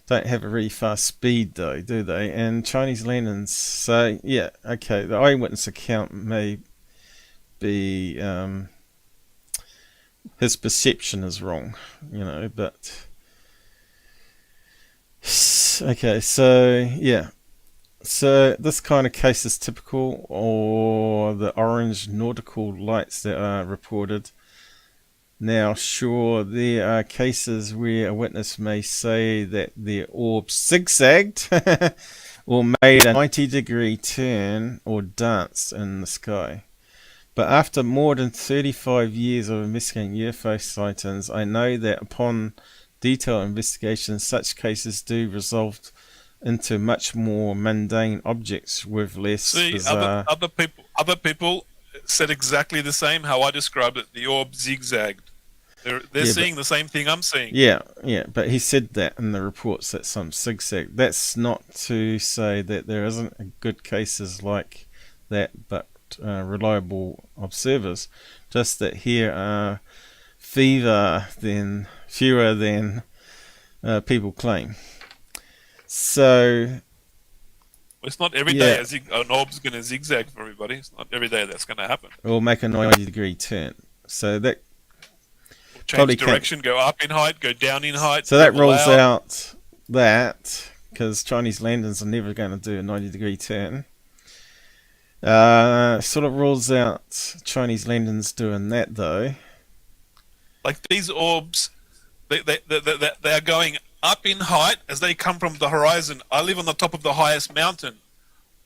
don't have a really fast speed though, do they? And Chinese lanterns, so yeah, okay, the eyewitness account may be his perception is wrong, but okay, so yeah, so this kind of case is typical, or the orange nautical lights that are reported. Now, sure, there are cases where a witness may say that their orb zigzagged or made a 90-degree turn or danced in the sky. But after more than 35 years of investigating UFO sightings, I know that upon detailed investigation, such cases do resolve into much more mundane objects with less bizarre... Other people said exactly the same how I described it. The orb zigzagged. They're seeing the same thing I'm seeing. Yeah, but he said that in the reports that some zigzag. That's not to say that there isn't good cases like that, but reliable observers. Just that here are fewer than people claim. So it's not every day an orb's going to zigzag for everybody. It's not every day that's going to happen. Or make a 90-degree turn. So that change direction, go up in height, go down in height. So that rules out that, because Chinese lanterns are never going to do a 90-degree turn. Sort of rules out Chinese lanterns doing that, though. Like these orbs, they are going up in height as they come from the horizon. I live on the top of the highest mountain.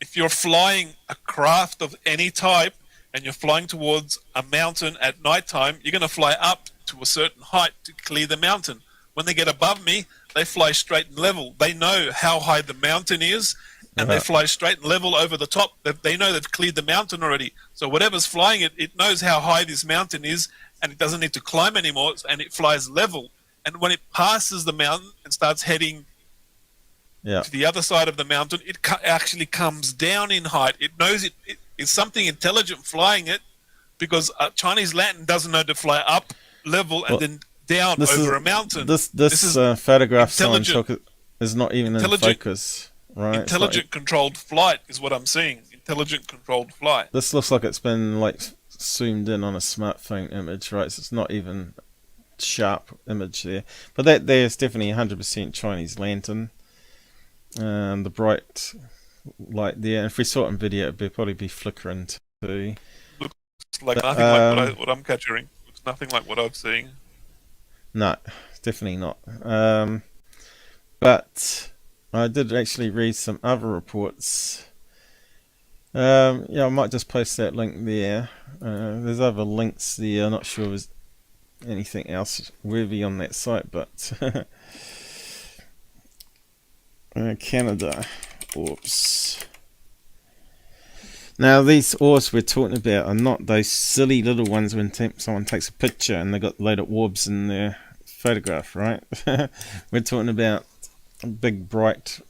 If you're flying a craft of any type and you're flying towards a mountain at nighttime, you're going to fly up to a certain height to clear the mountain. When they get above me, they fly straight and level. They know how high the mountain is, and they fly straight and level over the top. They know they've cleared the mountain already. So whatever's flying it, it knows how high this mountain is, and it doesn't need to climb anymore, and it flies level. And when it passes the mountain and starts heading to the other side of the mountain, it actually comes down in height. It knows it is something intelligent flying it, because a Chinese lantern doesn't know to fly up, level, and then down over a mountain. This photograph someone took is not even in focus, right? Intelligent controlled flight is what I'm seeing. Intelligent controlled flight. This looks like it's been like zoomed in on a smartphone image, right? So it's not even sharp image there. But that there's definitely 100% Chinese lantern. The bright light there. And if we saw it in video, it'd probably be flickering too. Looks like nothing like what I'm capturing. Looks nothing like what I'm seeing. No, definitely not. But I did actually read some other reports. I might just post that link there. There's other links there. I'm not sure there's anything else worthy on that site, but Canada orbs. Now these orbs we're talking about are not those silly little ones when someone takes a picture and they got a load of orbs in their photograph, right? We're talking about big bright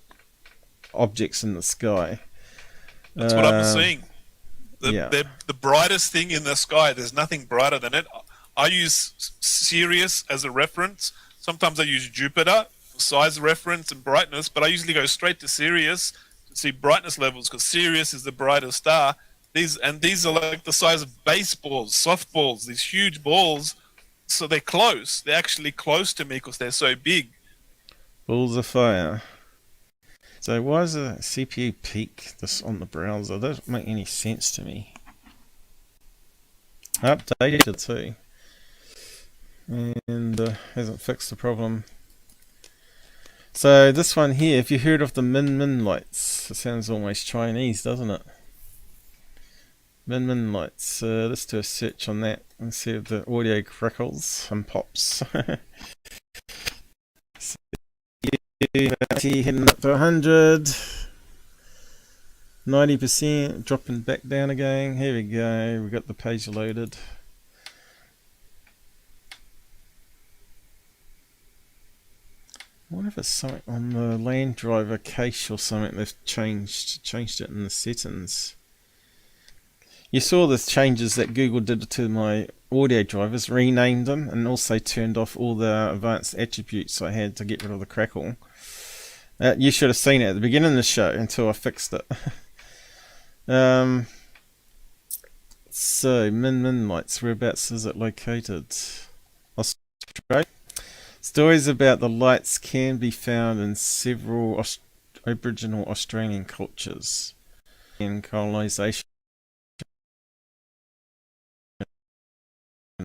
objects in the sky. That's what I'm seeing. The brightest thing in the sky, there's nothing brighter than it. I use Sirius as a reference. Sometimes I use Jupiter for size reference and brightness, but I usually go straight to Sirius to see brightness levels, because Sirius is the brightest star. These are like the size of baseballs, softballs, these huge balls. So they're close. They're actually close to me because they're so big. Balls of fire. So why is the CPU peak this on the browser? That doesn't make any sense to me. I updated it too, and hasn't fixed the problem. So this one here, if you heard of the min lights, it sounds almost Chinese, doesn't it? Min lights. Let's do a search on that and see if the audio crackles and pops. Heading up to 100, 90%, dropping back down again. Here we go, we got the page loaded. I wonder if it's something on the land driver cache or something. They've changed it in the settings. You saw the changes that Google did to my audio drivers, renamed them, and also turned off all the advanced attributes I had to get rid of the crackle. You should have seen it at the beginning of the show until I fixed it. So, min lights, whereabouts is it located? Australia. Stories about the lights can be found in several Aboriginal Australian cultures and colonisation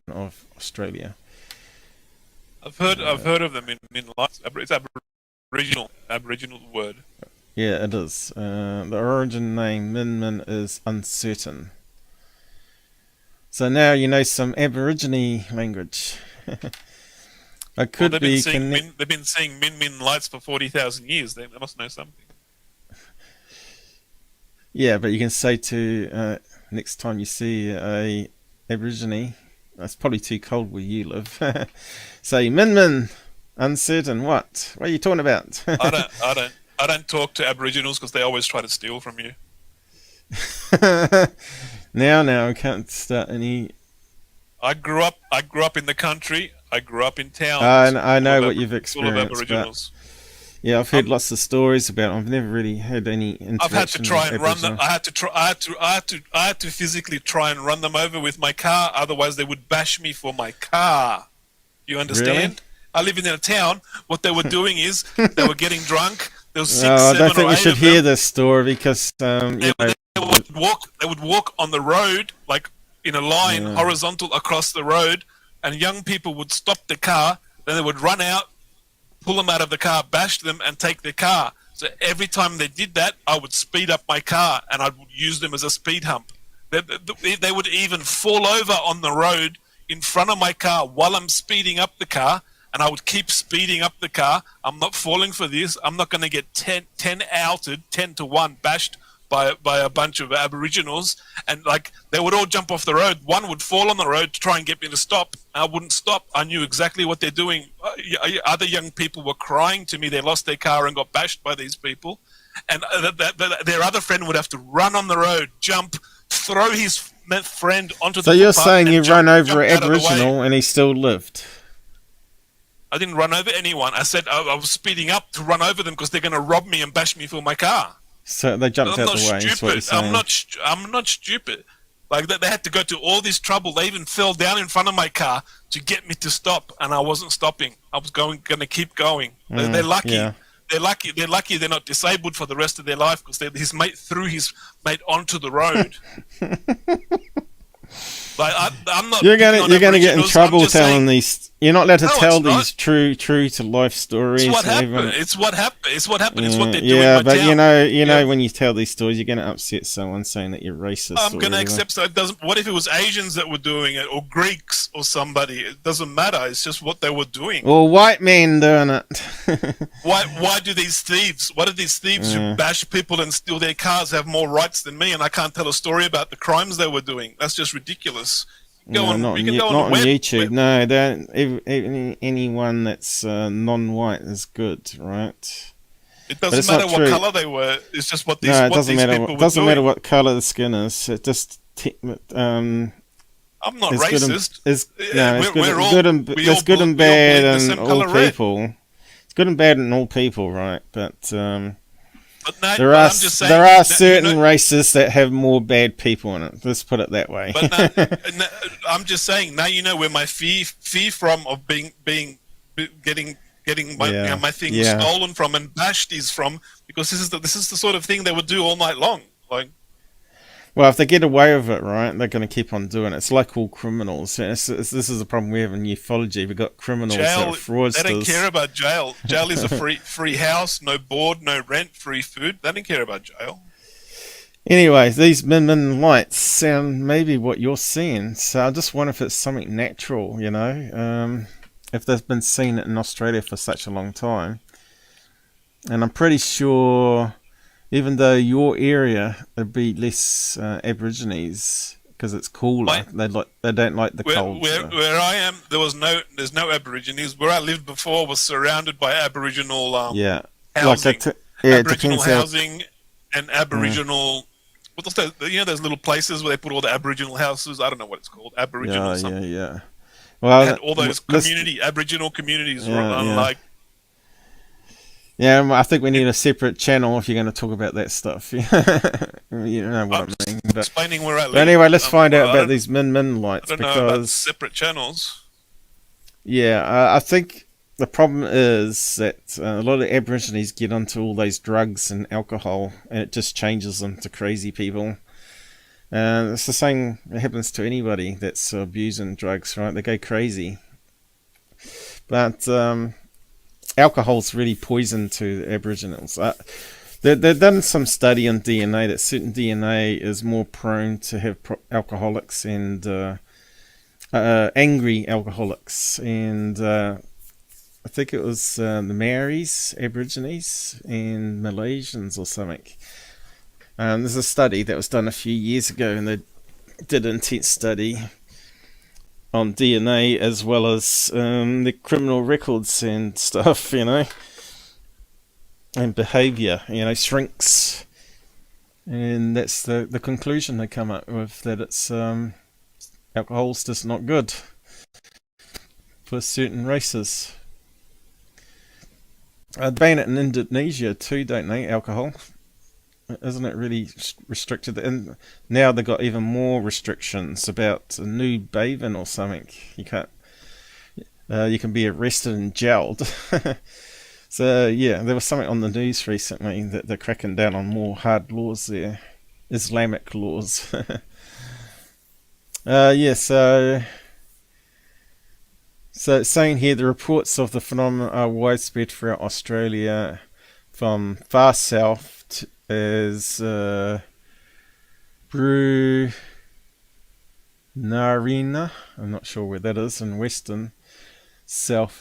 of Australia. I've heard of them in lights. It's Aboriginal word. Yeah, it is. The origin name min is uncertain. So now you know some Aborigine language. I could they've been seeing min lights for 40,000 years. They must know something. Yeah, but you can say to next time you see a Aborigine, it's probably too cold where you live. Say, Min, uncertain. What are you talking about? I don't talk to Aboriginals because they always try to steal from you. Now, I can't start any. I grew up in the country. I grew up in town. I know what you've experienced. But yeah, I've heard lots of stories about it. I've never really had any interaction. I've had to try and run them. Aboriginal. I had to physically try and run them over with my car. Otherwise, they would bash me for my car. You understand? Really? I live in a town. What they were doing is they were getting drunk. There was six, I don't seven, think or we eight should of hear them. this story because They would walk on the road like in a line, horizontal across the road, and young people would stop the car. Then they would run out, pull them out of the car, bash them, and take their car. So every time they did that, I would speed up my car and I would use them as a speed hump. They would even fall over on the road in front of my car while I'm speeding up the car, and I would keep speeding up the car. I'm not falling for this. I'm not going to get 10 outed, 10 to 1 bashed by a bunch of Aboriginals, and like they would all jump off the road. One would fall on the road to try and get me to stop. I wouldn't stop. I knew exactly what they're doing. Other young people were crying to me. They lost their car and got bashed by these people, and their other friend would have to run on the road, jump, throw his friend onto the So you're footpath saying and you jump run over an out of the way. Aboriginal and he still lived? I didn't run over anyone. I said I was speeding up to run over them because they're going to rob me and bash me for my car. So they jumped I'm out not the way. That's what you're stupid. saying. I'm not stupid. Like they had to go to all this trouble. They even fell down in front of my car to get me to stop, and I wasn't stopping. I was going to keep going. They're lucky. Yeah. They're lucky. They're lucky. They're not disabled for the rest of their life because his mate threw his mate onto the road. Like I'm not. You're gonna get in Aboriginals. trouble I'm just telling saying, these. You're not allowed to No, tell it's not. these true to life stories. It's what and happened. everyone- It's what happened. It's what happened. It's what they're doing. Yeah, in my but town. you know, when you tell these stories, you're gonna upset someone saying that you're racist. I'm or going to whatever. accept that. It doesn't. What if it was Asians that were doing it, or Greeks, or somebody? It doesn't matter. It's just what they were doing. Or white men doing it. Why do these thieves? Why do these thieves who bash people and steal their cars have more rights than me, and I can't tell a story about the crimes they were doing? That's just ridiculous. No, not on YouTube. No, don't. Anyone that's non-white is good, right? It doesn't matter what color they were. It's just what these. No, it what doesn't these matter. people It doesn't were matter doing. what color the skin is. It just I'm not it's good and- racist. it's We're all- good and we all it's good bleed- and we all bad bleed the in same all colour red. people. It's good and bad in all people, right? But But no, there but are I'm just saying there are that, certain races that have more bad people in it. Let's put it that way. But no, I'm just saying now you know where my fear from of getting my Yeah. you know, my thing Yeah. stolen from and bashed is from, because this is the sort of thing they would do all night long. Like Well, if they get away with it, right, they're going to keep on doing it. It's like all criminals. This is the problem we have in ufology. We've got criminals that are jail, fraudsters. they don't care about jail. Jail is a free house, no board, no rent, free food. They don't care about jail. Anyway, these Min lights sound maybe what you're seeing. So I just wonder if it's something natural, you know, if they've been seen in Australia for such a long time. And I'm pretty sure, even though your area there'd be less Aborigines because it's cooler, they don't like the cold. Where I am, there's no Aborigines. Where I lived before was surrounded by Aboriginal Yeah, housing, it Aboriginal depends how. housing, and Aboriginal. What's those, you know, those little places where they put all the Aboriginal houses? I don't know what it's called. Aboriginal something. Yeah. Well, They had all those Aboriginal communities. Like, yeah, I think we need a separate channel if you're going to talk about that stuff. You know what I mean. But explaining where I live. anyway, let's find out I about don't- these Min I lights don't know about because separate channels. I think the problem is that a lot of Aborigines get onto all those drugs and alcohol, and it just changes them to crazy people. It's the same that happens to anybody that's abusing drugs, right? They go crazy. But alcohol's really poison to the Aboriginals. They've done some study on DNA that certain DNA is more prone to have alcoholics and angry alcoholics. And I think it was the Maoris, Aborigines, and Malaysians or something. There's a study that was done a few years ago, and they did an intense study on DNA as well as the criminal records and stuff, you know, and behaviour, you know, shrinks, and that's the conclusion they come up with, that it's alcohol's just not good for certain races. They ban it in Indonesia too, don't they, alcohol? Isn't it really restricted? And now they've got even more restrictions about nude bathing or something. You can't. You can be arrested and jailed. So yeah, there was something on the news recently that they're cracking down on more hard laws there, Islamic laws. Yeah. So it's saying here the reports of the phenomenon are widespread throughout Australia, from far south as Brunarina, I'm not sure where that is, in Western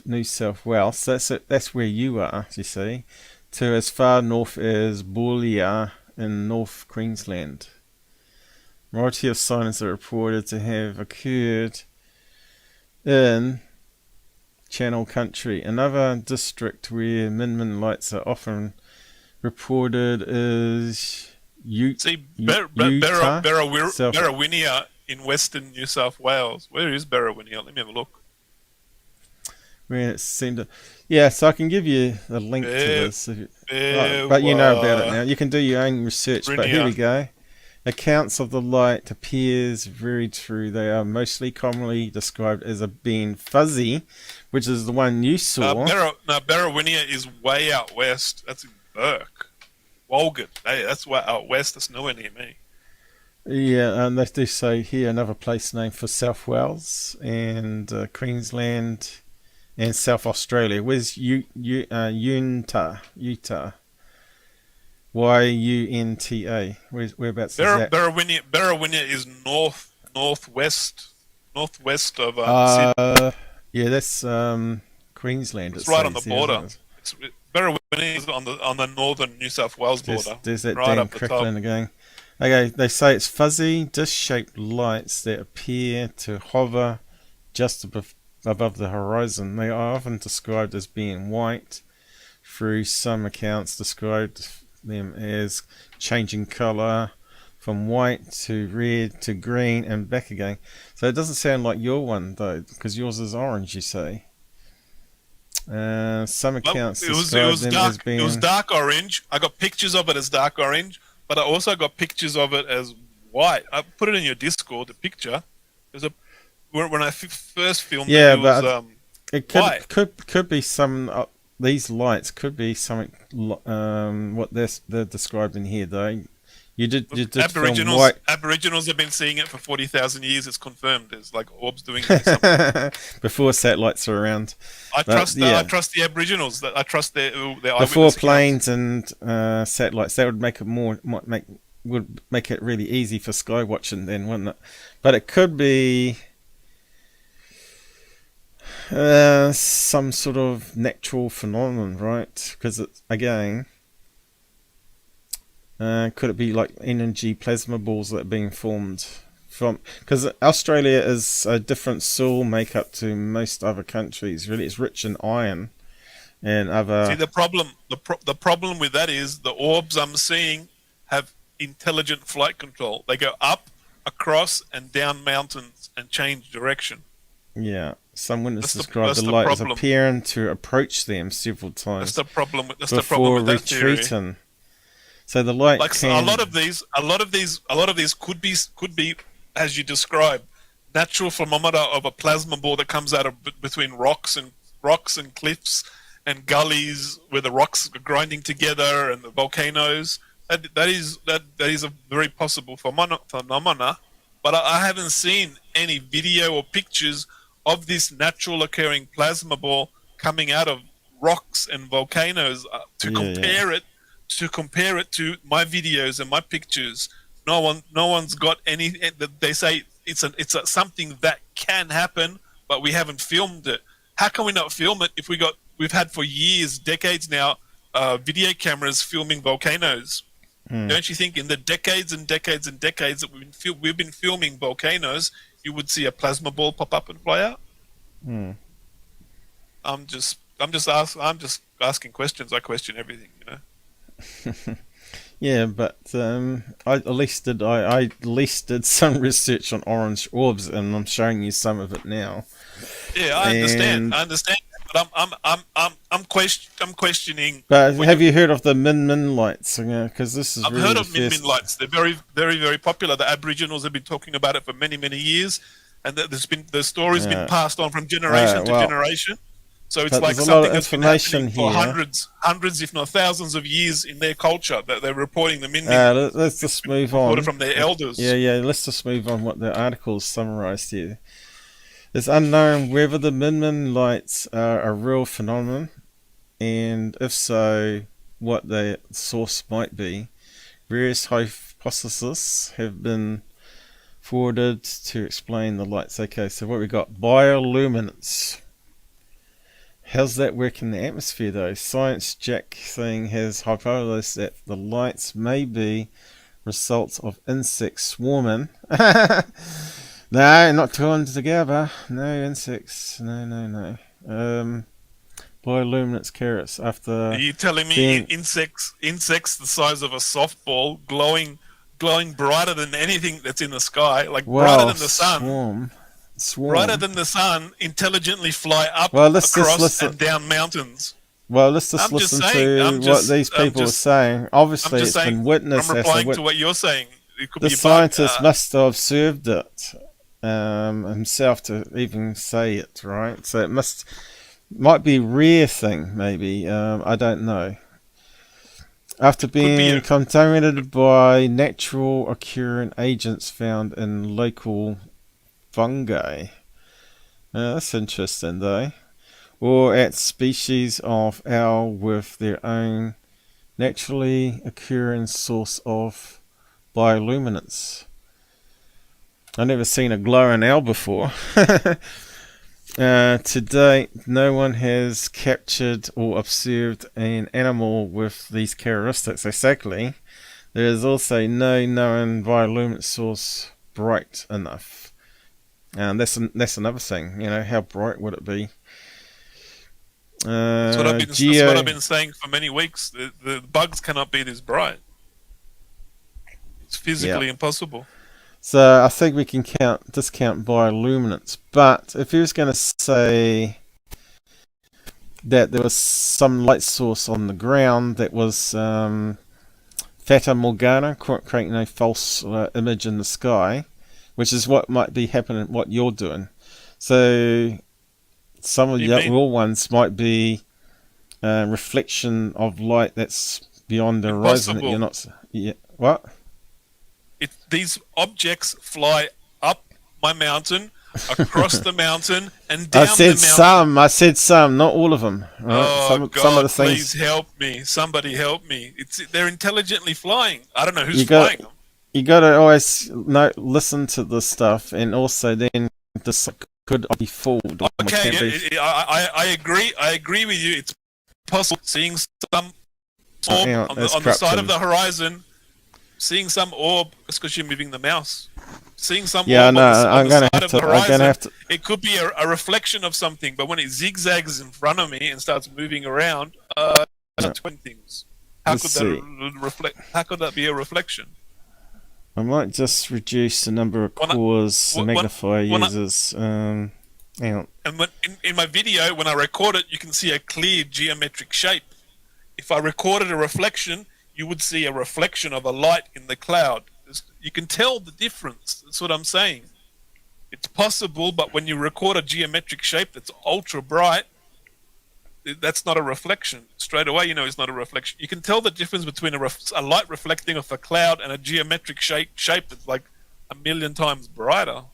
New South Wales. So that's where you are, you see, to as far north as Boulia in North Queensland. Majority of sightings are reported to have occurred in Channel Country. Another district where min lights are often reported is Barrawinia in Western New South Wales. Where is Barrawinia? Let me have a look. Where it seemed to, yeah, so I can give you a link to this, but you know about it now. You can do your own research. But here we go. Accounts of the light appears very true. They are mostly commonly described as being fuzzy, which is the one you saw. Barrawinia is way out west. That's in Burke. Walgett. Hey, that's way out west. That's nowhere near me. Yeah, and they do say here another place name for South Wales and Queensland and South Australia. Where's Utah? Utah. YUNTA. Whereabouts is that? Barrawinia is northwest of Sydney. Yeah, that's Queensland. It's right on the border. Barrawinia is on the northern New South Wales border. There's that right damn crackling again. Okay, they say it's fuzzy, disc-shaped lights that appear to hover just above the horizon. They are often described as being white. Through some accounts, described them as changing colour from white to red to green and back again. So it doesn't sound like your one though, because yours is orange, you say. Some accounts describe them as being... It was dark orange. I got pictures of it as dark orange, but I also got pictures of it as white. I put it in your Discord, the picture. When I first filmed it was white. Could be some... these lights could be something what they're describing here, though. You did film white. Aboriginals have been seeing it for 40,000 years. It's confirmed. There's like orbs doing something. Before satellites are around. I trust the Aboriginals. I trust their before planes and satellites. That would make it really easy for sky watching, then, wouldn't it? But it could be some sort of natural phenomenon, right? Because again, could it be like energy plasma balls that are being formed from? Because Australia is a different soil makeup to most other countries. Really, it's rich in iron and other. See, the problem with that is the orbs I'm seeing have intelligent flight control. They go up, across, and down mountains and change direction. Yeah, some witnesses described the light as appearing to approach them several times. That's the problem with before that theory. retreating. So the light a lot of these could be, as you described, natural phenomena of a plasma ball that comes out of between rocks and cliffs and gullies where the rocks are grinding together and the volcanoes. That is a very possible phenomena, but I haven't seen any video or pictures of this natural occurring plasma ball coming out of rocks and volcanoes to compare it to my videos and my pictures. No one's got any. They say it's something that can happen, but we haven't filmed it. How can we not film it if we've had for years, decades now, video cameras filming volcanoes? Don't you think in the decades and decades and decades that we've been filming volcanoes, you would see a plasma ball pop up and fly out? I'm just asking questions. I question everything, you know. Yeah, but I at least did some research on Orange Orbs, and I'm showing you some of it now. Yeah, I understand. But I'm questioning. But have you heard of the Min lights? Because this is. I've heard of Min lights. They're very, very, very popular. The Aboriginals have been talking about it for many, many years, and the story's been passed on from generation to generation. So it's like something that's been happening for hundreds, if not thousands of years in their culture that they're reporting the Min. Let's just move on. Reported from their elders. Yeah. Let's just move on. What the article's summarised here. It's unknown whether the Min lights are a real phenomenon, and if so, what their source might be. Various hypotheses have been forwarded to explain the lights. Okay, so what we got? Bioluminescence. How's that work in the atmosphere though? Science Jack thing has hypothesized that the lights may be results of insects swarming. No, not torn together. No insects. No. Bioluminescent carrots after. Are you telling me insects the size of a softball glowing brighter than anything that's in the sky, like brighter than the sun? Swarm. Brighter than the sun, intelligently fly up across and down mountains. Well, let's just listen to what these people are saying. Obviously, it's been witnessed. I'm replying to what you're saying. It could the be scientist must have observed it himself to even say it, right? So it might be a rare thing, maybe. I don't know. After being contaminated by natural occurring agents found in local fungi. That's interesting though. Or at species of owl with their own naturally occurring source of bioluminescence. I've never seen a glowing owl before. To date, no one has captured or observed an animal with these characteristics. Exactly. There is also no known bioluminescent source bright enough. And that's another thing, you know, how bright would it be? That's what I've been saying for many weeks. The bugs cannot be this bright. It's physically impossible. So I think we can discount bioluminescence. But if he was going to say that there was some light source on the ground that was Fata Morgana, creating a false image in the sky, which is what might be happening, what you're doing. So some of your ones might be reflection of light that's beyond the horizon that you're not. Yeah, what? These objects fly up my mountain, across the mountain, and down the mountain. I said some, not all of them. Right? Oh, God, some of the things. Please help me. Somebody help me. They're intelligently flying. I don't know who's flying them. You got to always listen to this stuff, and also then this could be fooled. Okay, I agree. I agree with you. It's possible seeing some orb on the side of the horizon. Seeing some orb, it's because you're moving the mouse. Seeing some orb on the side of the horizon, it could be a reflection of something. But when it zigzags in front of me and starts moving around, that's when things. How could that be a reflection? I might just reduce the number of cores the magnifier uses. And in my video, when I record it, you can see a clear geometric shape. If I recorded a reflection, you would see a reflection of a light in the cloud. You can tell the difference. That's what I'm saying. It's possible, but when you record a geometric shape that's ultra bright, that's not a reflection. Straight away, you know it's not a reflection. You can tell the difference between a light reflecting off a cloud and a geometric shape that's like 1,000,000 times brighter.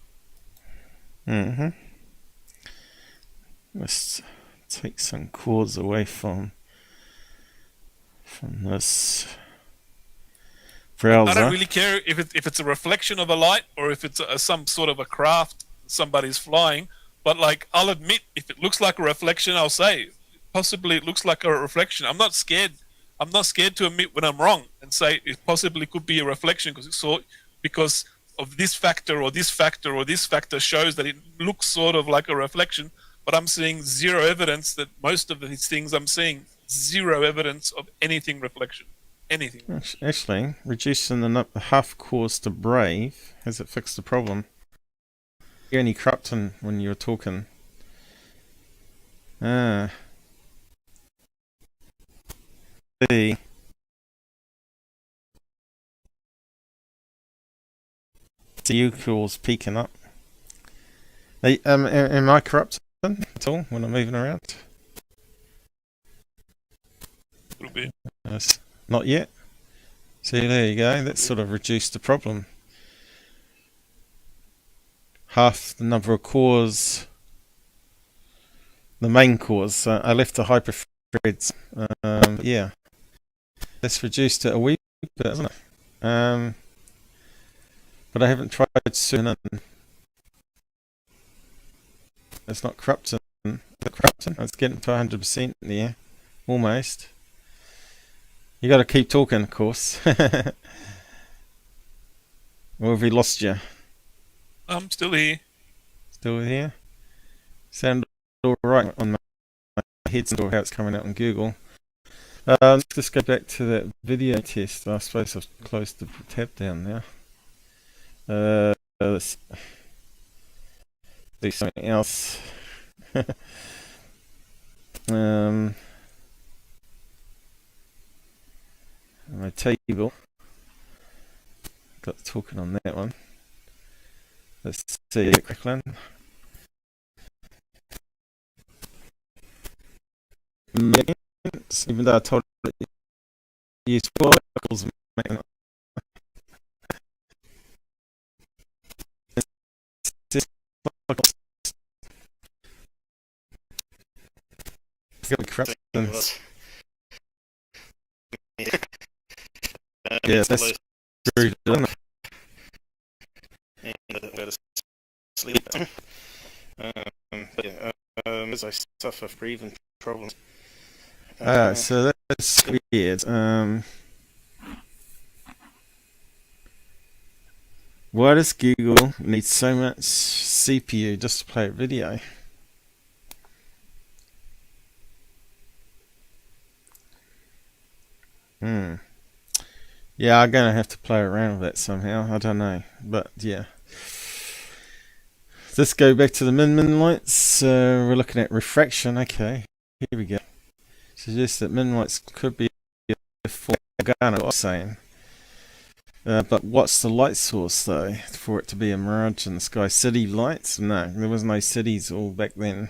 Mm-hmm. Let's take some chords away from this browser. I don't really care if it's a reflection of a light or if it's some sort of a craft somebody's flying. But like, I'll admit, if it looks like a reflection, I'll say possibly it looks like a reflection. I'm not scared I'm not scared to admit when I'm wrong and say it possibly could be a reflection because of this factor or this factor or this factor shows that it looks sort of like a reflection, but I'm seeing zero evidence that most of these things I'm seeing, zero evidence of anything reflection. Anything. Actually, reducing the half cores to brave, has it fixed the problem? You only corrupting when you're talking. See. The U cores peaking up. Am I corrupting at all when I'm moving around? A little bit. Not yet. See, there you go. That sort of reduced the problem. Half the number of cores, the main cores. I left the hyper threads. Yeah, that's reduced it a wee bit, isn't it? But I haven't tried soon. It's not corrupting. It's getting to 100% there, almost. You got to keep talking, of course. Or have we lost you? I'm still here. Still here? Sound all right on my headset or how it's coming out on Google. Let's just go back to that video test. I suppose I've closed the tab down now. Let's do something else. My table. Got talking on that one. Let's see it crackling. Even though I told it to use particles, yeah, that's true. Sleep. As I suffer breathing problems. So that's weird. Why does Google need so much CPU just to play a video? Yeah, I'm gonna have to play around with that somehow. I don't know, but yeah. Let's go back to the min lights. We're looking at refraction. Okay, here we go. Suggests that min lights could be a form of Ghana, I was saying. But what's the light source though for it to be a mirage in the sky? City lights? No, there was no cities all back then.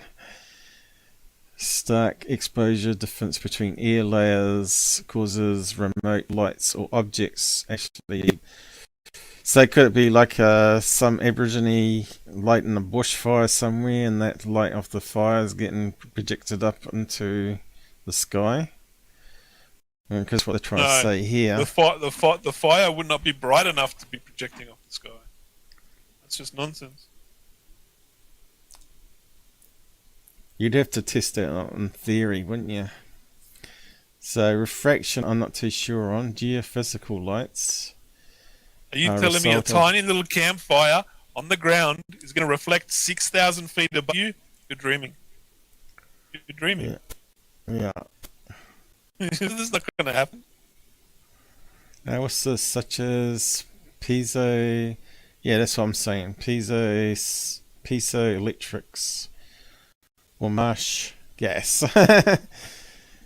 Stark exposure difference between air layers causes remote lights or objects actually. So could it be like some Aborigine lighting a bushfire somewhere, and that light off the fire is getting projected up into the sky? Because what they're trying to say here. The fire would not be bright enough to be projecting off the sky. That's just nonsense. You'd have to test that out in theory, wouldn't you? So refraction, I'm not too sure on. Geophysical lights. Are you telling me a tiny little campfire on the ground is going to reflect 6,000 feet above you? You're dreaming. You're dreaming. Yeah. This is not going to happen. Now, what's this? Such as piezo. Yeah, that's what I'm saying. Piezoelectrics or marsh gas.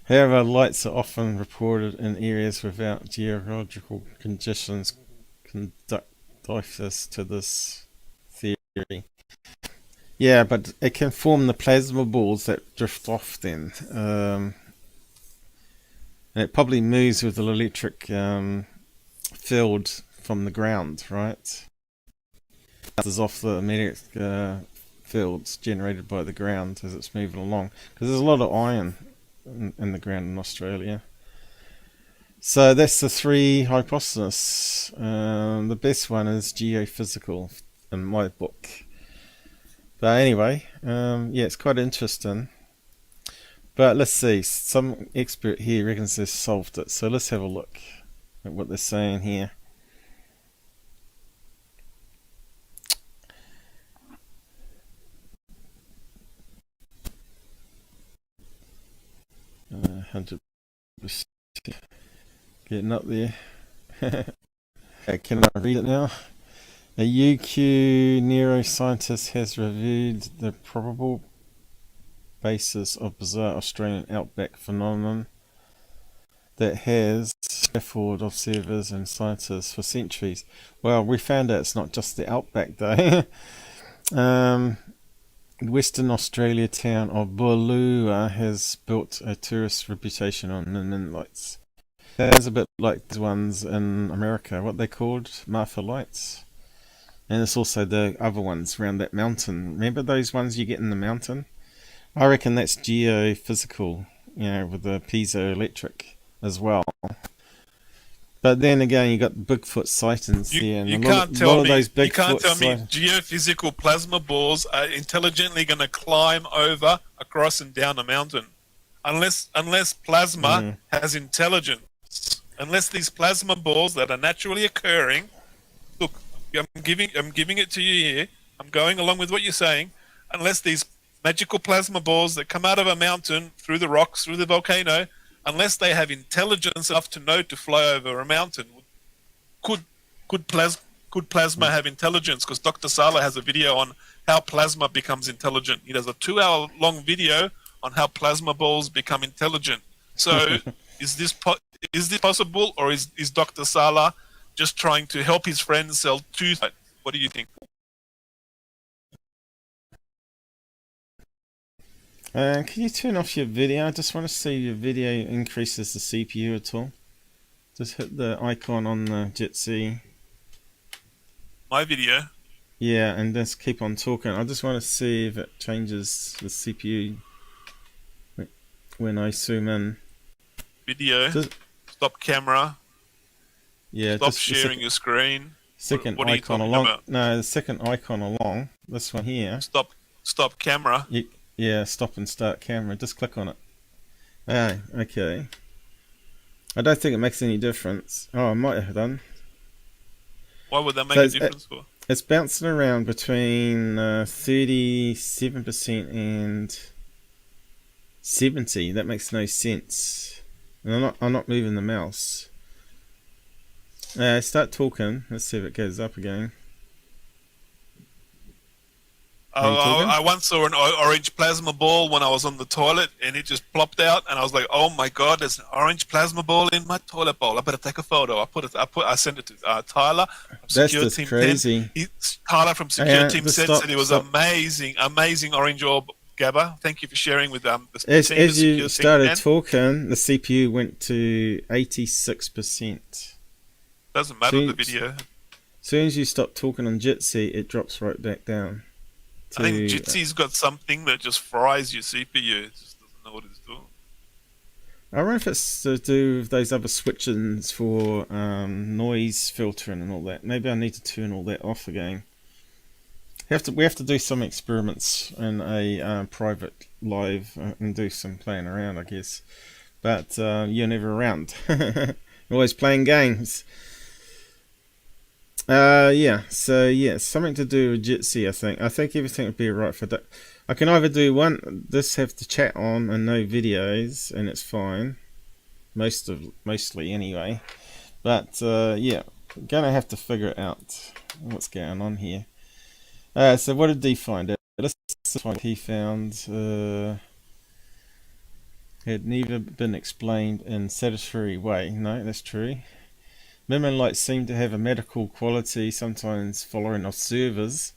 However, lights are often reported in areas without geological conditions conducive to this theory. Yeah, but it can form the plasma balls that drift off then. And it probably moves with the electric field from the ground, right? Bounces off the magnetic fields generated by the ground as it's moving along. Because there's a lot of iron in the ground in Australia. So that's the three hypotheses. The best one is geophysical in my book. But anyway, yeah, it's quite interesting. But let's see, some expert here reckons they've solved it. So let's have a look at what they're saying here. 100% getting up there. Okay, can I read it now? A UQ neuroscientist has reviewed the probable basis of bizarre Australian outback phenomenon that has baffled observers and scientists for centuries. Well, we found out it's not just the outback though. Western Australia town of Bulua has built a tourist reputation on min lights. That's a bit like the ones in America, what they called Martha lights. And it's also the other ones around that mountain. Remember those ones you get in the mountain? I reckon that's geophysical, you know, with the piezoelectric as well. But then again, you got Bigfoot sightings here, and you a can't lot tell of me. those Bigfoot You can't tell me geophysical plasma balls are intelligently going to climb over, across, and down a mountain, unless plasma has intelligence. Unless these plasma balls that are naturally occurring. Look, I'm giving it to you here. I'm going along with what you're saying. Unless these magical plasma balls that come out of a mountain through the rocks, through the volcano, unless they have intelligence enough to know to fly over a mountain, could plasma have intelligence? Because Dr. Sala has a video on how plasma becomes intelligent. He does a 2-hour-long video on how plasma balls become intelligent. So, is this possible, or is Dr. Sala just trying to help his friends sell tooth? What do you think? Can you turn off your video? I just want to see if your video increases the CPU at all. Just hit the icon on the Jitsi. My video? Yeah, and just keep on talking. I just want to see if it changes the CPU when I zoom in. Video. Stop camera. Yeah, stop sharing your screen. Second what are you icon talking along. about? No, the second icon along. This one here. Stop camera. Yeah, stop and start camera. Just click on it. Ah, okay. I don't think it makes any difference. Oh, I might have done. Why would that make a difference for? It's bouncing around between 37% and 70. That makes no sense. And I'm not moving the mouse. Start talking. Let's see if it goes up again. I once saw an orange plasma ball when I was on the toilet, and it just plopped out, and I was like, "Oh my god, there's an orange plasma ball in my toilet bowl. I better take a photo." I sent it to Tyler from Secure Team crazy. 10. Tyler from Secure Team 10 said it was amazing Orange Orb, Gabber. Thank you for sharing with the as you started 10. talking, the CPU went to 86%. Doesn't matter the video. As soon as you stop talking on Jitsi, it drops right back down. I think Jitsi's got something that just fries your CPU. It just doesn't know what it's doing. I wonder if it's to do with those other switchings for noise filtering and all that. Maybe I need to turn all that off again. We have to do some experiments in a private live and do some playing around, I guess. But you're never around. Always playing games. Yeah, so yeah, something to do with Jitsi, I think. I think everything would be right for that. I can either do this have to chat on and no videos, and it's fine. Mostly anyway. But yeah, I'm gonna have to figure out what's going on here. So what did he find out? Let's find what he found. Had never been explained in satisfactory way. No, that's true. Mirror lights seem to have a medical quality, sometimes following observers.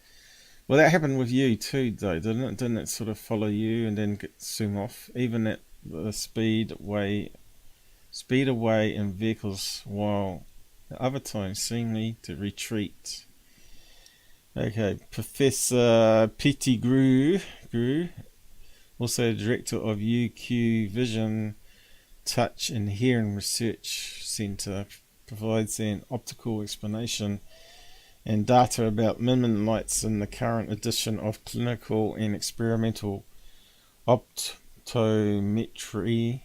Well, that happened with you too, though, didn't it? Didn't it sort of follow you and then zoom off, even at the speed away in vehicles, while at other times seemingly to retreat. Okay, Professor Pettigrew, also director of UQ Vision Touch and Hearing Research Centre, provides an optical explanation and data about Mirror lights in the current edition of Clinical and Experimental Optometry,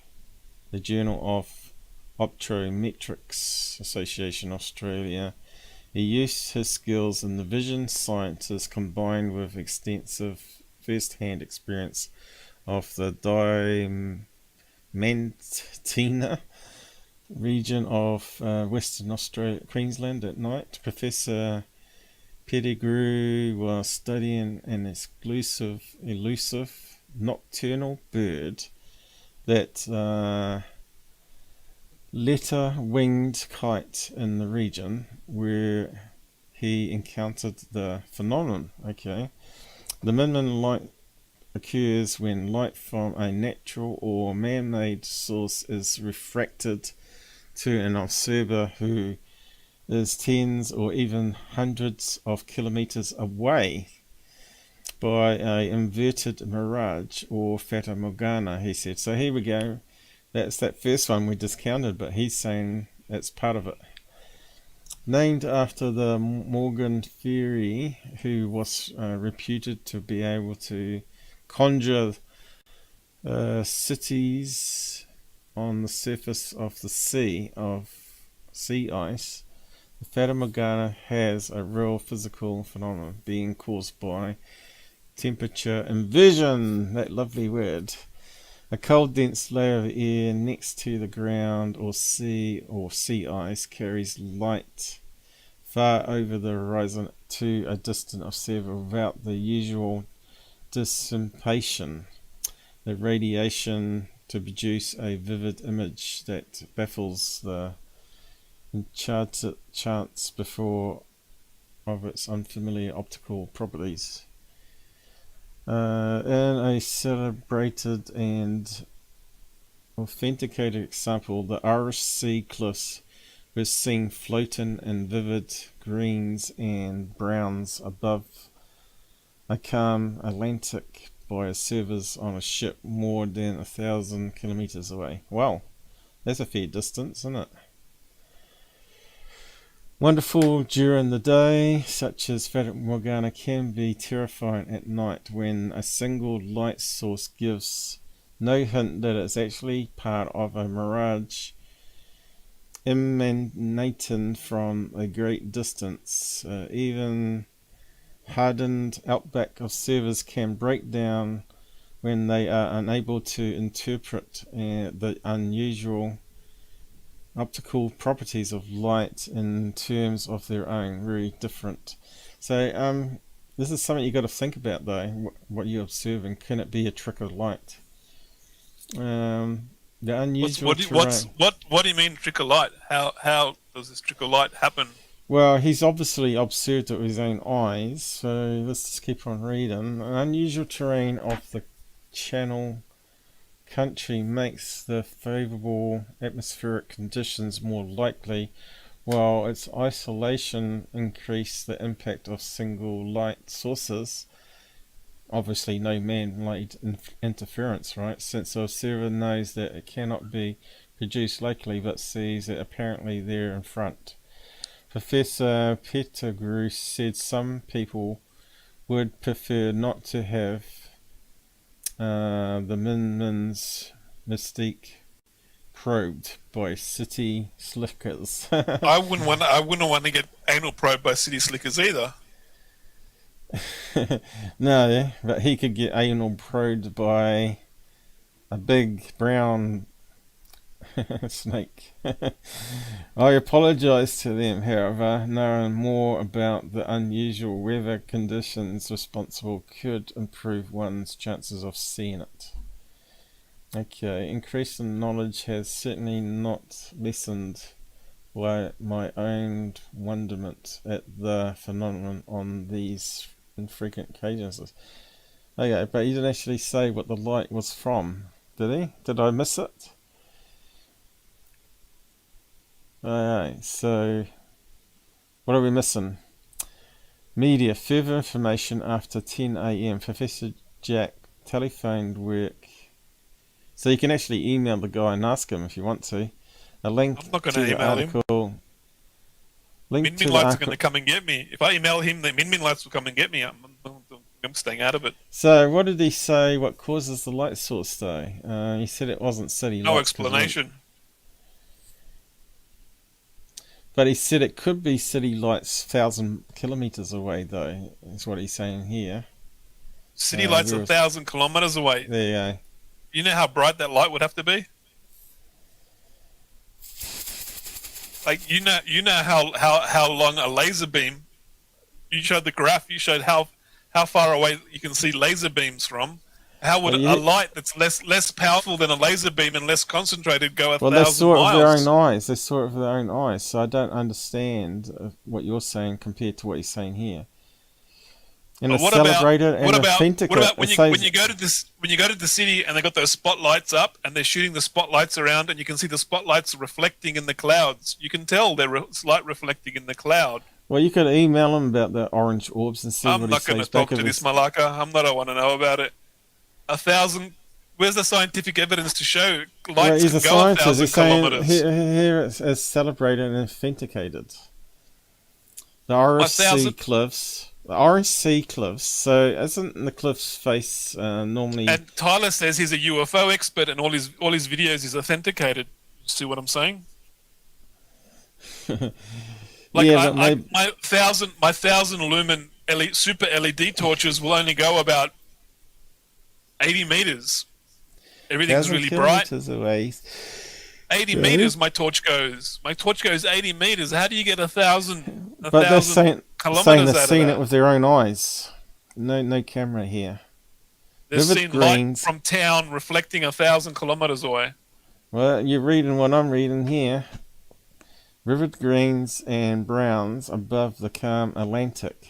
the Journal of Optometrics Association Australia. He used his skills in the vision sciences combined with extensive first-hand experience of the Diamantina region of Western Australia, Queensland at night. Professor Pettigrew was studying an elusive nocturnal bird that letter-winged kite in the region where he encountered the phenomenon. Okay, the Min-Min light occurs when light from a natural or man-made source is refracted to an observer who is tens or even hundreds of kilometers away by a inverted mirage or fata morgana, he said. So here we go. That's that first one we discounted, but he's saying it's part of it. Named after the Morgan Fairy, who was reputed to be able to conjure cities on the surface of the sea ice, the Fata Morgana has a real physical phenomenon being caused by temperature inversion, that lovely word. A cold dense layer of air next to the ground or sea ice carries light far over the horizon to a distant observer without the usual dissipation, the radiation to produce a vivid image that baffles the enchanted chance before of its unfamiliar optical properties. In a celebrated and authenticated example, the Irish sea cliffs were seen floating in vivid greens and browns above a calm Atlantic by observers on a ship more than 1,000 kilometers away. Wow, that's a fair distance, isn't it? Wonderful during the day, such as Fata Morgana, can be terrifying at night when a single light source gives no hint that it's actually part of a mirage emanating from a great distance. Even hardened outback observers can break down when they are unable to interpret the unusual optical properties of light in terms of their own, very different. So this is something you got to think about though, what you're observing. Can it be a trick of light? The unusual what do you mean trick of light? How does this trick of light happen? Well, he's obviously observed it with his own eyes, so let's just keep on reading. An unusual terrain of the Channel country makes the favourable atmospheric conditions more likely, while its isolation increase the impact of single light sources. Obviously no man-made interference, right, since the observer knows that it cannot be produced locally but sees it apparently there in front. Professor Pettigrew said some people would prefer not to have the Min-Min's mystique probed by city slickers. I wouldn't want to get anal probed by city slickers either. No, but he could get anal probed by a big brown snake. I apologise to them, however. Knowing more about the unusual weather conditions responsible could improve one's chances of seeing it. Okay, increasing knowledge has certainly not lessened my own wonderment at the phenomenon on these infrequent occasions. Okay, but he didn't actually say what the light was from, did he? Did I miss it? Alright, so what are we missing? Media, further information after 10 AM. Professor Jack telephoned work. So you can actually email the guy and ask him if you want to. A link I'm not going to to the email article. him. Link Min to Min the lights are article. going to come and get me. If I email him, the Min Min lights will come and get me. I'm staying out of it. So what did he say? What causes the light source though? He said it wasn't city No lights. explanation. But he said it could be city lights 1,000 kilometers away though. Is what he's saying here. City lights 1,000 kilometers away. There you go. You know how bright that light would have to be? Like you know how long a laser beam. You showed the graph. You showed how far away you can see laser beams from. How would a light that's less powerful than a laser beam and less concentrated go 1,000 miles? Well, they saw it with their own eyes. They saw it with their own eyes. So I don't understand what you're saying compared to what he's saying here. And it's celebrated and authentic. What about when you go to the city and they got those spotlights up and they're shooting the spotlights around and you can see the spotlights reflecting in the clouds? You can tell they're light reflecting in the cloud. Well, you could email him about the orange orbs and see what he says. I'm not going to talk to this Malacca. I don't want to know about it. 1,000. Where's the scientific evidence to show lights can go 1,000 kilometers? Here it's celebrated and authenticated. The RSC cliffs. The RSC cliffs. So isn't the cliff's face normally? And Tyler says he's a UFO expert, and all his videos is authenticated. See what I'm saying? Like yeah, my 1,000 lumen super LED torches will only go about 80 meters. Everything's really bright. Away. 80 meters my torch goes. My torch goes 80 meters. How do you get 1,000 But they're saying they've seen it with their own eyes. No camera here. They've seen light from town reflecting 1,000 kilometers away. Well, you're reading what I'm reading here. Vivid greens and browns above the calm Atlantic.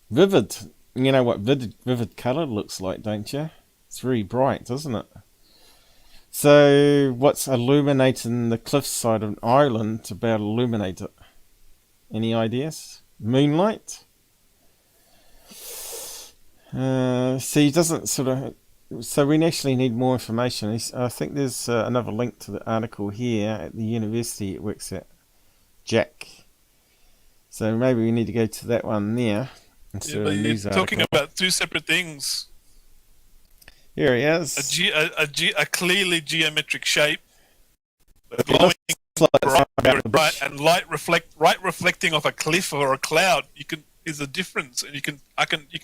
Vivid. You know what vivid colour looks like, don't you? It's very bright, doesn't it? So, what's illuminating the cliffside of an island to about illuminate it? Any ideas? Moonlight? See, he doesn't sort of... So we actually need more information. I think there's another link to the article here at the university it works at. Jack. So maybe we need to go to that one there. Yeah, but you're talking about two separate things. Here he is. A clearly geometric shape, glowing bright, and light reflecting off a cliff or a cloud. Is a difference, and you can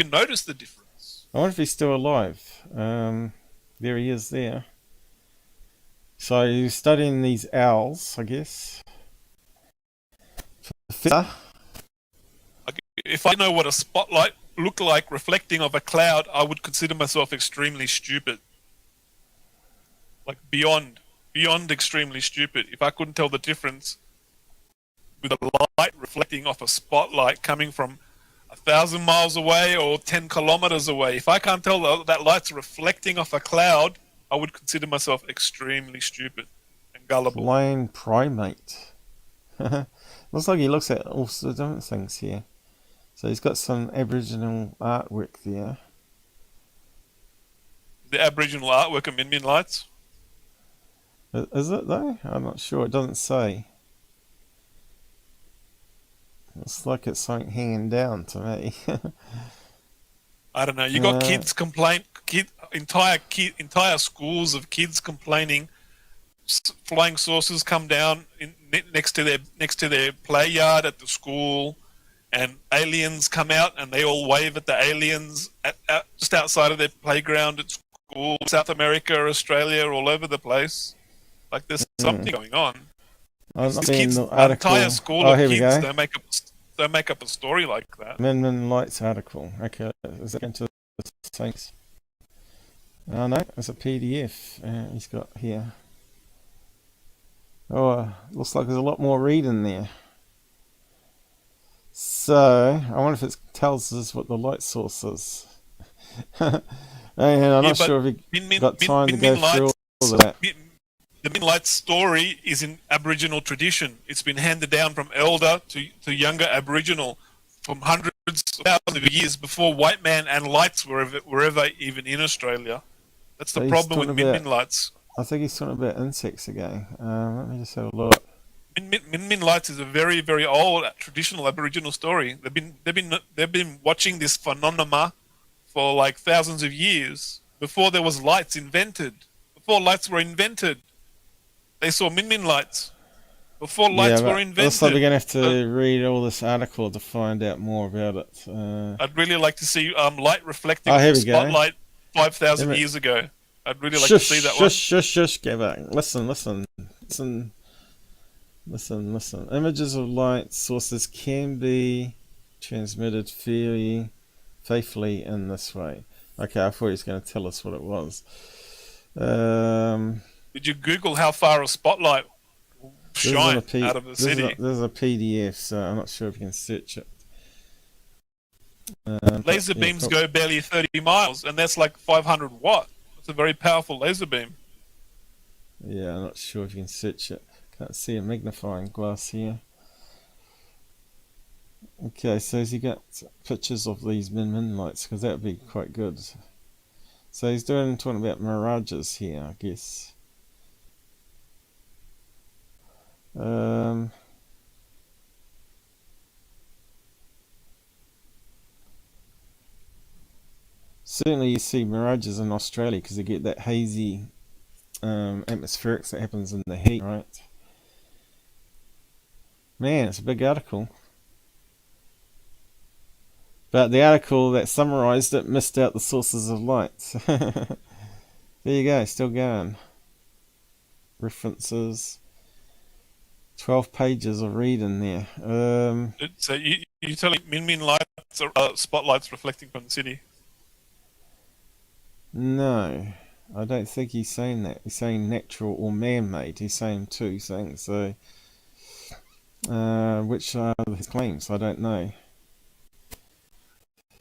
notice the difference. I wonder if he's still alive. There he is there. So he's studying these owls, I guess. If I know what a spotlight looked like reflecting off a cloud, I would consider myself extremely stupid. Like beyond extremely stupid. If I couldn't tell the difference with a light reflecting off a spotlight coming from 1,000 miles away or 10 kilometers away, if I can't tell that light's reflecting off a cloud, I would consider myself extremely stupid and gullible. Flying primate. Looks like he looks at all sorts of different things here. So he's got some Aboriginal artwork there. The Aboriginal artwork of Min Min lights? Is it though? I'm not sure. It doesn't say. Looks like it's something hanging down to me. I don't know. You got kids entire schools of kids complaining. Flying saucers come down next to their play yard at the school. And aliens come out and they all wave at the aliens just outside of their playground at school. South America, Australia, all over the place. Like there's something going on. Kids, an entire school of kids don't make up a story like that. Min Lights article. Okay, is that into the things? Oh no, it's a PDF he's got here. Oh, looks like there's a lot more reading there. So, I wonder if it tells us what the light source is. And I'm not sure if he got time to go through all of that. The Min Light story is in Aboriginal tradition. It's been handed down from elder to younger Aboriginal from hundreds of thousands of years before white man and lights were ever even in Australia. That's the problem with Min Min lights. I think he's talking about insects again. Let me just have a look. Min Min Lights is a very, very old traditional Aboriginal story. They've been watching this phenomena for like thousands of years before there was lights invented. Before lights were invented, they saw Min Min Lights. Before lights were invented. Looks like we're gonna have to read all this article to find out more about it. I'd really like to see light reflecting here off we the go. spotlight 5,000 years ago. I'd really like to see that one. Shush, Gabber. Listen. Images of light sources can be transmitted faithfully in this way. Okay, I thought he was going to tell us what it was. Did you Google how far a spotlight will shine out of the city? There's a PDF, so I'm not sure if you can search it. Laser beams go barely 30 miles, and that's like 500 watt. It's a very powerful laser beam. Yeah, I'm not sure if you can search it. Can't see a magnifying glass here. Okay, so has he got pictures of these Min Min lights? Because that would be quite good. So he's talking about mirages here, I guess. Certainly you see mirages in Australia because you get that hazy atmospherics that happens in the heat, right? Man, it's a big article. But the article that summarized it missed out the sources of light. There you go, still going. References. 12 pages of reading there. So you telling Min Min Lights are spotlights reflecting from the city? No, I don't think he's saying that. He's saying natural or man-made. He's saying two things. So, which are his claims? I don't know.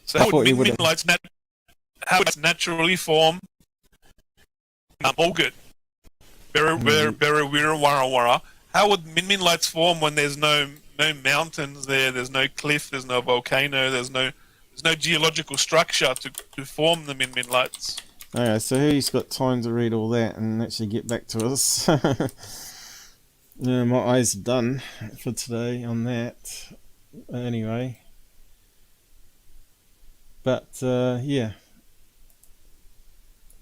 So how would Min Min Lights naturally form? Bulgut. Wara. How would Min Min Lights form when there's no mountains there? There's no cliff. There's no volcano. There's no geological structure to form the Min Min Lights. Okay, so he's got time to read all that and actually get back to us. Yeah, my eyes are done for today on that. Anyway. But, yeah.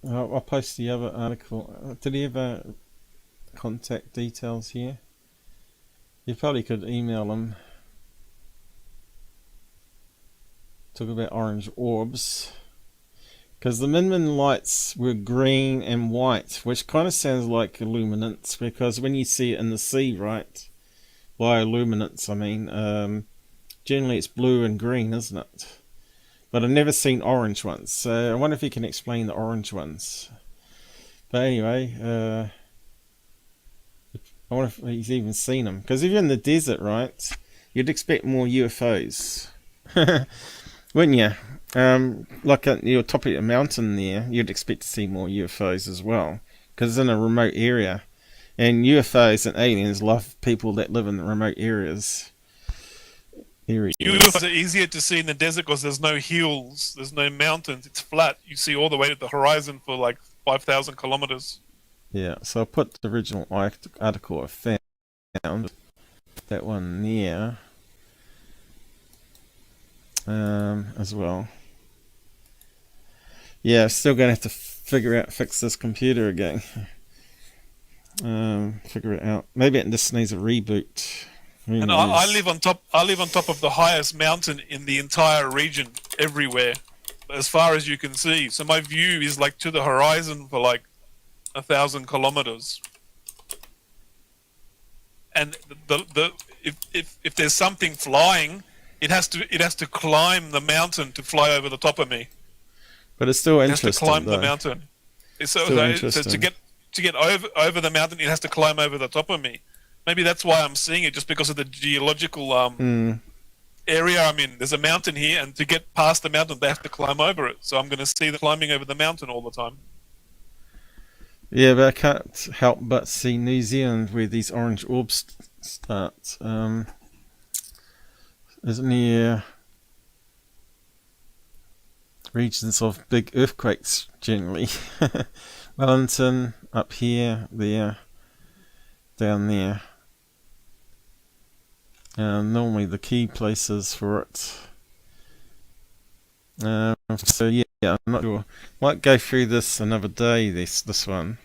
I'll post the other article. Did he have contact details here? You probably could email him. Talk about Orange Orbs. Because the Min Min lights were green and white, which kind of sounds like illuminance, because when you see it in the sea, right? Bioluminescence, I mean, generally it's blue and green, isn't it? But I've never seen orange ones, so I wonder if you can explain the orange ones. But anyway, I wonder if he's even seen them. Because if you're in the desert, right, you'd expect more UFOs. Wouldn't you? Like at the top of the mountain there, you'd expect to see more UFOs as well. Because it's in a remote area. And UFOs and aliens love people that live in the remote areas. UFOs are easier to see in the desert because there's no hills, there's no mountains, it's flat. You see all the way to the horizon for like 5,000 kilometers. Yeah, so I'll put the original article I found, that one there, as well. Yeah, still going to have to fix this computer again. Figure it out. Maybe it just needs a reboot. And I live on top. I live on top of the highest mountain in the entire region, everywhere, as far as you can see. So my view is like to the horizon for like 1,000 kilometers. And if there's something flying, it has to climb the mountain to fly over the top of me. But it's still interesting. It has to climb the mountain. So to get over the mountain, it has to climb over the top of me. Maybe that's why I'm seeing it, just because of the geological area I'm in. There's a mountain here, and to get past the mountain, they have to climb over it. So I'm going to see them climbing over the mountain all the time. Yeah, but I can't help but see New Zealand where these orange orbs start. Is near regions of big earthquakes generally. Wellington, up here, there, down there. normally the key places for it. So yeah, I'm not sure. Might go through this another day. This one.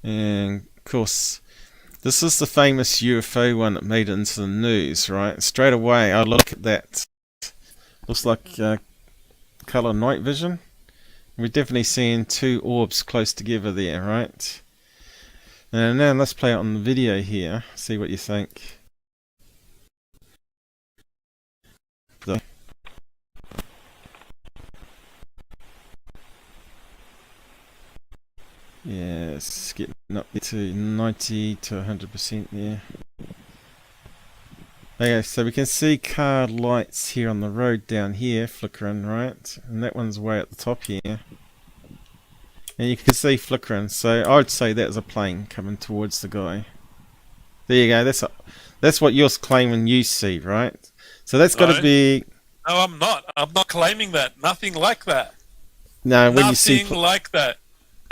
And of course, this is the famous UFO one that made it into the news, right? Straight away, I look at that. Looks like Color NightVision. We're definitely seeing two orbs close together there, right? And now let's play it on the video here. See what you think. Yeah, it's getting up to 90 to 100% there. Okay, so we can see car lights here on the road down here flickering, right? And that one's way at the top here. And you can see flickering, so I would say that's a plane coming towards the guy. There you go, that's what you're claiming you see, right? So that's got to be... No, I'm not. I'm not claiming that. Nothing like that. No, when you see... Nothing like that.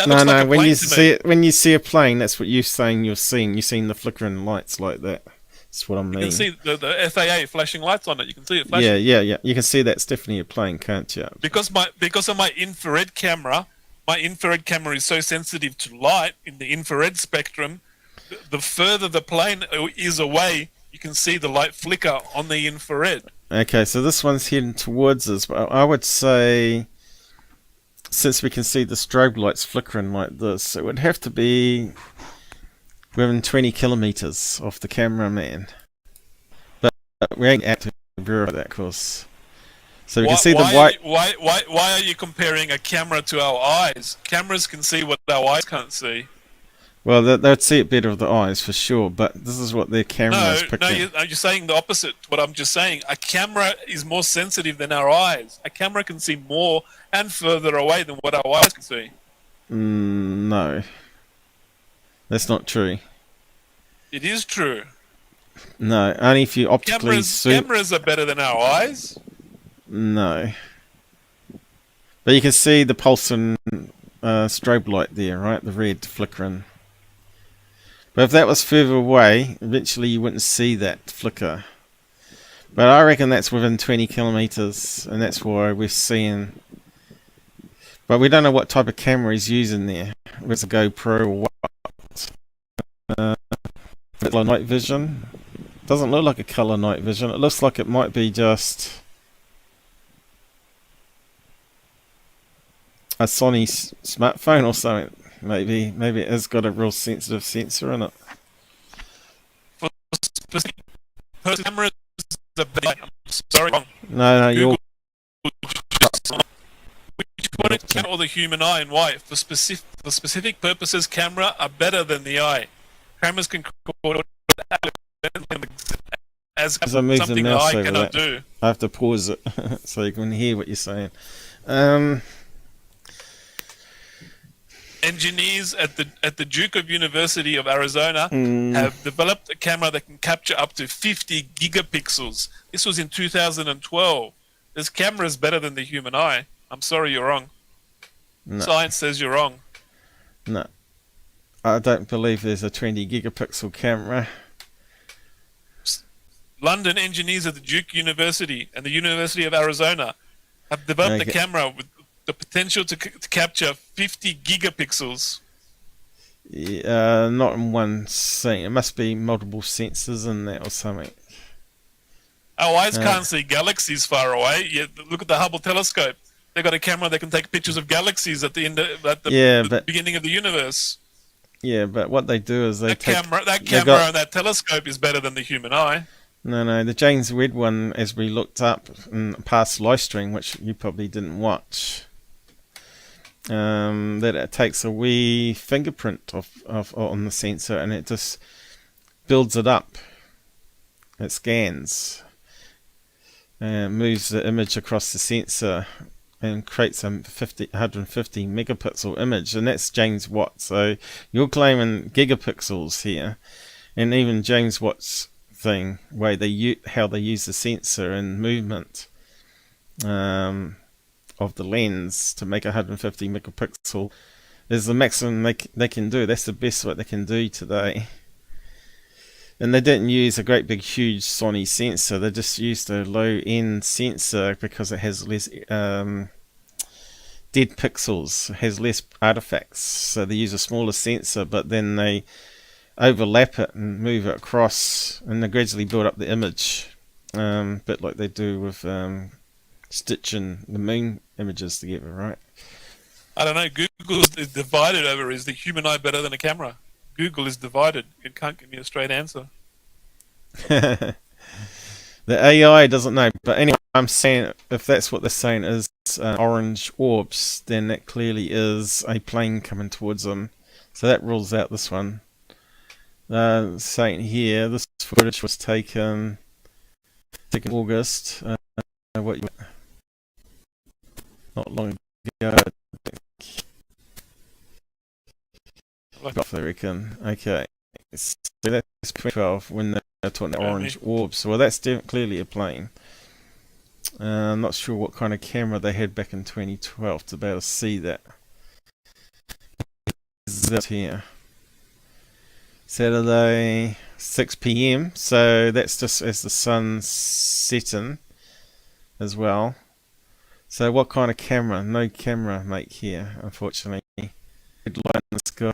No, when you see a plane, that's what you're saying you're seeing. You're seeing the flickering lights like that. That's what I mean. You can see the FAA flashing lights on it. You can see it flashing. Yeah. You can see that's definitely a plane, can't you? Because of my infrared camera, is so sensitive to light in the infrared spectrum. The further the plane is away, you can see the light flicker on the infrared. Okay, so this one's heading towards us, but I would say, since we can see the strobe lights flickering like this, it would have to be within 20 kilometers of the cameraman. But we ain't able to verify that, of course. So we can see the white... Why are you comparing a camera to our eyes? Cameras can see what our eyes can't see. Well, they'd see it better with the eyes, for sure, but this is what their camera is picking. No, you're saying the opposite. What I'm just saying, a camera is more sensitive than our eyes. A camera can see more and further away than what our eyes can see. No. That's not true. It is true. No, only if you optically zoom... Cameras are better than our eyes. No. But you can see the pulsing strobe light there, right? The red flickering. But if that was further away, eventually you wouldn't see that flicker. But I reckon that's within 20 kilometers, and that's why we're seeing... But we don't know what type of camera he's using there. Whether it's a GoPro or what. Color night vision. Doesn't look like a color night vision. It looks like it might be just a Sony smartphone or something. Maybe it has got a real sensitive sensor in it. For specific cameras, I'm sorry, wrong. No, you're... Which one is camera or the human eye, and why? For specific purposes, camera are better than the eye. Cameras can record as something the eye cannot do. I have to pause it so you can hear what you're saying. Engineers at the Duke of University of Arizona have developed a camera that can capture up to 50 gigapixels. This was in 2012. This camera is better than the human eye. I'm sorry, you're wrong. No. Science says you're wrong. No. I don't believe there's a 20 gigapixel camera. London engineers at the Duke University and the University of Arizona have developed a camera with the potential to capture 50 gigapixels. Not in one scene. It must be multiple sensors in there or something. Our eyes can't see galaxies far away. Look at the Hubble telescope. They've got a camera that can take pictures of galaxies at the end of, the beginning of the universe. Yeah, but what they do is that camera and that telescope is better than the human eye. No, the James Webb one, as we looked up in past live stream, which you probably didn't watch, that it takes a wee fingerprint on the sensor and it just builds it up. It scans and moves the image across the sensor and creates a 150 megapixel image, and that's James Watt. So you're claiming gigapixels here, and even James Watt's thing, how they use the sensor and movement of the lens to make a 150 megapixel is the maximum they can do. That's the best what they can do today. And they didn't use a great big huge Sony sensor. They just used a low end sensor because it has less dead pixels, it has less artifacts. So they use a smaller sensor, but then they overlap it and move it across, and they gradually build up the image, a bit like they do with stitching the moon images together, right? I don't know. Google is divided over is the human eye better than a camera? Google is divided. It can't give me a straight answer. The AI doesn't know, but anyway, I'm saying if that's what they're saying is orange orbs, then that clearly is a plane coming towards them. So that rules out this one. Saying here, this footage was taken August. Not long ago. I reckon. Okay, so that's 2012 when they're talking about orange orbs. So, well, that's clearly a plane. I'm not sure what kind of camera they had back in 2012 to be able to see that. This here. Saturday, 6 p.m. So that's just as the sun's setting as well. So what kind of camera? No camera make here, unfortunately. Red light in the sky.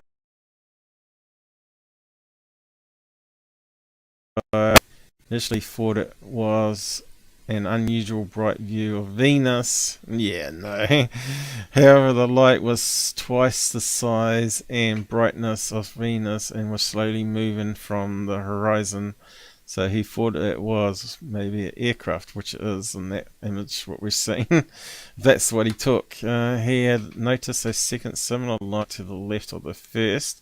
Initially thought it was an unusual bright view of Venus. Yeah, no. However, the light was twice the size and brightness of Venus and was slowly moving from the horizon. So he thought it was maybe an aircraft, which it is in that image what we're seeing. That's what he took. He had noticed a second similar light to the left of the first,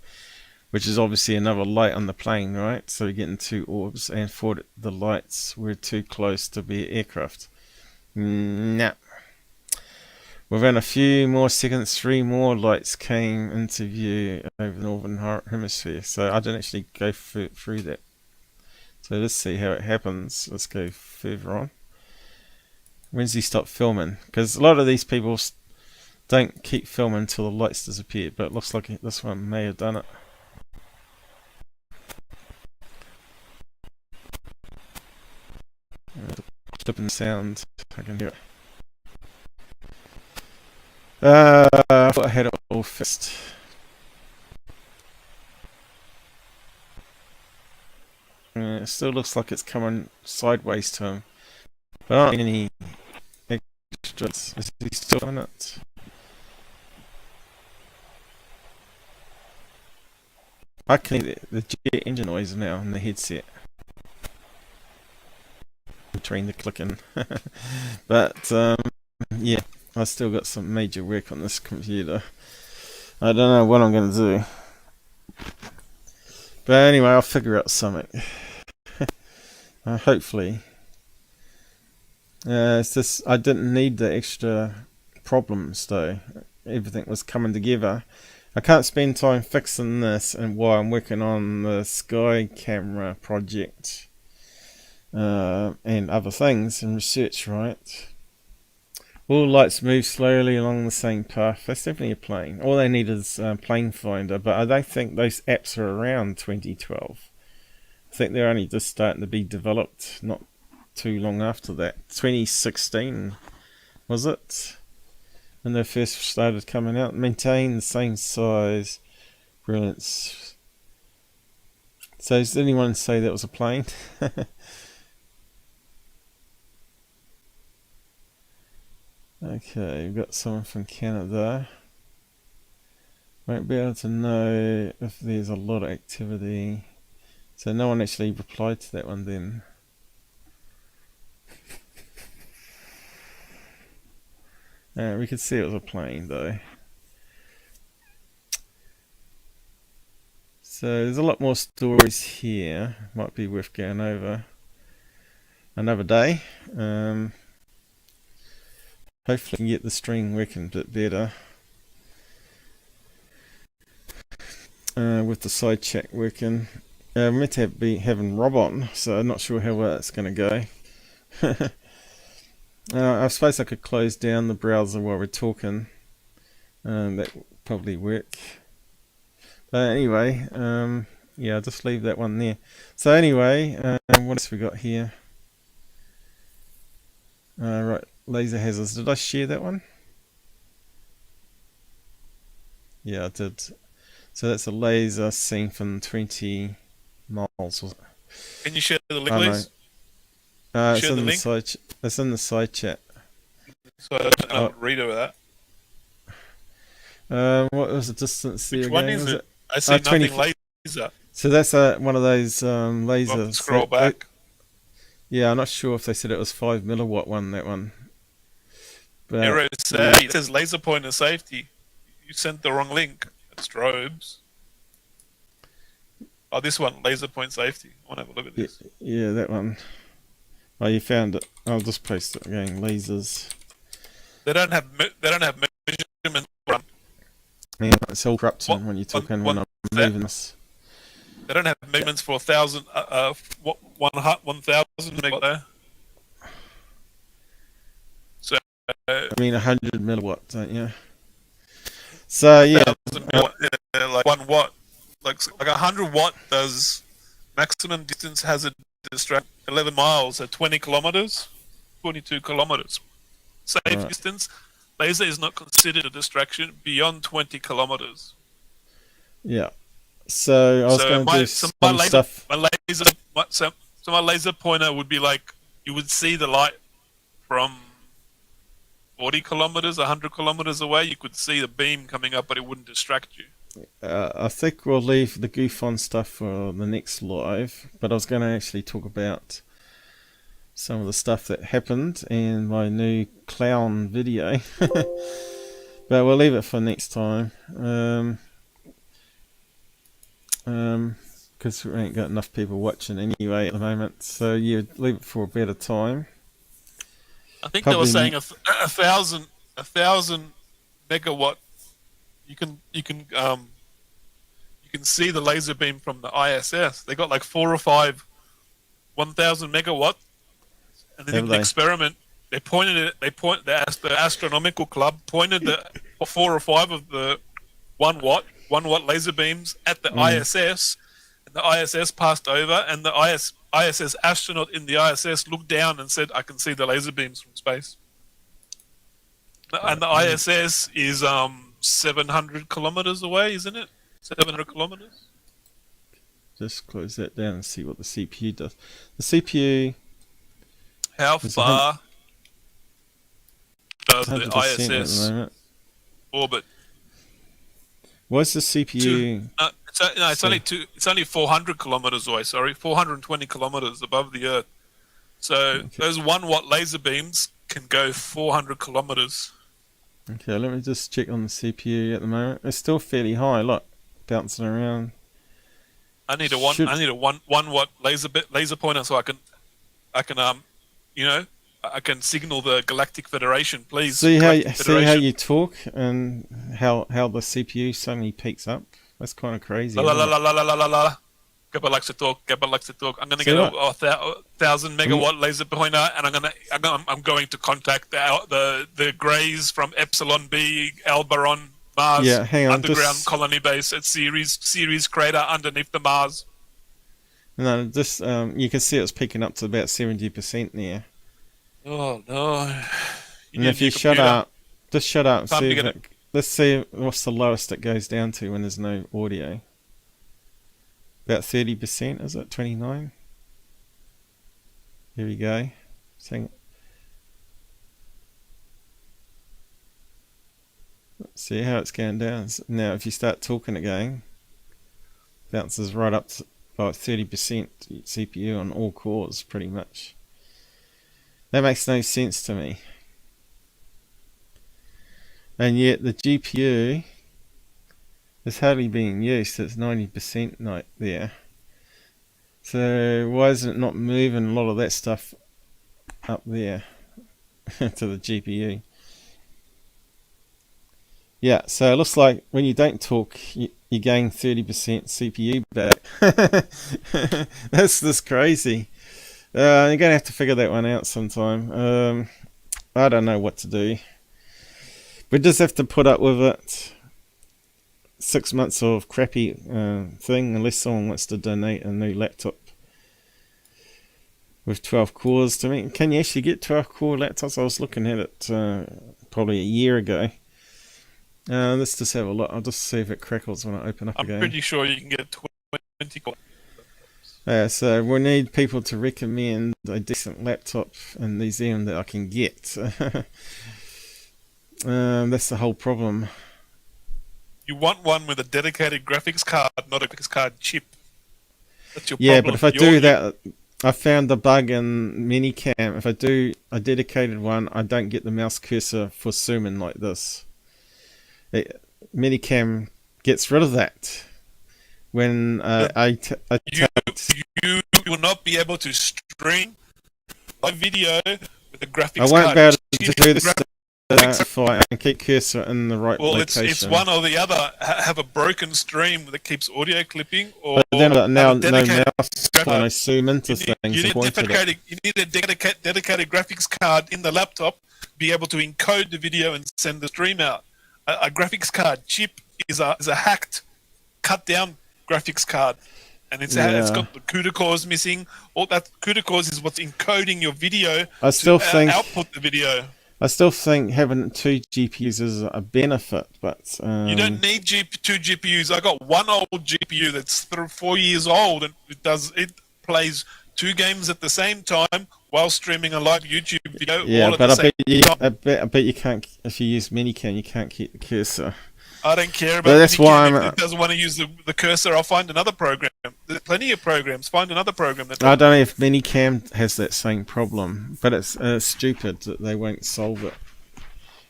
which is obviously another light on the plane, right? So we're getting two orbs, and thought the lights were too close to be aircraft. Nah. Within a few more seconds, 3 more lights came into view over the northern hemisphere. So I didn't actually go through that. So let's see how it happens. Let's go further on. When's he stop filming? Because a lot of these people don't keep filming until the lights disappear, but it looks like this one may have done it. Clipping sound, I can hear it. I thought I had it all fixed. It still looks like it's coming sideways to him, but I don't need any extras. Is he still in it? I can hear the jet engine noise now in the headset. Between the clicking. But yeah, I still got some major work on this computer. I don't know what I'm going to do, but anyway, I'll figure out something. Hopefully. It's just I didn't need the extra problems though. Everything was coming together. I can't spend time fixing this and while I'm working on the sky camera project. And other things and research, right? All lights move slowly along the same path. That's definitely a plane. All they need is plane finder, but I don't think those apps are around 2012. I think they're only just starting to be developed, not too long after that. 2016 was it? When they first started coming out. Maintain the same size, brilliance. So does anyone say that was a plane? Okay, we've got someone from Canada. Won't be able to know if there's a lot of activity. So no one actually replied to that one then. We could see it was a plane though. So there's a lot more stories here. Might be worth going over another day. Hopefully I can get the stream working a bit better. With the side chat working. We're meant to be having Rob on, so I'm not sure how well it's going to go. I suppose I could close down the browser while we're talking. That probably work. But anyway, yeah, I'll just leave that one there. So anyway, what else we got here? Right, laser hazards. Did I share that one? Yeah, I did. So that's a laser seen from 20 miles. Can you share the link, Oh, please? no. It's Share in the the link? side. It's in the side chat. So I don't know what read over that. What was the distance there Which again? one is Was it? I see 20 nothing laser. So that's one of those lasers. Scroll back. Yeah, I'm not sure if they said it was 5 milliwatt one. That one. But Error say it says laser pointer safety. You sent the wrong link. It's strobes. Oh, this one, laser point safety. I want to have a look at this. Yeah, that one. Oh, you found it. I'll just post it again. Lasers. They don't have measurements. Yeah, it's all corrupting when you're talking when I'm moving this. They don't have measurements for 1,000 meg there. So I mean 100 milliwatt, don't you? So yeah, 1,000 like 1 watt, like 100 watt does maximum distance hazard distract 11 miles at 20 kilometers, 22 kilometers. Safe Right. distance. Laser is not considered a distraction beyond 20 kilometers. yeah. So I was going to do some stuff. So my laser pointer would be like, you would see the light from 40 kilometers, 100 kilometers away. You could see the beam coming up, but it wouldn't distract you. I think we'll leave the goof on stuff for the next live, but I was going to actually talk about some of the stuff that happened and my new clown video. But we'll leave it for next time. Because we ain't got enough people watching anyway at the moment. So yeah, leave it for a better time. I think they were saying a thousand megawatt. You can see the laser beam from the ISS. They got like 4 or 5 1,000 megawatt, and they did an experiment. They pointed it. The astronomical club pointed the 4 or 5 of the 1 watt laser beams at the ISS, and the ISS passed over, and the ISS astronaut in the ISS looked down and said, "I can see the laser beams from space." And the ISS is 700 kilometers away, isn't it? 700 kilometers. Just close that down and see what the CPU does. The CPU. How far does the 100% ISS orbit? What's the CPU? It's only 400 kilometers away. Sorry, 420 kilometers above the Earth. So those 1 watt laser beams can go 400 kilometers. Okay, let me just check on the CPU at the moment. It's still fairly high. Look, bouncing around. I need a one watt laser pointer so I can I can signal the Galactic Federation, please. See how you talk and how the CPU suddenly peaks up. That's kind of crazy. La la la la la la la la. Gabber likes to talk. I'm going to get a 1,000 megawatt laser pointer, and I'm going to contact the Greys from Epsilon B Aldebaran Mars underground colony base at Ceres crater underneath the Mars. No, this you can see it's peaking up to about 70% now. Oh no! And if you shut up, just shut up and see. Let's see what's the lowest it goes down to when there's no audio. About 30%, is it? 29? Here we go. See how it's going down. Now if you start talking again, bounces right up to about 30% CPU on all cores pretty much. That makes no sense to me. And yet the GPU is hardly being used. It's 90% there. So why is it not moving a lot of that stuff up there to the GPU? Yeah, so it looks like when you don't talk, you gain 30% CPU back. That's just crazy. You're going to have to figure that one out sometime. I don't know what to do. We just have to put up with it. 6 months of crappy thing, unless someone wants to donate a new laptop with 12 cores to me. Can you actually get 12 core laptops? I was looking at it probably a year ago. Let's just have a look. I'll just see if it crackles when I open up again. I'm pretty sure you can get 20 core. So we need people to recommend a decent laptop in New Zealand that I can get. That's the whole problem. You want one with a dedicated graphics card, not a graphics card chip. That's your problem. Yeah, but if I do that, I found the bug in Minicam. If I do a dedicated one, I don't get the mouse cursor for zooming like this. Minicam gets rid of that. When you will not be able to stream live video with a graphics card. I won't be able to do this if I can keep cursor in the right location. Well, it's one or the other. Have a broken stream that keeps audio clipping, or but then now no mouse graphics. when I zoom into things. You need a dedicated graphics card in the laptop to be able to encode the video and send the stream out. A graphics card chip is a hacked, cut down graphics card, and it's got the CUDA cores missing. All that CUDA cores is what's encoding your video to output the video. I still think having 2 GPUs is a benefit, but you don't need 2 GPUs. I got one old GPU that's 4 years old, and it plays 2 games at the same time while streaming a live YouTube video. Yeah, all at but the same time. I bet you can't. If you use Minicam, you can't keep the cursor. I don't care about but that's why if it doesn't want to use the cursor. I'll find another program. There's plenty of programs. Find another program. I don't know if Minicam has that same problem, but it's stupid that they won't solve it.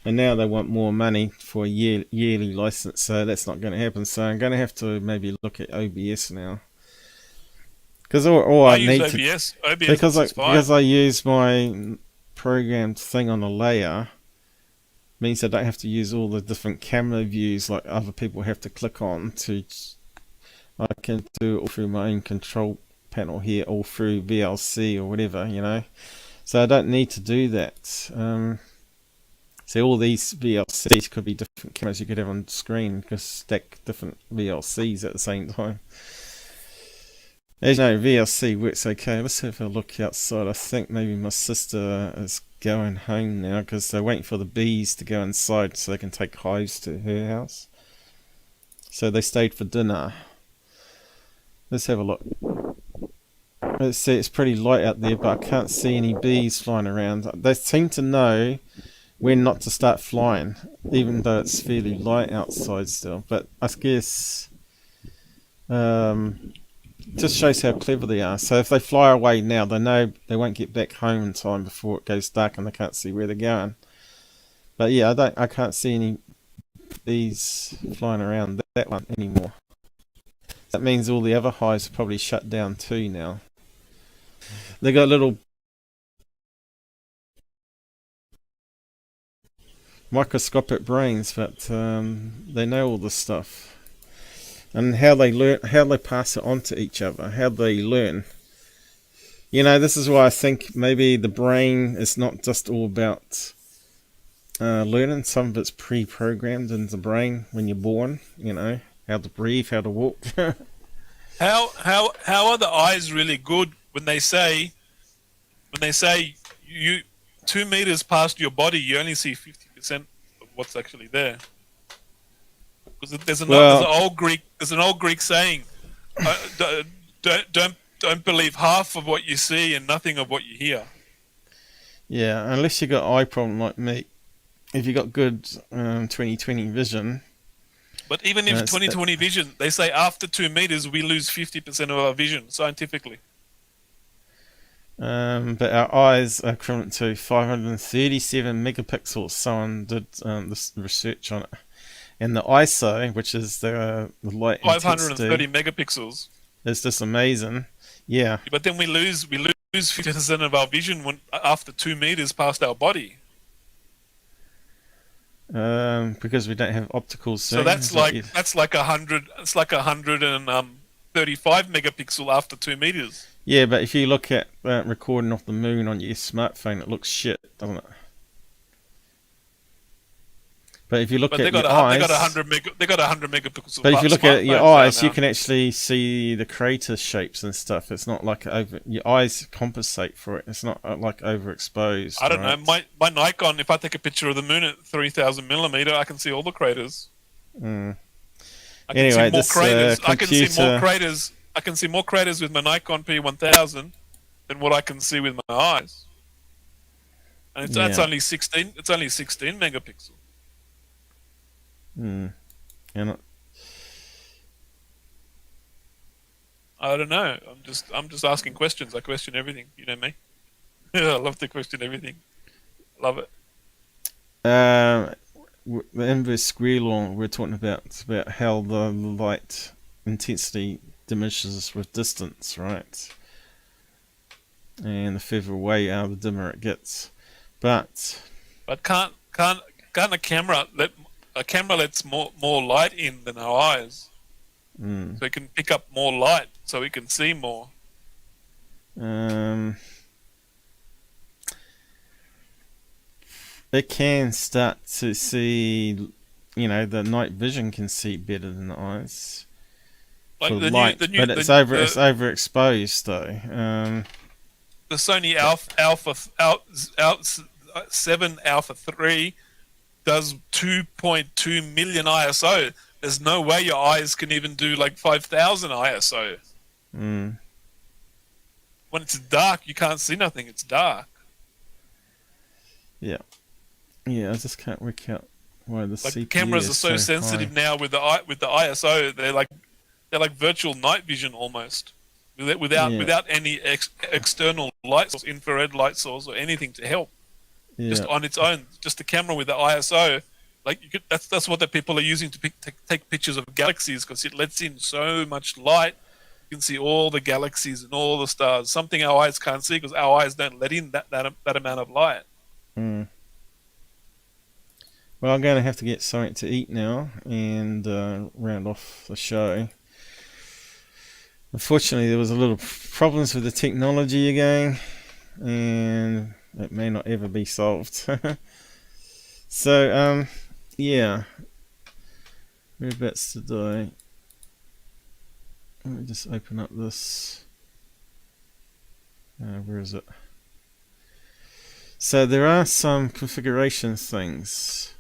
And now they want more money for a yearly license, so that's not going to happen. So I'm going to have to maybe look at OBS now. Because all I need use OBS. Because I use my programmed thing on a layer, means I don't have to use all the different camera views like other people have to click on to. I can do it all through my own control panel here, all through VLC or whatever, you know. So I don't need to do that. So all these VLCs could be different cameras you could have on screen, because stack different VLCs at the same time. As you know, VLC works okay. Let's have a look outside. I think maybe my sister is going home now because they're waiting for the bees to go inside so they can take hives to her house. So they stayed for dinner. Let's have a look. Let's see, it's pretty light out there, but I can't see any bees flying around. They seem to know when not to start flying, even though it's fairly light outside still. But I guess just shows how clever they are. So if they fly away now, they know they won't get back home in time before it goes dark and they can't see where they're going. But yeah, I can't see any bees flying around that one anymore. That means all the other hives are probably shut down too now. They got little microscopic brains, but they know all this stuff. And how they learn, how they pass it on to each other, how they learn. You know, this is why I think maybe the brain is not just all about learning. Some of it's pre-programmed in the brain when you're born. You know, how to breathe, how to walk. How are the eyes really good when they say you 2 meters past your body you only see 50% of what's actually there? Because there's an old Greek saying, don't believe half of what you see and nothing of what you hear. Yeah, unless you got eye problem like me. If you got good 20/20 vision. But even if 20/20 vision, they say after 2 meters we lose 50% of our vision scientifically. But our eyes are equivalent to 537 megapixels. Someone did this research on it. And the ISO, which is the light 530 megapixels. It's just amazing. Yeah. But then we lose 50% of our vision after 2 meters past our body. Because we don't have optical zoom. So that's like 100. It's like 135 megapixel after 2 meters. Yeah, but if you look at recording off the moon on your smartphone, it looks shit, doesn't it? But if you look But at they got your they eyes, got 100 megapixels. but if you look at your smartphones eyes, you now. can actually see the crater shapes and stuff. It's not like your eyes compensate for it. It's not like overexposed. I don't right? know. My Nikon, if I take a picture of the moon at 3,000 millimeter, I can see all the craters. Mm. I can Anyway, see more this craters. I computer... can see more craters. I can see more craters with my Nikon P1000 than what I can see with my eyes. And that's only 16. It's only 16 megapixels. Hmm. I don't know. I'm just asking questions. I question everything. You know me. I love to question everything. Love it. The inverse square law we're talking about, it's about how the light intensity diminishes with distance, right? And the further away out, the dimmer it gets. But can't a camera lets more light in than our eyes, so it can pick up more light, so we can see more. It can start to see, the night vision can see better than the eyes. Like for the light, new, but it's overexposed though. The Sony Alpha 7 Alpha 3 does 2.2 million ISO. There's no way your eyes can even do like 5,000 ISO. When it's dark, you can't see nothing. It's dark. Yeah, I just can't work out why the CPU cameras are is so sensitive high. now with the ISO. They're like virtual night vision almost, without any external light source, infrared light source, or anything to help. Just on its own, just the camera with the ISO. That's what the people are using to take pictures of galaxies, because it lets in so much light. You can see all the galaxies and all the stars. Something our eyes can't see because our eyes don't let in that amount of light. Well, I'm going to have to get something to eat now and round off the show. Unfortunately, there was a little problems with the technology again, and it may not ever be solved. So, yeah. Whereabouts today? Let me just open up this. Where is it? So there are some configuration things.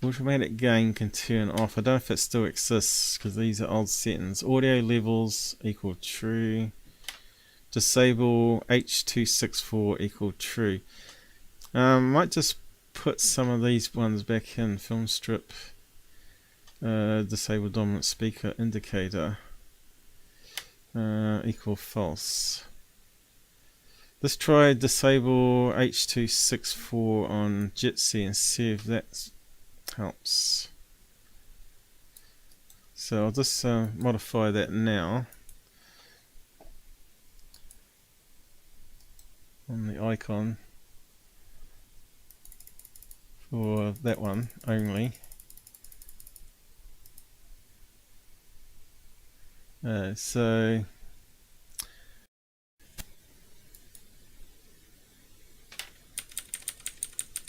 Automatic gain can turn off. I don't know if it still exists because these are old settings. Audio levels equal true. Disable H264 equal true. Might just put some of these ones back in. Film strip. Disable dominant speaker indicator. Equal false. Let's try disable H264 on Jitsi and see if that helps. So I'll just modify that now on the icon for that one only. So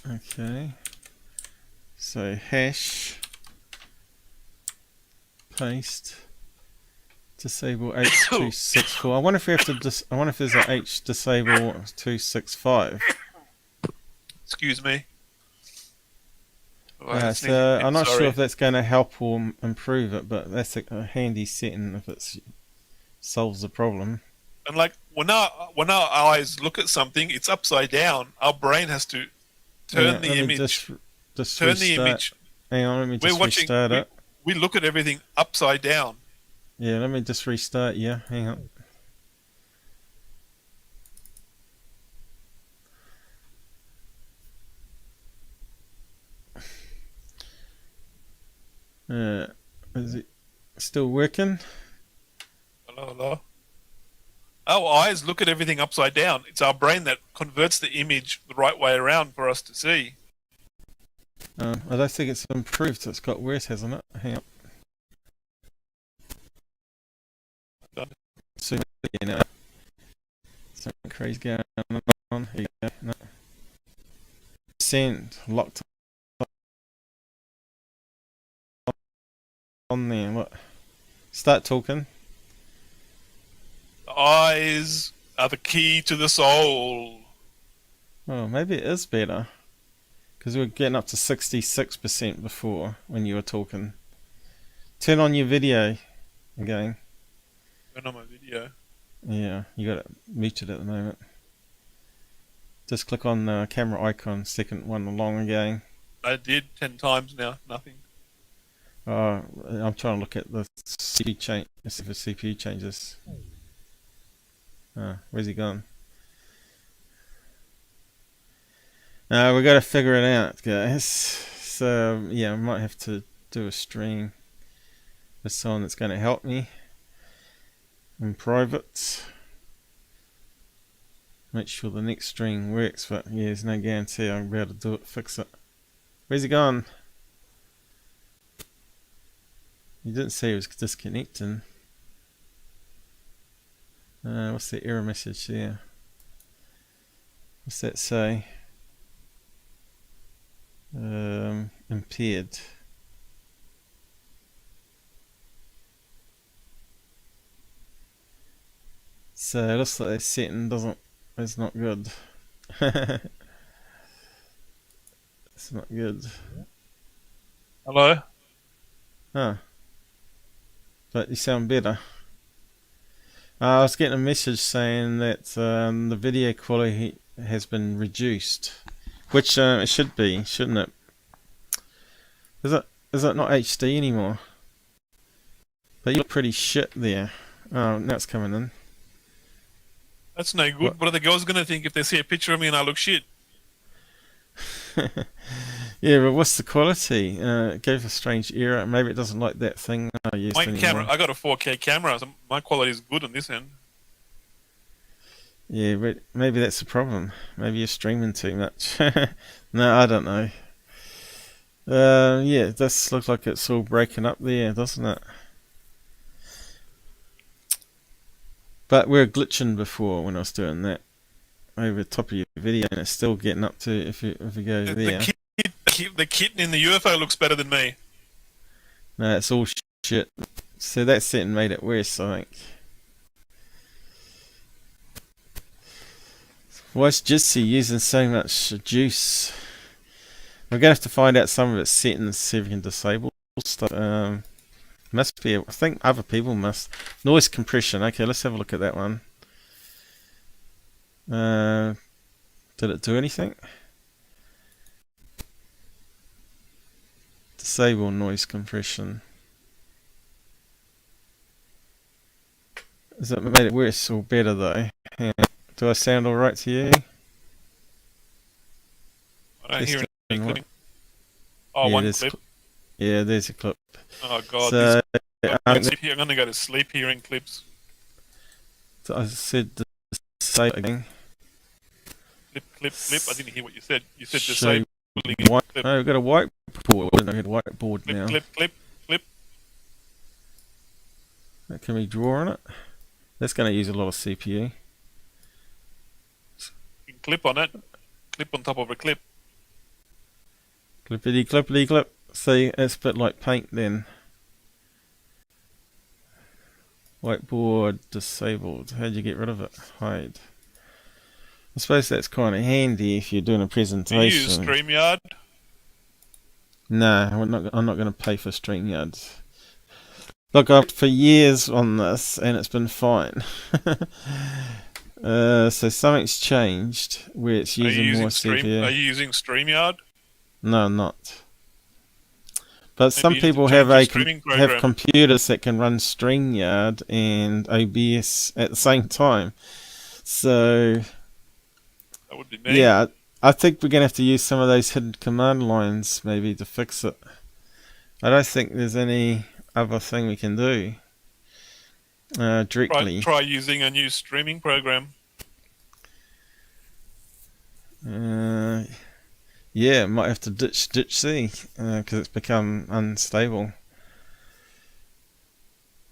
okay, so hash paste disable H264. I wonder if we have to I wonder if there's a H disable 265. Excuse me. So I'm not sure if that's going to help or improve it, but that's a handy setting if it solves the problem. And like when our eyes look at something, it's upside down. Our brain has to turn the image. Just turn restart. the image. Hang on, let me just restart it. We look at everything upside down. Yeah, let me just restart. Yeah, hang on. Is it still working? Hello. Our eyes look at everything upside down. It's our brain that converts the image the right way around for us to see. I don't think it's improved. It's got worse, hasn't it? Hang on. So, something crazy going on. Here you go. No. Send locked Start talking. The eyes are the key to the soul. Oh, maybe it is better. Because we were getting up to 66% before when you were talking. Turn on your video again. Turn on my video. Yeah, you got it muted at the moment. Just click on the camera icon, second one along again. I did 10 times now, nothing. I'm trying to look at the CPU change. Let's see if the CPU changes. Where's he gone? We got to figure it out, guys. So yeah, I might have to do a stream with someone that's going to help me in private. Make sure the next stream works, but yeah, there's no guarantee I'll be able to do it, fix it. Where's he gone? You didn't say he was disconnecting. What's the error message there? What's that say? Impaired. So it looks like that setting it's not good. It's not good. Hello? Huh. But you sound better. I was getting a message saying that the video quality has been reduced, which it should be, shouldn't it? Is it not HD anymore? But you look pretty shit there. Oh, now it's coming in. That's no good. What are the girls going to think if they see a picture of me and I look shit? Yeah, but what's the quality? It gave a strange error. Maybe it doesn't like that thing I used My anymore. camera, I got a 4K camera, so my quality is good on this end. Yeah, but maybe that's the problem. Maybe you're streaming too much. No, I don't know. Yeah, this looks like it's all breaking up there, doesn't it? But we were glitching before when I was doing that over the top of your video, and it's still getting up to if you go there. The kitten in the UFO looks better than me. No, it's all shit. So that setting made it worse, I think. Why is Jitsi using so much juice? We're gonna have to find out some of its settings, see if we can disable stuff. Must be, I think other people must. Noise compression. Okay, let's have a look at that one. Did it do anything? Disable noise compression. Has it made it worse or better though? Yeah. Do I sound alright to you? I don't hear any What? clipping. Oh, Yeah, one there's clip. Yeah, there's a clip. Oh god, So, I'm going to go to sleep hearing clips. I said disable again. Clip. I didn't hear what you said. You said Show disabling white. clip. Oh, we've got a whiteboard. I got a whiteboard now. Clip. Can we draw on it? That's going to use a lot of CPU. You can clip on it. Clip on top of a clip. Clippity clip. See, it's a bit like paint then. Whiteboard disabled. How'd you get rid of it? Hide. I suppose that's kind of handy if you're doing a Do you use presentation. StreamYard? No, I'm not going to pay for StreamYard. Look, I've for years on this and it's been fine. So something's changed where it's using more CPU. Are you using StreamYard? No, I'm not. But some you need to people change have your have streaming program. computers that can run StreamYard and OBS at the same time. So That would be me. yeah, I think we're gonna have to use some of those hidden command lines maybe to fix it. I don't think there's any other thing we can do directly. Try using a new streaming program. Yeah, might have to ditch C because it's become unstable.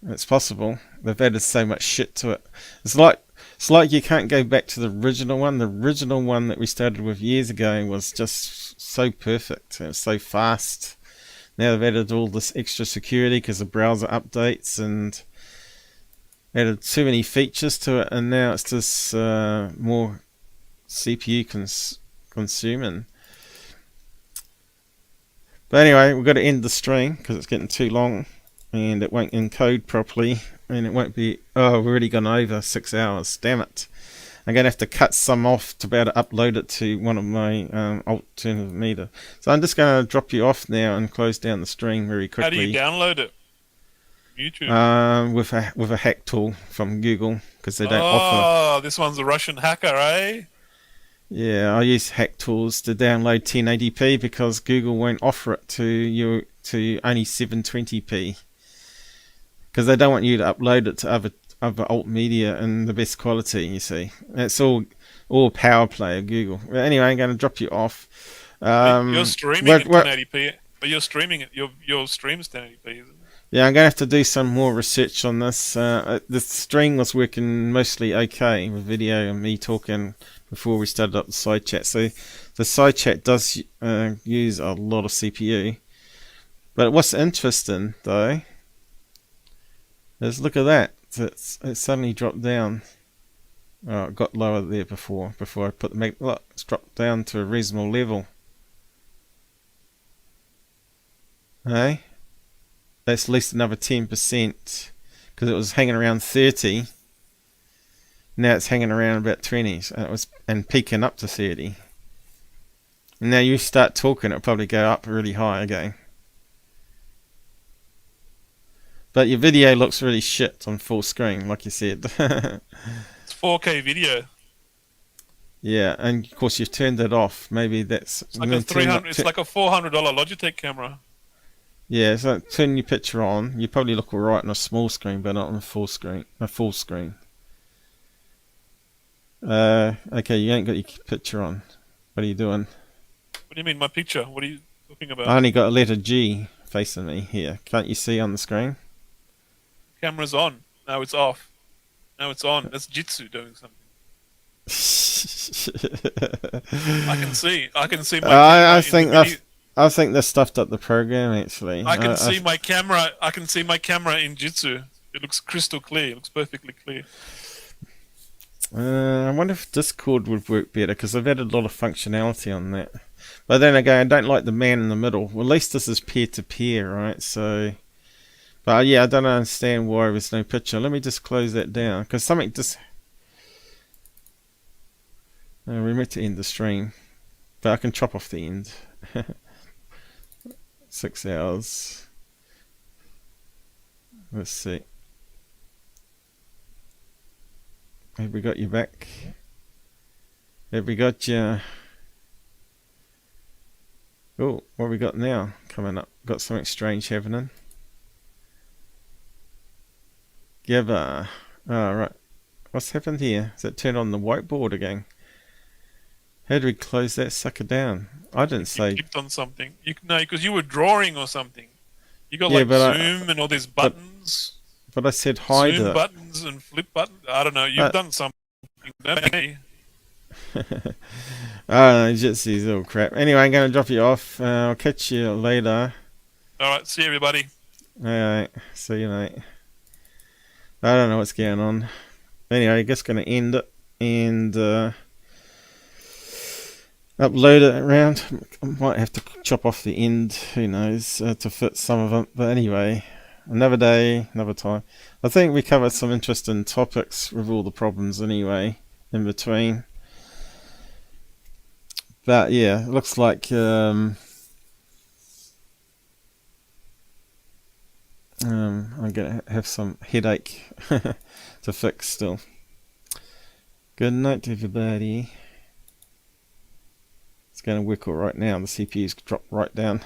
It's possible. They've added so much shit to it. It's like you can't go back to the original one. The original one that we started with years ago was just so perfect. It was so fast. Now they've added all this extra security because of browser updates and added too many features to it, and now it's just more CPU consuming. But anyway, we've got to end the stream because it's getting too long and it won't encode properly, and it won't be. Oh, we've already gone over 6 hours. Damn it. I'm going to have to cut some off to be able to upload it to one of my alternative meter. So I'm just going to drop you off now and close down the stream very quickly. How do you download it? YouTube? With a hack tool from Google, because they don't offer. Oh, this one's a Russian hacker, eh? Yeah, I use hack tools to download 1080p because Google won't offer it to you to only 720p, because they don't want you to upload it to other alt media in the best quality. You see, it's all power play of Google. But anyway, I'm going to drop you off. You're streaming at 1080p, but you're streaming it. Your stream's 1080p, isn't it? Yeah, I'm going to have to do some more research on this. The stream was working mostly okay with video and me talking before we started up the side chat. So the side chat does use a lot of CPU. But what's interesting though is look at that. It suddenly dropped down. Oh, it got lower there before I put the mag. Look, it's dropped down to a reasonable level. Hey? That's at least another 10%, because it was hanging around 30. Now it's hanging around about 20, and peaking up to 30. And now you start talking, it'll probably go up really high again. But your video looks really shit on full screen, like you said. It's 4K video. Yeah, and of course you've turned it off. Maybe that's it's like a $300. It's like a $400 Logitech camera. Yeah, so turn your picture on. You probably look alright on a small screen, but not on a full screen. Okay, you ain't got your picture on. What are you doing? What do you mean, my picture? What are you talking about? I only got a letter G facing me here. Can't you see on the screen? Camera's on. Now it's off. Now it's on. That's Jitsu doing something. I can see my I think they stuffed up the program actually. I can see my camera in Jitsu. It looks crystal clear. It looks perfectly clear. I wonder if Discord would work better, because I've added a lot of functionality on that. But then again, I don't like the man in the middle. Well, at least this is peer-to-peer, right? So, but yeah, I don't understand why there's no picture. Let me just close that down, because something just... we meant to end the stream, but I can chop off the end. 6 hours. Let's see. Have we got you back? Have we got you? Oh, what have we got now coming up? Got something strange happening. Gabber. Oh, right. What's happened here? Is it turned on the whiteboard again? How do we close that sucker down? I didn't say... You clicked on something. No, because you were drawing or something. You got zoom and all these buttons. But I said hide zoom it. Buttons and flip buttons. I don't know. You've done something. I don't know, just these little crap. Anyway, I'm going to drop you off. I'll catch you later. Alright, see you everybody. Alright, see you mate. I don't know what's going on. Anyway, I'm just going to end it and upload it around. I might have to chop off the end, who knows, to fit some of it. But anyway, another day, another time. I think we covered some interesting topics with all the problems anyway in between. But yeah, it looks like I'm gonna have some headache to fix still. Good night everybody. It's gonna work all right now. The CPU's dropped right down.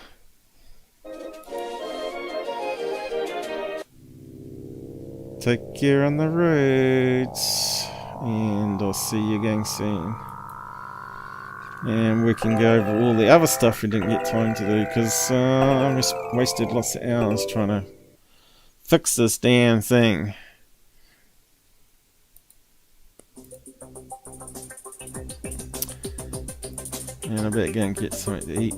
Take care on the roads, and I'll see you again soon. And we can go over all the other stuff we didn't get time to do, because I wasted lots of hours trying to fix this damn thing. And I better go and get something to eat.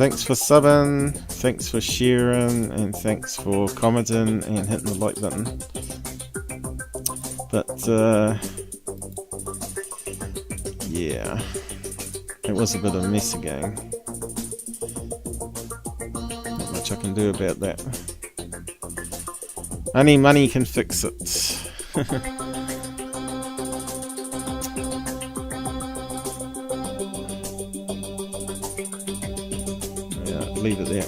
Thanks for subbing, thanks for sharing, and thanks for commenting and hitting the like button. But yeah, it was a bit of a mess again. Not much I can do about that. Only money can fix it. Yeah, leave it there.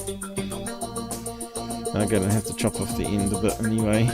I'm gonna have to chop off the end of it anyway.